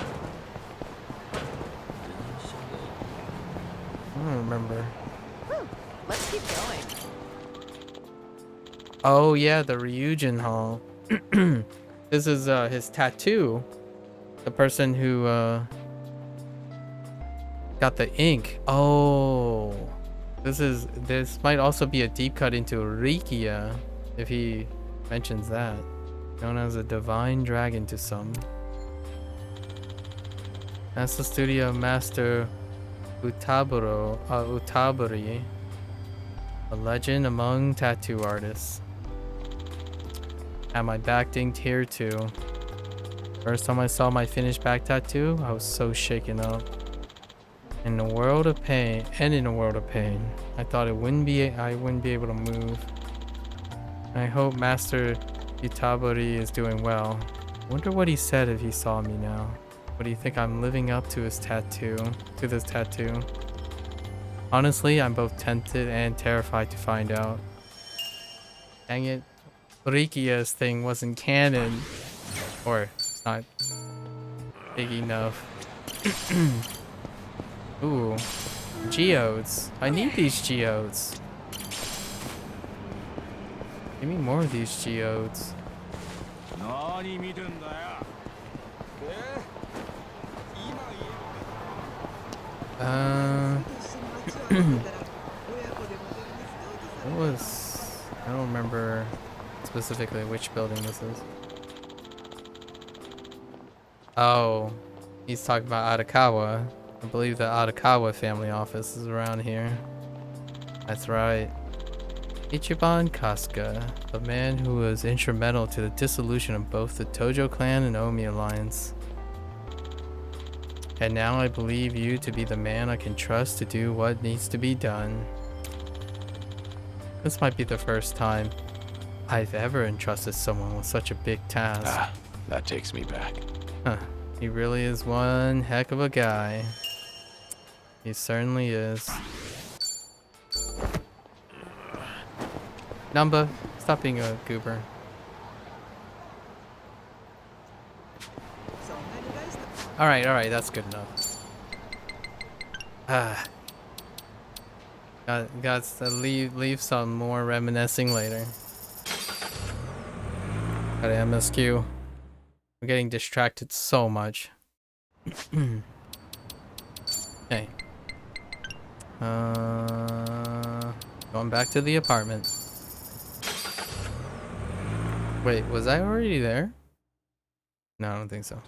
I don't remember. Let's keep going. Oh yeah, the Ryujin Hall. This is his tattoo. The person who got the ink. Oh, this might also be a deep cut into Rikia if he mentions that. Known as a divine dragon to some. That's the studio of Master Utaburi, a legend among tattoo artists. Had my back dinged here too. First time I saw my finished back tattoo, I was so shaken up. In a world of pain, I thought I wouldn't be able to move. I hope Master Utaburi is doing well. Wonder what he said if he saw me now. What do you think I'm living up to this tattoo? Honestly, I'm both tempted and terrified to find out. Dang it. Rikia's thing wasn't canon. Or it's not big enough. Ooh. Geodes. I need these geodes. Give me more of these geodes. What was... I don't remember specifically which building this is. Oh, he's talking about Arakawa. I believe the Arakawa family office is around here. That's right. Ichiban Kasuga, the man who was instrumental to the dissolution of both the Tojo clan and Omi alliance. And now I believe you to be the man I can trust to do what needs to be done. This might be the first time I've ever entrusted someone with such a big task. Ah, that takes me back. Huh. He really is one heck of a guy. He certainly is. Numba, stop being a goober. Alright, that's good enough. Got to leave some more reminiscing later. Got an MSQ. I'm getting distracted so much. Okay. Going back to the apartment. Wait, was I already there? No, I don't think so.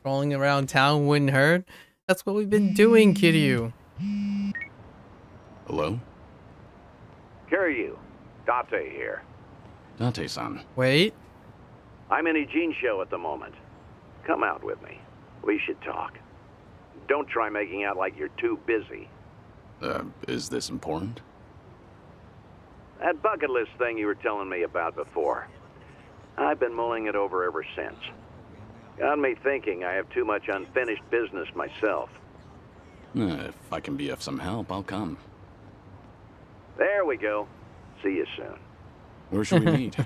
Rolling around town wouldn't hurt. That's what we've been doing, Kiryu. Hello? Kiryu, Date here. Date-san. Wait. I'm in a Gene show at the moment. Come out with me. We should talk. Don't try making out like you're too busy. Is this important? That bucket list thing you were telling me about before. I've been mulling it over ever since. Got me thinking I have too much unfinished business myself. If I can be of some help, I'll come. There we go. See you soon. Where should we meet?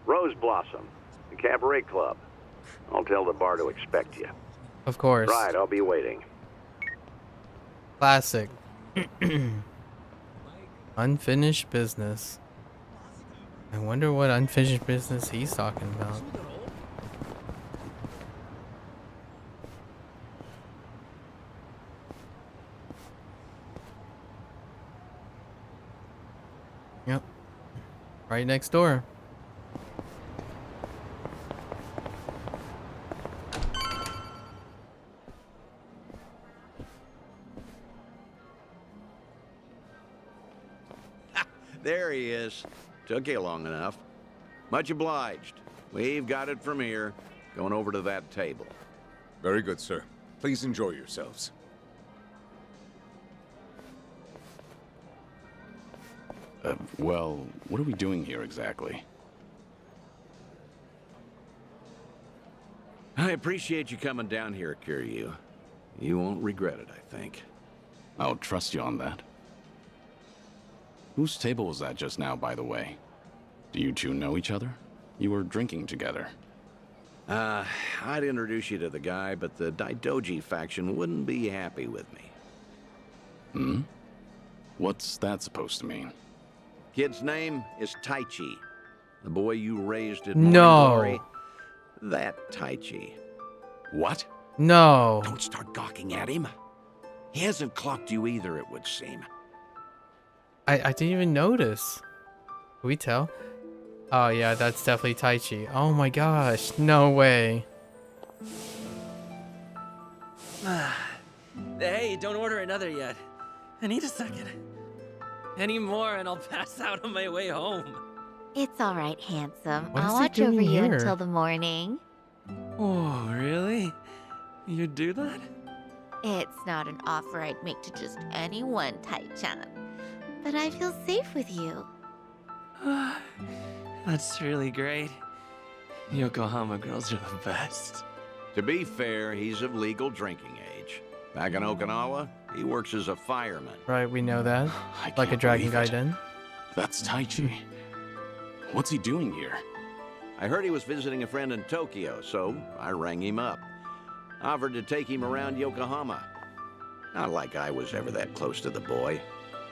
Rose Blossom, the cabaret club. I'll tell the bar to expect you. Of course. Right, I'll be waiting. Classic. Unfinished business. I wonder what unfinished business he's talking about. Yep. Right next door. There he is. Took you long enough. Much obliged. We've got it from here. Going over to that table. Very good, sir. Please enjoy yourselves. Well, what are we doing here exactly? I appreciate you coming down here, Kiryu. You won't regret it, I think. I'll trust you on that. Whose table was that just now, by the way? Do you two know each other? You were drinking together. I'd introduce you to the guy, but the Daidoji faction wouldn't be happy with me. Hmm? What's that supposed to mean? Kid's name is Taichi. The boy you raised at No. Morning Glory. That Taichi. What? No. Don't start gawking at him. He hasn't clocked you either, it would seem. I didn't even notice. Can we tell? Oh yeah, that's definitely Taichi. Oh my gosh, no way. Hey, don't order another yet. I need a second. Any more and I'll pass out on my way home. It's all right, handsome. What I'll is he watch over doing you here? until the morning. Oh, really? You do that? It's not an offer I'd make to just anyone, Tai-chan. But I feel safe with you. That's really great. Yokohama girls are the best. To be fair, he's of legal drinking age. Back in Okinawa, he works as a fireman. Right, we know that. I Like a can't Dragon believe it. Gaiden. That's Taichi. What's he doing here? I heard he was visiting a friend in Tokyo, so I rang him up. Offered to take him around Yokohama. Not like I was ever that close to the boy.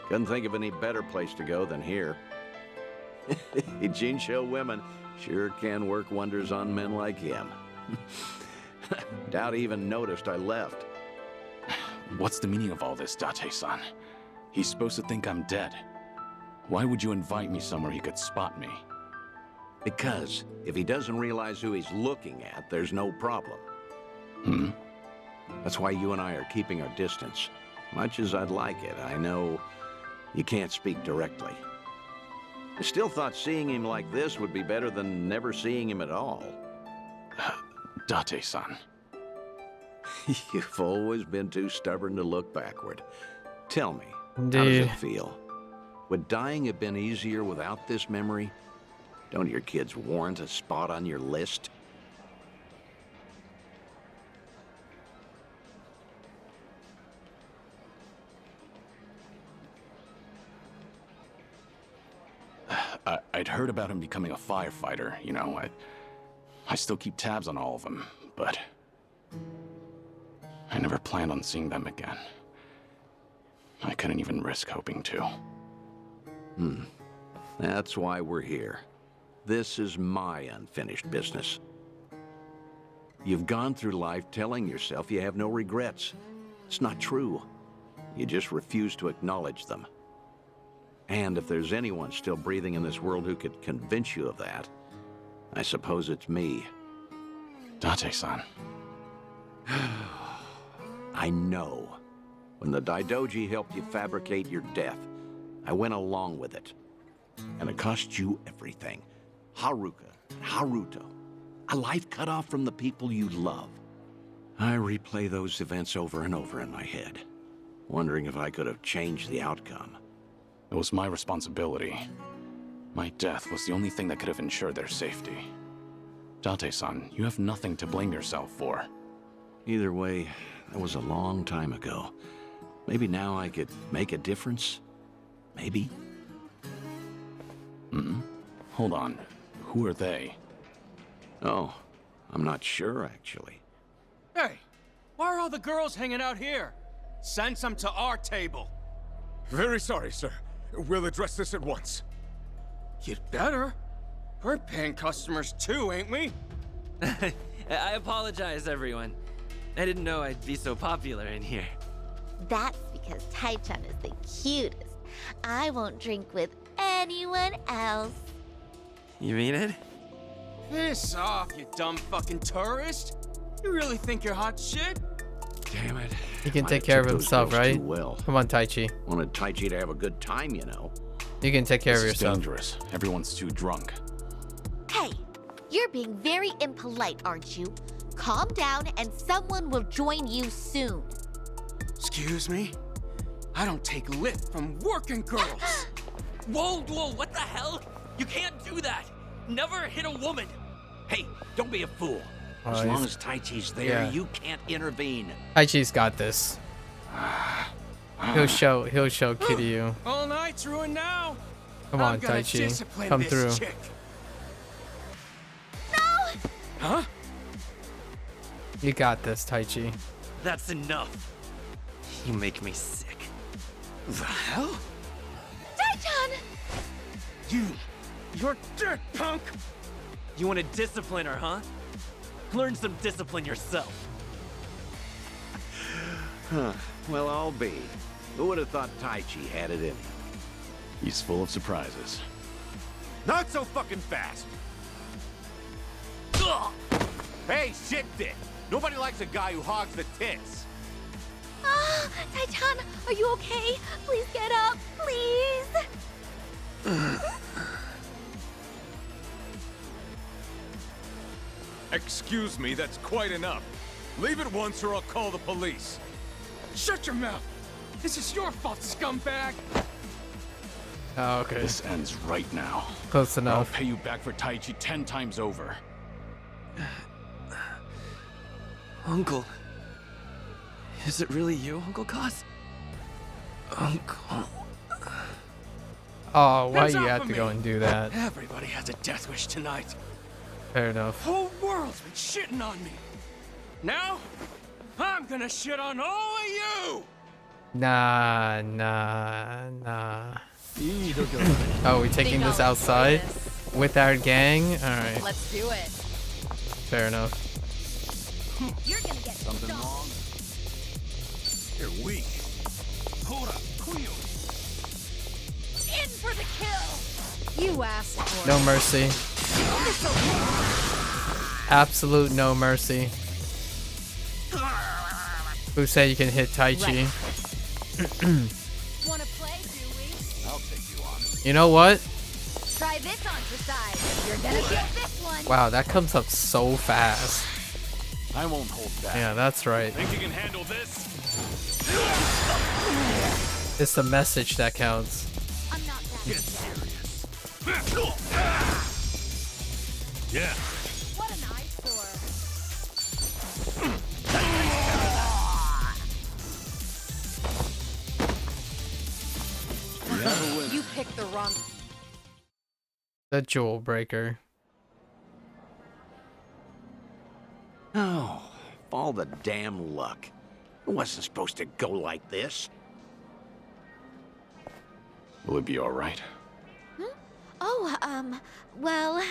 Couldn't think of any better place to go than here. Jinsho women sure can work wonders on men like him. Doubt he even noticed I left. What's the meaning of all this, Date-san? He's supposed to think I'm dead. Why would you invite me somewhere he could spot me? Because if he doesn't realize who he's looking at, there's no problem. Hmm? That's why you and I are keeping our distance. Much as I'd like it, I know you can't speak directly. I still thought seeing him like this would be better than never seeing him at all. Date-san. You've always been too stubborn to look backward. Tell me, how does Indeed. it feel? Would dying have been easier without this memory? Don't your kids warrant a spot on your list? I'd heard about him becoming a firefighter, you know. I still keep tabs on all of them, but I never planned on seeing them again. I couldn't even risk hoping to. That's why we're here. This is my unfinished business. You've gone through life telling yourself you have no regrets. It's not true. You just refuse to acknowledge them. And if there's anyone still breathing in this world who could convince you of that, I suppose it's me. Date-san. I know. When the Daidoji helped you fabricate your death, I went along with it. And it cost you everything. Haruka, Haruto. A life cut off from the people you love. I replay those events over and over in my head, wondering if I could have changed the outcome. It was my responsibility. My death was the only thing that could have ensured their safety. Date-san, you have nothing to blame yourself for. Either way, that was a long time ago. Maybe now I could make a difference? Maybe? Hold on. Who are they? Oh, I'm not sure, actually. Hey, why are all the girls hanging out here? Send some to our table. Very sorry, sir. We'll address this at once. You'd better. We're paying customers too, ain't we? I apologize, everyone. I didn't know I'd be so popular in here. That's because Tai-chan is the cutest. I won't drink with anyone else. You mean it? Piss off, you dumb fucking tourist. You really think you're hot shit? Damn it. He can Might take have care of took those himself, girls right? too well. Come on, Taichi. Wanted Taichi to have a good time, you know. You can take care of This is yourself. dangerous. Everyone's too drunk. Hey, you're being very impolite, aren't you? Calm down and someone will join you soon. Excuse me? I don't take lift from working girls. Whoa, what the hell? You can't do that. Never hit a woman. Hey, don't be a fool. As Oh, long he's- as Taichi's there, yeah. you can't intervene. Taichi's got this. He'll show Kiryu. All night's ruined now. Come on, I'm gonna Taichi. discipline Come this through. chick. Huh? You got this, Taichi. That's enough. You make me sick. The hell? Taichan! You're dead, punk! You want to discipline her, huh? Learn some discipline yourself. Huh. Well, I'll be. Who would have thought Taichi had it in him? He's full of surprises. Not so fucking fast. Hey, shit dick. Nobody likes a guy who hogs the tits. Ah, Taichan, are you okay? Please get up, please. Excuse me, that's quite enough. Leave it once or I'll call the police. Shut your mouth. This is your fault, scumbag. Oh, okay. This ends right now. Close I'll enough. pay you back for Taichi 10 times over. Uncle. Is it really you, Uncle Cos? Uncle. Oh, why Hands you off have of to go me. and do that? Everybody has a death wish tonight. Fair enough. Whole world's been shitting on me. Now, I'm gonna shit on all of you. Nah. Oh, we're taking this outside with our gang? Alright, Let's do it. fair enough. You're gonna get Something wrong? You're weak. Hold up, Kuyo. in for the kill. You asked for No it. mercy. Absolute no mercy. Who said you can hit Taichi? Wanna play, do we? I'll take you on. You know what? Try this on for size. You're gonna get this one. Wow, that comes up so fast. I won't hold back. Yeah, that's right. Think you can handle this? It's the message that counts. I'm not that. Get serious. Yeah. What an eyesore. You picked the wrong. The jewel breaker. Oh, all the damn luck. It wasn't supposed to go like this. Will it be all right? Oh, well,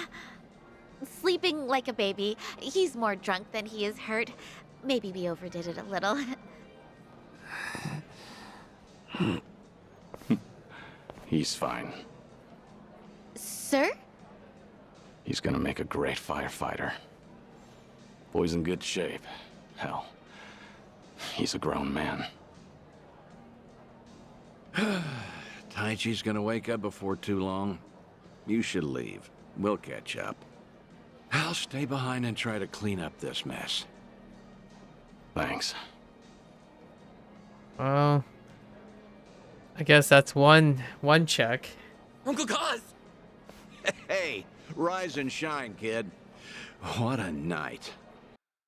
sleeping like a baby. He's more drunk than he is hurt. Maybe we overdid it a little. He's fine. Sir? He's gonna make a great firefighter. Boy's in good shape. Hell, he's a grown man. Taichi's gonna wake up before too long. You should leave. We'll catch up. I'll stay behind and try to clean up this mess. Thanks. Well, I guess that's one check. Uncle Cos! Hey, rise and shine, kid. What a night.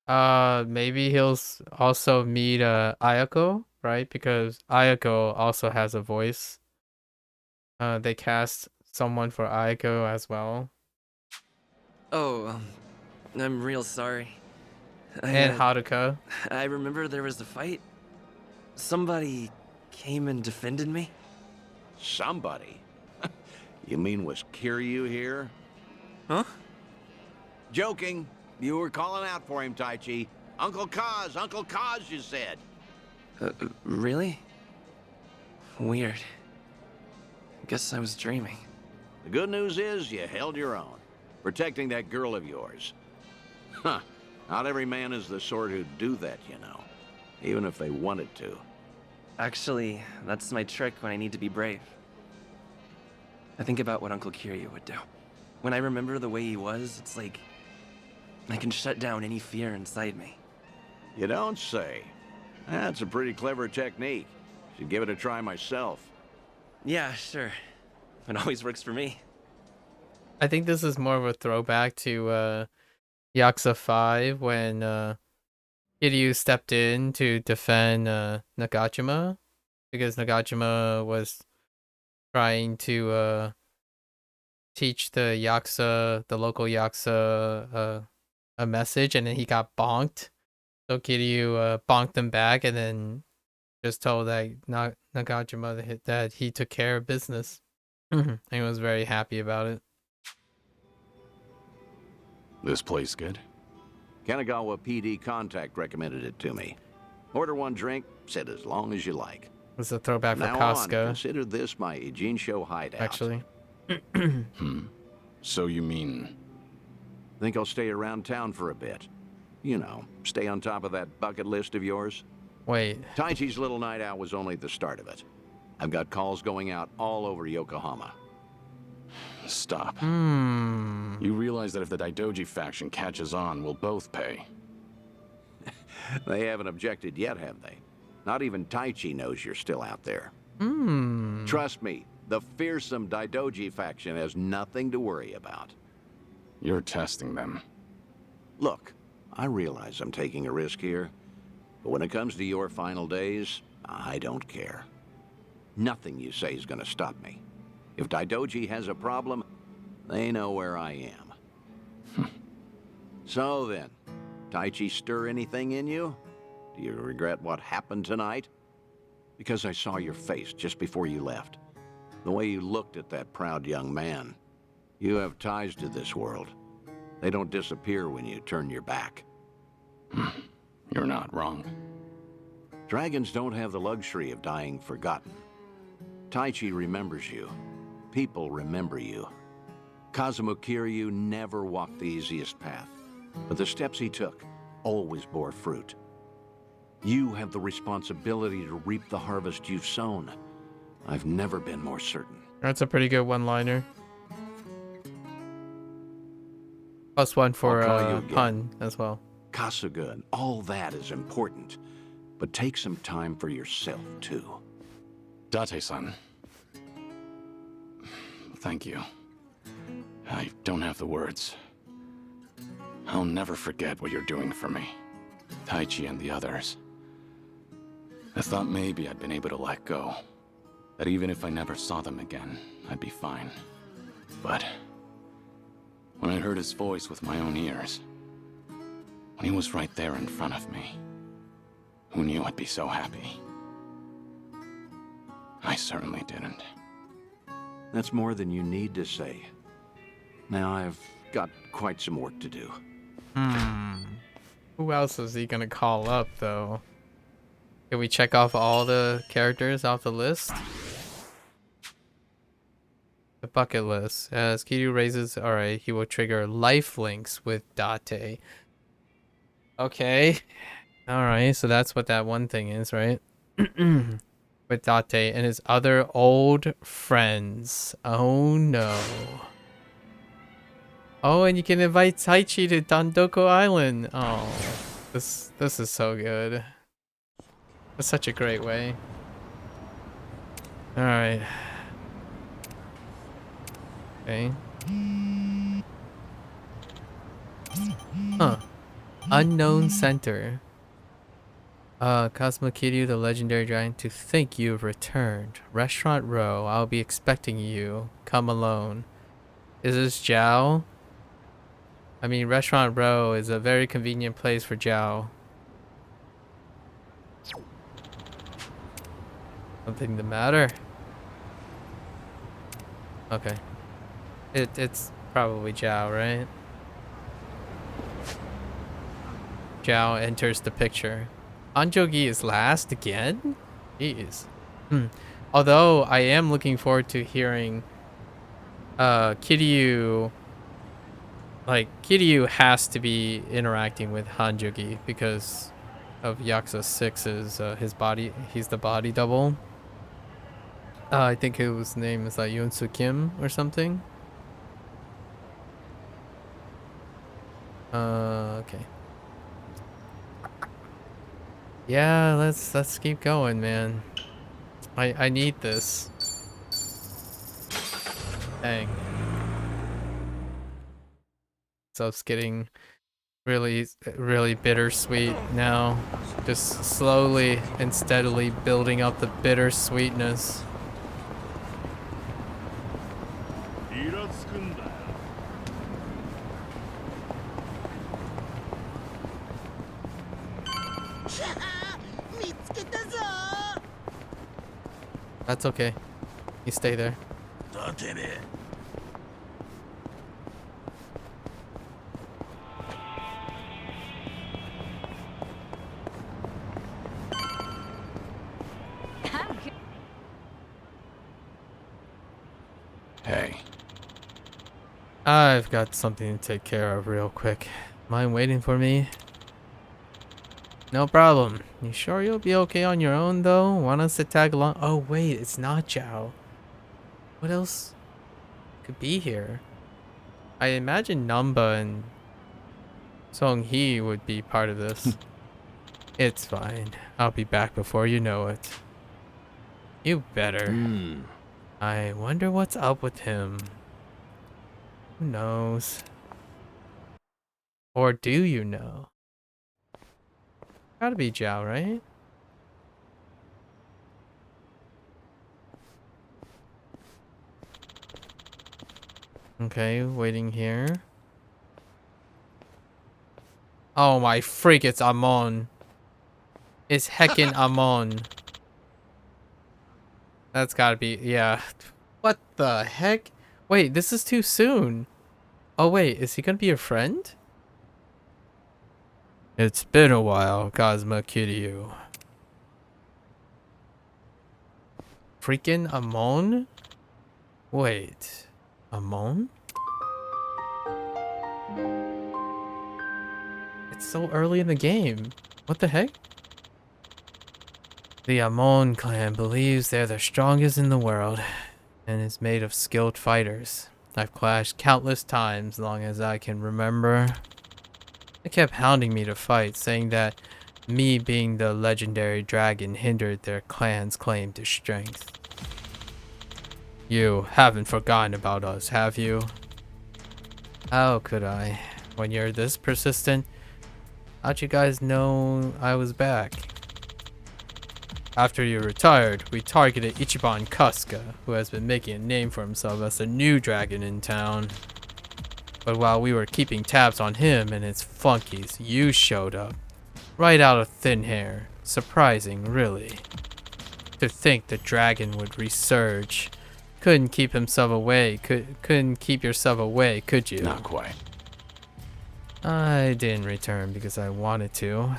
Maybe he'll also meet Ayako, right? Because Ayako also has a voice. They cast someone for Ayako as well. Oh, I'm real sorry. And Haruka. I remember there was a fight. Somebody came and defended me. Somebody? You mean was Kiryu here? Huh? Joking. You were calling out for him, Taichi. Uncle Kaz, you said. Really? Weird. Guess I was dreaming. The good news is you held your own, protecting that girl of yours. Huh. Not every man is the sort who'd do that, you know. Even if they wanted to. Actually, that's my trick when I need to be brave. I think about what Uncle Kiryu would do. When I remember the way he was, it's like I can shut down any fear inside me. You don't say. That's a pretty clever technique. Should give it a try myself. Yeah, sure. It always works for me. I think this is more of a throwback to Yakuza 5 when Kiryu stepped in to defend Nagajima because Nagajima was trying to teach the local Yakuza, a message, and then he got bonked. So Kiryu bonked him back, and then just told that Nagajima that he took care of business. And he was very happy about it. This place good? Kanagawa PD contact recommended it to me. Order one drink, sit as long as you like. It's a throwback for Now Casca. on, consider this my Ijincho hideout. Actually. So you mean... Think I'll stay around town for a bit. You know, stay on top of that bucket list of yours. Wait. Taichi's little night out was only the start of it. I've got calls going out all over Yokohama. Stop. You realize that if the Daidoji faction catches on, we'll both pay. They haven't objected yet, have they? Not even Taichi knows you're still out there. Trust me, the fearsome Daidoji faction has nothing to worry about. You're testing them. Look, I realize I'm taking a risk here, but when it comes to your final days, I don't care. Nothing you say is gonna stop me. If Daidoji has a problem, they know where I am. So then, Taichi stir anything in you? Do you regret what happened tonight? Because I saw your face just before you left. The way you looked at that proud young man. You have ties to this world. They don't disappear when you turn your back. You're not wrong. Dragons don't have the luxury of dying forgotten. Taichi remembers you. People remember you. Kazuma Kiryu never walked the easiest path, but the steps he took always bore fruit. You have the responsibility to reap the harvest you've sown. I've never been more certain. That's a pretty good one-liner. +1 for pun as well. Kasuga and all that is important, but take some time for yourself, too. Date-san. Thank you. I don't have the words. I'll never forget what you're doing for me. Taichi and the others. I thought maybe I'd been able to let go. That even if I never saw them again, I'd be fine. But when I heard his voice with my own ears, when he was right there in front of me, who knew I'd be so happy? I certainly didn't. That's more than you need to say. Now I've got quite some work to do. Who else is he gonna call up, though? Can we check off all the characters off the list? The bucket list. As Kiryu raises, alright, he will trigger life links with Date. Okay. Alright, so that's what that one thing is, right? With Date and his other old friends. Oh no. Oh, and you can invite Taichi to Dondoko Island. Oh, this is so good. That's such a great way. All right. Okay. Huh. Unknown Center. Kazuma Kiryu, the legendary giant, to think you've returned. Restaurant Row, I'll be expecting you. Come alone. Is this Jiao? I mean, Restaurant Row is a very convenient place for Jiao. Something the matter? Okay. It's probably Jiao, right? Jiao enters the picture. Anjogi is last again? Jeez. Although I am looking forward to hearing Kiryu. Like, Kiryu has to be interacting with Hanjogi because of Yakuza 6's his body. He's the body double. I think his name is like Yunsu Kim or something. Okay. Yeah, let's keep going, man. I need this. Dang. So it's getting really, really bittersweet now. Just slowly and steadily building up the bittersweetness. That's okay. You stay there. Hey. I've got something to take care of real quick. Mind waiting for me? No problem. You sure you'll be okay on your own though? Want us to tag along? Oh wait, it's not Zhao. What else could be here? I imagine Namba and Song Hee would be part of this. It's fine. I'll be back before you know it. You better. I wonder what's up with him. Who knows? Or do you know? Gotta be Zhao, right? Okay, waiting here. Oh my freak, it's Amon. It's heckin' Amon. That's gotta be, yeah. What the heck? Wait, this is too soon. Oh wait, is he gonna be your friend? It's been a while, Cosma Kiryu. Freaking Amon? Wait, Amon? It's so early in the game. What the heck? The Amon clan believes they're the strongest in the world and is made of skilled fighters. I've clashed countless times long as I can remember. They kept hounding me to fight, saying that me being the legendary dragon hindered their clan's claim to strength. You haven't forgotten about us, have you? How could I? When you're this persistent, how'd you guys know I was back? After you retired, we targeted Ichiban Kasuga, who has been making a name for himself as the new dragon in town. But while we were keeping tabs on him and his flunkies, you showed up. Right out of thin air. Surprising, really. To think the dragon would resurge. Couldn't keep himself away. Couldn't keep yourself away, could you? Not quite. I didn't return because I wanted to.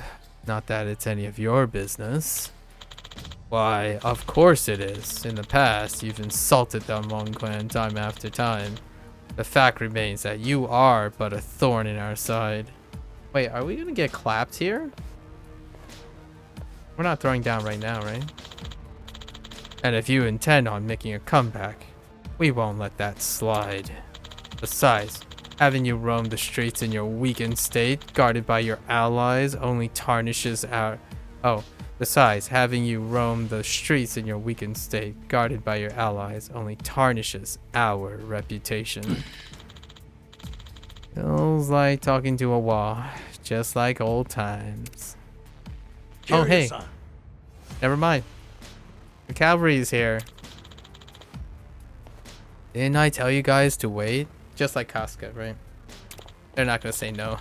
Not that it's any of your business. Why, of course it is. In the past, you've insulted the Amon clan time after time. The fact remains that you are but a thorn in our side. Wait, are we gonna get clapped here? We're not throwing down right now, right? And if you intend on making a comeback, we won't let that slide. Besides, having you roam the streets in your weakened state, guarded by your allies, only tarnishes our... Besides, having you roam the streets in your weakened state, guarded by your allies, only tarnishes our reputation. Feels like talking to a wall, just like old times. Oh, hey. Never mind. The cavalry is here. Didn't I tell you guys to wait? Just like Kasuga, right? They're not gonna say no.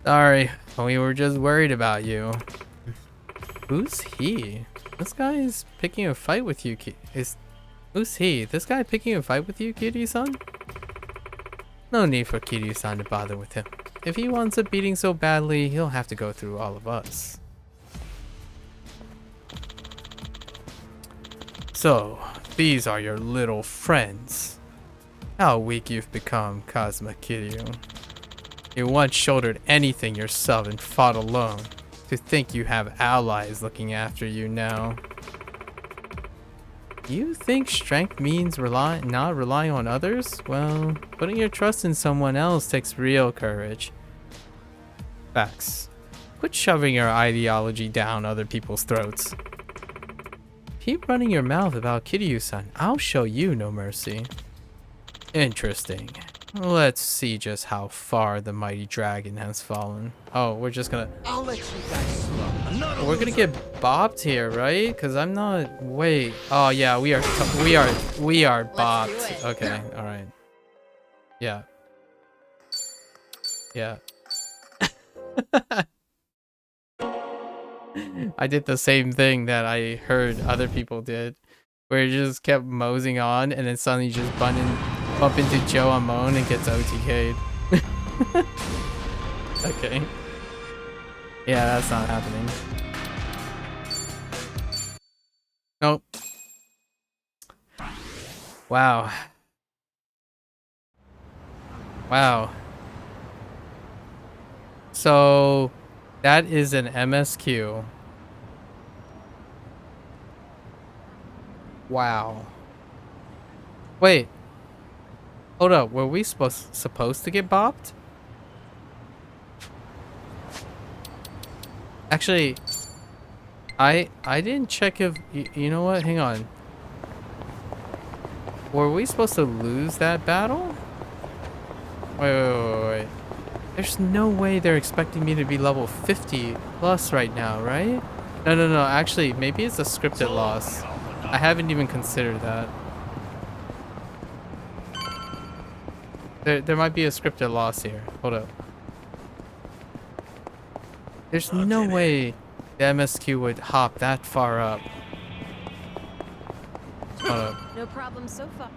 Sorry, we were just worried about you. Who's he? This guy is picking a fight with you. Who's he? This guy picking a fight with you, Kiryu-san? No need for Kiryu-san to bother with him. If he wants a beating so badly, he'll have to go through all of us. So, these are your little friends. How weak you've become, Cosma Kiryu. You once shouldered anything yourself and fought alone. To think you have allies looking after you now. You think strength means not relying on others? Well, putting your trust in someone else takes real courage. Facts. Quit shoving your ideology down other people's throats. Keep running your mouth about Kiryu-san. I'll show you no mercy. Interesting. Let's see just how far the mighty dragon has fallen. Oh, we're just gonna... I'll let you guys slow. We're gonna get bopped here, right? Cause I'm not... Wait. Oh yeah, we are bopped. Okay, all right. Yeah. Yeah. I did the same thing that I heard other people did, where it just kept moseying on, and then suddenly you just bump into Joe Amon and gets OTK'd. Okay. Yeah, that's not happening. Nope. Wow. Wow. So that is an MSQ. Wow. Wait. Hold up. Were we supposed to get bopped? Actually, I didn't check if you know what? Hang on. Were we supposed to lose that battle? Wait. There's no way they're expecting me to be level 50 plus right now, right? No. Actually, maybe it's a scripted loss. I haven't even considered that. There might be a scripted loss here. Hold up. There's no way the MSQ would hop that far up. Hold up. No problem so far.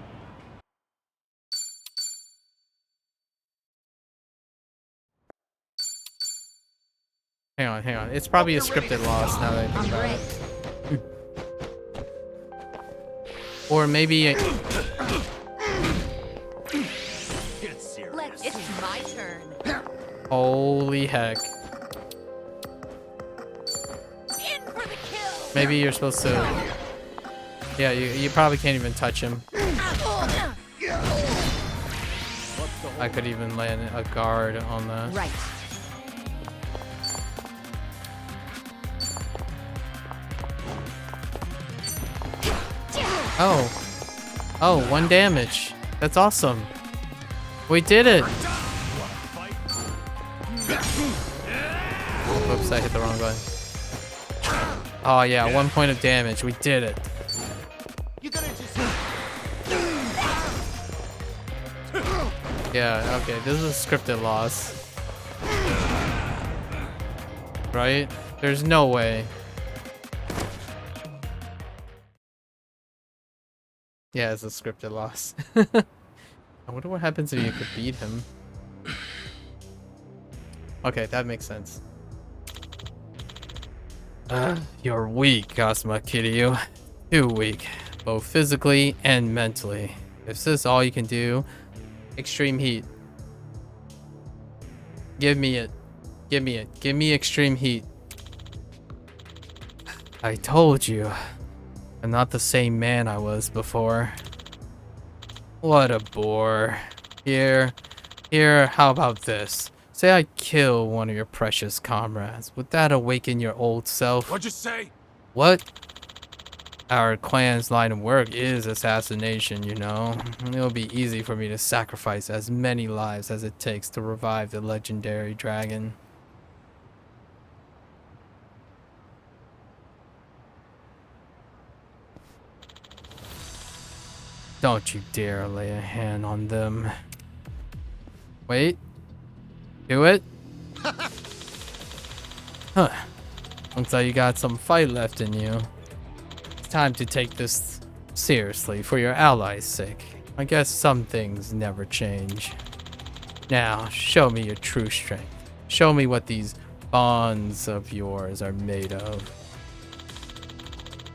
Hang on. It's probably a scripted loss now that I think about it. Or maybe It's my turn. holy heck. Maybe you're supposed to... Yeah, you probably can't even touch him. I could even land a guard on that. Right. Oh, 1 damage. That's awesome. We did it. Oops, I hit the wrong button. Oh yeah, 1 point of damage. We did it. Yeah, okay, this is a scripted loss. Right? There's no way. Yeah, it's a scripted loss. I wonder what happens if you could beat him. Okay, that makes sense. You're weak, Cosma Kiryu. Too weak, both physically and mentally. If this is all you can do, extreme heat. Give me it. Give me extreme heat. I told you. I'm not the same man I was before. What a bore. Here, how about this? Say I kill one of your precious comrades. Would that awaken your old self? What'd you say? What? Our clan's line of work is assassination, you know. It'll be easy for me to sacrifice as many lives as it takes to revive the legendary dragon. Don't you dare lay a hand on them. Wait. Do it? Huh. Looks like you got some fight left in you. It's time to take this seriously for your allies' sake. I guess some things never change. Now, show me your true strength. Show me what these bonds of yours are made of.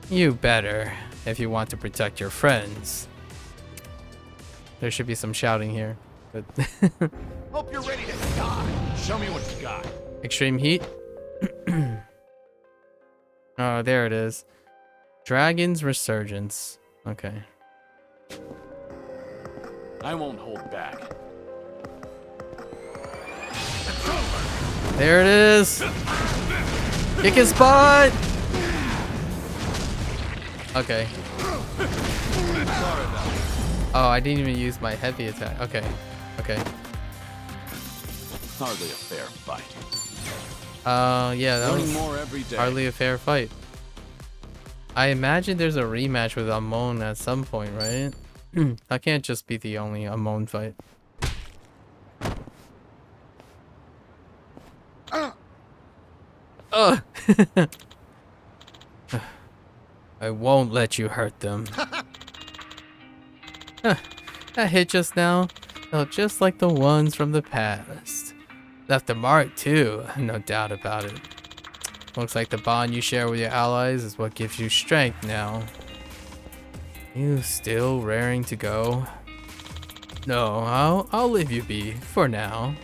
You better, if you want to protect your friends. There should be some shouting here, but Hope you're ready to die. Show me what you got. extreme heat. Oh, there it is. Dragon's Resurgence. Okay. I won't hold back. There it is. Kick his butt. Okay. Oh, I didn't even use my heavy attack. Okay. Okay. Hardly a fair fight. Yeah, that Learning was more every day. hardly a fair fight. I imagine there's a rematch with Amon at some point, right? That can't just be the only Amon fight. Ugh! I won't let you hurt them. That hit just now felt just like the ones from the past. Left a mark too, no doubt about it. Looks like the bond you share with your allies is what gives you strength now. You still raring to go? No, I'll leave you be, for now.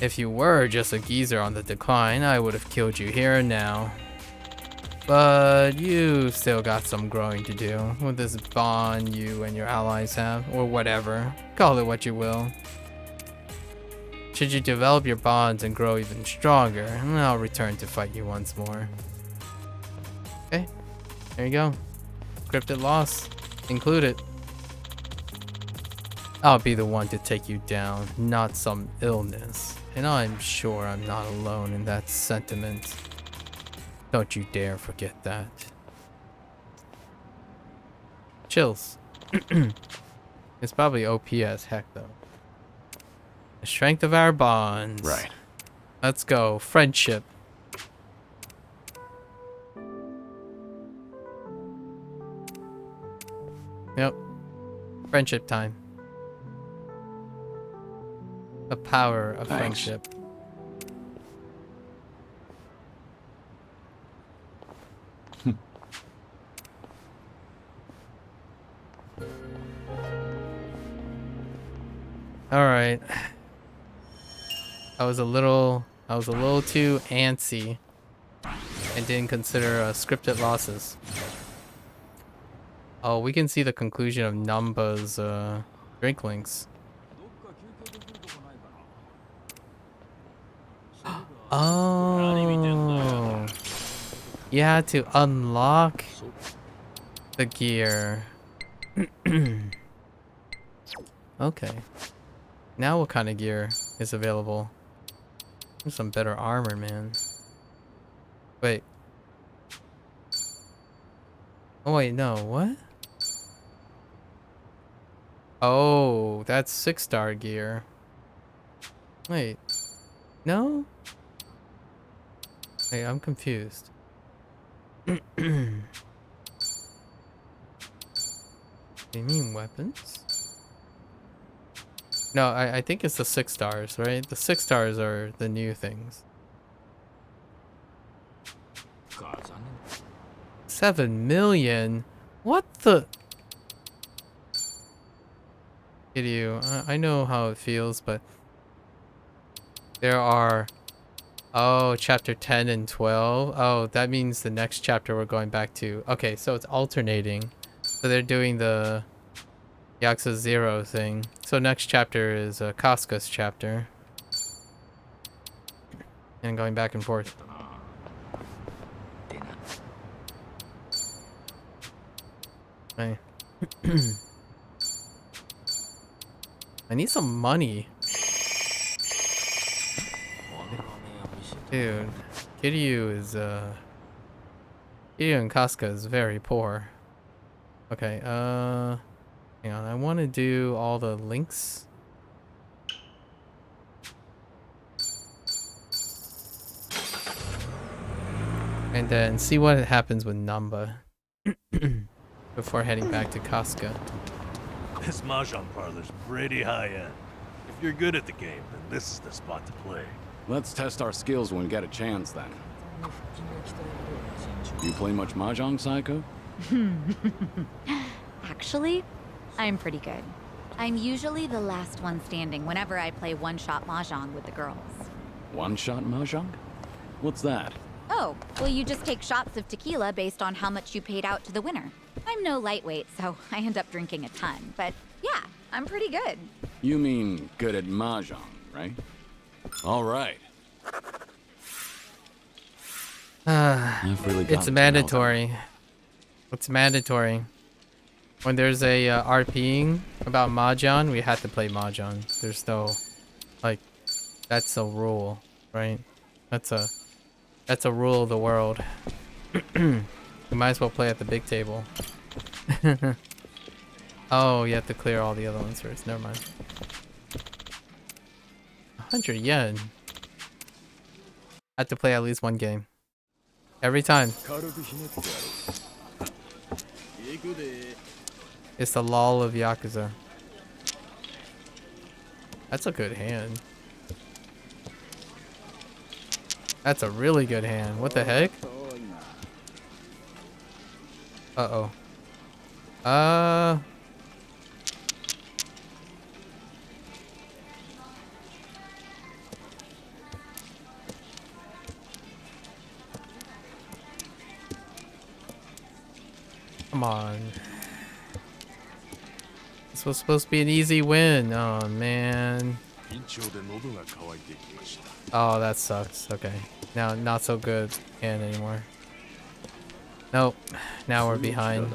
If you were just a geezer on the decline, I would have killed you here and now. But you still got some growing to do with this bond you and your allies have, or whatever. Call it what you will. Should you develop your bonds and grow even stronger, I'll return to fight you once more. Okay, there you go. Scripted loss included. I'll be the one to take you down, not some illness. And I'm sure I'm not alone in that sentiment. Don't you dare forget that. Chills. It's probably OP as heck though. The strength of our bonds. Right. Let's go. Friendship. Yep. Friendship time. The power of friendship. All right. I was a little too antsy and didn't consider scripted losses. Oh, we can see the conclusion of Namba's drink links. Oh, you had to unlock the gear. Okay. Now what kind of gear is available? There's some better armor, man. Wait. Oh wait, no, what? Oh, that's 6-star gear. Wait. No? Wait, I'm confused. Do you mean weapons? No, I think it's the 6 stars, right? The 6 stars are the new things. 7 million? What the? You, I know how it feels, but there are, oh, chapter 10 and 12. Oh, that means the next chapter we're going back to. Okay, so it's alternating. So they're doing the Yakuza 0 thing. So next chapter is Casca's chapter. And going back and forth. Okay. I need some money. Dude, Kiryu is Kiryu and Casca is very poor. Okay, hang on, I want to do all the links. And then see what happens with Namba before heading back to Casca. This mahjong parlor's pretty high end. If you're good at the game, then this is the spot to play. Let's test our skills when we get a chance, then. You play much mahjong, Psycho? Actually, I'm pretty good. I'm usually the last one standing whenever I play one-shot mahjong with the girls. One-shot mahjong? What's that? Oh, well, you just take shots of tequila based on how much you paid out to the winner. I'm no lightweight, so I end up drinking a ton. But yeah, I'm pretty good. You mean good at mahjong, right? All right. Really It's mandatory. It's mandatory. When there's a RPing about Mahjong, we have to play Mahjong. There's no, like, that's a rule, right? That's a rule of the world. We might as well play at the big table. Oh, you have to clear all the other ones first. Never mind. 100 yen. I have to play at least one game. Every time. It's the lull of Yakuza. That's a good hand. That's a really good hand. What the heck? Uh-oh. Come on. This was supposed to be an easy win. Oh, man. Oh, that sucks. Okay. Now, not so good hand anymore. Nope. Now we're behind.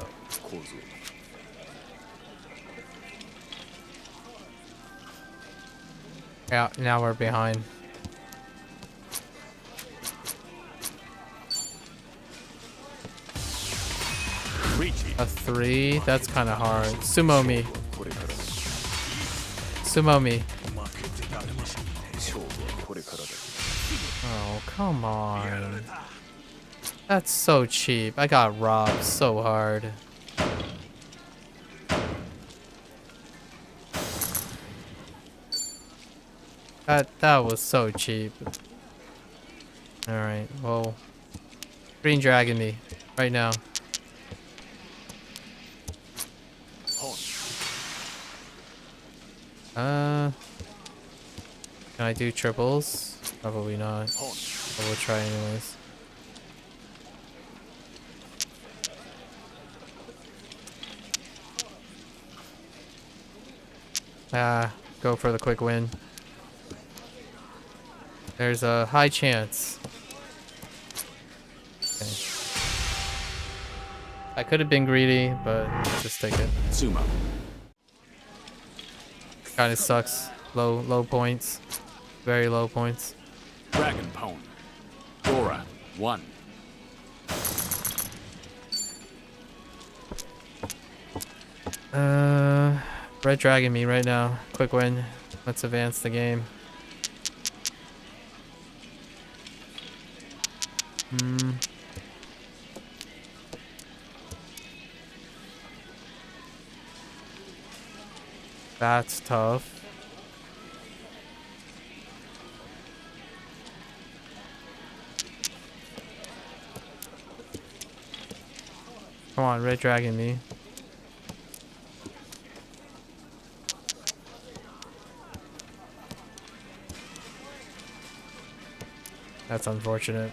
Yeah, now we're behind. A 3? That's kind of hard. Sumo me. Sumo me. Oh, come on. That's so cheap. I got robbed so hard. That was so cheap. Alright, well. Green Dragon me. Right now. Can I do triples? Probably not. But we'll try anyways. Go for the quick win. There's a high chance. Okay. I could have been greedy, but just take it. Sumo. Kinda sucks. Low points. Very low points. Dragon Pone. Dora, 1. Red Dragon me right now. Quick win. Let's advance the game. That's tough. Come on, Red Dragon me. That's unfortunate.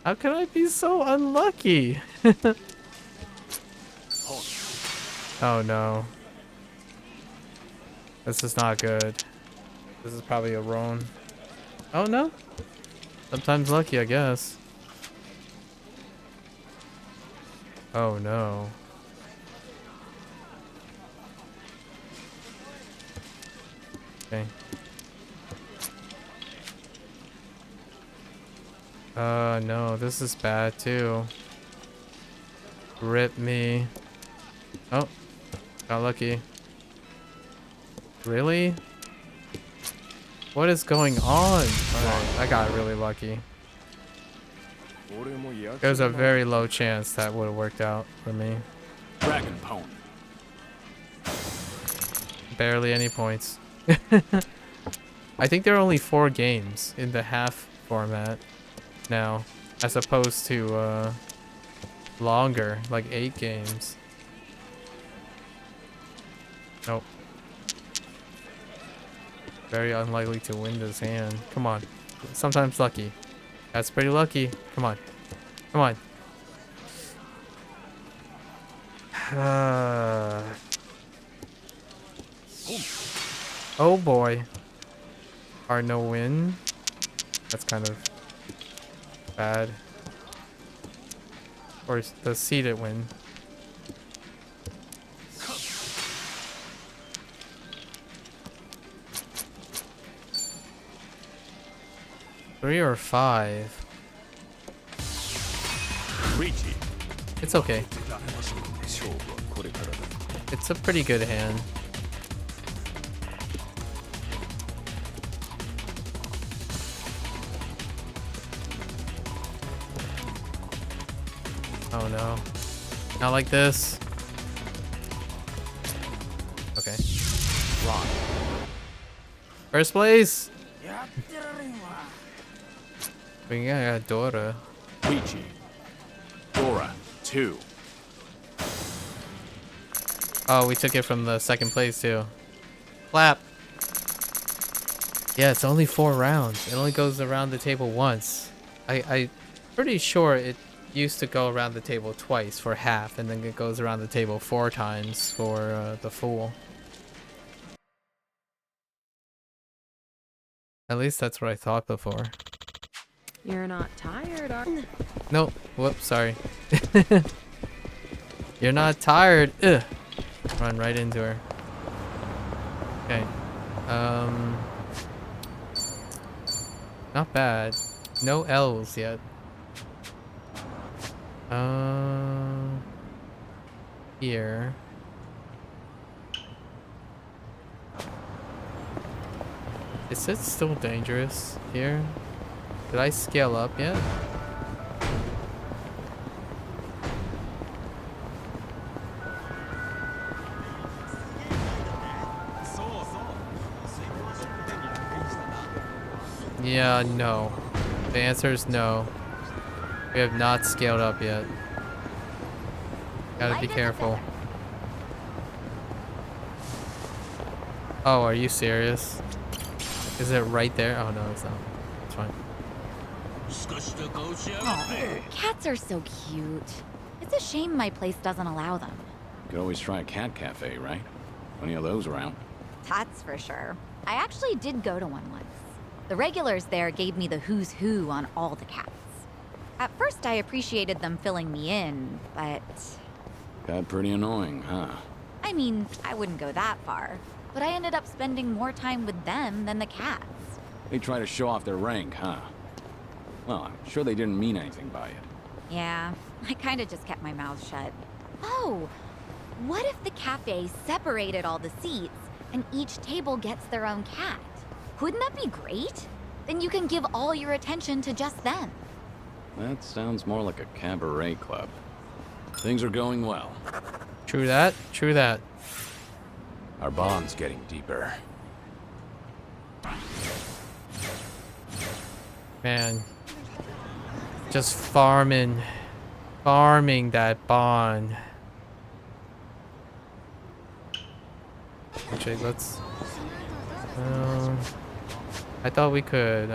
How can I be so unlucky? Oh no. This is not good. This is probably a roan. Oh no. Sometimes lucky, I guess. Oh no. Okay. No, this is bad too. Rip me. Oh, got lucky. Really? What is going on? Alright, I got really lucky. There's a very low chance that would have worked out for me. Dragon Pone. Barely any points. I think there are only 4 games in the half format now, as opposed to longer, like 8 games. Nope. Very unlikely to win this hand. Come on. Sometimes lucky. That's pretty lucky. Come on. Come on. Oh boy. Hard no win. That's kind of bad. Or the seeded win. Three or five. It's okay. It's a pretty good hand. Oh no. Not like this. Okay. Wrong. First place! We got Dora. Luigi. Dora, 2. Oh, we took it from the second place too. Clap. Yeah, it's only 4 rounds. It only goes around the table once. I'm pretty sure it used to go around the table twice for half, and then it goes around the table 4 times for the full. At least that's what I thought before. You're not tired, are you? Nope. Whoops, sorry. You're not tired. Ugh. Run right into her. Okay. Not bad. No L's yet. Here. Is it still dangerous here? Did I scale up yet? Yeah, no. The answer is no. We have not scaled up yet. Gotta be careful. Oh, are you serious? Is it right there? Oh no, it's not. It's fine. Oh, cats are so cute. It's a shame my place doesn't allow them. You could always try a cat cafe, right? Plenty of those around. That's for sure. I actually did go to one once. The regulars there gave me the who's who on all the cats. At first I appreciated them filling me in, but... Got pretty annoying, huh? I mean, I wouldn't go that far. But I ended up spending more time with them than the cats. They try to show off their rank, huh? Well, I'm sure they didn't mean anything by it. Yeah, I kinda just kept my mouth shut. Oh, what if the cafe separated all the seats and each table gets their own cat? Wouldn't that be great? Then you can give all your attention to just them. That sounds more like a cabaret club. Things are going well. True that, true that. Our bond's getting deeper. Man. Just farming that bond. Actually, let's... I thought we could,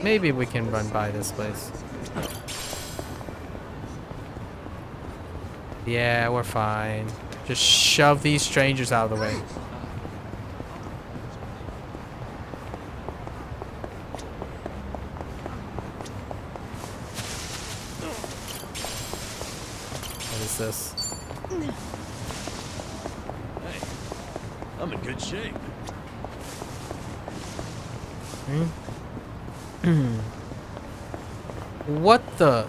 maybe we can run by this place. Yeah, we're fine. Just shove these strangers out of the way. What is this? Hey, I'm in good shape. What the?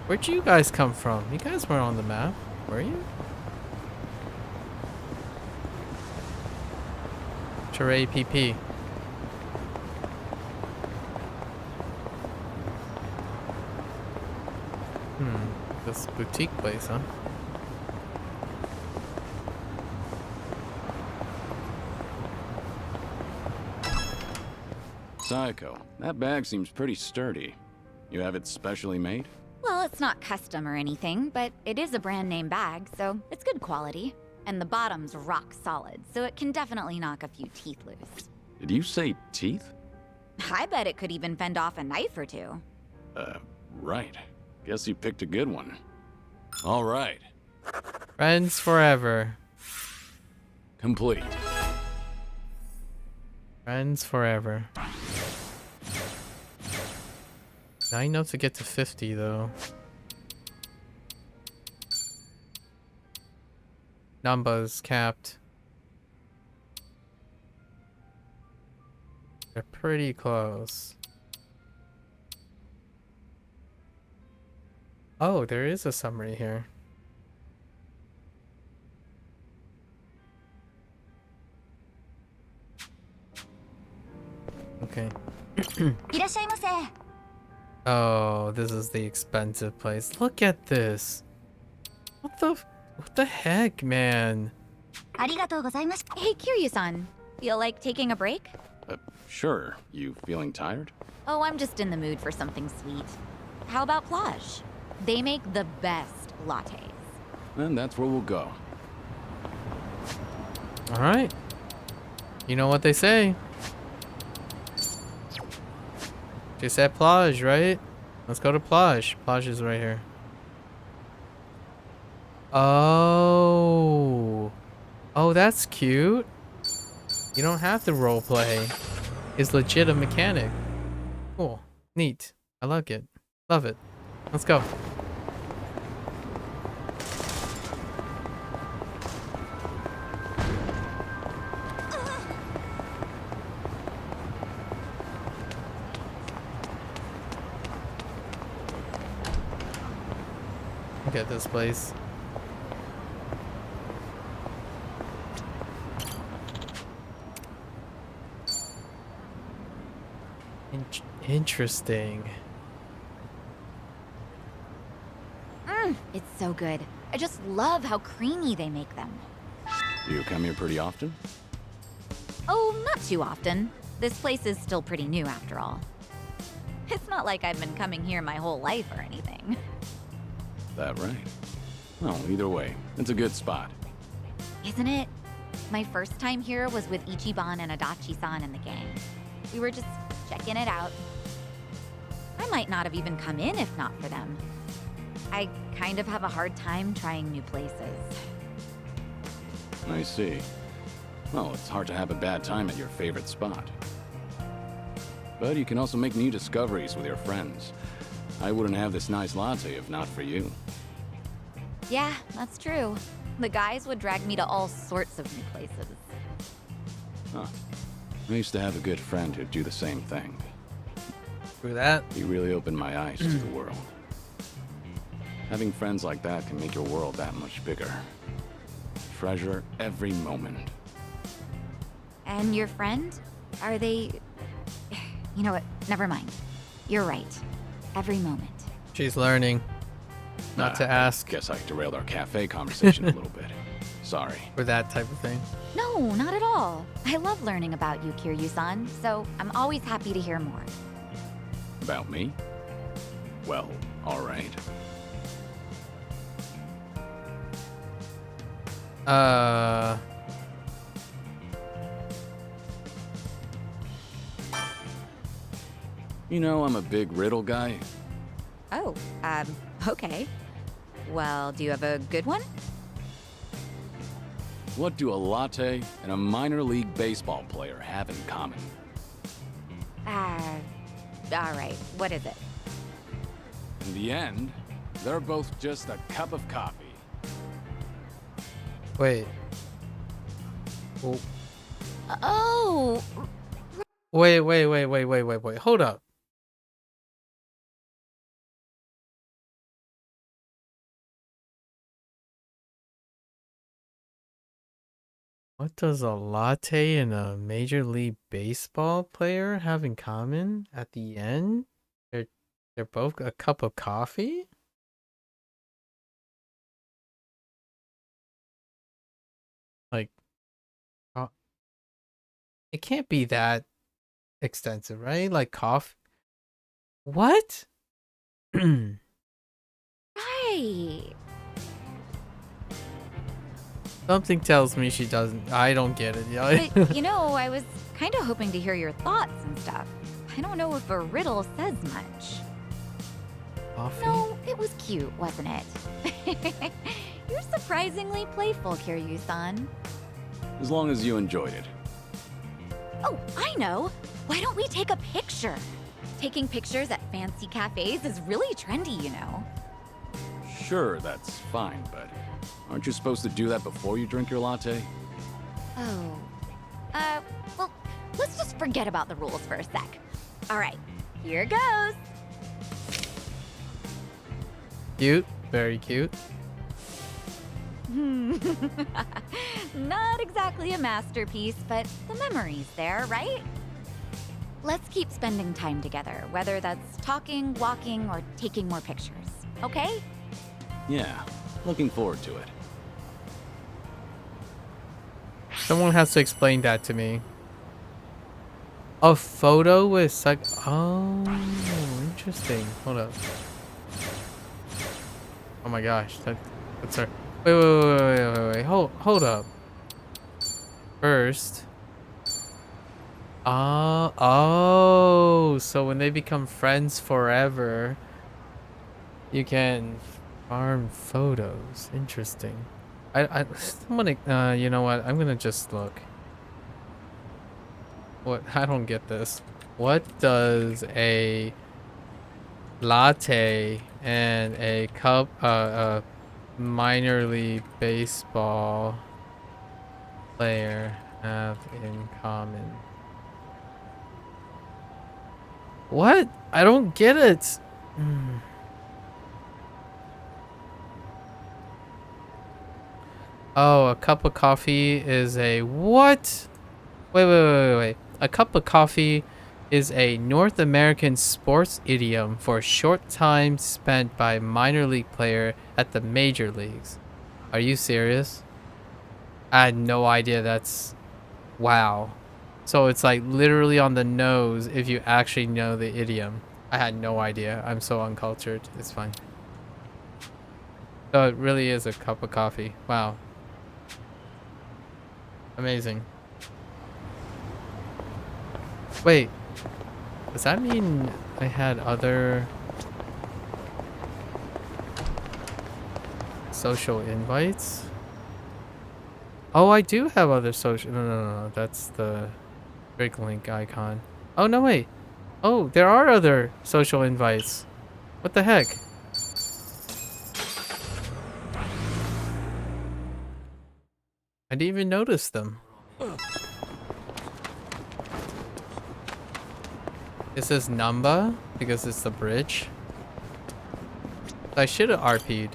Where'd you guys come from? You guys weren't on the map, were you? Charay PP. This boutique place, huh? Sayako, that bag seems pretty sturdy. You have it specially made? Well, it's not custom or anything, but it is a brand name bag, so it's good quality. And the bottom's rock solid, so it can definitely knock a few teeth loose. Did you say teeth? I bet it could even fend off a knife or two. Right. Guess you picked a good one. All right. Friends forever. Complete. Friends forever. 9 notes to get to 50 though. Numbers capped. They're pretty close. Oh, there is a summary here. Okay. Oh, this is the expensive place. Look at this. What the heck, man? Hey, Kiryu-san. Feel like taking a break? Sure. You feeling tired? Oh, I'm just in the mood for something sweet. How about Plage? They make the best lattes. Then that's where we'll go. Alright. You know what they say. She said Plage, right? Let's go to Plage. Plage is right here. Oh. Oh, that's cute. You don't have to roleplay. It's legit a mechanic. Cool. Neat. I like it. Love it. Let's go. Look at this place. Interesting. It's so good. I just love how creamy they make them. You come here pretty often? Oh, not too often. This place is still pretty new after all. It's not like I've been coming here my whole life or anything. That right? Well, either way, it's a good spot. Isn't it? My first time here was with Ichiban and Adachi-san and the gang. We were just checking it out. I might not have even come in if not for them. I kind of have a hard time trying new places. I see. Well, it's hard to have a bad time at your favorite spot. But you can also make new discoveries with your friends. I wouldn't have this nice latte if not for you. Yeah, that's true. The guys would drag me to all sorts of new places. Huh. I used to have a good friend who'd do the same thing. Through that? He really opened my eyes to the world. Having friends like that can make your world that much bigger. Treasure every moment. And your friend? Are they... You know what? Never mind. You're right. Every moment. She's learning not to ask. Guess I derailed our cafe conversation a little bit. Sorry. For that type of thing. No, not at all. I love learning about you, Kiryu-san, so I'm always happy to hear more. About me? Well, alright. You know, I'm a big riddle guy. Oh, okay. Well, do you have a good one? What do a latte and a minor league baseball player have in common? Alright, what is it? In the end, they're both just a cup of coffee. Wait. Oh. Oh! Wait. Hold up. What does a latte and a Major League Baseball player have in common at the end? They're both a cup of coffee? Like, it can't be that extensive, right? Like coffee. What? Right. Something tells me she doesn't. I don't get it. Yeah. But, you know, I was kind of hoping to hear your thoughts and stuff. I don't know if a riddle says much. Coffee? No, it was cute, wasn't it? You're surprisingly playful, Kiryu-san. As long as you enjoyed it. Oh, I know. Why don't we take a picture? Taking pictures at fancy cafes is really trendy, you know. Sure, that's fine, but aren't you supposed to do that before you drink your latte? Oh. Well, let's just forget about the rules for a sec. All right, here goes. Cute. Very cute. Not exactly a masterpiece, but the memory's there, right? Let's keep spending time together, whether that's talking, walking, or taking more pictures, okay? Yeah, looking forward to it. Someone has to explain that to me. A photo with oh, interesting. Hold up. Oh my gosh, that's her. Wait. Hold up. First. Oh, so when they become friends forever, you can farm photos. Interesting. I'm gonna, you know what? I'm gonna just look. What? I don't get this. What does a latte and a cup, minor league baseball player have in common? What? I don't get it. Oh, a cup of coffee is a what? Wait. A cup of coffee is a North American sports idiom for a short time spent by a minor league player at the major leagues. Are you serious? I had no idea that's... Wow. So it's like literally on the nose if you actually know the idiom. I had no idea. I'm so uncultured. It's fine. So it really is a cup of coffee. Wow. Amazing. Wait. Does that mean I had other social invites? Oh, I do have other social... No. That's the big link icon. Oh, no, wait. Oh, there are other social invites. What the heck? I didn't even notice them. This is Namba because it's the bridge. I should have RP'd.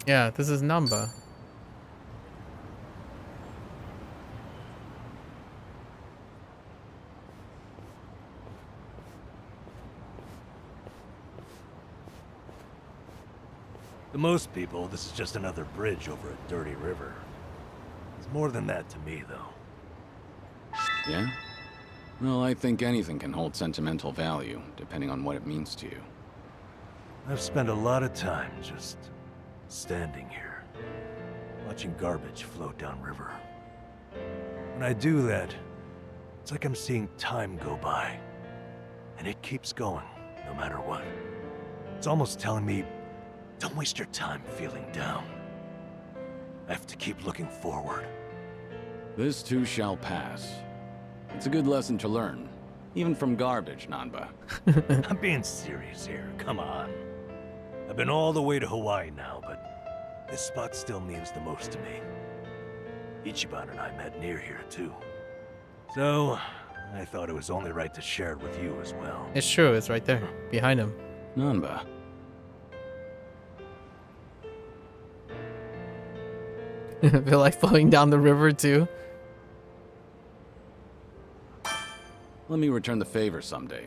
Yeah, this is Namba. To most people, this is just another bridge over a dirty river. It's more than that to me, though. Yeah? Well, I think anything can hold sentimental value, depending on what it means to you. I've spent a lot of time just standing here, watching garbage float downriver. When I do that, it's like I'm seeing time go by. And it keeps going, no matter what. It's almost telling me, don't waste your time feeling down. I have to keep looking forward. This too shall pass. It's a good lesson to learn, even from garbage, Nanba. I'm being serious here, come on. I've been all the way to Hawaii now, but this spot still means the most to me. Ichiban and I met near here, too. So, I thought it was only right to share it with you as well. It's true, it's right there, behind him. Nanba. I feel like flowing down the river, too. Let me return the favor someday.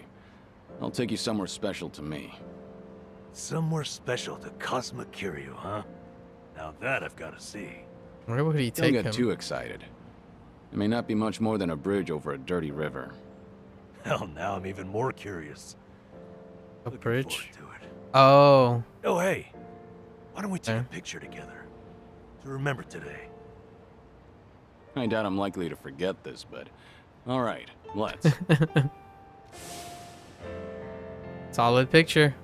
I'll take you somewhere special to me. Somewhere special to Cosmic Kiryu, huh? Now that I've got to see. Where would he take him? Don't get too excited. It may not be much more than a bridge over a dirty river. Hell, now I'm even more curious. A bridge? To it. Oh. Oh, hey. Why don't we take a picture together? To remember today. I doubt I'm likely to forget this, but all right, let's. Solid picture.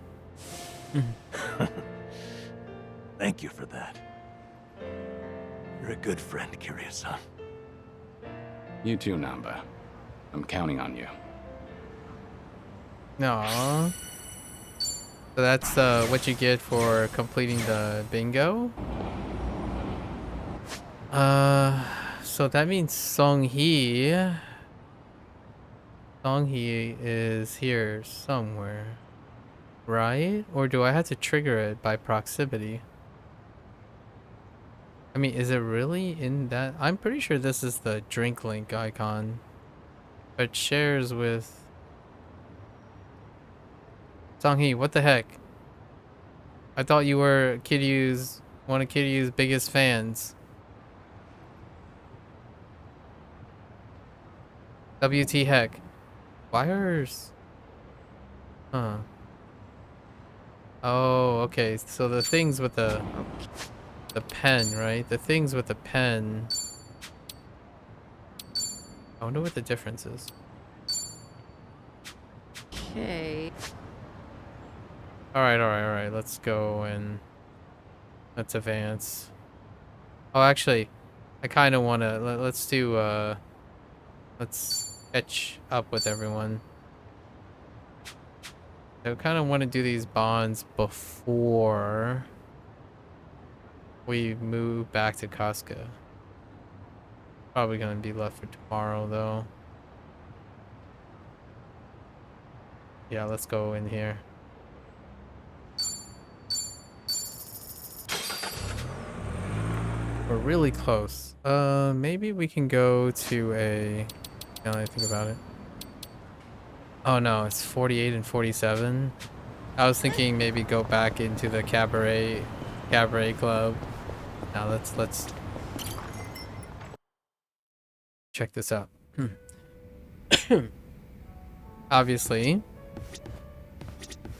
Thank you for that. You're a good friend, Kiryu-san. You too, Namba. I'm counting on you. Aww. So that's what you get for completing the bingo. So that means Songhee is here somewhere, right? Or do I have to trigger it by proximity? I mean, is it really in that? I'm pretty sure this is the drink link icon, but shares with Songhee. What the heck? I thought you were one of Kiryu's biggest fans. WT heck. Wires? Huh. Oh, okay. So the things with the pen, right? The things with the pen. I wonder what the difference is. Okay. Alright. Let's go and let's advance. Oh, actually, I kind of want to... Let's do... Let's catch up with everyone. I kind of want to do these bonds before we move back to Casca. Probably going to be left for tomorrow, though. Yeah, let's go in here. We're really close. Maybe we can go to a... Now that I think about it. Oh no, it's 48 and 47. I was thinking maybe go back into the cabaret club. Now let's check this out. Obviously.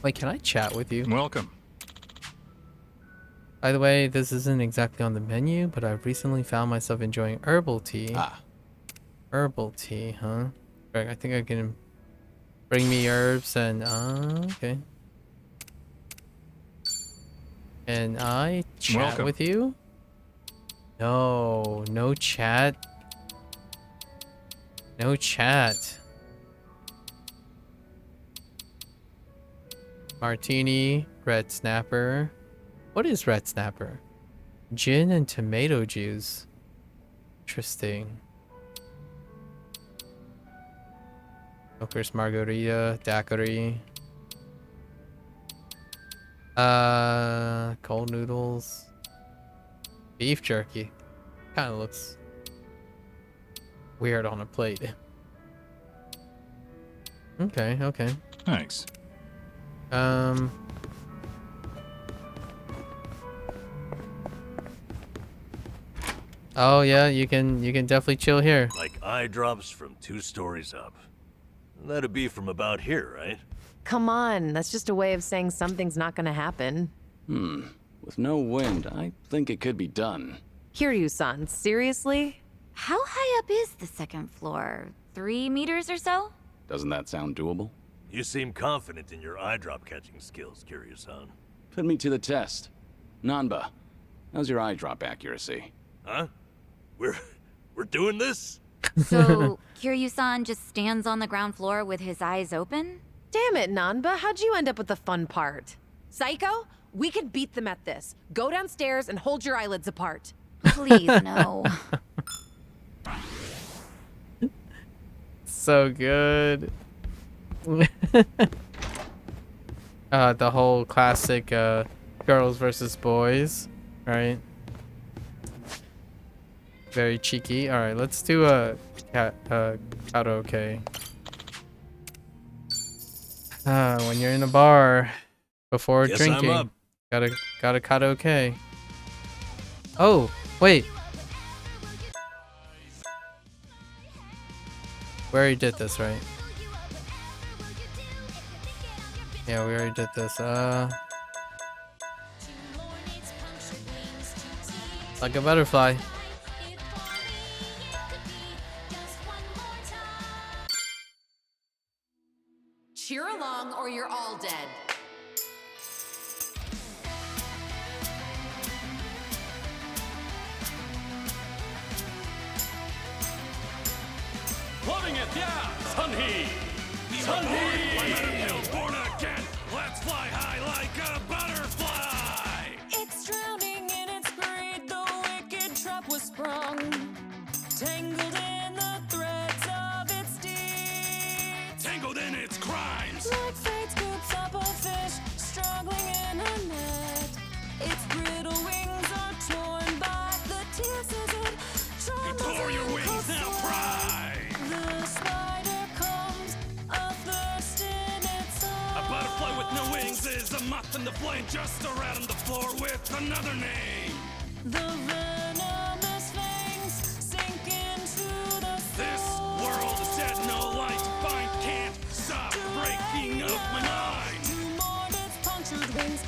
Wait, can I chat with you? Welcome. By the way, this isn't exactly on the menu, but I've recently found myself enjoying herbal tea. Herbal tea, huh? Right, I think I can bring me herbs and okay. Can I chat with you? No chat. No chat. Martini, red snapper. What is red snapper? Gin and tomato juice. Interesting. Smoker's margarita, daiquiri. Cold noodles. Beef jerky. Kind of looks weird on a plate. Okay. Thanks. Oh yeah, you can definitely chill here. Like eye drops from 2 stories up. That'd be from about here, right? Come on, that's just a way of saying something's not gonna happen. With no wind, I think it could be done. Kiryu-san, seriously? How high up is the second floor? 3 meters or so? Doesn't that sound doable? You seem confident in your eye drop catching skills, Kiryu-san. Put me to the test. Nanba, how's your eye drop accuracy? Huh? We're doing this? So, Kiryu-san just stands on the ground floor with his eyes open? Damn it, Nanba, how'd you end up with the fun part? Psycho, we can beat them at this. Go downstairs and hold your eyelids apart. Please, no. So good. The whole classic girls versus boys, right? Very cheeky. All right, let's do a karaoke. When you're in a bar before Guess I'm drinking, up. gotta karaoke. Oh, wait. We already did this, right? Yeah, we already did this. Like a butterfly. Cheer along or you're all dead. Loving it, yeah! Sunhee! Sunhee! Born again, let's fly high like a butterfly! It's drowning in its greed, the wicked trap was sprung. Tangled in the threads of its deeds. Tangled in its crimes! Like fate scoops up a fish, struggling in a net. Its brittle wings are torn by the tears as it trembles. You tore your wings, now cry! The spider comes, athirst in its eyes. A butterfly with no wings is a moth in the flame, just a rat on the floor with another name. The venomous fangs sink into the soul. This world has said no light, find can't stop breaking up my mind. To mourn its punctured wings.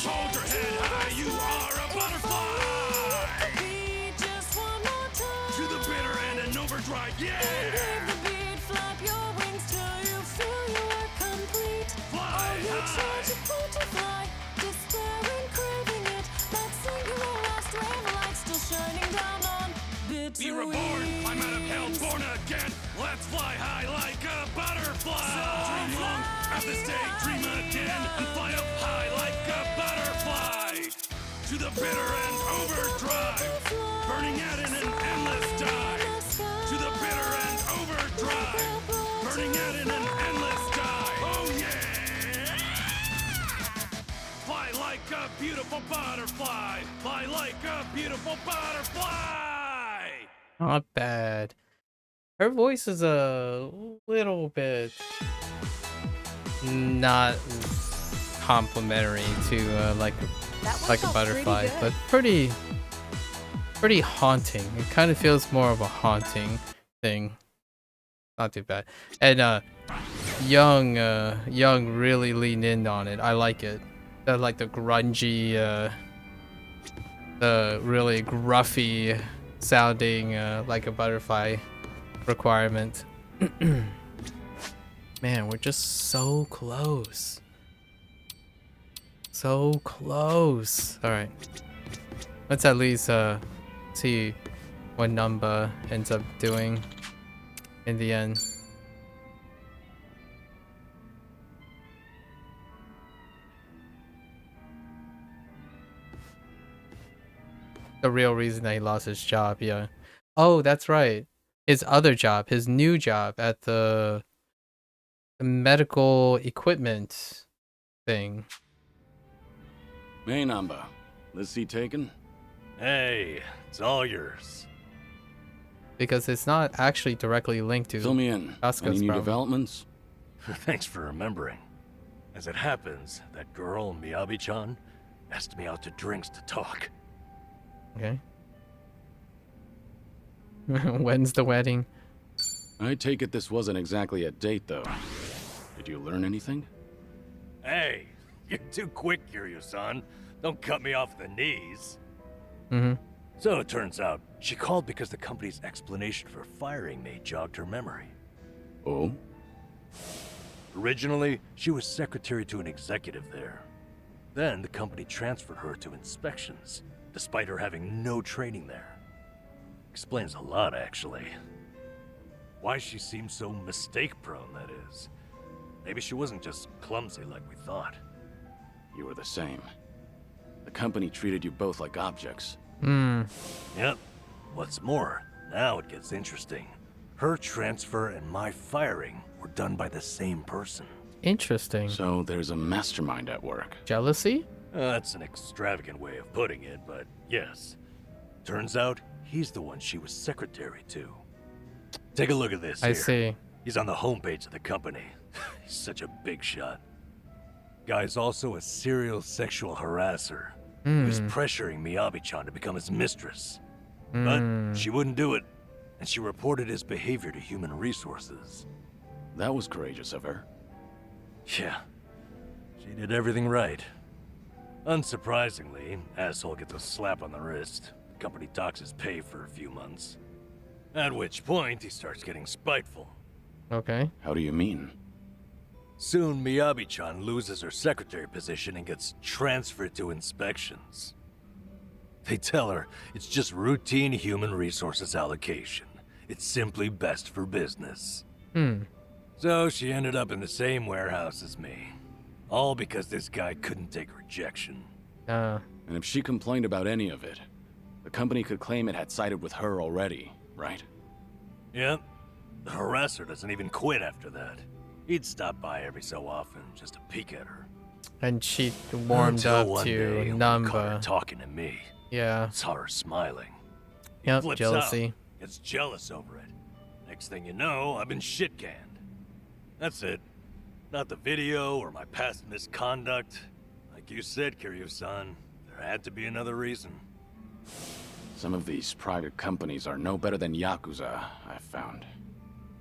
Hold your head high, you are a butterfly. Beat just one more time. To the bitter end and overdrive, yeah. And give the beat, flap your wings till you feel you are complete. Fly you high. try to point to fly, despairing, craving it. That singular last ray of light still shining down on bitter Be reborn, I'm out of hell, born again. Let's fly high like a butterfly. Dream long, at this day, dream again, and fly up high like a butterfly. To the bitter end, overdrive, burning out in an endless dive. To the bitter end, overdrive, burning out in an endless dive. Oh yeah! Fly like a beautiful butterfly. Fly like a beautiful butterfly. Not bad. Her voice is a little bit not complimentary to like a butterfly, but pretty haunting. It kind of feels more of a haunting thing. Not too bad. And Young really leaned in on it. I like it. Like the grungy, the really gruffy sounding like a butterfly requirement. Man, we're just so close. So close. Alright. Let's at least see what Numba ends up doing in the end. The real reason that he lost his job, yeah. Oh, that's right. His other job, his new job at the medical equipment thing. Hey, Numba. This seat taken? Hey, it's all yours. Because it's not actually directly linked to Fill me in. Asuka's Any new problem. developments? Thanks for remembering. As it happens, that girl, Miyabi-chan, asked me out to drinks to talk. Okay. When's the wedding? I take it this wasn't exactly a date, though. Did you learn anything? Hey, you're too quick, Kiryu-san. Don't cut me off the knees. Mm-hmm. So it turns out, she called because the company's explanation for firing me jogged her memory. Oh? Originally, she was secretary to an executive there. Then the company transferred her to inspections, despite her having no training there. Explains a lot, actually. Why she seemed so mistake-prone, that is. Maybe she wasn't just clumsy like we thought. You were the same. The company treated you both like objects. Yep. What's more, now it gets interesting. Her transfer and my firing were done by the same person. Interesting. So there's a mastermind at work. Jealousy? That's an extravagant way of putting it, but yes. Turns out, he's the one she was secretary to. Take a look at this I here. see. He's on the homepage of the company. He's such a big shot. Guy's also a serial sexual harasser. He was pressuring Miyabi-chan to become his mistress. But she wouldn't do it, and she reported his behavior to human resources. That was courageous of her. Yeah, she did everything right. Unsurprisingly, asshole gets a slap on the wrist. The company docks his pay for a few months. At which point, he starts getting spiteful. Okay. How do you mean? Soon Miyabi-chan loses her secretary position and gets transferred to inspections. They tell her it's just routine human resources allocation. It's simply best for business. So she ended up in the same warehouse as me. All because this guy couldn't take rejection. And if she complained about any of it, the company could claim it had sided with her already, right? Yep. The harasser doesn't even quit after that. He'd stop by every so often just to peek at her. And she warmed Until up one to day, we caught her Namba. talking to me. Yeah. Saw her smiling. He Yep, flips jealousy. out, gets jealous over it. Next thing you know, I've been shit-canned. That's it. Not the video or my past misconduct. Like you said, Kiryu-san, there had to be another reason. Some of these private companies are no better than Yakuza, I've found.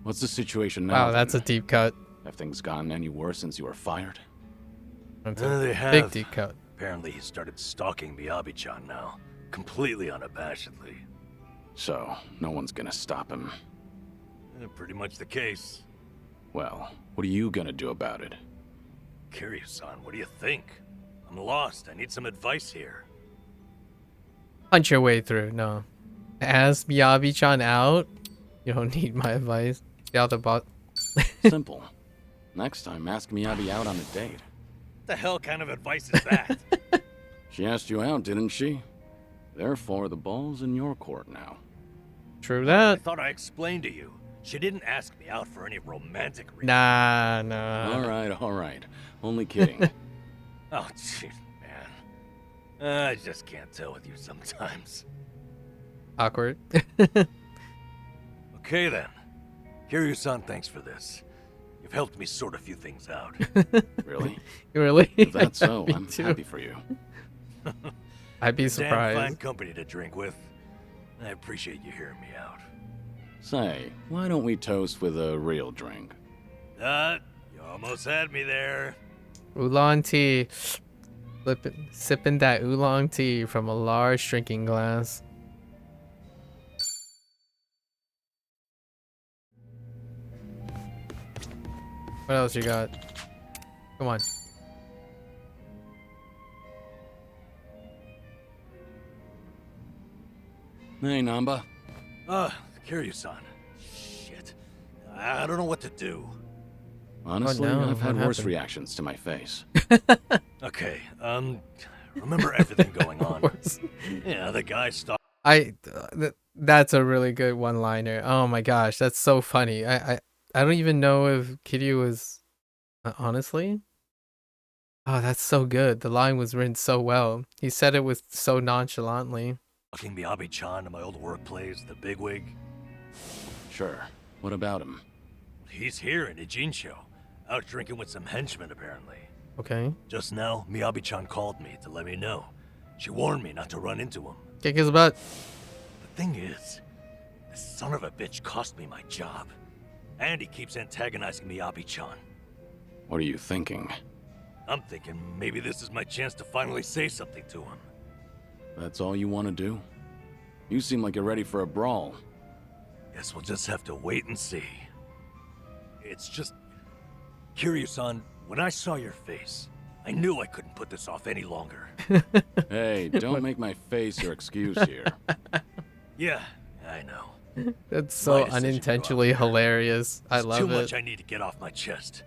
What's the situation now? Wow, that's a deep cut. Have things gotten any worse since you were fired? That's They a have. big deep cut. Apparently he started stalking Miyabi-chan now. Completely unabashedly. So, no one's gonna stop him. Pretty much the case. Well, what are you gonna do about it? Kiryu-san, what do you think? I'm lost. I need some advice here. Punch your way through. No. Ask Miyabi-chan out? You don't need my advice. Get out the bot. Simple. Next time, ask Miyabi out on a date. What the hell kind of advice is that? She asked you out, didn't she? Therefore, the ball's in your court now. True I that. thought I explained to you. She didn't ask me out for any romantic reason. Nah. All right. Only kidding. Oh, jeez, man. I just can't tell with you sometimes. Awkward. Okay, then. Kiryu-san, thanks for this. You've helped me sort a few things out. Really? Really? If that's so, Me I'm too. happy for you. I'd be Damn surprised. fine company to drink with. I appreciate you hearing me out. Say, why don't we toast with a real drink? You almost had me there. Oolong tea. Sipping that oolong tea from a large drinking glass. What else you got? Come on. Hey, Namba. Kiryu-san. Shit. I don't know what to do. Honestly, no, I've had what worse happened? reactions to my face. Okay, remember everything going on? Yeah, the guy stopped. That's a really good one-liner. Oh my gosh, that's so funny. I don't even know if Kiryu was honestly. Oh, that's so good. The line was written so well. He said it with so nonchalantly. Talking Miyabi-chan to my old workplace, the bigwig. Sure. What about him? He's here in Ijinsho, out drinking with some henchmen apparently. Okay. Just now, Miyabi-chan called me to let me know. She warned me not to run into him. Kick his butt. The thing is, this son of a bitch cost me my job. And he keeps antagonizing Miyabi-chan. What are you thinking? I'm thinking maybe this is my chance to finally say something to him. That's all you want to do? You seem like you're ready for a brawl. Guess we'll just have to wait and see. It's just... Kiryu-san, when I saw your face, I knew I couldn't put this off any longer. Hey, don't make my face your excuse here. Yeah, I know. That's so My decision unintentionally hilarious. I It's love too it. much I need to get off my chest.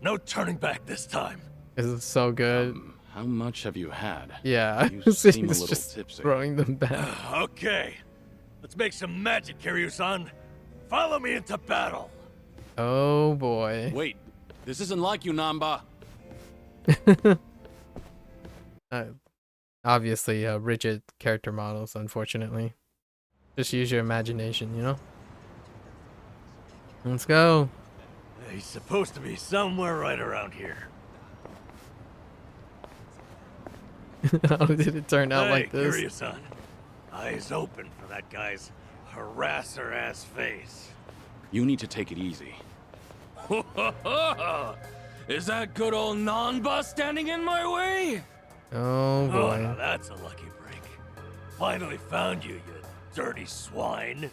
No turning back this time. This is so good. How much have you had? Yeah, You he's seem a little just tipsy. throwing them back. Okay, let's make some magic, Kiryu-san. Follow me into battle. Oh boy. Wait, this isn't like you, Namba. Obviously, rigid character models, unfortunately. Just use your imagination, you know? Let's go. He's supposed to be somewhere right around here. How did it turn out Hey, like this? Kiryu-san. Eyes open for that guy's harasser-ass face. You need to take it easy. Is that good old Nanba standing in my way? Oh boy. now that's a lucky break. Finally found you, you dirty swine.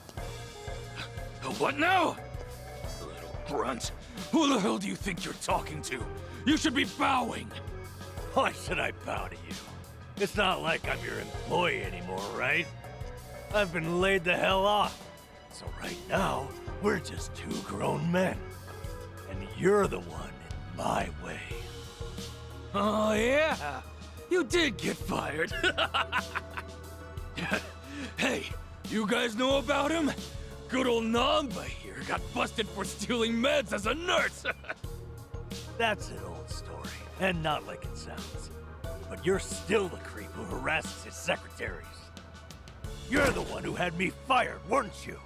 What now? Little grunt. Who the hell do you think you're talking to? You should be bowing. Why should I bow to you? It's not like I'm your employee anymore, right? I've been laid the hell off. So right now, we're just two grown men. And you're the one in my way. Oh, yeah. You did get fired. Hey, you guys know about him? Good old Namba here got busted for stealing meds as a nurse. That's an old story, and not like it sounds. But you're still the creep who harasses his secretaries. You're the one who had me fired, weren't you?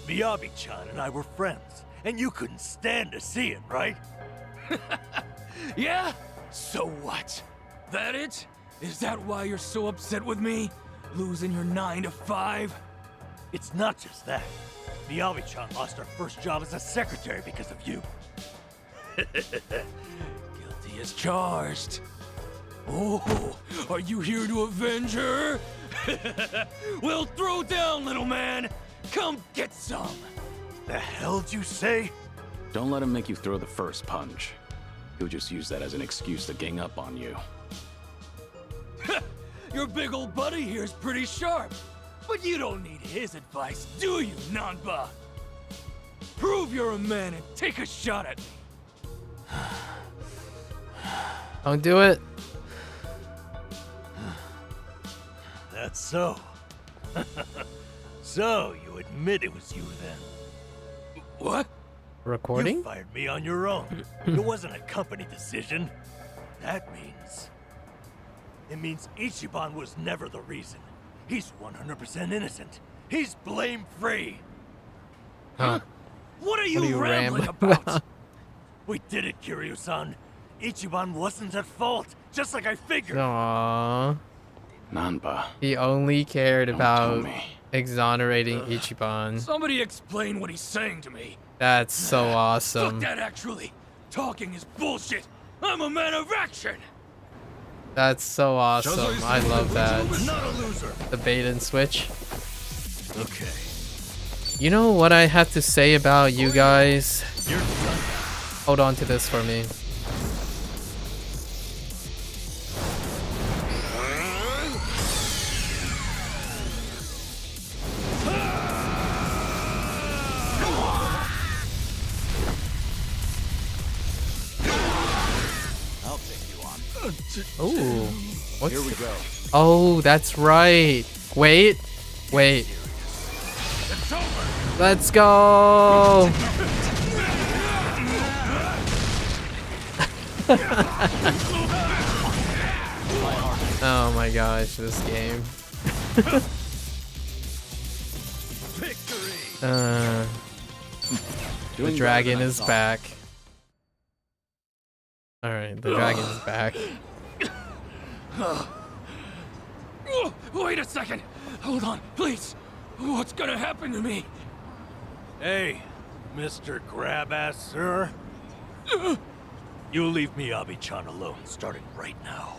Miyabi-chan and I were friends, and you couldn't stand to see it, right? Yeah? So what? That it? Is that why you're so upset with me? Losing your 9 to 5? It's not just that. Miyabi-chan lost her first job as a secretary because of you. Guilty as charged. Oh, are you here to avenge her? Well, throw down, little man. Come get some. The hell'd you say? Don't let him make you throw the first punch. He'll just use that as an excuse to gang up on you. Your big old buddy here's pretty sharp. But you don't need his advice, do you, Nanba? Prove you're a man and take a shot at me. Don't do it. That's so. So, you admit it was you then? What? Recording? You fired me on your own. It wasn't a company decision. That means... It means Ichiban was never the reason. He's 100% innocent. He's blame-free. Huh? What are you rambling about? We did it, Kiryu-san. Ichiban wasn't at fault, just like I figured. Aww. Nanba. He only cared about me. exonerating Ichiban. Somebody explain what he's saying to me. That's so awesome. Fuck that, actually. Talking is bullshit. I'm a man of action. That's so awesome. I love that. Not a loser. The bait and switch. Okay. You know what I have to say about you guys? You're done. Hold on to this for me. I'll take you on. Ooh. What's Here we go. Oh, that's right. Wait. Wait. Let's go. Oh my gosh, this game. The dragon is back. Alright, the dragon is back. Wait a second. Hold on, please. What's gonna happen to me? Hey, Mr. Grab-ass, sir. You leave Miyabi-chan alone, starting right now.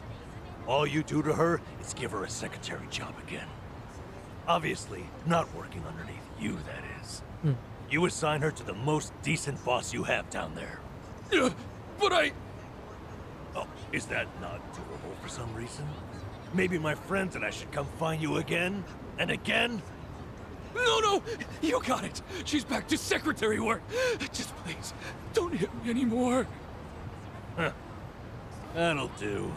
All you do to her is give her a secretary job again. Obviously, not working underneath you, that is. You assign her to the most decent boss you have down there. But I... Oh, is that not doable for some reason? Maybe my friends and I should come find you again and again? No, you got it. She's back to secretary work. Just please, don't hit me anymore. Huh. That'll do.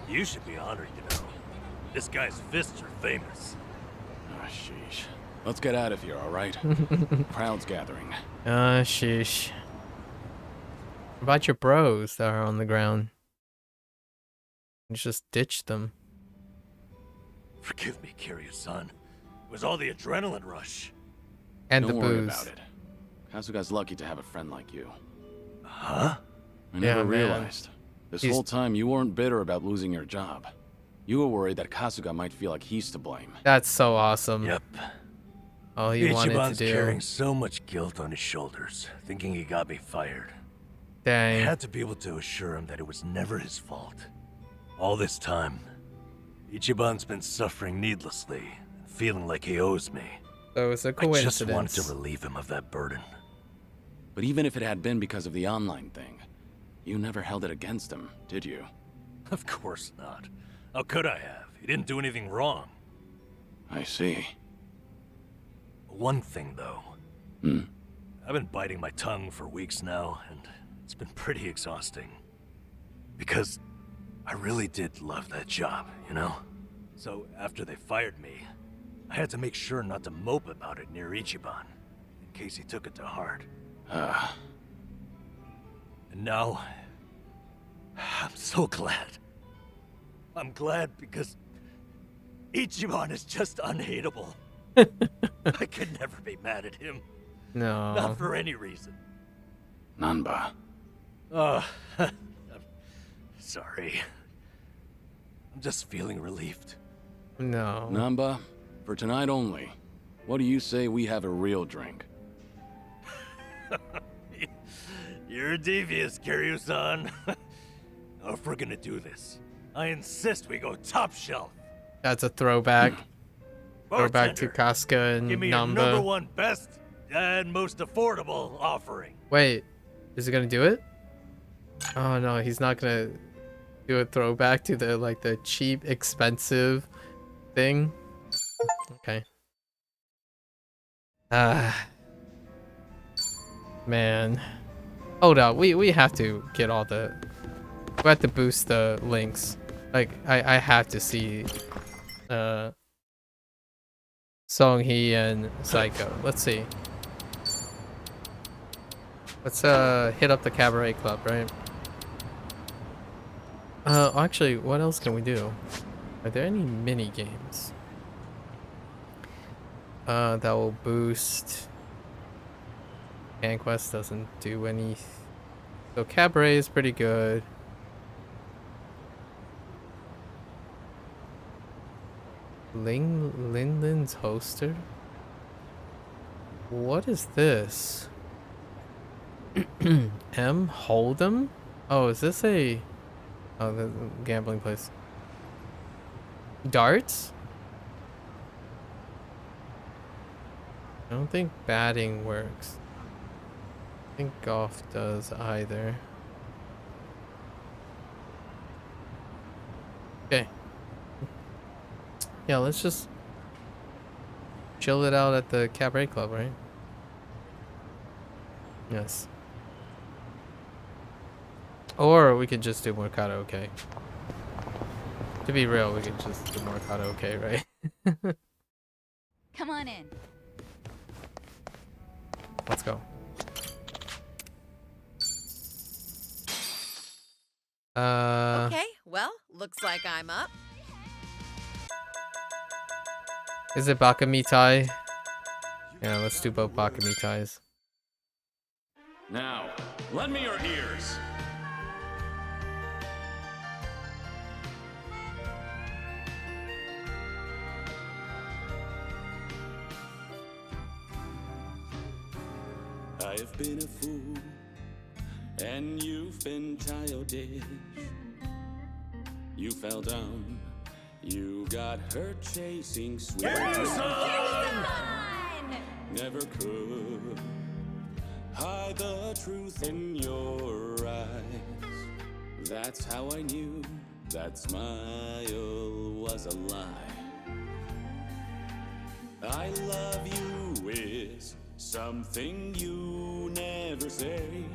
You should be honored, you know. This guy's fists are famous. Oh, sheesh. Let's get out of here, all right? Crowd's gathering. Sheesh. What about your bros that are on the ground? You just ditch them. Forgive me, Kiryu-san. It was all the adrenaline rush. And Don't the worry booze. about it. Kasuga's lucky to have a friend like you. Huh? I never Yeah, man. realized. This He's- whole time you weren't bitter about losing your job. You were worried that Kasuga might feel like he's to blame. That's so awesome. Yep. All he wanted to Ichiban's do. carrying so much guilt on his shoulders, thinking he got me fired. I Dang. had to be able to assure him that it was never his fault. All this time, Ichiban's been suffering needlessly, and feeling like he owes me. So it's a I coincidence. just wanted to relieve him of that burden. But even if it had been because of the online thing, you never held it against him, did you? Of course not. How could I have? He didn't do anything wrong. I see. One thing, though. I've been biting my tongue for weeks now, and it's been pretty exhausting. Because I really did love that job, you know? So after they fired me, I had to make sure not to mope about it near Ichiban, in case he took it to heart. And now, I'm so glad. I'm glad because Ichiban is just unhateable. I could never be mad at him. No. Not for any reason. Nanba. I'm sorry. I'm just feeling relieved. No. Namba, for tonight only, what do you say we have a real drink? You're devious, Kiryu-san. If we're gonna do this, I insist we go top shelf. That's a throwback. Throwback to Bartender, Casca and give me your Namba. #1 best and most affordable offering. Wait, is he gonna do it? Oh no, he's not gonna do a throwback to the cheap, expensive thing. Okay. Man. Hold up, we have to get all the. We have to boost the links. Like I have to see Songhee and Psycho. Let's see. Let's hit up the cabaret club, right? Actually, what else can we do? Are there any mini games that will boost? Conquest doesn't do any. So cabaret is pretty good. Linden's Hoster? What is this? M. Hold'em? Oh, is this a... Oh, the gambling place. Darts? I don't think batting works. I think golf does either. Okay. Yeah, let's just chill it out at the cabaret club, right? Yes. Or we could just do more karaoke. To be real, we could just do more karaoke, right? Come on in. Let's go. Okay, well, looks like I'm up. Is it Bakamitai? Yeah, let's do both Bakamitais. Now, lend me your ears. I've been a fool, and you've been childish. You fell down, you got hurt chasing sweet. Never could hide the truth in your eyes. That's how I knew that smile was a lie. I love you is something you never say.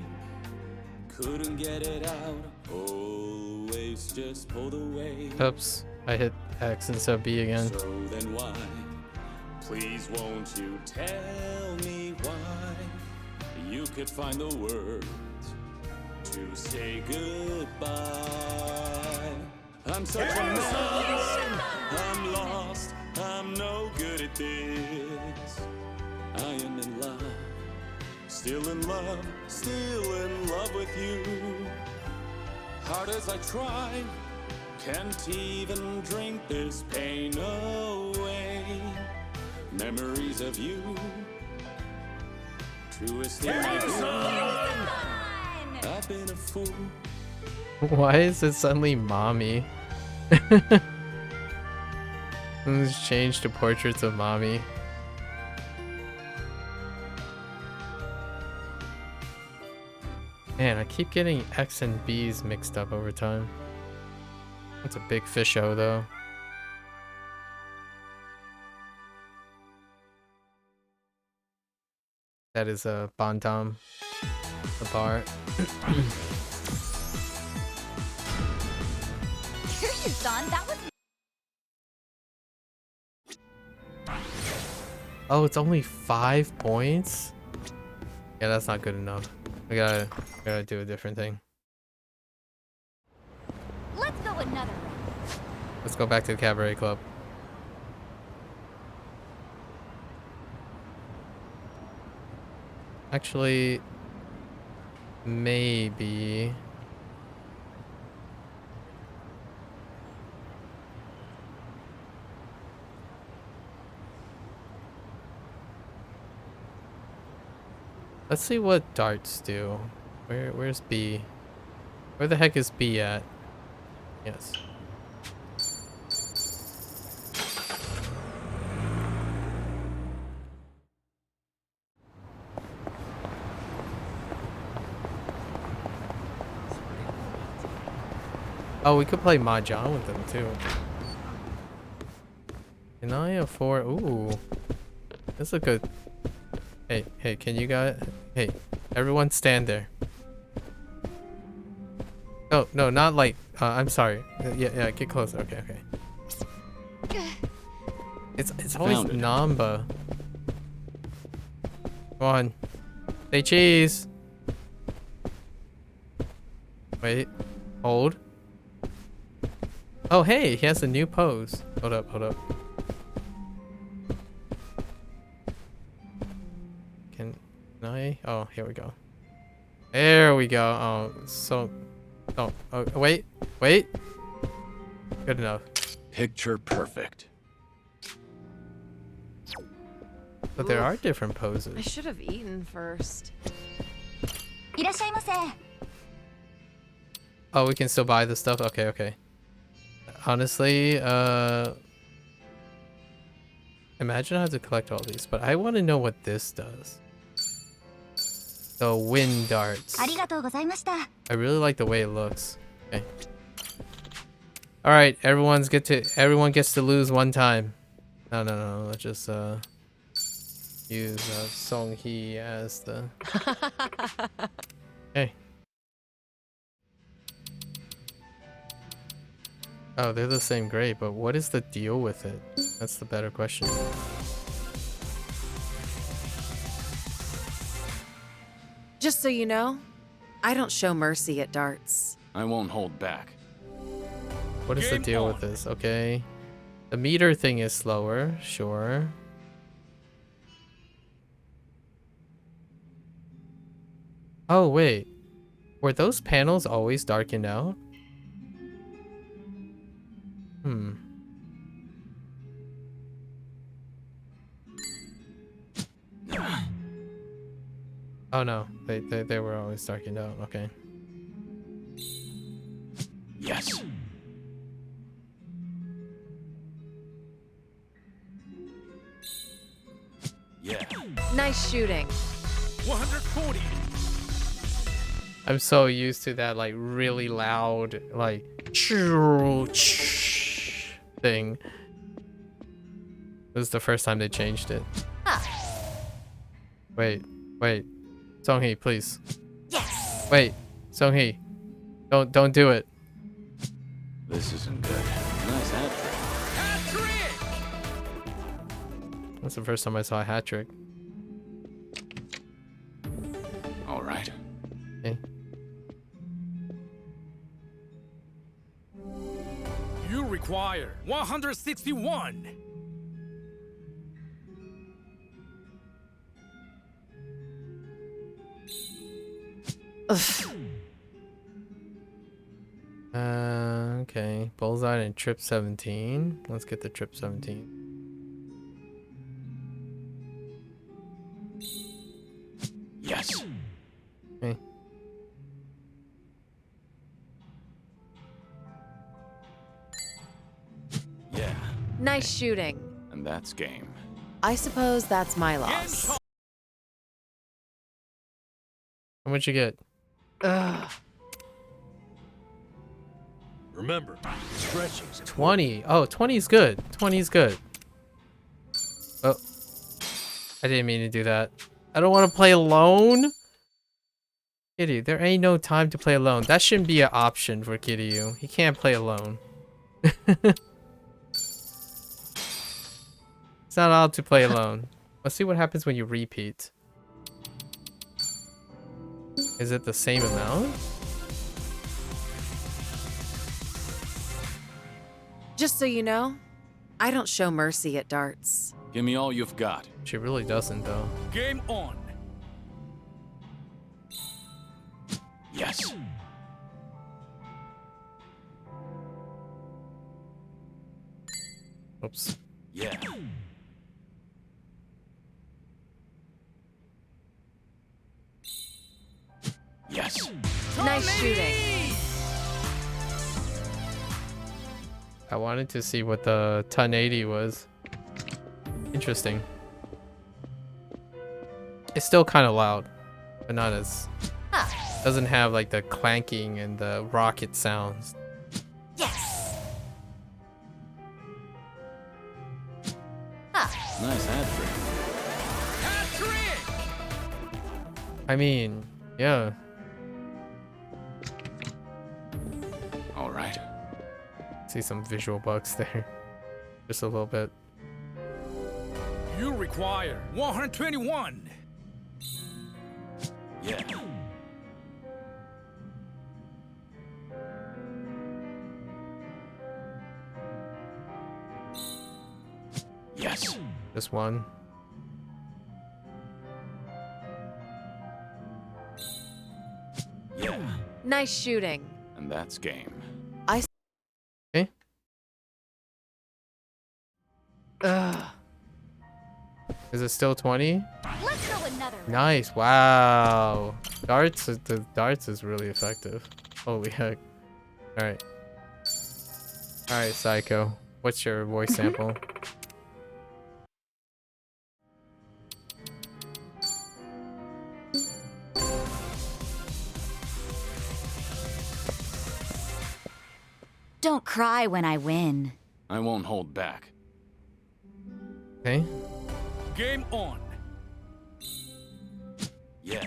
Couldn't get it out, always just pulled away. Oops, I hit X instead of B again. So then why, please won't you tell me why you could find the words to say goodbye? I'm such a mess, I'm lost, I'm no good at this. I am in love, still in love with you. Hard as I try, can't even drink this pain away. Memories of you, truest thing I do. I've been a fool. Why is it suddenly mommy? Let's change to portraits of mommy. Man, I keep getting X and B's mixed up over time. That's a big fish-o, though. That is a Bandam, the bar. Kiryu-san, that was... Oh, it's only 5 points? Yeah, that's not good enough. I gotta do a different thing. Let's go another round. Let's go back to the Cabaret Club. Actually, maybe... Let's see what darts do. Where's B? Where the heck is B at? Yes. Oh, we could play Mahjong with them too. Can I afford? Ooh, that's a good. Hey, can you guys? Hey, everyone stand there. Oh, no, not like, I'm sorry. Yeah, get closer. Okay. It's always Namba. Come on. Say cheese. Wait. Hold. Oh, hey, he has a new pose. Hold up. Can I? Oh, here we go. There we go. Oh, so... Oh, wait. Good enough. Picture perfect. But there are different poses. I should have eaten first. Oh, we can still buy the stuff? Okay. Honestly, imagine I have to collect all these, but I want to know what this does. The wind darts. I really like the way it looks. Okay. Alright, everyone gets to lose one time. No. Let's just use Song-hee as the... Hey. Oh, they're the same grade, but what is the deal with it? That's the better question. Just so you know, I don't show mercy at darts. I won't hold back. What is the deal with this? Okay. The meter thing is slower, sure. Oh, wait. Were those panels always darkened out? Oh no, they were always darkened out. Okay. Yes. Yeah. Nice shooting. 140. I'm so used to that like really loud like thing. This is the first time they changed it. Wait. Song-hee, please. Yes. Wait, Song-hee. Don't do it. This isn't good. Nice hat trick. That's the first time I saw a hat trick. All right. Okay. You require 161. Okay. Bullseye and trip 17. Let's get the trip 17. Yes. Okay. Yeah. Nice shooting. And that's game. I suppose that's my loss. How much you get? Ugh. Remember, stretching's 20. Oh, 20 is good. 20 is good. Oh. I didn't mean to do that. I don't want to play alone. Kiryu, there ain't no time to play alone. That shouldn't be an option for Kiryu. He can't play alone. It's not allowed to play alone. Let's see what happens when you repeat. Is it the same amount? Just so you know, I don't show mercy at darts. Give me all you've got. She really doesn't, though. Game on. Yes. Oops. Yeah. Yes. Nice shooting. I wanted to see what the 1080 was. Interesting. It's still kind of loud, but not as... Doesn't have like the clanking and the rocket sounds. Yes. Nice hat trick. I mean, yeah. All right. See some visual bugs there. Just a little bit. You require 121. Yeah. Yes. Just one. Yeah. Nice shooting. And that's game. Okay. Is it still 20? Let's throw another. Nice. Wow. The darts is really effective. Holy heck. Alright. Alright, Psycho. What's your voice sample? Don't cry when I win. I won't hold back. Okay. Game on. Yeah.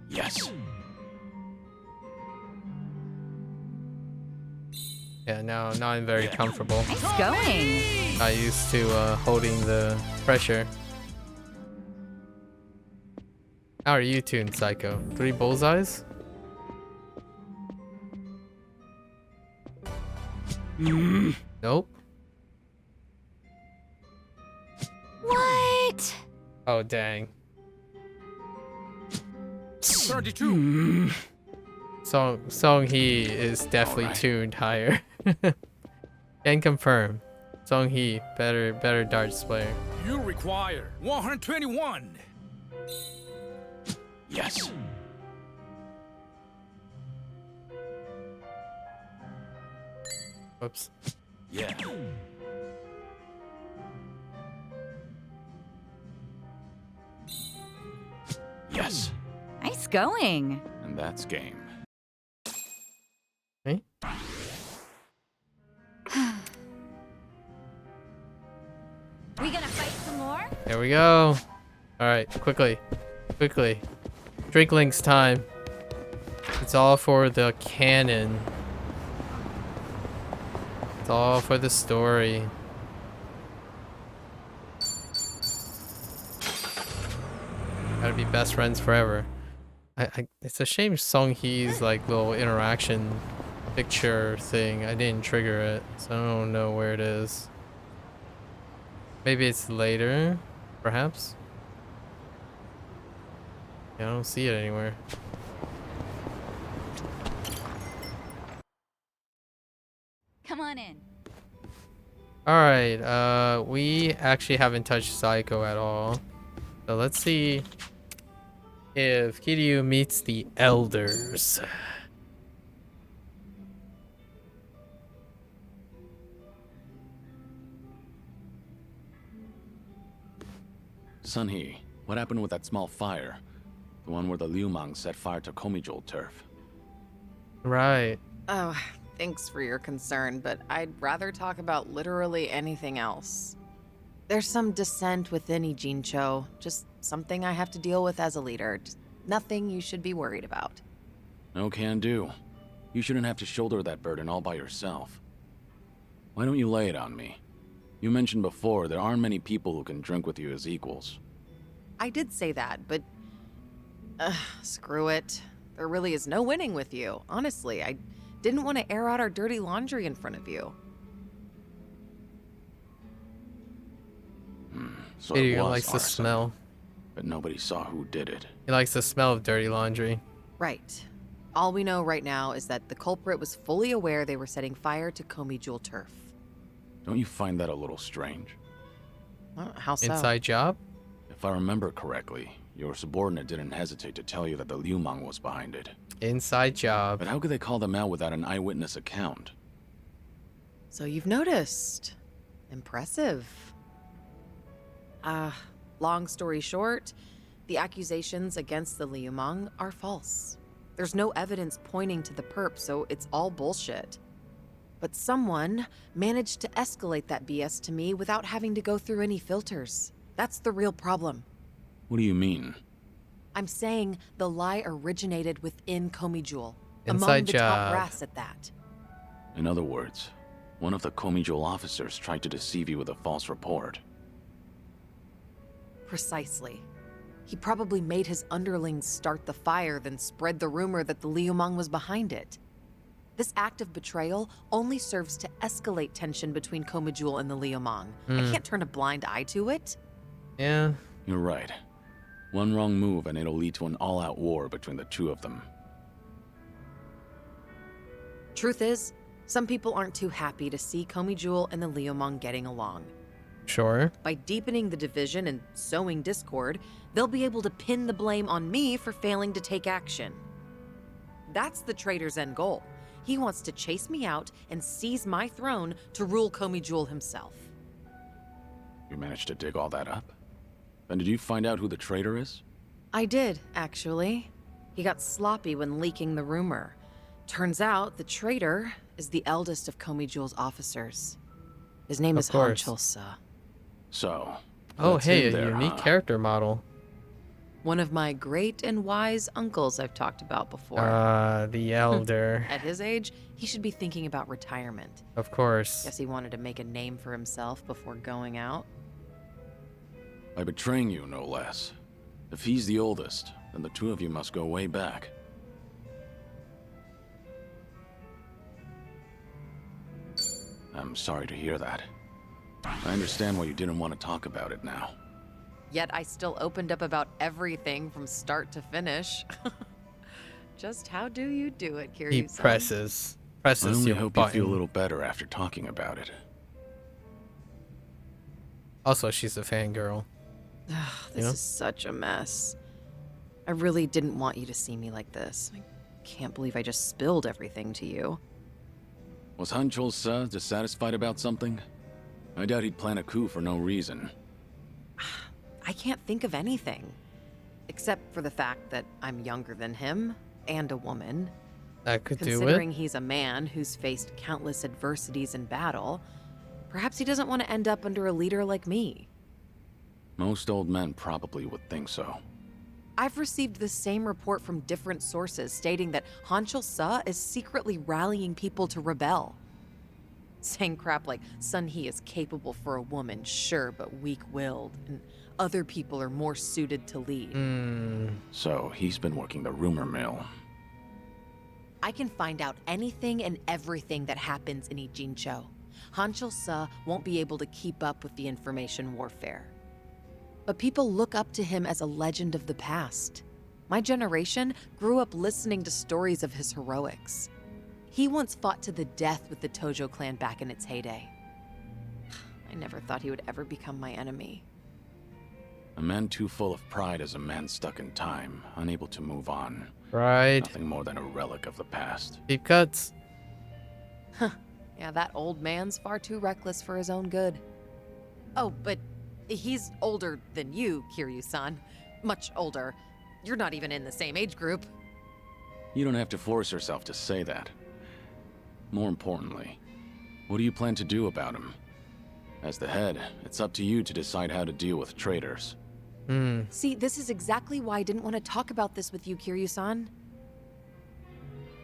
Yes. Yeah, now I'm very comfortable. Nice going. I used to holding the pressure. How are you tuned, Psycho? 3 bullseyes? Nope. What? Oh, dang. 32. Song Hee is definitely tuned higher. Can confirm. Song Hee, better darts player. You require 121. Yes. Whoops. Yeah. Yes. Nice going. And that's game. Okay. We gonna fight some more? There we go. Alright, quickly. Drinklings time. It's all for the canon. It's all for the story. Gotta be best friends forever. It's a shame Song Hee's like little interaction picture thing, I didn't trigger it, so I don't know where it is. Maybe it's later, perhaps? Yeah, I don't see it anywhere. Come on in. Alright, we actually haven't touched Psycho at all. So let's see if Kiryu meets the elders. Sunhee, what happened with that small fire? The one where the Liumang set fire to Komijul turf. Right. Oh, thanks for your concern, but I'd rather talk about literally anything else. There's some dissent within Ijincho, just something I have to deal with as a leader. Just nothing you should be worried about. No can do. You shouldn't have to shoulder that burden all by yourself. Why don't you lay it on me? You mentioned before there aren't many people who can drink with you as equals. I did say that, but... screw it. There really is no winning with you. Honestly, I didn't want to air out our dirty laundry in front of you. So He it was likes the arson, smell. but nobody saw who did it. He likes the smell of dirty laundry. Right. All we know right now is that the culprit was fully aware they were setting fire to Komijul turf. Don't you find that a little strange? How so? Inside job? If I remember correctly, your subordinate didn't hesitate to tell you that the Liumang was behind it. Inside job. But how could they call them out without an eyewitness account? So you've noticed. Impressive. Long story short, the accusations against the Liumang are false. There's no evidence pointing to the perp, so it's all bullshit. But someone managed to escalate that BS to me without having to go through any filters. That's the real problem. What do you mean? I'm saying the lie originated within Komijul, Inside among the top job. brass at that. In other words, one of the Komijul officers tried to deceive you with a false report. Precisely. He probably made his underlings start the fire, then spread the rumor that the Liumang was behind it. This act of betrayal only serves to escalate tension between Komijul and the Liumang. I can't turn a blind eye to it. Yeah. You're right. One wrong move and it'll lead to an all-out war between the two of them. Truth is, some people aren't too happy to see Komijul and the Liumang getting along. Sure. By deepening the division and sowing discord, they'll be able to pin the blame on me for failing to take action. That's the traitor's end goal. He wants to chase me out and seize my throne to rule Komijul himself. You managed to dig all that up? Then did you find out who the traitor is? I did, actually. He got sloppy when leaking the rumor. Turns out the traitor is the eldest of Komijul's officers. His name is Hanchul-sa. So, Oh, that's hey, him a there, unique huh? character model. One of my great and wise uncles I've talked about before. The elder. At his age, he should be thinking about retirement. Of course. Guess he wanted to make a name for himself before going out. By betraying you, no less. If he's the oldest, then the two of you must go way back. I'm sorry to hear that. I understand why you didn't want to talk about it now. Yet I still opened up about everything from start to finish. Just how do you do it, Kiryu-san? He presses I only your hope button. you feel a little better after talking about it. Also, she's a fangirl. This is such a mess. I really didn't want you to see me like this. I can't believe I just spilled everything to you. Was Hanchul-sa dissatisfied about something? I doubt he'd plan a coup for no reason. I can't think of anything. Except for the fact that I'm younger than him, and a woman. That could do it. Considering he's a man who's faced countless adversities in battle, perhaps he doesn't want to end up under a leader like me. Most old men probably would think so. I've received the same report from different sources stating that Hanchul-sa is secretly rallying people to rebel. Saying crap like Sunhee is capable for a woman, sure, but weak-willed, and other people are more suited to lead. So he's been working the rumor mill. I can find out anything and everything that happens in Ijincho. Hanchul-sa won't be able to keep up with the information warfare. But people look up to him as a legend of the past. My generation grew up listening to stories of his heroics. He once fought to the death with the Tojo clan back in its heyday. I never thought he would ever become my enemy. A man too full of pride is a man stuck in time, unable to move on. Right. Nothing more than a relic of the past. Deep cuts. Yeah, that old man's far too reckless for his own good. Oh, but He's older than you, Kiryu-san. Much older. You're not even in the same age group. You don't have to force yourself to say that. More importantly, what do you plan to do about him? As the head, it's up to you to decide how to deal with traitors. See, this is exactly why I didn't want to talk about this with you, Kiryu-san.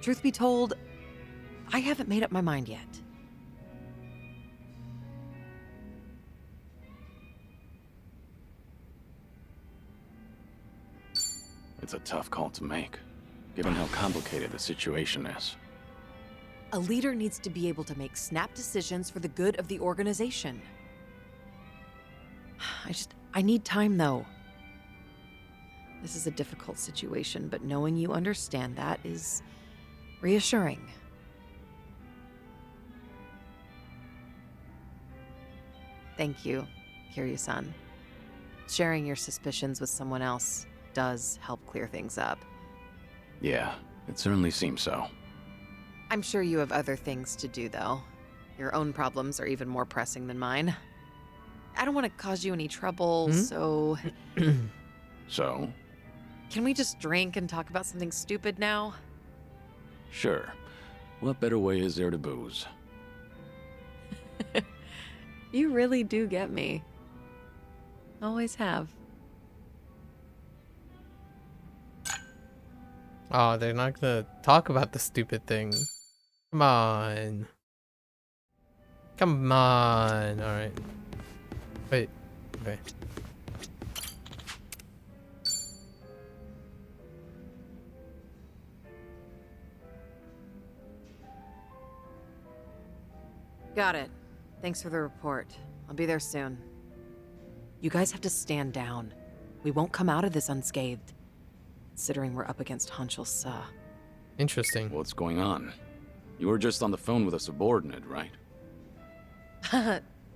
Truth be told, I haven't made up my mind yet. It's a tough call to make, given how complicated the situation is. A leader needs to be able to make snap decisions for the good of the organization. I need time, though. This is a difficult situation, but knowing you understand that is reassuring. Thank you, Kiryu-san. Sharing your suspicions with someone else does help clear things up. Yeah, it certainly seems so. I'm sure you have other things to do, though. Your own problems are even more pressing than mine. I don't want to cause you any trouble, so... So? Can we just drink and talk about something stupid now? Sure. What better way is there to booze? You really do get me. Always have. Oh, they're not gonna talk about the stupid thing. Come on. Come on. Alright. Wait. Okay. Got it. Thanks for the report. I'll be there soon. You guys have to stand down. We won't come out of this unscathed, considering we're up against Hanshul Sa. Interesting. What's going on? You were just on the phone with a subordinate, right?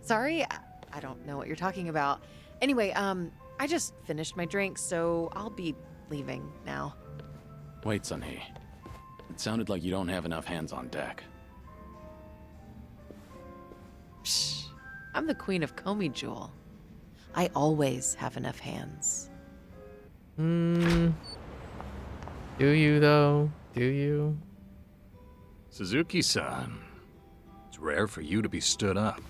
Sorry? I don't know what you're talking about. Anyway, I just finished my drink, so I'll be leaving now. Wait, Sunhee. It sounded like you don't have enough hands on deck. Psh, I'm the queen of Komi Jewel. I always have enough hands. Do you, though? Do you? Suzuki-san, it's rare for you to be stood up.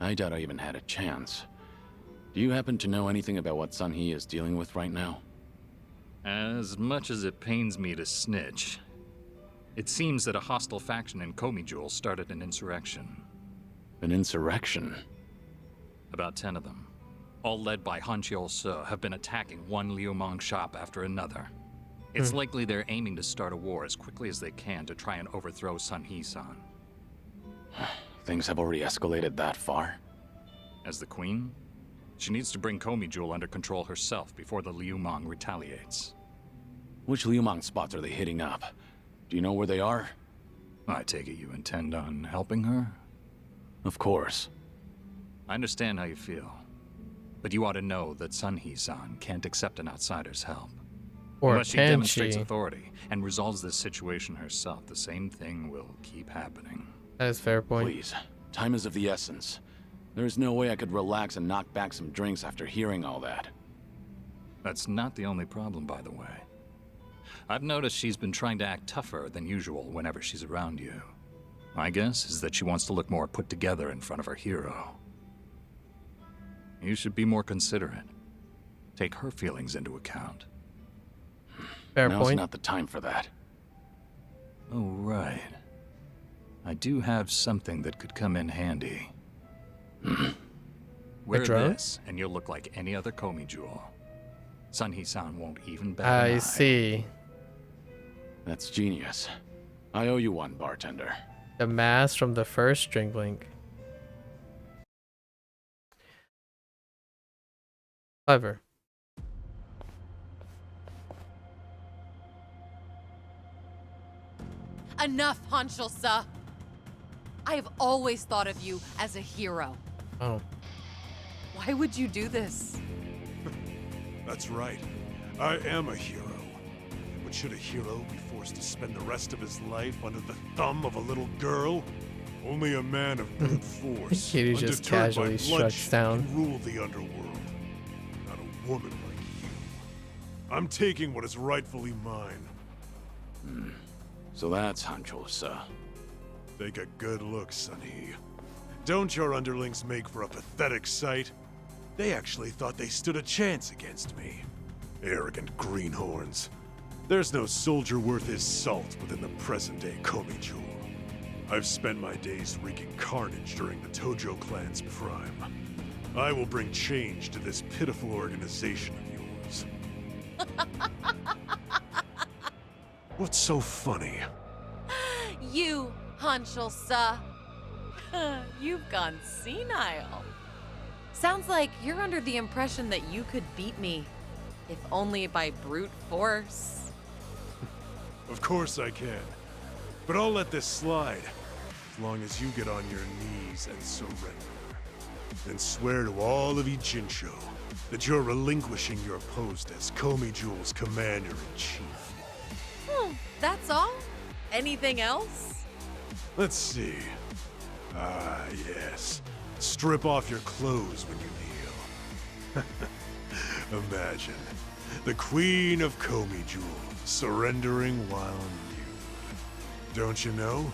I doubt I even had a chance. Do you happen to know anything about what Sunhee is dealing with right now? As much as it pains me to snitch, it seems that a hostile faction in Komi Jewel started an insurrection. An insurrection? About 10 of them, all led by Hanshul Sa, have been attacking one Liumang shop after another. It's likely they're aiming to start a war as quickly as they can to try and overthrow Sunhee-san. Things have already escalated that far? As the queen, she needs to bring Komi Jewel under control herself before the Liumang retaliates. Which Liumang spots are they hitting up? Do you know where they are? I take it you intend on helping her? Of course. I understand how you feel, but you ought to know that Sunhee-san can't accept an outsider's help. Or unless she can demonstrates she? authority and resolves this situation herself, the same thing will keep happening. That is a fair point. Please, time is of the essence. There is no way I could relax and knock back some drinks after hearing all that. That's not the only problem, by the way. I've noticed she's been trying to act tougher than usual whenever she's around you. My guess is that she wants to look more put together in front of her hero. You should be more considerate. Take her feelings into account. Fair Now's point. not the time for that. Oh, right. I do have something that could come in handy. Wear drone? this, and you'll look like any other Komi Jewel. Sunhee-san won't even bat an I eye. see. That's genius. I owe you one, bartender. The mask from the first String Link. Clever. Enough, Hanshul Sa. I have always thought of you as a hero. Oh. Why would you do this? That's right. I am a hero. But should a hero be forced to spend the rest of his life under the thumb of a little girl? Only a man of brute force, Kitty just undeterred by casually shuts bloodshed, down. can rule the underworld. Not a woman like you. I'm taking what is rightfully mine. So that's Hancho-sa. Take a good look, Sonny. Don't your underlings make for a pathetic sight? They actually thought they stood a chance against me. Arrogant greenhorns. There's no soldier worth his salt within the present-day Komijul. I've spent my days wreaking carnage during the Tojo clan's prime. I will bring change to this pitiful organization of yours. What's so funny? You, Hancho-sa. You've gone senile. Sounds like you're under the impression that you could beat me, if only by brute force. Of course I can. But I'll let this slide, as long as you get on your knees and surrender. And swear to all of Ijincho that you're relinquishing your post as Komijul's commander-in-chief. That's all? Anything else? Let's see. Ah, yes. Strip off your clothes when you kneel. Imagine the Queen of Komijul surrendering while nude. Don't you know?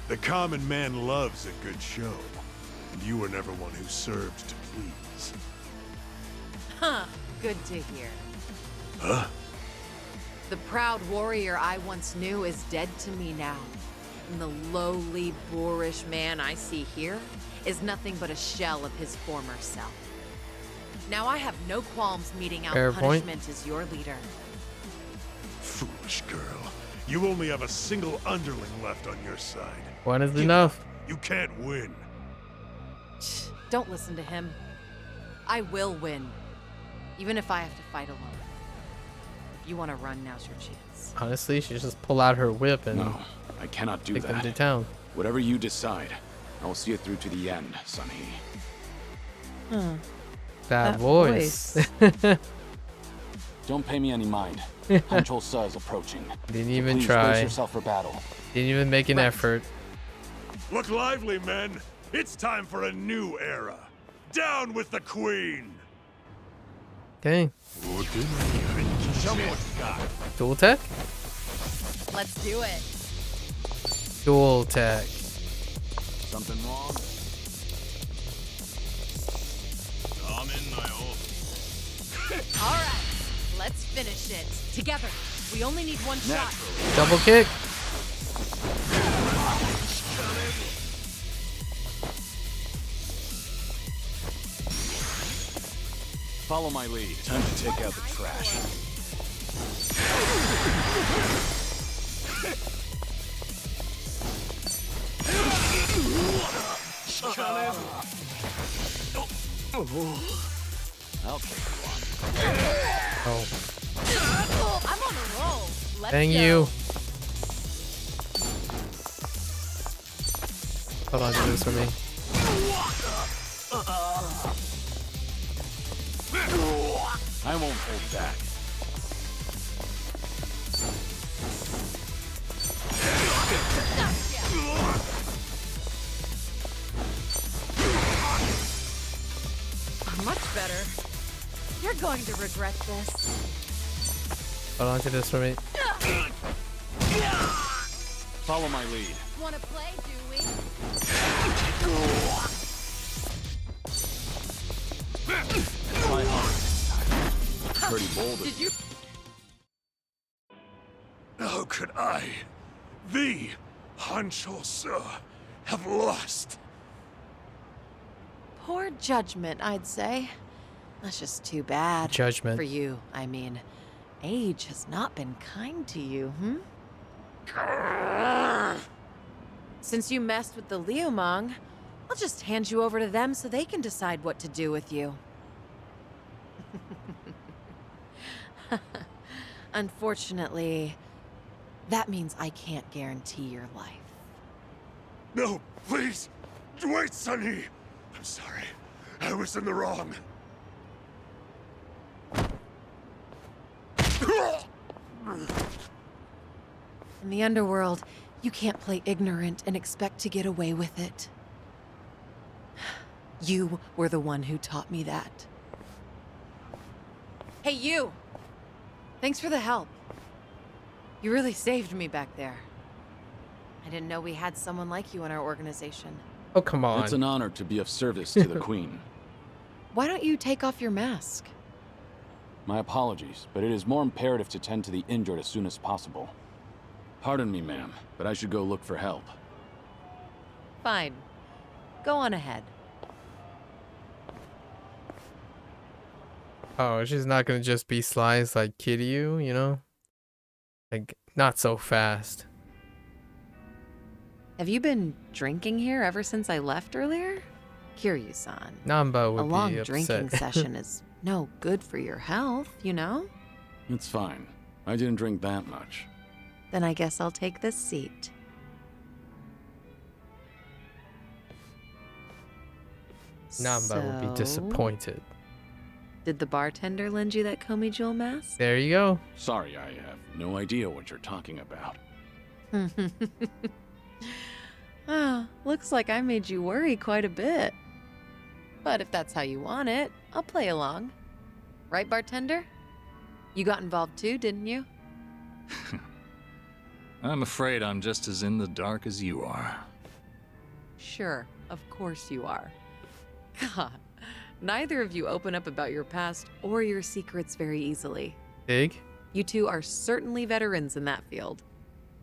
The common man loves a good show. And you were never one who served to please. Huh, good to hear. Huh? The proud warrior I once knew is dead to me now. And the lowly, boorish man I see here is nothing but a shell of his former self. Now I have no qualms meeting out Fair point. punishment as your leader. Foolish girl. You only have a single underling left on your side. One is enough. You can't win. Don't listen to him. I will win, even if I have to fight alone. If you want to run, now's your chance. Honestly, she should just pull out her whip and No, I cannot do take them that. to town. Whatever you decide, I will see it through to the end, Sonny. That voice. Don't pay me any mind. Hancho-sa is approaching. Didn't even Please try. brace yourself for battle. Didn't even make an effort. Look lively, men. It's time for a new era. Down with the Queen. Okay. Show me what you got. Dual tech? Let's do it. Dual tech. Something wrong? All right, let's finish it. Together. We only need one shot. Double kick. Follow my lead. Time to take out the trash. I'll take one. Oh. I'm on a roll. Let's Dang go. you. Hold on, do this for me. I won't hold back. Much better. You're going to regret this. Hold on to this for me. Follow my lead. Want to play, do we? Try hard. Pretty bold. Did you? How could I, the Hancho-sa, have lost? Poor judgment, I'd say. That's just too bad. Judgment. For you, I mean. Age has not been kind to you, Since you messed with the Liumang, I'll just hand you over to them so they can decide what to do with you. Unfortunately, that means I can't guarantee your life. No, please! Wait, Sonny! I'm sorry. I was in the wrong. In the underworld, You can't play ignorant and expect to get away with it. You were the one who taught me that. Hey, you! Thanks for the help. You really saved me back there. I didn't know we had someone like you in our organization. Oh, come on. It's an honor to be of service to the Queen. Why don't you take off your mask? My apologies, but it is more imperative to tend to the injured as soon as possible. Pardon me, ma'am, but I should go look for help. Fine. Go on ahead. Oh, she's not gonna just be slides like Kiryu, you know? Like, not so fast. Have you been drinking here ever since I left earlier? Kiryu-san. Namba would A long be drinking upset. session is no good for your health, you know? It's fine. I didn't drink that much. Then I guess I'll take this seat. Namba would be disappointed. Did the bartender lend you that Komi Jewel mask? There you go. Sorry, I have no idea what you're talking about. Ah, looks like I made you worry quite a bit. But if that's how you want it, I'll play along. Right, bartender? You got involved too, didn't you? I'm afraid I'm just as in the dark as you are. Sure, of course you are. God, neither of you open up about your past or your secrets very easily. Big? You two are certainly veterans in that field.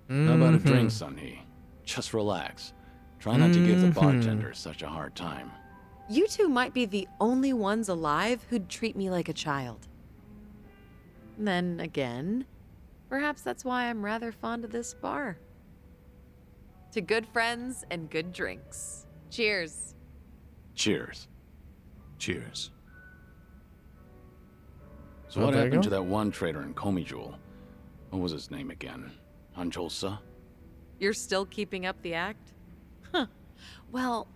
How about a drink, Sunhee? Just relax. Try not to give the bartender such a hard time. You two might be the only ones alive who'd treat me like a child. Then again, perhaps that's why I'm rather fond of this bar. To good friends and good drinks. Cheers. Cheers. Cheers. So what happened to that one trader in Komi Jewel? What was his name again? Hanjolsa? You're still keeping up the act? Huh. Well,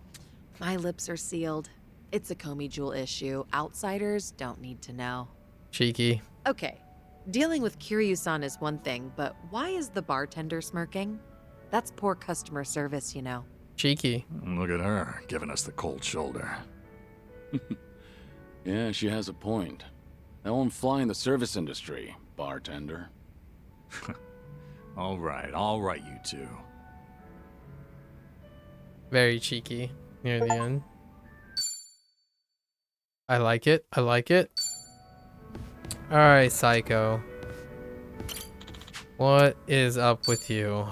my lips are sealed. It's a Komi Jewel issue. Outsiders don't need to know. Cheeky. Okay, dealing with Kiryu-san is one thing, but why is the bartender smirking? That's poor customer service, you know. Cheeky. Look at her, giving us the cold shoulder. Yeah, she has a point. That won't fly in the service industry, bartender. All right, you two. Very cheeky near the end. I like it. I like it. Alright, Psycho. What is up with you?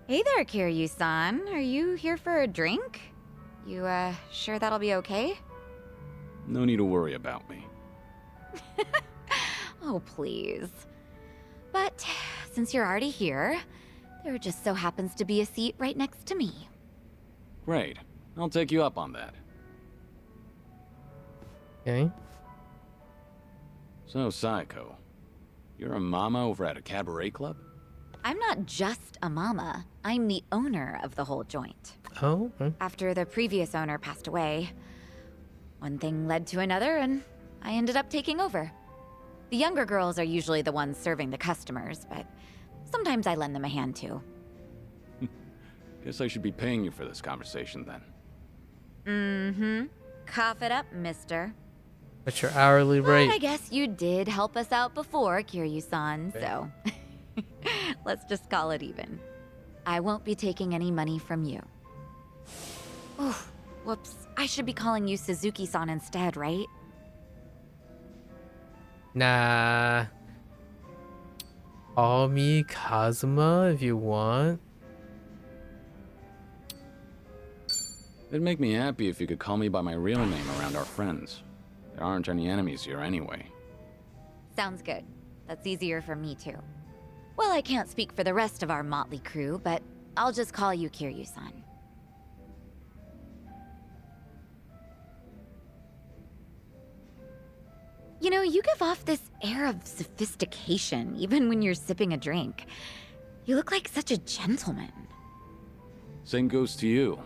Hey there, Kiryu-san. Are you here for a drink? You, sure that'll be okay? No need to worry about me. Oh, please. But since you're already here, there just so happens to be a seat right next to me. Great. I'll take you up on that. Okay. So, Psycho, you're a mama over at a cabaret club? I'm not just a mama. I'm the owner of the whole joint. Oh? Okay. After the previous owner passed away, one thing led to another, and I ended up taking over. The younger girls are usually the ones serving the customers, but sometimes I lend them a hand too. Guess I should be paying you for this conversation then. Mm-hmm. Cough it up, mister. What's your hourly rate? But I guess you did help us out before, Kiryu-san, so let's just call it even. I won't be taking any money from you. Oof, whoops. I should be calling you Suzuki-san instead, right? Nah. Call me Kazuma if you want. It'd make me happy if you could call me by my real name around our friends. There aren't any enemies here anyway. Sounds good. That's easier for me too. Well, I can't speak for the rest of our motley crew, but I'll just call you Kiryu-san. You know, you give off this air of sophistication, even when you're sipping a drink. You look like such a gentleman. Same goes to you.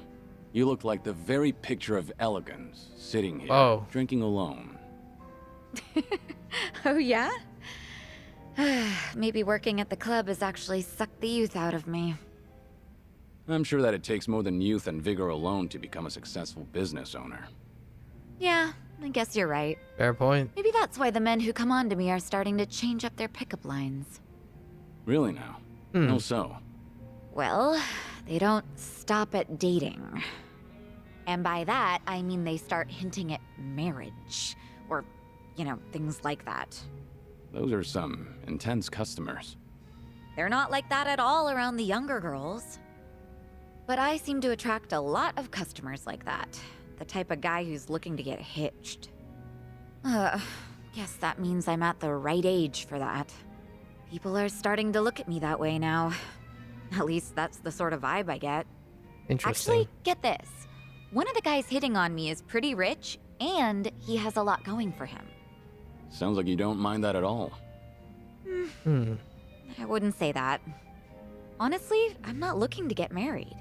You look like the very picture of elegance, sitting here, Oh. drinking alone. Oh, yeah? Maybe working at the club has actually sucked the youth out of me. I'm sure that it takes more than youth and vigor alone to become a successful business owner. Yeah, I guess you're right. Fair point. Maybe that's why the men who come on to me are starting to change up their pickup lines. Really now? How so? Well, they don't stop at dating. And by that, I mean they start hinting at marriage. Or, you know, things like that. Those are some intense customers. They're not like that at all around the younger girls. But I seem to attract a lot of customers like that. The type of guy who's looking to get hitched. Guess that means I'm at the right age for that. People are starting to look at me that way now. At least that's the sort of vibe I get. Interesting. Actually, get this. One of the guys hitting on me is pretty rich, and he has a lot going for him. Sounds like you don't mind that at all. I wouldn't say that. Honestly, I'm not looking to get married.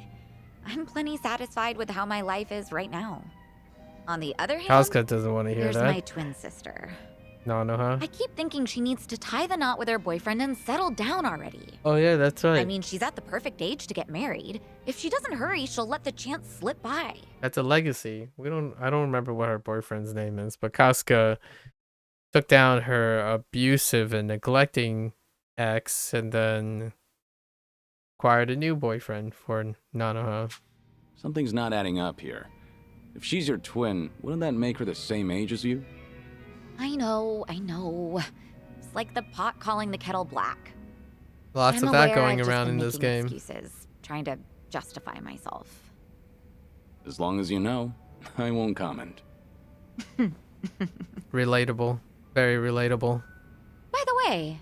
I'm plenty satisfied with how my life is right now. On the other hand, Kasuga doesn't want to hear there's that. my twin sister. Huh? I keep thinking she needs to tie the knot with her boyfriend and settle down already. Oh yeah, that's right. I mean, she's at the perfect age to get married. If she doesn't hurry, she'll let the chance slip by. That's a legacy. I don't remember what her boyfriend's name is, but Kasuga took down her abusive and neglecting ex and then acquired a new boyfriend for Nanoha. Something's not adding up here. If she's your twin, wouldn't that make her the same age as you? I know. It's like the pot calling the kettle black. Lots I'm of that aware going I've just around been in this making game. Excuses, trying to justify myself. As long as you know, I won't comment. Relatable. Very relatable. By the way,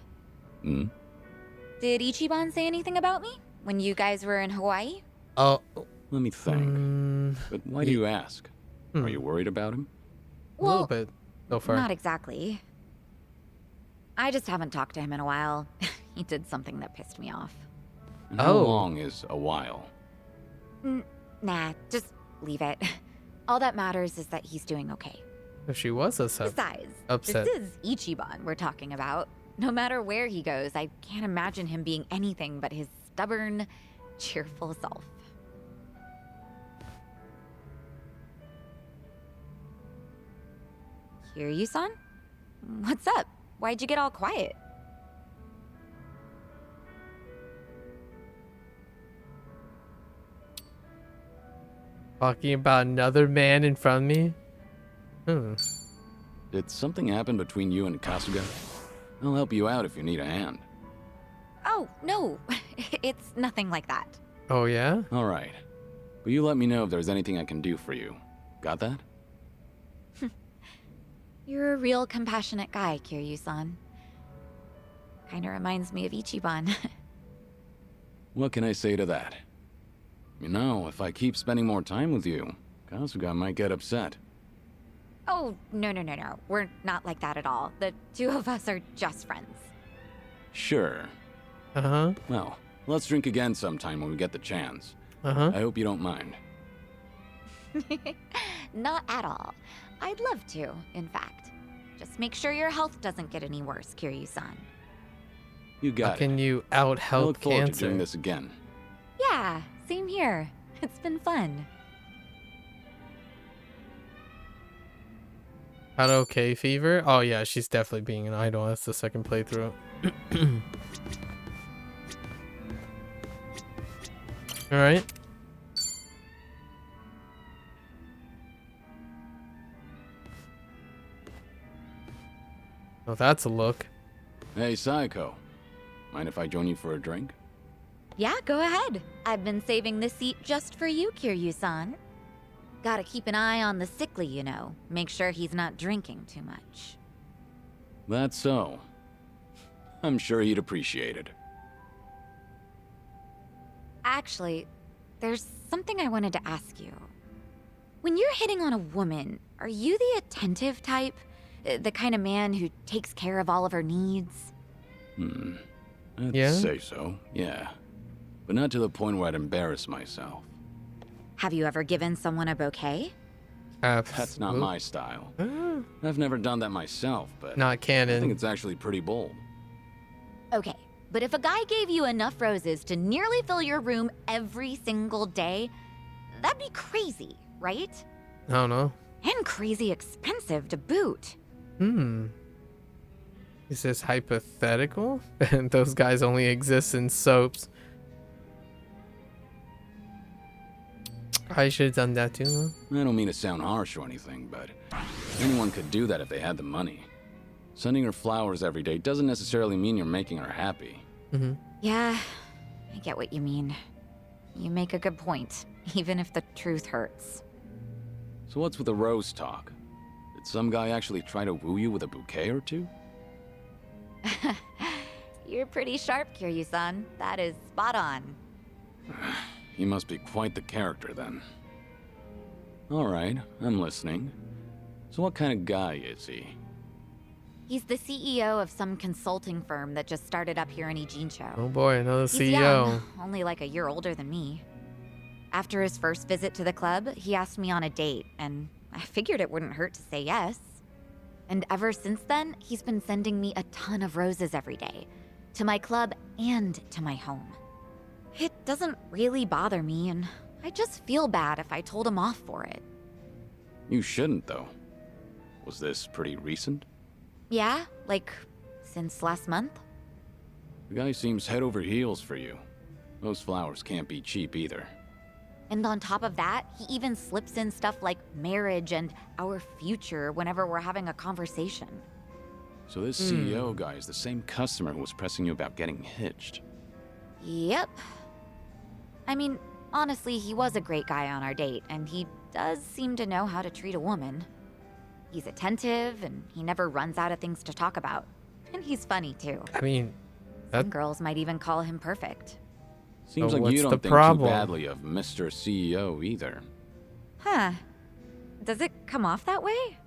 did Ichiban say anything about me when you guys were in Hawaii? Oh. Let me think. But why do you ask? Are you worried about him? A little bit. So far. Not exactly. I just haven't talked to him in a while. He did something that pissed me off. And how long is a while? Nah, just leave it. All that matters is that he's doing okay. If she was upset. Besides, this is Ichiban we're talking about. No matter where he goes, I can't imagine him being anything but his stubborn, cheerful self. Kiryu-san? What's up? Why'd you get all quiet? Talking about another man in front of me? Did something happen between you and Kasuga? I'll help you out if you need a hand. Oh, no. It's nothing like that. Oh, yeah? All right. But you let me know if there's anything I can do for you. Got that? You're a real compassionate guy, Kiryu-san. Kinda reminds me of Ichiban. What can I say to that? You know, if I keep spending more time with you, Kasuga might get upset. Oh, no. We're not like that at all. The two of us are just friends. Sure. Uh-huh. Well, let's drink again sometime when we get the chance. Uh-huh. I hope you don't mind. Not at all. I'd love to, in fact. Just make sure your health doesn't get any worse, Kiryu-san. You got How can you out-help I look forward cancer? to doing this again. Yeah, same here. It's been fun. Not okay, Fever? Oh yeah, she's definitely being an idol. That's the second playthrough. Alright. Oh, that's a look. Hey, Saiko. Mind if I join you for a drink? Yeah, go ahead. I've been saving this seat just for you, Kiryu-san. Gotta keep an eye on the sickly, you know. Make sure he's not drinking too much. That's so. I'm sure he'd appreciate it. Actually, there's something I wanted to ask you. When you're hitting on a woman, are you the attentive type? The kind of man who takes care of all of her needs? I'd say so, yeah. But not to the point where I'd embarrass myself. Have you ever given someone a bouquet? That's not my style. I've never done that myself, but Not canon. I think it's actually pretty bold. Okay, but if a guy gave you enough roses to nearly fill your room every single day, that'd be crazy, right? I don't know. And crazy expensive to boot. Is this hypothetical? And those guys only exist in soaps. I should have done that too. I don't mean to sound harsh or anything, but anyone could do that if they had the money. Sending her flowers every day doesn't necessarily mean you're making her happy. Yeah, I get what you mean. You make a good point, even if the truth hurts. So what's with the rose talk? Did some guy actually try to woo you with a bouquet or two? You're pretty sharp, Kiryu-san. That is spot on. He must be quite the character then. Alright, I'm listening. So what kind of guy is he? He's the CEO of some consulting firm that just started up here in Ijincho. Oh boy, another He's CEO. young, only like a year older than me. After his first visit to the club, he asked me on a date, and I figured it wouldn't hurt to say yes. And ever since then, he's been sending me a ton of roses every day, to my club and to my home. It doesn't really bother me, and I just feel bad if I told him off for it. You shouldn't, though. Was this pretty recent? Yeah, like, since last month? The guy seems head over heels for you. Those flowers can't be cheap either. And on top of that, he even slips in stuff like marriage and our future whenever we're having a conversation. So this CEO guy is the same customer who was pressing you about getting hitched. Yep. I mean, honestly, he was a great guy on our date, and he does seem to know how to treat a woman. He's attentive, and he never runs out of things to talk about. And he's funny, too. I mean, some girls might even call him perfect. Seems So like what's you the don't think problem? too badly of Mr. CEO either. Huh. Does it come off that way?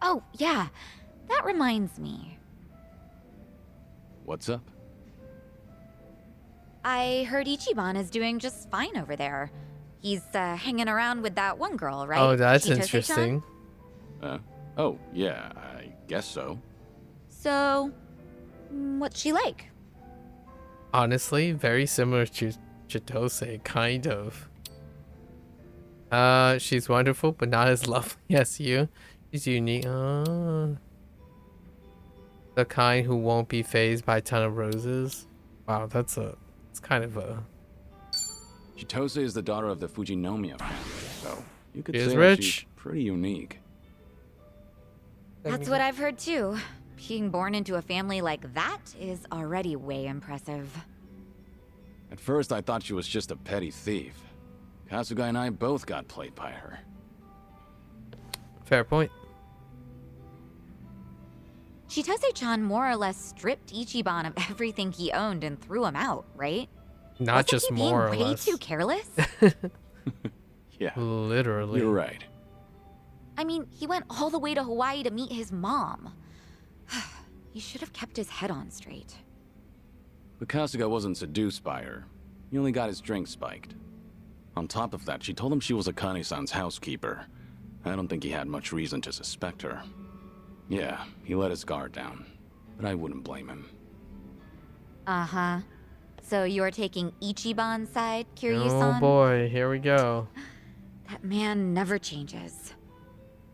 Oh, yeah. That reminds me. What's up? I heard Ichiban is doing just fine over there. He's hanging around with that one girl, right? Oh, that's Chitose-chan? interesting. Oh, yeah, I guess so. So, what's she like? Honestly, very similar to Chitose, kind of. She's wonderful, but not as lovely as you. She's unique. The kind who won't be fazed by a ton of roses. Wow, it's kind of a... Chitose is the daughter of the Fujinomiya family, so you could She say is that rich. she's pretty unique. That's what I've heard too. Being born into a family like that is already way impressive. At first, I thought she was just a petty thief. Kasuga and I both got played by her. Fair point. Chitose-chan more or less stripped Ichiban of everything he owned and threw him out, right? Not Wasn't just he more or being way less. too careless? Yeah. Literally. You're right. I mean, he went all the way to Hawaii to meet his mom. He should have kept his head on straight. But Kasuga wasn't seduced by her. He only got his drink spiked. On top of that, she told him she was Akane-san's housekeeper. I don't think he had much reason to suspect her. Yeah, he let his guard down. But I wouldn't blame him. Uh-huh. So you're taking Ichiban's side, Kiryu-san? Oh boy, here we go. That man never changes.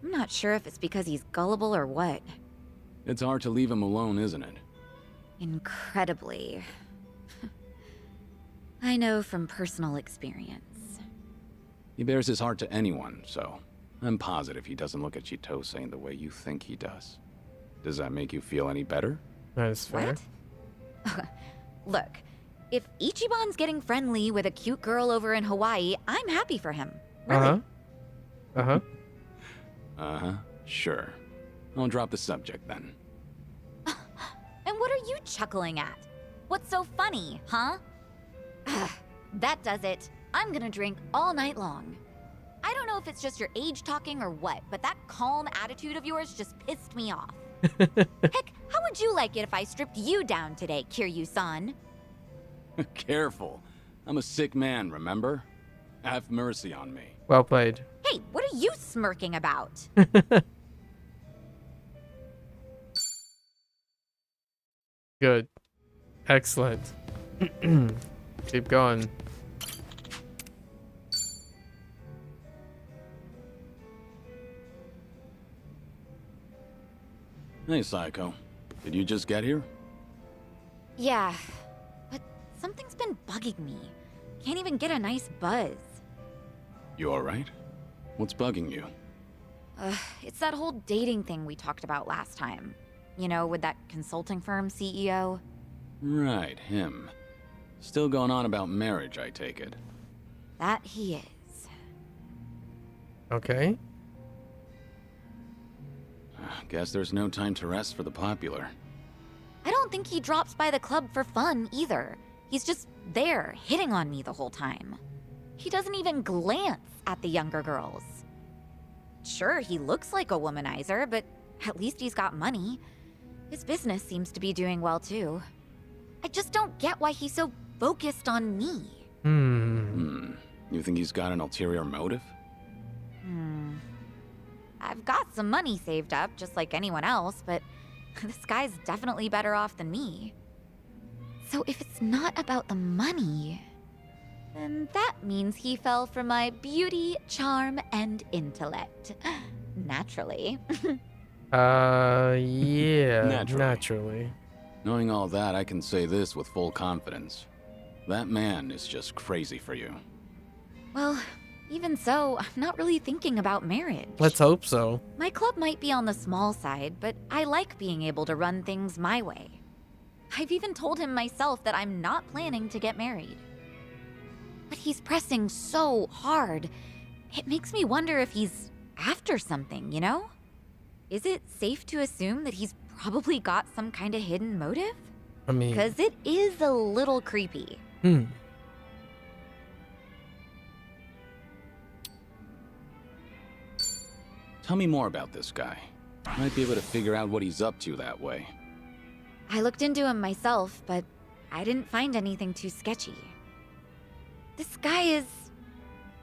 I'm not sure if it's because he's gullible or what. It's hard to leave him alone, isn't it? Incredibly. I know from personal experience. He bears his heart to anyone, so I'm positive he doesn't look at Chitose in the way you think he does. Does that make you feel any better? That is fair. What? Look, if Ichiban's getting friendly with a cute girl over in Hawaii, I'm happy for him. Really. Sure. I'll drop the subject then. And what are you chuckling at? What's so funny, huh? That does it. I'm gonna drink all night long. I don't know if it's just your age talking or what, but that calm attitude of yours just pissed me off. Heck, how would you like it if I stripped you down today, Kiryu-san? Careful. I'm a sick man, remember? Have mercy on me. Well played. Hey, what are you smirking about? Good. Excellent. Keep going. Hey, Psycho. Did you just get here? Yeah, but something's been bugging me. Can't even get a nice buzz. You alright? What's bugging you? It's that whole dating thing we talked about last time. You know, with that consulting firm CEO. Right, him. Still going on about marriage, I take it. That he is. Okay. Guess there's no time to rest for the popular. I don't think he drops by the club for fun either. He's just there, hitting on me the whole time. He doesn't even glance at the younger girls. Sure, he looks like a womanizer, but at least he's got money. His business seems to be doing well too. I just don't get why he's so focused on me. You think he's got an ulterior motive? I've got some money saved up, just like anyone else, but this guy's definitely better off than me. So if it's not about the money, then that means he fell for my beauty, charm, and intellect. Naturally. Yeah, naturally. Knowing all that, I can say this with full confidence. That man is just crazy for you. Well, even so, I'm not really thinking about marriage. Let's hope so. My club might be on the small side, but I like being able to run things my way. I've even told him myself that I'm not planning to get married. But he's pressing so hard. It makes me wonder if he's after something, you know? Is it safe to assume that he's probably got some kind of hidden motive? I mean... Because it is a little creepy. Tell me more about this guy. I might be able to figure out what he's up to that way. I looked into him myself, but I didn't find anything too sketchy. This guy is...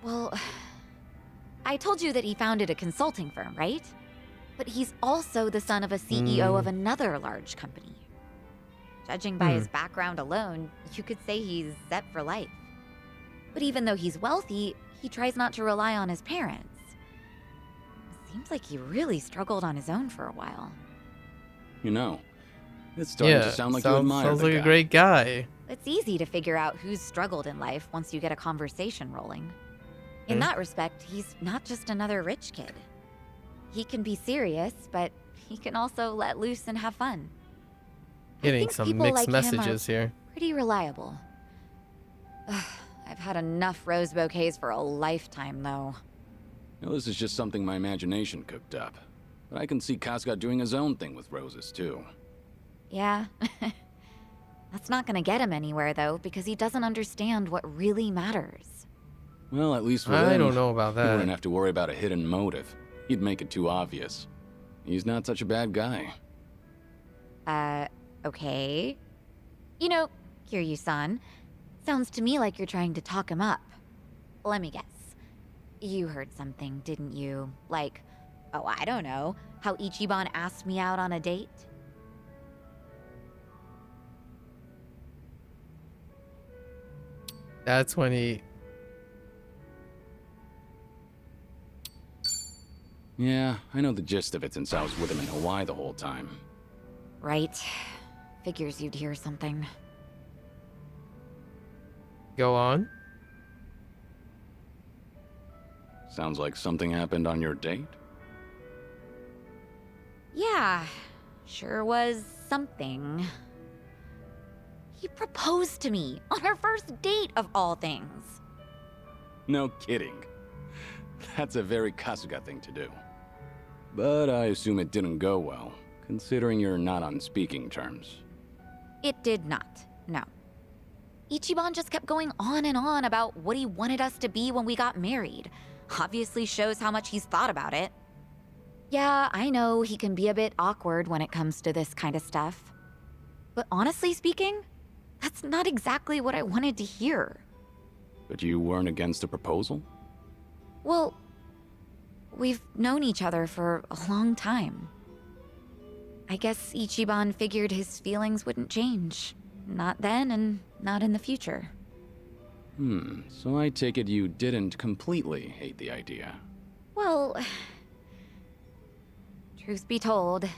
well... I told you that he founded a consulting firm, right? But he's also the son of a CEO of another large company. Judging by his background alone, you could say he's set for life. But even though he's wealthy, he tries not to rely on his parents. Seems like he really struggled on his own for a while. You know, it's starting to sound like you admire sounds the like guy. a great guy. It's easy to figure out who's struggled in life once you get a conversation rolling. In that respect, he's not just another rich kid. He can be serious, but he can also let loose and have fun. Getting some people mixed like him messages are here. Pretty reliable. I've had enough rose bouquets for a lifetime, though. Now, this is just something my imagination cooked up. But I can see Kasuga doing his own thing with roses, too. Yeah. That's not gonna get him anywhere, though, because he doesn't understand what really matters. Well, at least with I him, don't know about he that. wouldn't have to worry about a hidden motive. He'd make it too obvious. He's not such a bad guy. Okay. You know, Kiryu-san, sounds to me like you're trying to talk him up. Let me guess. You heard something, didn't you? Like, oh, I don't know, how Ichiban asked me out on a date? That's when he... Yeah, I know the gist of it since I was with him in Hawaii the whole time. Right. Figures you'd hear something. Go on. Sounds like something happened on your date? Yeah, sure was something. He proposed to me on our first date of all things. No kidding. That's a very Kasuga thing to do. But I assume it didn't go well, considering you're not on speaking terms. It did not, no. Ichiban just kept going on and on about what he wanted us to be when we got married. Obviously shows how much he's thought about it. Yeah, I know he can be a bit awkward when it comes to this kind of stuff. But honestly speaking, that's not exactly what I wanted to hear. But you weren't against a proposal? Well, we've known each other for a long time. I guess Ichiban figured his feelings wouldn't change. not then and not in the future. So I take it you didn't completely hate the idea. Well, truth be told, it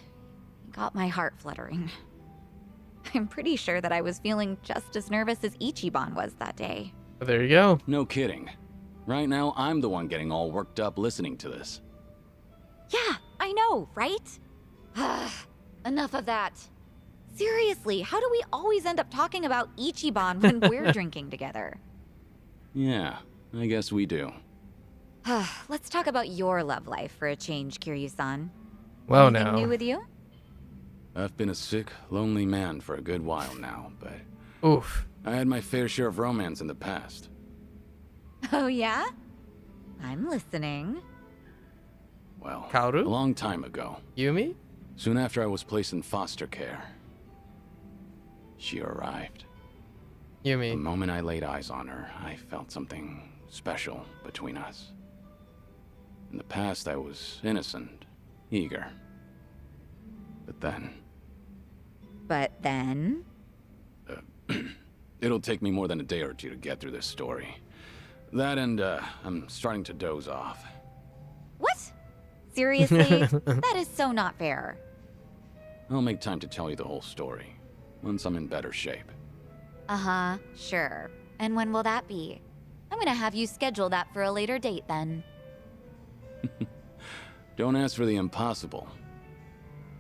got my heart fluttering. I'm pretty sure that I was feeling just as nervous as Ichiban was that day. There you go. No kidding. Right now, I'm the one getting all worked up listening to this. Yeah, I know, right? Enough of that. Seriously, how do we always end up talking about Ichiban when we're drinking together? Yeah, I guess we do. Let's talk about your love life for a change, Kiryu-san. Well, Anything now. new with you? I've been a sick, lonely man for a good while now, but... Oof. I had my fair share of romance in the past. Oh, yeah? I'm listening. Well, Kaoru? a long time ago. Yumi? Soon after I was placed in foster care, she arrived. Yumi. The moment I laid eyes on her, I felt something special between us. In the past, I was innocent, eager. But then... It'll take me more than a day or two to get through this story. That and, I'm starting to doze off. What? Seriously? That is so not fair. I'll make time to tell you the whole story, once I'm in better shape. Uh-huh, sure. And when will that be? I'm gonna have you schedule that for a later date then. Don't ask for the impossible.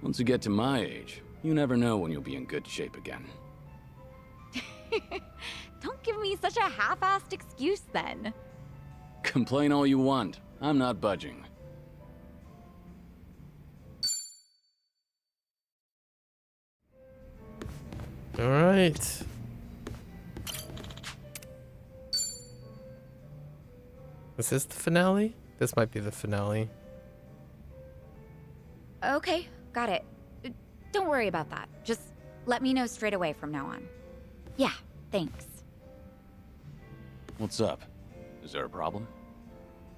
Once you get to my age, you never know when you'll be in good shape again. Don't give me such a half-assed excuse then. Complain all you want. I'm not budging. All right. Is this the finale? This might be the finale. Okay, got it. Don't worry about that. Just let me know straight away from now on. Yeah, thanks. What's up? Is there a problem?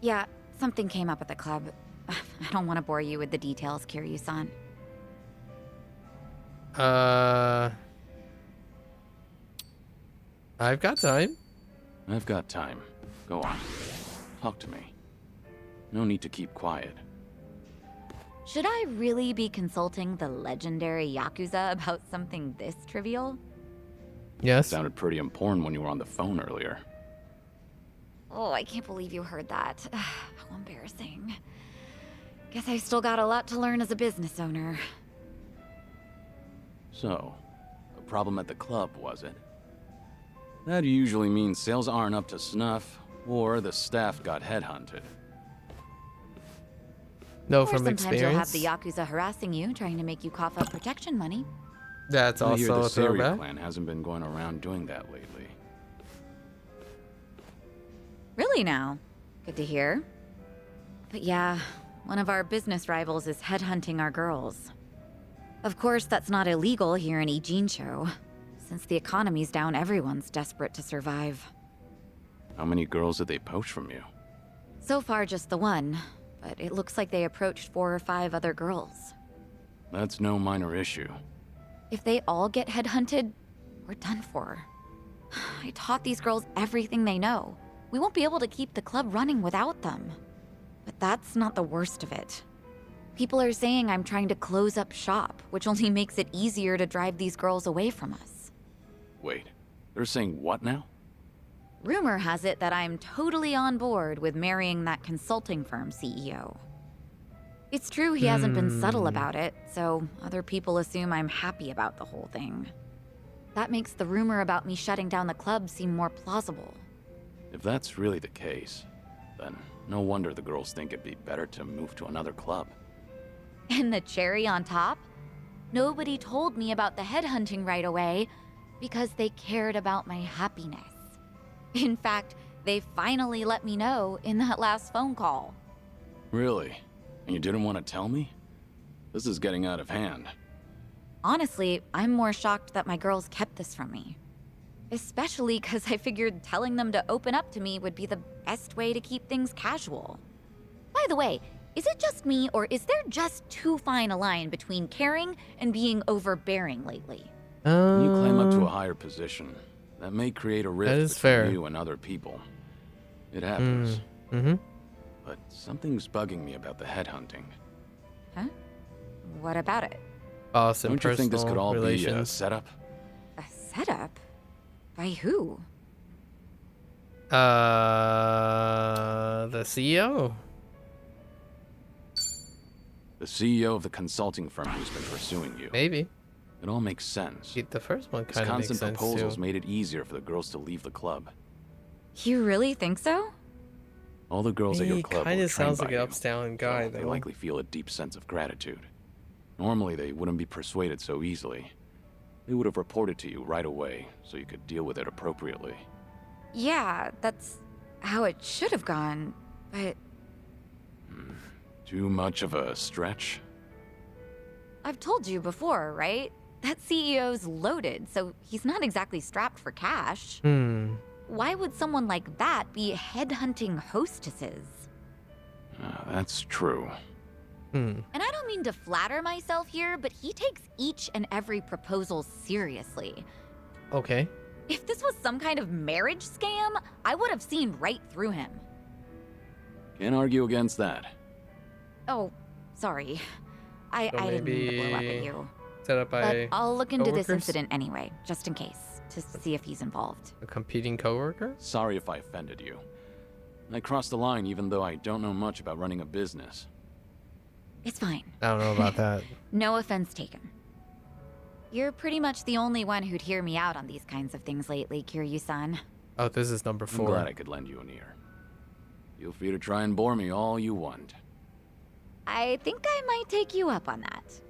Yeah, something came up at the club. I don't want to bore you with the details, Kiryu-san. I've got time. I've got time. Go on. Talk to me. No need to keep quiet. Should I really be consulting the legendary Yakuza about something this trivial? Yes. Sounded pretty important when you were on the phone earlier. Oh, I can't believe you heard that. How embarrassing. Guess I still got a lot to learn as a business owner. So, a problem at the club, was it? That usually means sales aren't up to snuff, or the staff got headhunted. No, or from sometimes experience. you'll have the Yakuza harassing you, trying to make you cough up protection money. That's I hear also the a Seria throwback. clan hasn't been going around doing that lately. Really now? Good to hear. But yeah, one of our business rivals is headhunting our girls. Of course, that's not illegal here in Ijincho. Since the economy's down, everyone's desperate to survive. How many girls did they poach from you? So far, just the one. But it looks like they approached 4 or 5 other girls. That's no minor issue. If they all get headhunted, we're done for. I taught these girls everything they know. We won't be able to keep the club running without them. But that's not the worst of it. People are saying I'm trying to close up shop, which only makes it easier to drive these girls away from us. Wait, they're saying what now? Rumor has it that I'm totally on board with marrying that consulting firm CEO. It's true he hasn't been subtle about it, so other people assume I'm happy about the whole thing. That makes the rumor about me shutting down the club seem more plausible. If that's really the case, then no wonder the girls think it'd be better to move to another club. And the cherry on top? Nobody told me about the headhunting right away because they cared about my happiness. In fact, they finally let me know in that last phone call. Really? And you didn't want to tell me? This is getting out of hand. Honestly, I'm more shocked that my girls kept this from me. Especially because I figured telling them to open up to me would be the best way to keep things casual. By the way, is it just me, or is there just too fine a line between caring and being overbearing lately? When you climb up to a higher position, that may create a rift is between fair. you and other people. It happens. Mm-hmm. But something's bugging me about the headhunting. Huh? What about it? Boss and Don't you think this could all be a relations. setup? A setup? By who? The CEO. The CEO of the consulting firm who's been pursuing you. Maybe. It all makes sense. The first one His kind of makes constant sense proposals too. made it easier for the girls to leave the club. You really think so? All the girls at your He club kind were of trained sounds by like an you, upstanding guy, so they though. likely feel a deep sense of gratitude. Normally, they wouldn't be persuaded so easily. They would have reported to you right away, so you could deal with it appropriately. Yeah, that's how it should have gone, but Too much of a stretch? I've told you before, right? That CEO's loaded, so he's not exactly strapped for cash. Why would someone like that be headhunting hostesses? That's true. And I don't mean to flatter myself here, but he takes each and every proposal seriously. Okay. If this was some kind of marriage scam, I would have seen right through him. Can't argue against that. Oh, sorry. I So didn't mean to blow up maybe at you. set up But by I'll look into this coworkers? incident anyway, just in case, to see if he's involved. A competing coworker? Sorry if I offended you. I crossed the line even though I don't know much about running a business. It's fine. I don't know about that. No offense taken. You're pretty much the only one who'd hear me out on these kinds of things lately, Kiryu-san. Oh, this is number 4. I'm glad I could lend you an ear. Feel free to try and bore me all you want. I think I might take you up on that.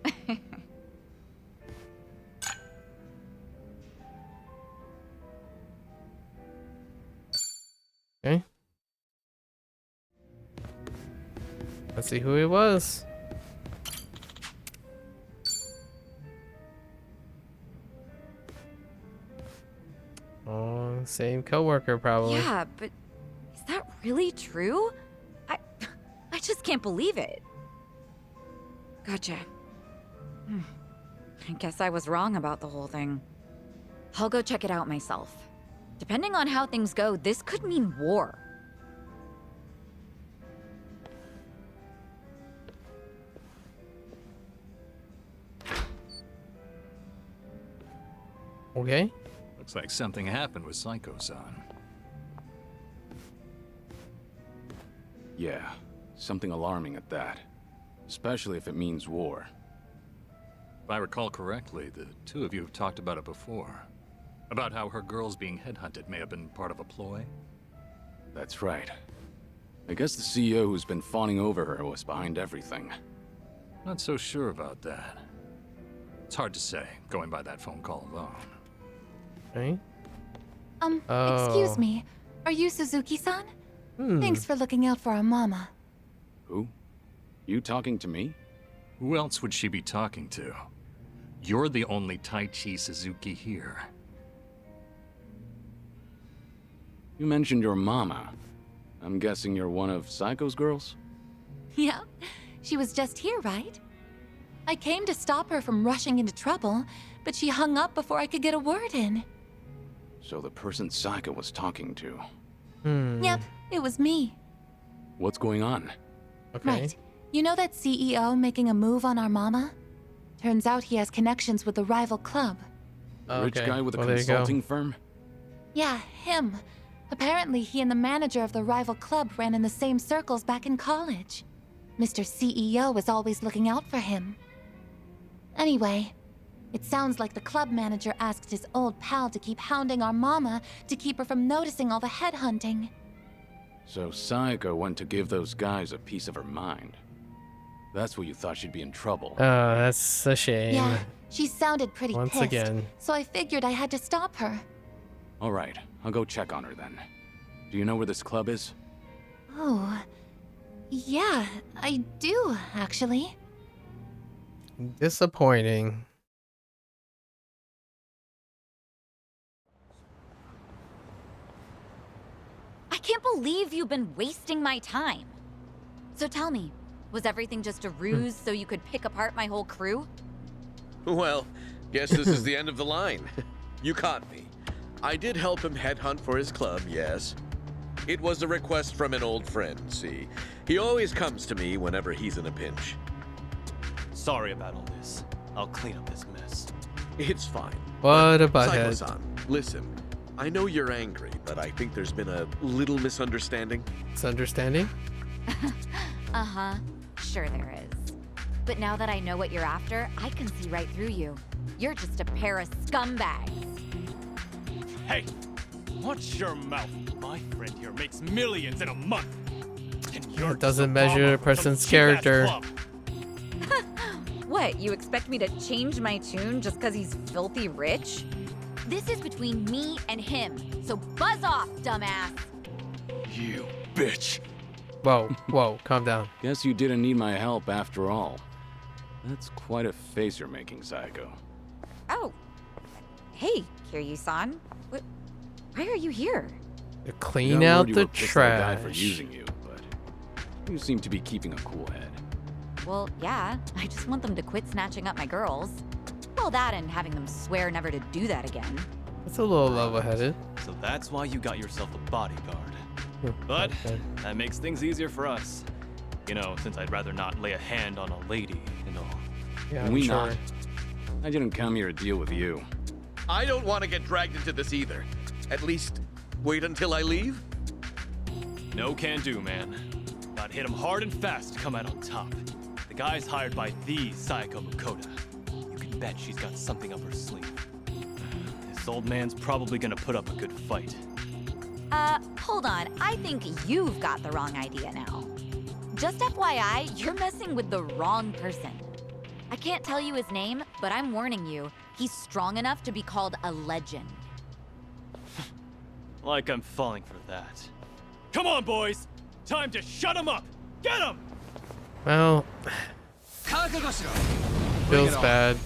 Okay. Let's see who it was. Oh, same coworker probably. Yeah, but is that really true? I just can't believe it. Gotcha. I guess I was wrong about the whole thing. I'll go check it out myself. Depending on how things go, this could mean war. Okay. Looks like something happened with Psycho-san. Yeah, something alarming at that. Especially if it means war. If I recall correctly, the two of you have talked about it before. About how her girls being headhunted may have been part of a ploy? That's right. I guess the CEO who's been fawning over her was behind everything. Not so sure about that. It's hard to say, going by that phone call alone. Okay. Excuse me. Are you Suzuki-san? Thanks for looking out for our mama. Who? You talking to me? Who else would she be talking to? You're the only Taichi Suzuki here. You mentioned your mama. I'm guessing you're one of Psycho's girls? Yeah, she was just here, right? I came to stop her from rushing into trouble, but she hung up before I could get a word in. So the person Psycho was talking to. Yep, it was me. What's going on? Okay. Right. You know that CEO making a move on our mama? Turns out he has connections with the rival club. A rich guy with a Well, there you go. consulting firm? Yeah, him. Apparently, he and the manager of the rival club ran in the same circles back in college. Mr. CEO was always looking out for him. Anyway, it sounds like the club manager asked his old pal to keep hounding our mama to keep her from noticing all the headhunting. So Psycho went to give those guys a piece of her mind. That's what you thought she'd be in trouble. Oh, that's a shame. Yeah, she sounded pretty Once pissed, again. so I figured I had to stop her. All right, I'll go check on her then. Do you know where this club is? Oh, yeah, I do, actually. Disappointing. I can't believe you've been wasting my time. So tell me, was everything just a ruse so you could pick apart my whole crew? Well, Guess this is the end of the line. You caught me. I did help him headhunt for his club, yes. It was a request from an old friend, see. He always comes to me whenever he's in a pinch. Sorry about all this. I'll clean up this mess. It's fine. What about Psycho-san, listen. I know you're angry, but I think there's been a little misunderstanding. Misunderstanding? Uh-huh. Sure there is. But now that I know what you're after, I can see right through you. You're just a pair of scumbags. Hey, watch your mouth. My friend here makes millions in a month. And you're It doesn't just a measure mama a from person's some character. cheap-ass club. What, you expect me to change my tune just because he's filthy rich? This is between me and him, so buzz off, dumbass. You bitch. Whoa, calm down. Guess you didn't need my help after all. That's quite a face you're making, Psycho. Oh. Hey, Kiryu-san. Why are you here? To clean out the Guy for trash. using you, but you seem to be keeping a cool head. Well, yeah. I just want them to quit snatching up my girls. All that and having them swear never to do that again. It's a little level-headed. So that's why you got yourself a bodyguard. Hmm, But okay. that makes things easier for us. You know, since I'd rather not lay a hand on a lady and all. Yeah, Can we sure. not? I didn't come here to deal with you. I don't want to get dragged into this either. At least, wait until I leave? No can do, man. Gotta hit him hard and fast to come out on top. The guy's hired by the Psycho Makoto. You can bet she's got something up her sleeve. This old man's probably gonna put up a good fight. Hold on. I think you've got the wrong idea now. Just FYI, you're messing with the wrong person. I can't tell you his name, but I'm warning you, he's strong enough to be called a legend. Like I'm falling for that. Come on, boys. Time to shut him up. Get him. Well, feels bad.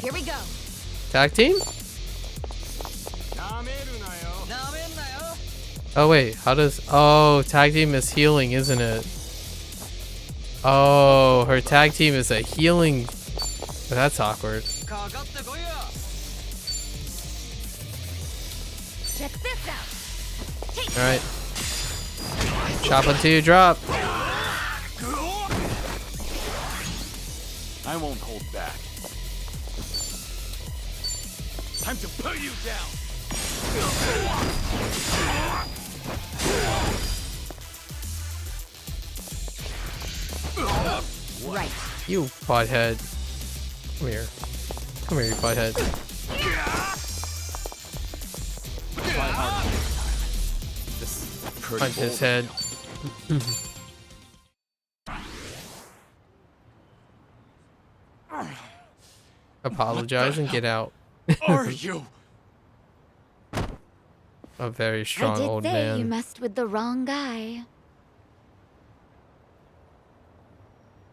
Here we go. Tag team? Oh wait, how does... Oh, tag team is healing, isn't it? Oh, her tag team is a healing... That's awkward. Check this out. Alright. Chop until you drop. I won't hold back. Time to put you down. Right. You butthead. Come here. Come here, you butthead. Just punch his head. Apologize and get out. Are you? A very strong old I did say you man. messed with the wrong guy.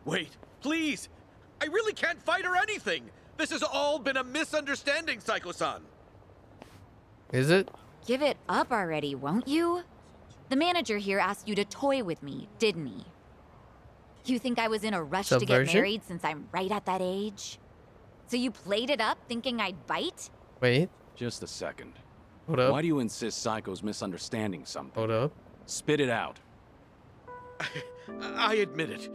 Wait, please! I really can't fight or anything! This has all been a misunderstanding, Psycho-san! Is it? Give it up already, won't you? The manager here asked you to toy with me, didn't he? You think I was in a rush to get Subversion? married since I'm right at that age? So you played it up thinking I'd bite? Wait. Just a second. Hold up. Why do you insist Psycho's misunderstanding something? Hold up. Spit it out. I admit it.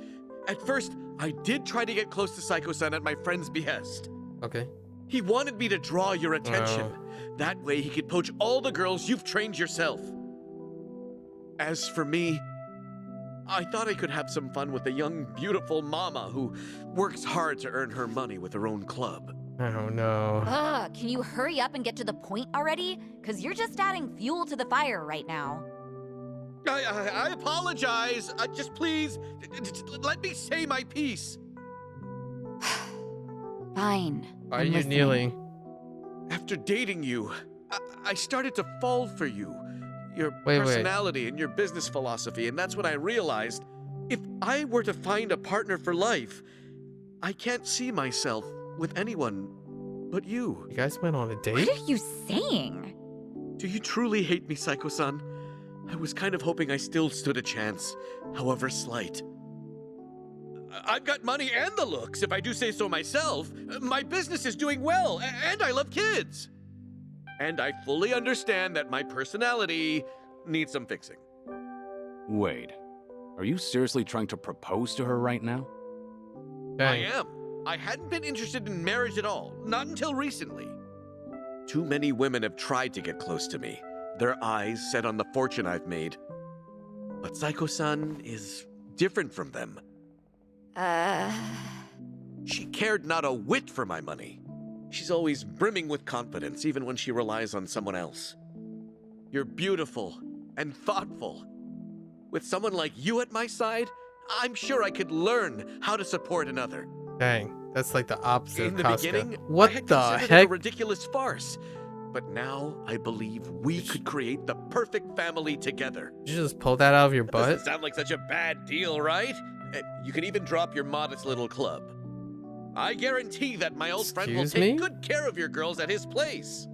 At first, I did try to get close to Psycho-san at my friend's behest. Okay. He wanted me to draw your attention. Oh. That way he could poach all the girls you've trained yourself. As for me, I thought I could have some fun with a young, beautiful mama who works hard to earn her money with her own club. Oh no. Ugh, can you hurry up and get to the point already? Because you're just adding fuel to the fire right now. I apologize. Just please, let me say my piece. Fine. Why are you kneeling? After dating you, I started to fall for you. Your Wait. personality and your business philosophy, and that's when I realized if I were to find a partner for life, I can't see myself with anyone but you. You guys went on a date? What are you saying? Do you truly hate me, Psycho-san? I was kind of hoping I still stood a chance, however slight. I've got money and the looks, if I do say so myself. My business is doing well, and I love kids. And I fully understand that my personality needs some fixing. Wait, are you seriously trying to propose to her right now? I am. I hadn't been interested in marriage at all, not until recently. Too many women have tried to get close to me, their eyes set on the fortune I've made. But Saiko-san is different from them. She cared not a whit for my money. She's always brimming with confidence, even when she relies on someone else. You're beautiful and thoughtful. With someone like you at my side, I'm sure I could learn how to support another. Dang, that's like the opposite In of the Casca. beginning, What I had the considered it heck? a ridiculous farce. But now I believe we could create the perfect family together. Did you just pull that out of your That butt? doesn't sound like such a bad deal, right? You can even drop your modest little club. I guarantee that my old friend will Excuse take me? good care of your girls at his place.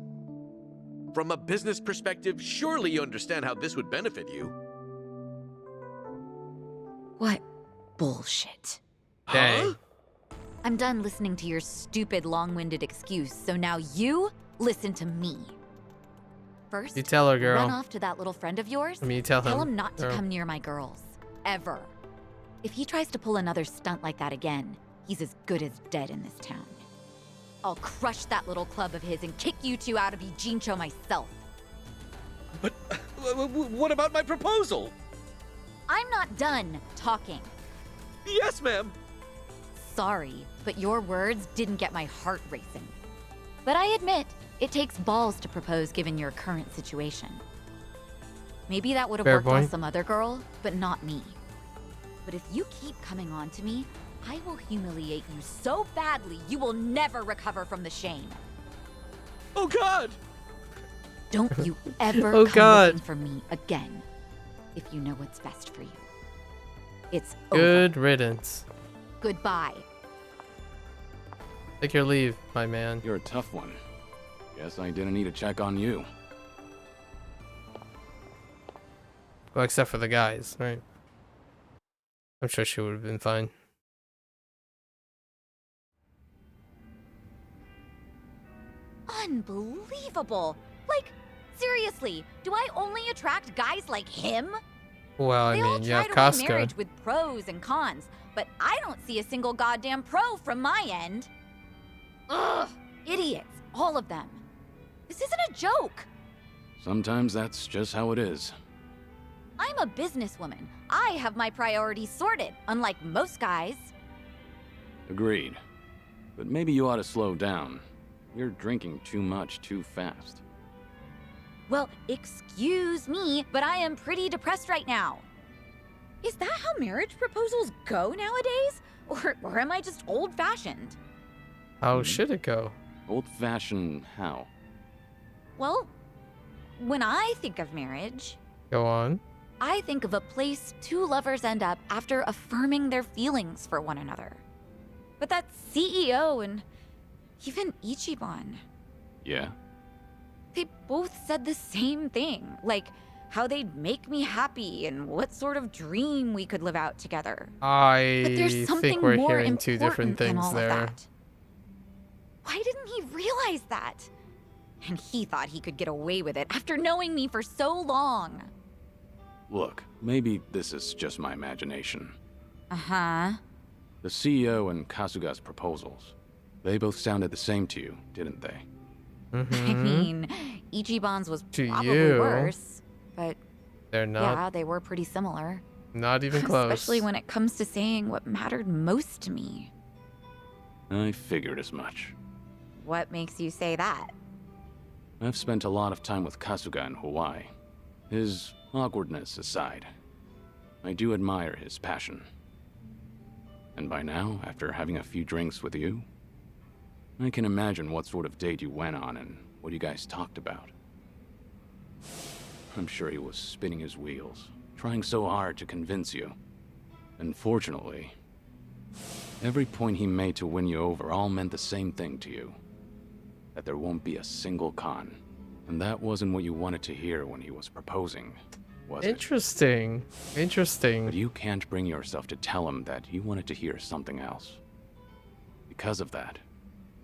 From a business perspective, surely you understand how this would benefit you. What bullshit. Dang. I'm done listening to your stupid, long-winded excuse, so now you listen to me. First, You tell her, girl. run off to that little friend of yours. I mean, you tell him, him not to girl. come near my girls. Ever. If he tries to pull another stunt like that again, he's as good as dead in this town. I'll crush that little club of his and kick you two out of Ijincho myself. But what about my proposal? I'm not done talking. Yes, ma'am. Sorry, but your words didn't get my heart racing. But I admit, it takes balls to propose given your current situation. Maybe that would have Fair worked on point. some other girl, but not me. But if you keep coming on to me, I will humiliate you so badly you will never recover from the shame. Oh God! Don't you ever Oh, come God. looking for me again, if you know what's best for you. It's over. Good riddance. Goodbye. Take your leave, my man. You're a tough one. Guess I didn't need to check on you. Well, except for the guys, right? I'm sure she would have been fine. Unbelievable. Like, seriously, do I only attract guys like him? Well, I They all mean, you try have to run Casca. marriage with pros and cons, but I don't see a single goddamn pro from my end. Ugh, idiots, all of them. This isn't a joke. Sometimes that's just how it is. I'm a businesswoman. I have my priorities sorted, unlike most guys. Agreed. But maybe you ought to slow down. You're drinking too much too fast. Well, excuse me, but I am pretty depressed right now. Is that how marriage proposals go nowadays? Or am I just old-fashioned? How should it go? Old-fashioned how? Well, when I think of marriage, Go on. I think of a place two lovers end up after affirming their feelings for one another. But that CEO and even Ichiban, Yeah? they both said the same thing. Like, how they'd make me happy and what sort of dream we could live out together. I But there's something think we're more hearing two different important than things all there. of that. Why didn't he realize that? And he thought he could get away with it after knowing me for so long. Look, maybe this is just my imagination. Uh-huh. The CEO and Kasuga's proposals. They both sounded the same to you, didn't they? I mean, Ichiban's was To probably you, worse, but They're not yeah, they were pretty similar. not even close. Especially when it comes to saying what mattered most to me. I figured as much. What makes you say that? I've spent a lot of time with Kasuga in Hawaii. His awkwardness aside, I do admire his passion. And by now, after having a few drinks with you, I can imagine what sort of date you went on and what you guys talked about. I'm sure he was spinning his wheels, trying so hard to convince you. Unfortunately, every point he made to win you over all meant the same thing to you. That there won't be a single con. And that wasn't what you wanted to hear when he was proposing, was it? Interesting. Interesting. But you can't bring yourself to tell him that you wanted to hear something else. Because of that,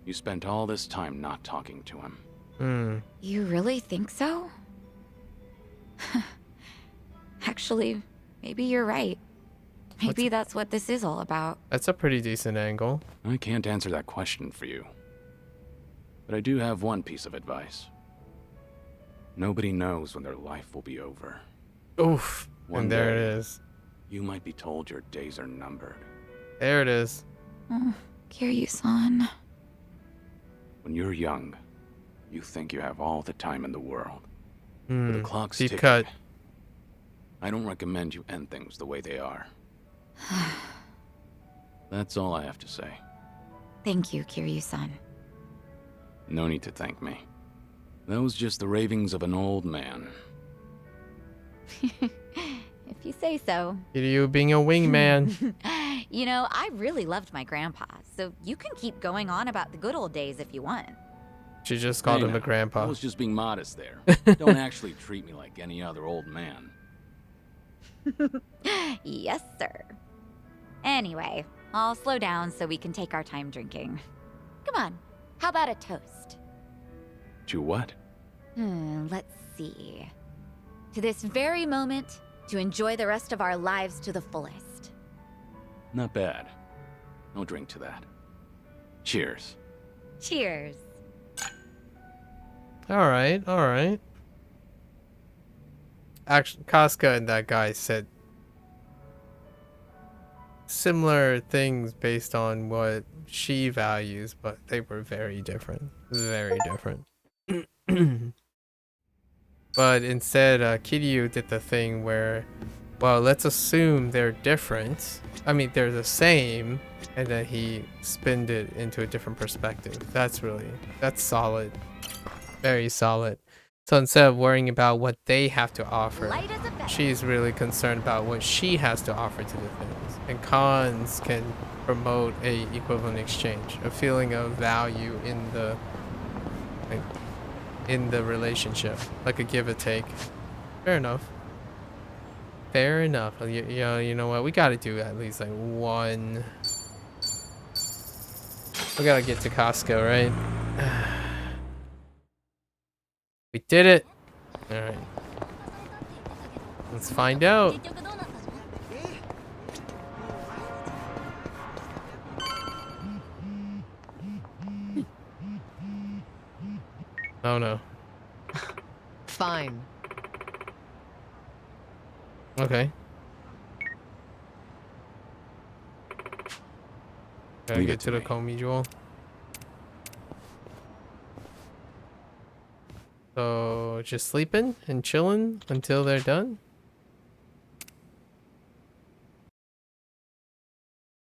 you spent all this time not talking to him. You really think so? Actually, maybe you're right. Maybe that's what this is all about. That's a pretty decent angle. I can't answer that question for you. But I do have one piece of advice. Nobody knows when their life will be over. Oof. One And there day, it is. You might be told your days are numbered. There it is. Oh, Kiryu-san. When you're young, you think you have all the time in the world. But the clock's Deep ticking. cut. I don't recommend you end things the way they are. That's all I have to say. Thank you, Kiryu-san. No need to thank me. That was just the ravings of an old man. If you say so. You being a wingman. You know, I really loved my grandpa, so you can keep going on about the good old days if you want. She just called him Hey a now, grandpa. I was just being modest there. Don't actually treat me like any other old man. Yes, sir. Anyway, I'll slow down so we can take our time drinking. Come on, how about a toast? To what? Let's see. To this very moment, to enjoy the rest of our lives to the fullest. Not bad. No drink to that. Cheers. Cheers. Alright, alright. Actually, Casca and that guy said similar things based on what she values, but they were very different. Very different. But instead, Kiryu did the thing where, well, let's assume they're different. I mean, they're the same, and then he spinned it into a different perspective. That's solid. Very solid. So instead of worrying about what they have to offer, she's really concerned about what she has to offer to the things. And cons can promote a equivalent exchange, a feeling of value in the relationship, like a give and take. Fair enough. Fair enough. You know what? We gotta do at least like one. We gotta get to Costco, right? We did it! Alright. Let's find out. Oh no. Fine. Okay. Gotta Leave get it to to the me. Comey Jewel. So, just sleeping and chilling until they're done?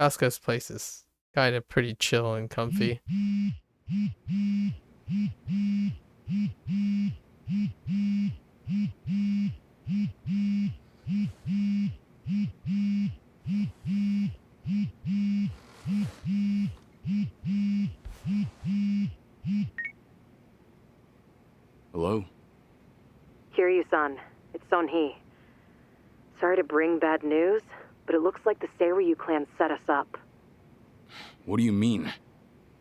Casca's place is kind of pretty chill and comfy. Hello? Kiryu-san, it's Son-hee. Sorry to bring bad news, but it looks like the Seiryu clan set us up. What do you mean?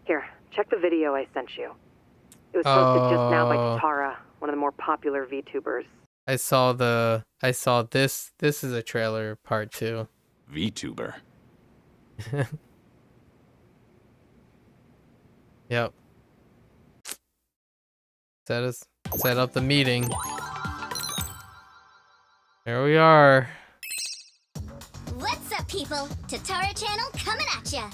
Here, check the video I sent you. It was posted just now by Oh. Tatara, one of the more popular VTubers. I saw this. This is a trailer part 2. VTuber. Yep. Set up the meeting. Here we are. What's up, people? Tatara Channel coming at ya!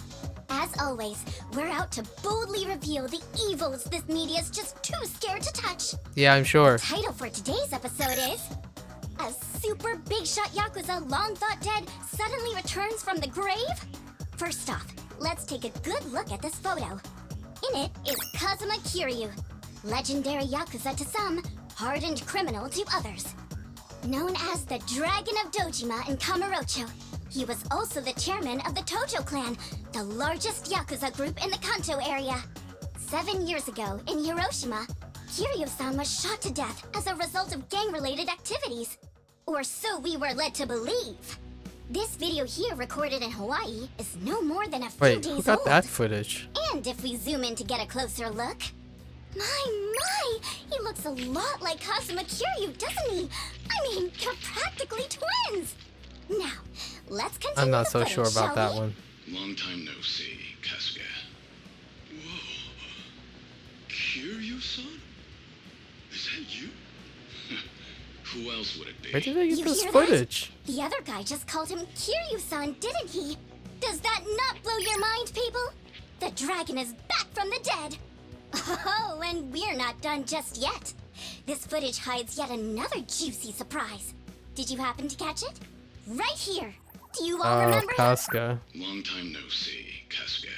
As always, we're out to boldly reveal the evils this media's just too scared to touch. Yeah, I'm sure. The title for today's episode is... A super big shot Yakuza long thought dead suddenly returns from the grave? First off, let's take a good look at this photo. In it is Kazuma Kiryu, legendary Yakuza to some, hardened criminal to others. Known as the Dragon of Dojima in Kamurocho, he was also the chairman of the Tojo clan, the largest Yakuza group in the Kanto area. 7 years ago, in Hiroshima, Kiryu-san was shot to death as a result of gang-related activities. Or so we were led to believe. This video here recorded in Hawaii is no more than a few Wait, days who got old. that footage? And if we zoom in to get a closer look, my, he looks a lot like Kazuma Kiryu, doesn't he? I mean, you're practically twins. Now, let's continue. I'm not the so footage, sure about shall that we? one. Long time no see, Kasuga. Whoa. Kiryu-san? Is that you? Who else would it be? Where did they get You this hear footage? That? The other guy just called him Kiryu-san, didn't he? Does that not blow your mind, people? The dragon is back from the dead. Oh, and we're not done just yet. This footage hides yet another juicy surprise. Did you happen to catch it? Right here. Do you all remember him? Kasuga. Long time no see, Kasuga.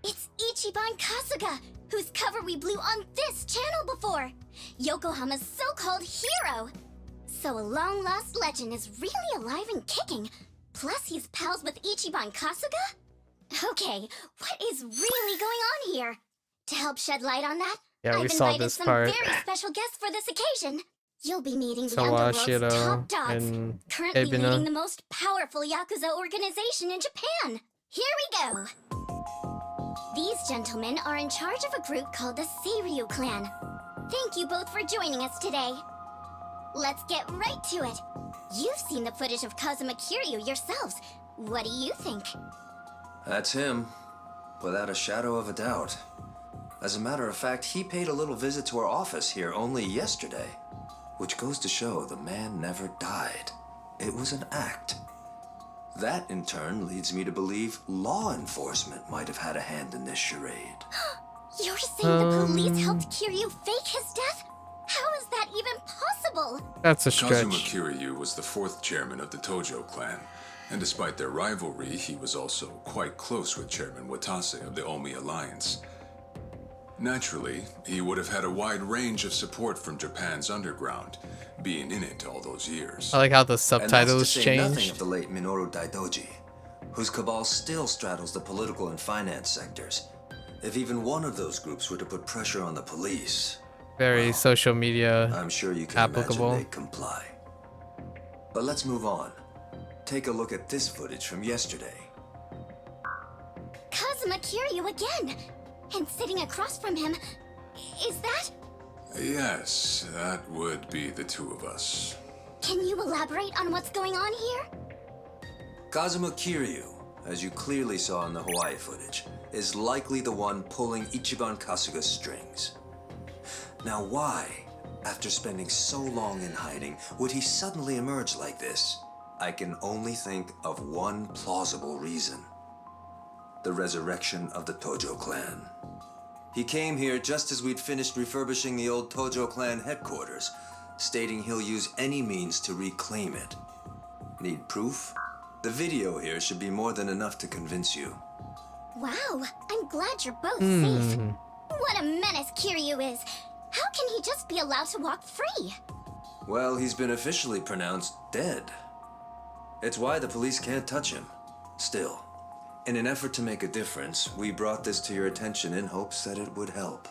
It's Ichiban Kasuga, whose cover we blew on this channel before. Yokohama's so-called hero. So a long-lost legend is really alive and kicking. Plus he's pals with Ichiban Kasuga? Okay, what is really going on here? To help shed light on that, Yeah, we I've saw invited this some part. very special guests for this occasion. You'll be meeting the Underworld's Sawashiro top dogs, and currently Ebina. leading the most powerful Yakuza organization in Japan. Here we go. These gentlemen are in charge of a group called the Seiryu Clan. Thank you both for joining us today. Let's get right to it. You've seen the footage of Kazuma Kiryu yourselves. What do you think? That's him, without a shadow of a doubt. As a matter of fact, he paid a little visit to our office here only yesterday, which goes to show the man never died. It was an act. That, in turn, leads me to believe law enforcement might have had a hand in this charade. You're saying the police helped Kiryu fake his death? How is that even possible? That's a stretch. Kazuma Kiryu was the 4th chairman of the Tojo clan, and despite their rivalry, he was also quite close with Chairman Watase of the Omi Alliance. Naturally, he would have had a wide range of support from Japan's underground, being in it all those years. I like how the And subtitles that's to say nothing changed. of the late Minoru Daidoji, whose cabal still straddles the political and finance sectors. If even one of those groups were to put pressure on the police, Very social media I'm sure you can applicable. imagine they'd comply. But let's move on. Take a look at this footage from yesterday. Kazuma Kiryu again! And sitting across from him, is that? Yes, that would be the two of us. Can you elaborate on what's going on here? Kazuma Kiryu, as you clearly saw in the Hawaii footage, is likely the one pulling Ichiban Kasuga's strings. Now why, after spending so long in hiding, would he suddenly emerge like this? I can only think of one plausible reason. The resurrection of the Tojo clan. He came here just as we'd finished refurbishing the old Tojo clan headquarters, stating he'll use any means to reclaim it. Need proof? The video here should be more than enough to convince you. Wow, I'm glad you're both safe. What a menace Kiryu is. How can he just be allowed to walk free? Well, he's been officially pronounced dead. It's why the police can't touch him. Still, in an effort to make a difference, we brought this to your attention in hopes that it would help.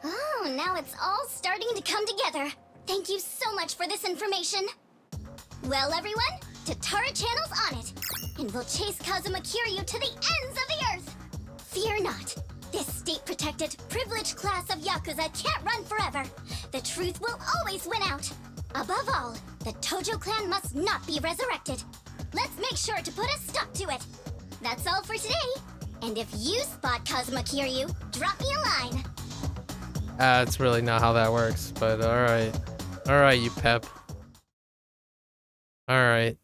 Oh, now it's all starting to come together. Thank you so much for this information. Well, everyone, Tatara Channel's on it. And we'll chase Kazuma Kiryu to the ends of the earth. Fear not. This state-protected, privileged class of Yakuza can't run forever. The truth will always win out. Above all, the Tojo clan must not be resurrected. Let's make sure to put a stop to it. That's all for today. And if you spot Kazuma Kiryu, drop me a line. It's really not how that works, but alright. Alright, you pep. Alright.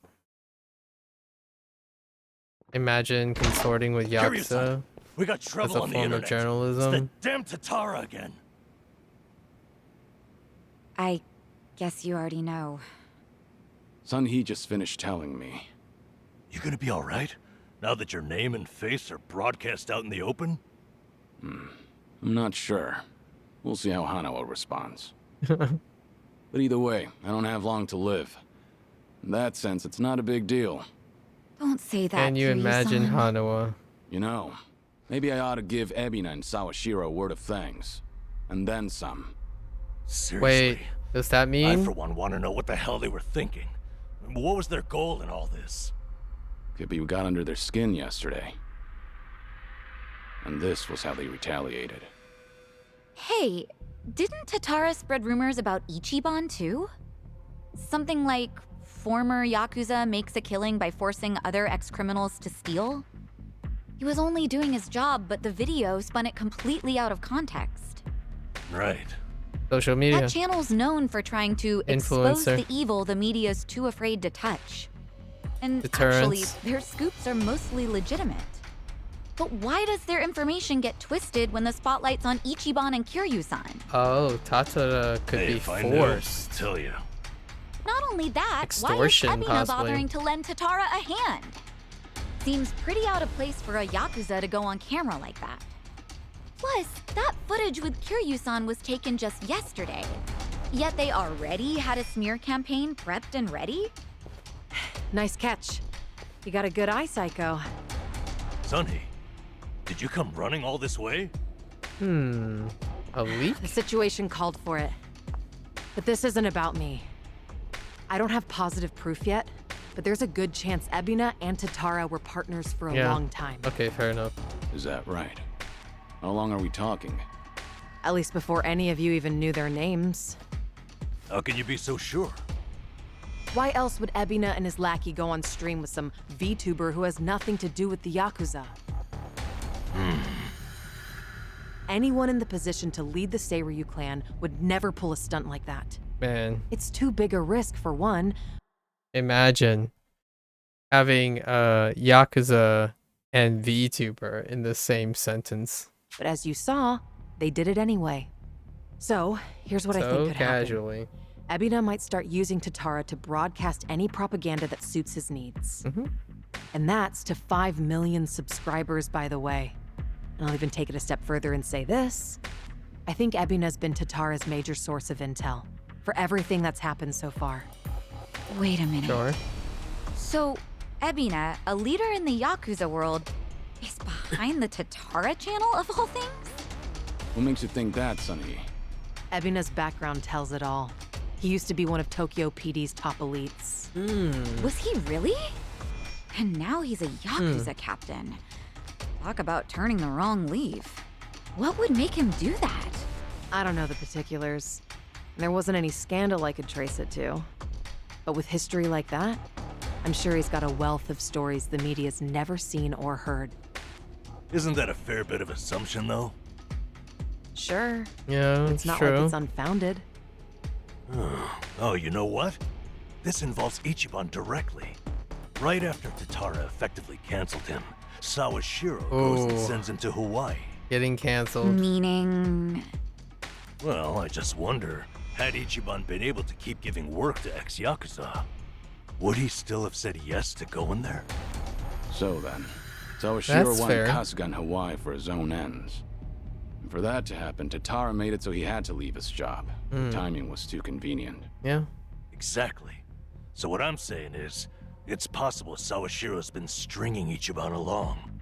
Imagine consorting with Yakuza We got as trouble a on the form of internet. It's the journalism. damn Tatara again. I guess you already know. Sunhee just finished telling me. You gonna be alright? Now that your name and face are broadcast out in the open? I'm not sure. We'll see how Hanawa responds. But either way, I don't have long to live. In that sense, it's not a big deal. Don't say that. Can you imagine Kiryu-san. Hanawa? You know, maybe I ought to give Ebina and Sawashiro a word of thanks. And then some. Seriously? Wait, Does that I, mean? for one, want to know what the hell they were thinking. What was their goal in all this? Could be we got under their skin yesterday. And this was how they retaliated. Hey, didn't Tatara spread rumors about Ichiban too? Something like former Yakuza makes a killing by forcing other ex-criminals to steal? He was only doing his job, but the video spun it completely out of context. Right. Social media. That channel's known for trying to expose Influencer. the evil the media's too afraid to touch. And Deterrence. actually, their scoops are mostly legitimate. But why does their information get twisted when the spotlight's on Ichiban and Kiryu-san? Oh, Tatara could Hey, be if I knew, forced. tell you. Not only that, Extortion, why is Ebina possibly. bothering to lend Tatara a hand? Seems pretty out of place for a Yakuza to go on camera like that. Plus, that footage with Kiryu-san was taken just yesterday. Yet they already had a smear campaign prepped and ready? Nice catch. You got a good eye, Psycho. Sunny, did you come running all this way? A leak? The situation called for it. But this isn't about me. I don't have positive proof yet, but there's a good chance Ebina and Tatara were partners for a long time. Okay, fair enough. Is that right? How long are we talking? At least before any of you even knew their names. How can you be so sure? Why else would Ebina and his lackey go on stream with some VTuber who has nothing to do with the Yakuza? Anyone in the position to lead the Seiryu clan would never pull a stunt like that. Man, It's too big a risk for one. imagine having Yakuza and VTuber in the same sentence. But as you saw, they did it anyway. So, here's what I think So could casually. happen. Ebina might start using Tatara to broadcast any propaganda that suits his needs. And that's to 5 million subscribers, by the way. And I'll even take it a step further and say this. I think Ebina's been Tatara's major source of intel for everything that's happened so far. Wait a minute. Sure. So, Ebina, a leader in the Yakuza world, is behind the Tatara channel of all things? What makes you think that, Sunny? Ebina's background tells it all. He used to be one of Tokyo PD's top elites. Was he really? And now he's a Yakuza captain. Talk about turning the wrong leaf. What would make him do that? I don't know the particulars. There wasn't any scandal I could trace it to. But with history like that, I'm sure he's got a wealth of stories the media's never seen or heard. Isn't that a fair bit of assumption, though? Sure. Yeah, It's not true. like it's unfounded. Oh, you know what? This involves Ichiban directly. Right after Tatara effectively canceled him, Sawashiro goes and Oh. sends him to Hawaii. Getting canceled. Meaning... Well, I just wonder, had Ichiban been able to keep giving work to ex-Yakuza, would he still have said yes to going there? So then, Sawashiro That's wanted fair. Kasuga in Hawaii for his own ends. And for that to happen, Tatara made it so he had to leave his job. The timing was too convenient. Yeah. Exactly. So what I'm saying is, it's possible Sawashiro's been stringing Ichiban along.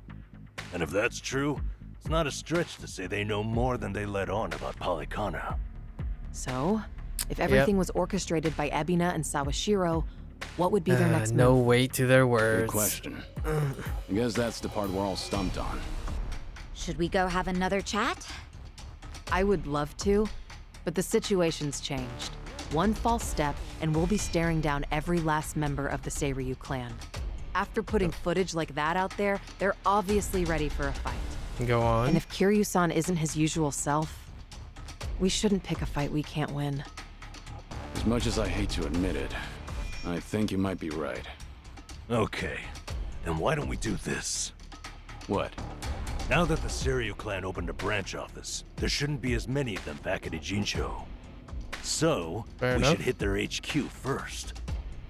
And if that's true, it's not a stretch to say they know more than they let on about Polycana. So, if everything was orchestrated by Ebina and Sawashiro, what would be their next no move? weight to their Good words. question. I guess that's the part we're all stumped on. Should we go have another chat? I would love to, but the situation's changed. One false step, and we'll be staring down every last member of the Seiryu clan. After putting footage like that out there, they're obviously ready for a fight. Go on. And if Kiryu-san isn't his usual self, we shouldn't pick a fight we can't win. As much as I hate to admit it, I think you might be right. Okay, then why don't we do this? What? Now that the Seiryu clan opened a branch office, there shouldn't be as many of them back at Ijincho. So, Fair we enough. should hit their HQ first.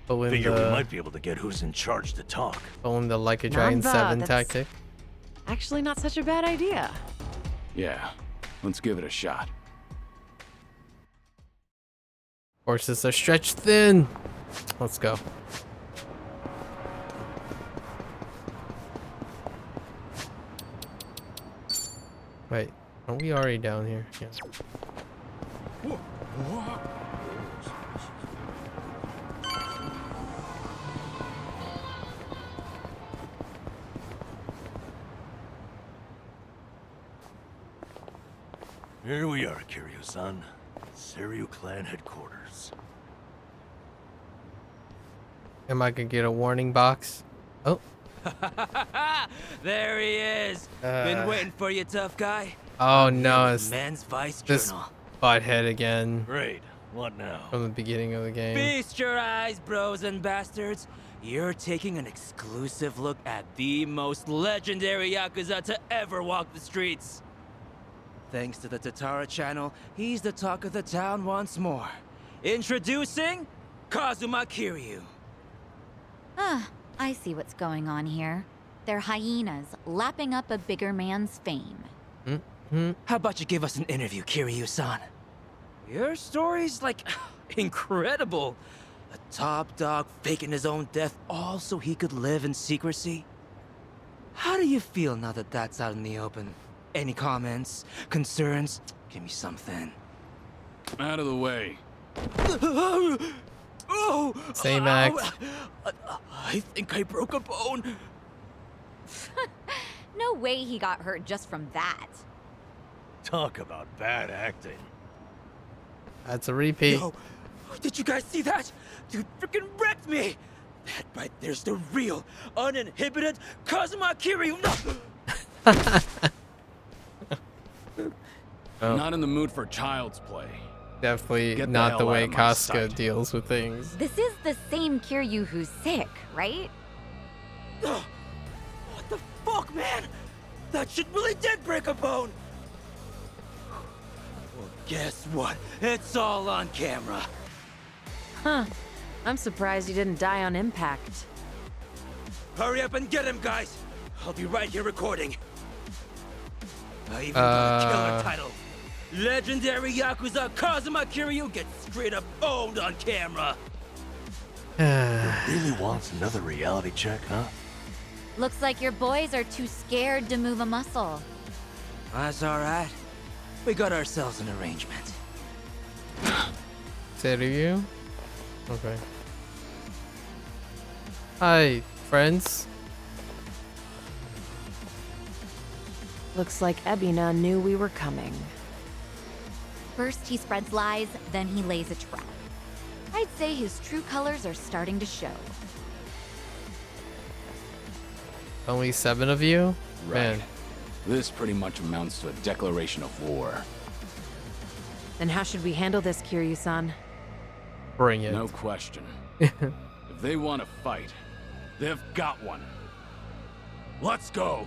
Pull in Figure we the, might be able to get who's in charge to talk. pull in the Like a Giant Namba, 7 that's- tactic. Actually, not such a bad idea. Yeah, let's give it a shot. Horses are stretched thin. Let's go. Wait, are we already down here? Yeah. Here we are, Kiryu-san. Seiryu clan headquarters. Am I gonna get a warning box? Oh. There he is. Been waiting for you, tough guy. Oh I'm no, here with it's Men's Vice this Journal. butthead again. Great. What now? From the beginning of the game. Feast your eyes, bros and bastards. You're taking an exclusive look at the most legendary Yakuza to ever walk the streets. Thanks to the Tatara channel, he's the talk of the town once more. Introducing Kazuma Kiryu. Ah, I see what's going on here. They're hyenas lapping up a bigger man's fame. How about you give us an interview, Kiryu-san? Your story's like incredible. A top dog faking his own death all so he could live in secrecy. How do you feel now that that's out in the open? Any comments? Concerns? Give me something. Out of the way. Oh! Same act. I think I broke a bone. No way he got hurt just from that. Talk about bad acting. That's a repeat. Yo, did you guys see that? Dude freaking wrecked me. That right there's the real, uninhibited Kazuma Kiryu. Oh. Not in the mood for child's play. Definitely Get the not hell the out way of my Kasuga sight. deals with things. This is the same Kiryu who's sick, right? What the fuck, man? That shit really did break a bone. Well, guess what? It's all on camera. Huh. I'm surprised you didn't die on impact. Hurry up and get him, guys. I'll be right here recording. I even got a killer title. Legendary Yakuza Kazuma Kiryu gets straight up owned on camera. Really wants another reality check, huh? Looks like your boys are too scared to move a muscle. That's alright. We got ourselves an arrangement. Seiryu? Okay. Hi, friends. Looks like Ebina knew we were coming. First he spreads lies, then he lays a trap. I'd say his true colors are starting to show. Only 7 of you? Right. Man. This pretty much amounts to a declaration of war. Then how should we handle this, Kiryu-san? Bring it. No question. If they want to fight, they've got one. Let's go.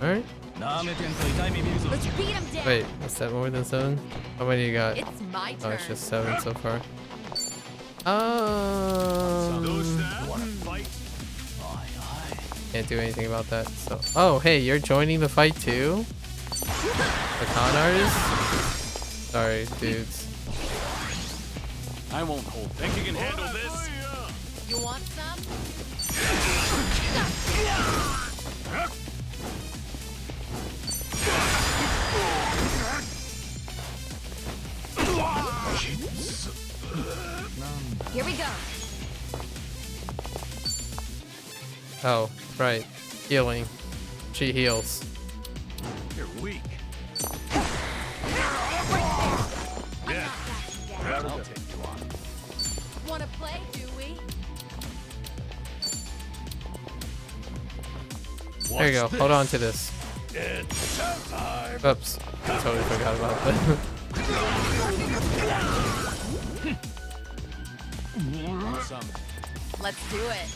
Alright. Let's beat him down. Wait, is that more than 7? How many you got? It's my Oh, turn. it's just 7 so far. Can't do anything about that. So, oh, hey, you're joining the fight too? The con artist? Sorry, dudes. I won't hold. Think you can handle this? You want some? Here we go. Oh, right. Healing. She heals. You're weak. Yeah. That'll take you on. Wanna play, do we? There you go. Hold on to this. It's showtime. Oops. I totally forgot about that. Let's do it.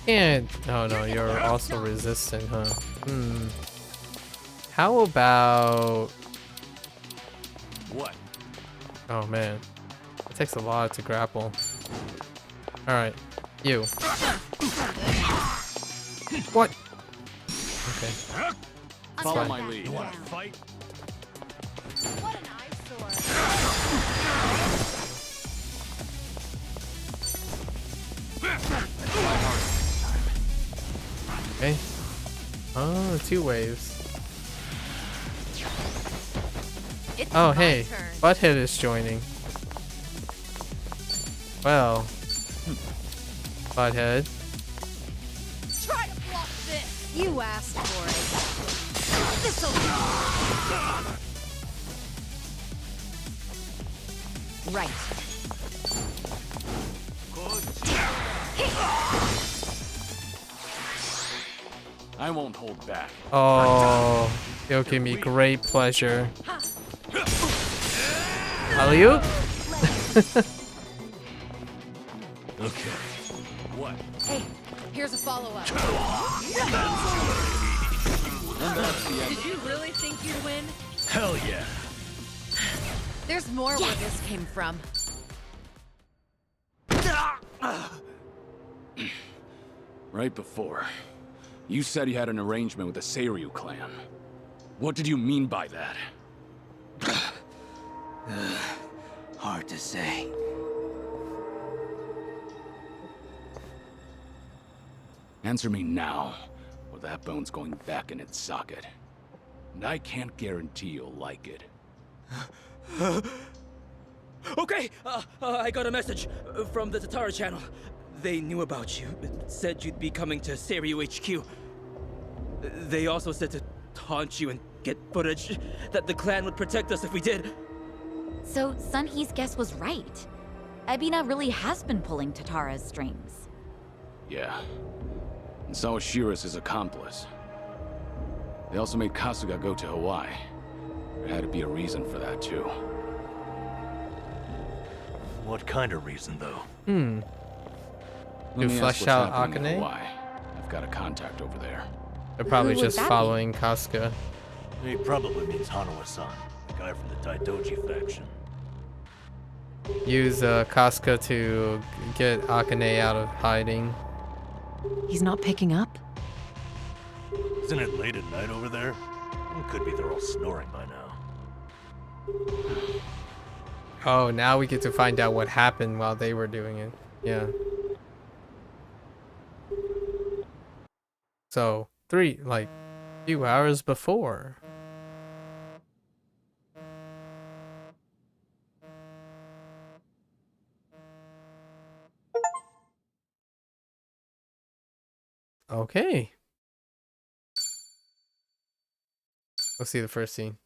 And oh no, you're also resistant, huh? How about What? oh man. It takes a lot to grapple. Alright. You. What? Okay. Follow my lead. You want to fight? What an eyesore. Okay. Oh, 2 waves. It's Oh, my hey. turn. Butthead is joining. Well. Butthead. Try to block this. You asked for it. This'll right. I won't hold back. Oh, it'll give me great pleasure. Alley-oop? Okay. What? Hey, here's a follow-up. Did you really think you'd win? Hell yeah. There's more where this came from. Right before, you said you had an arrangement with the Seiryu clan. What did you mean by that? Hard to say. Answer me now, or that bone's going back in its socket. And I can't guarantee you'll like it. Okay, I got a message from the Tatara channel. They knew about you. It said you'd be coming to Seiryu HQ. They also said to taunt you and get footage that the clan would protect us if we did. So Sunhee's guess was right. Ebina really has been pulling Tatara's strings. Yeah. And so is Shira's his accomplice. They also made Kasuga go to Hawaii. There had to be a reason for that, too. What kind of reason, though? Let To me flesh ask what's out happening in Akane? Hawaii. I've got a contact over there. They're probably Who would just that be? following Kasuga. He probably means Hanawa-san, the guy from the Taidoji faction. Use Kasuga to get Akane out of hiding. He's not picking up? Isn't it late at night over there? It could be they're all snoring by now. Oh, now we get to find out what happened while they were doing it. Yeah. So, few hours before. Okay. Let's see the first scene.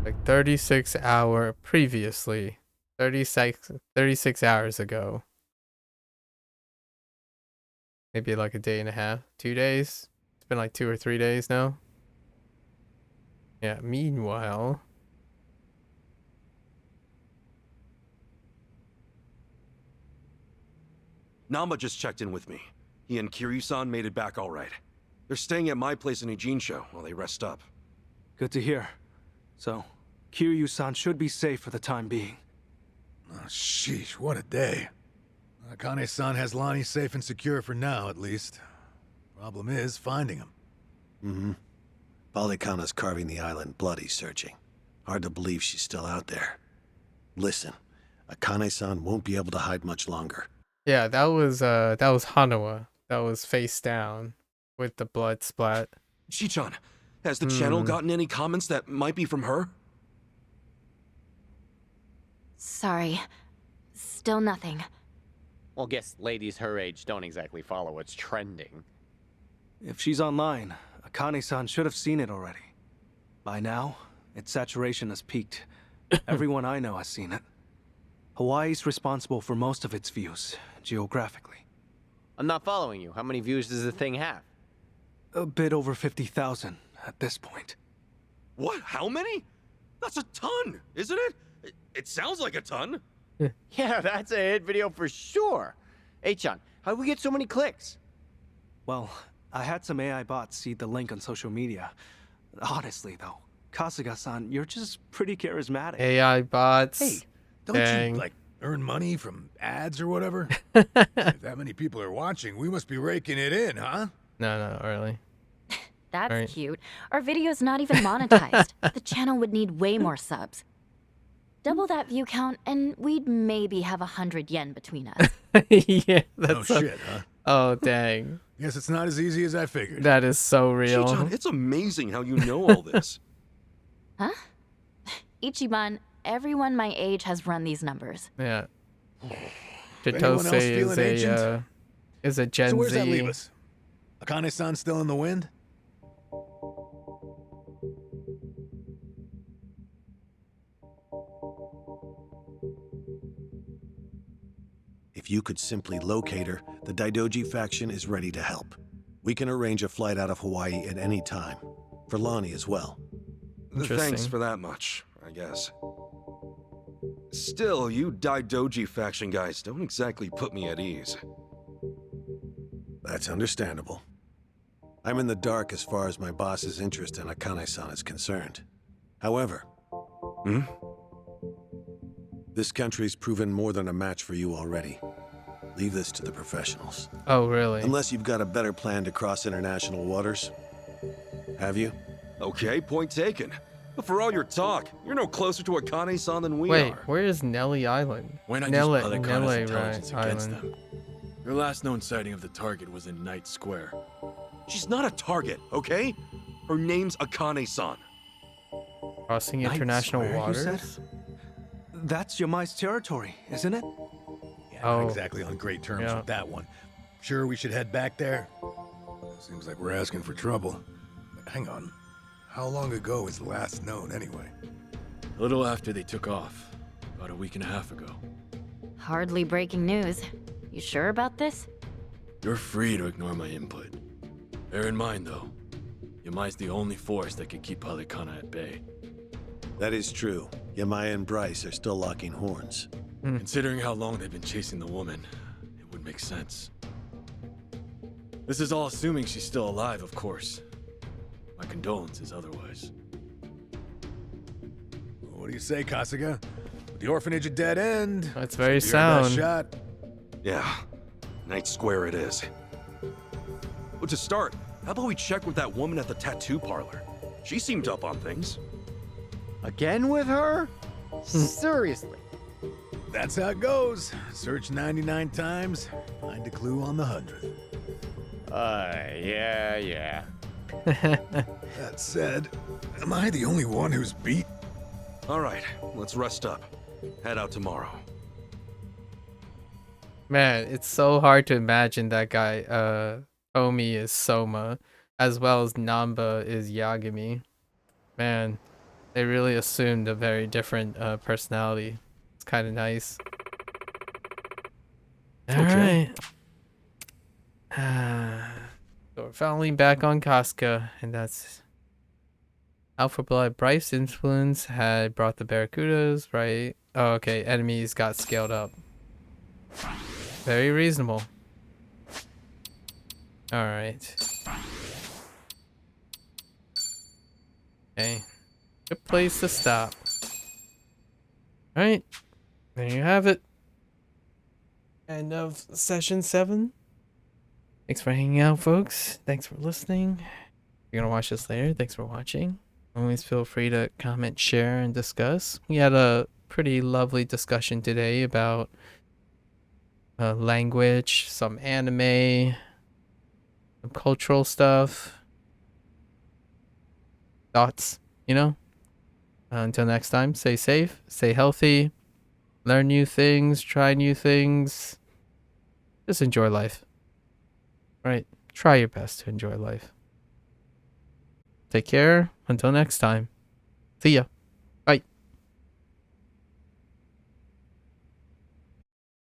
Like 36 hour previously. 36 hours ago. Maybe like a day and a half, 2 days. It's been like 2 or 3 days now. Yeah, meanwhile. Namba just checked in with me. He and Kiryu-san made it back all right. They're staying at my place in Ijincho while they rest up. Good to hear. So, Kiryu-san should be safe for the time being. Oh, sheesh, what a day. Akane-san has Lonnie safe and secure for now, at least. Problem is finding him. Mm-hmm. Balekana's carving the island bloody searching. Hard to believe she's still out there. Listen, Akane-san won't be able to hide much longer. Yeah, that was Hanawa. That was face down with the blood splat. Chichan, has the channel gotten any comments that might be from her? Sorry. Still nothing. Well, guess ladies her age don't exactly follow what's trending. If she's online, Akane-san should have seen it already. By now, its saturation has peaked. Everyone I know has seen it. Hawaii's responsible for most of its views, geographically. I'm not following you. How many views does the thing have? A bit over 50,000 at this point. What? How many? That's a ton, isn't it? It sounds like a ton. Yeah, that's a hit video for sure. Hey, Chan, how did we get so many clicks? Well, I had some AI bots seed the link on social media. Honestly, though, Kasuga-san, you're just pretty charismatic. AI bots. Hey, don't Dang. you, earn money from ads or whatever? If that many people are watching, we must be raking it in, huh? No, not really. That's Right. cute. Our video's not even monetized. The channel would need way more subs. Double that view count, and we'd maybe have 100 yen between us. Yeah, that's Oh, shit, huh? Oh, dang. Guess it's not as easy as I figured. That is so real. Chichan, it's amazing how you know all this. Huh? Ichiban, everyone my age has run these numbers. Yeah. Anyone else Chitose feel is an agent? a Gen So where's Z. that leave us? Akane-san still in the wind? If you could simply locate her, the Daidoji faction is ready to help. We can arrange a flight out of Hawaii at any time. For Lonnie as well. Thanks for that much, I guess. Still, you Daidoji faction guys don't exactly put me at ease. That's understandable. I'm in the dark as far as my boss's interest in Akane-san is concerned. However, this country's proven more than a match for you already. Leave this to the professionals. Oh, really? Unless you've got a better plan to cross international waters. Have you? Okay, point taken. But for all your talk, you're no closer to Akane-san than we Wait, are. where is Nelly Island? Why not Nelly, use other Nelly, intelligence right, against Island. them? Their last known sighting of the target was in Night Square. She's not a target, okay? Her name's Akane-san. Crossing Night international Square, you said? waters? That's Yamai's territory, isn't it? Yeah, not exactly on great terms with that one. Sure we should head back there? Seems like we're asking for trouble. But hang on. How long ago is last known anyway? A little after they took off. About a week and a half ago. Hardly breaking news. You sure about this? You're free to ignore my input. Bear in mind, though, Yamai's the only force that could keep Palikana at bay. That is true. Yamai and Bryce are still locking horns. Considering how long they've been chasing the woman, it would make sense. This is all assuming she's still alive, of course. My condolences otherwise. What do you say, Kasuga? With the orphanage a dead end. That's very should be our best sound. shot. Yeah, Night Square it is. But to start, how about we check with that woman at the tattoo parlor? She seemed up on things. Again with her? Seriously. That's how it goes. Search 99 times, find a clue on the 100th. Yeah. That said, am I the only one who's beat? All right, let's rest up. Head out tomorrow. Man, it's so hard to imagine that guy, Omi is Soma, as well as Namba is Yagami. Man, they really assumed a very different personality. It's kind of nice. Alright. So we're finally back on Casca, and that's Alpha Blood. Bryce's influence had brought the Barracudas, right? Oh, okay. Enemies got scaled up. Very reasonable. Alright. Okay. Good place to stop. Alright. There you have it. End of session 7. Thanks for hanging out, folks. Thanks for listening. If you're gonna watch this later, thanks for watching. Always feel free to comment, share, and discuss. We had a pretty lovely discussion today about language, some anime, some cultural stuff. Thoughts, you know? Until next time, stay safe, stay healthy, learn new things, try new things. Just enjoy life. Right? Try your best to enjoy life. Take care. Until next time. See ya.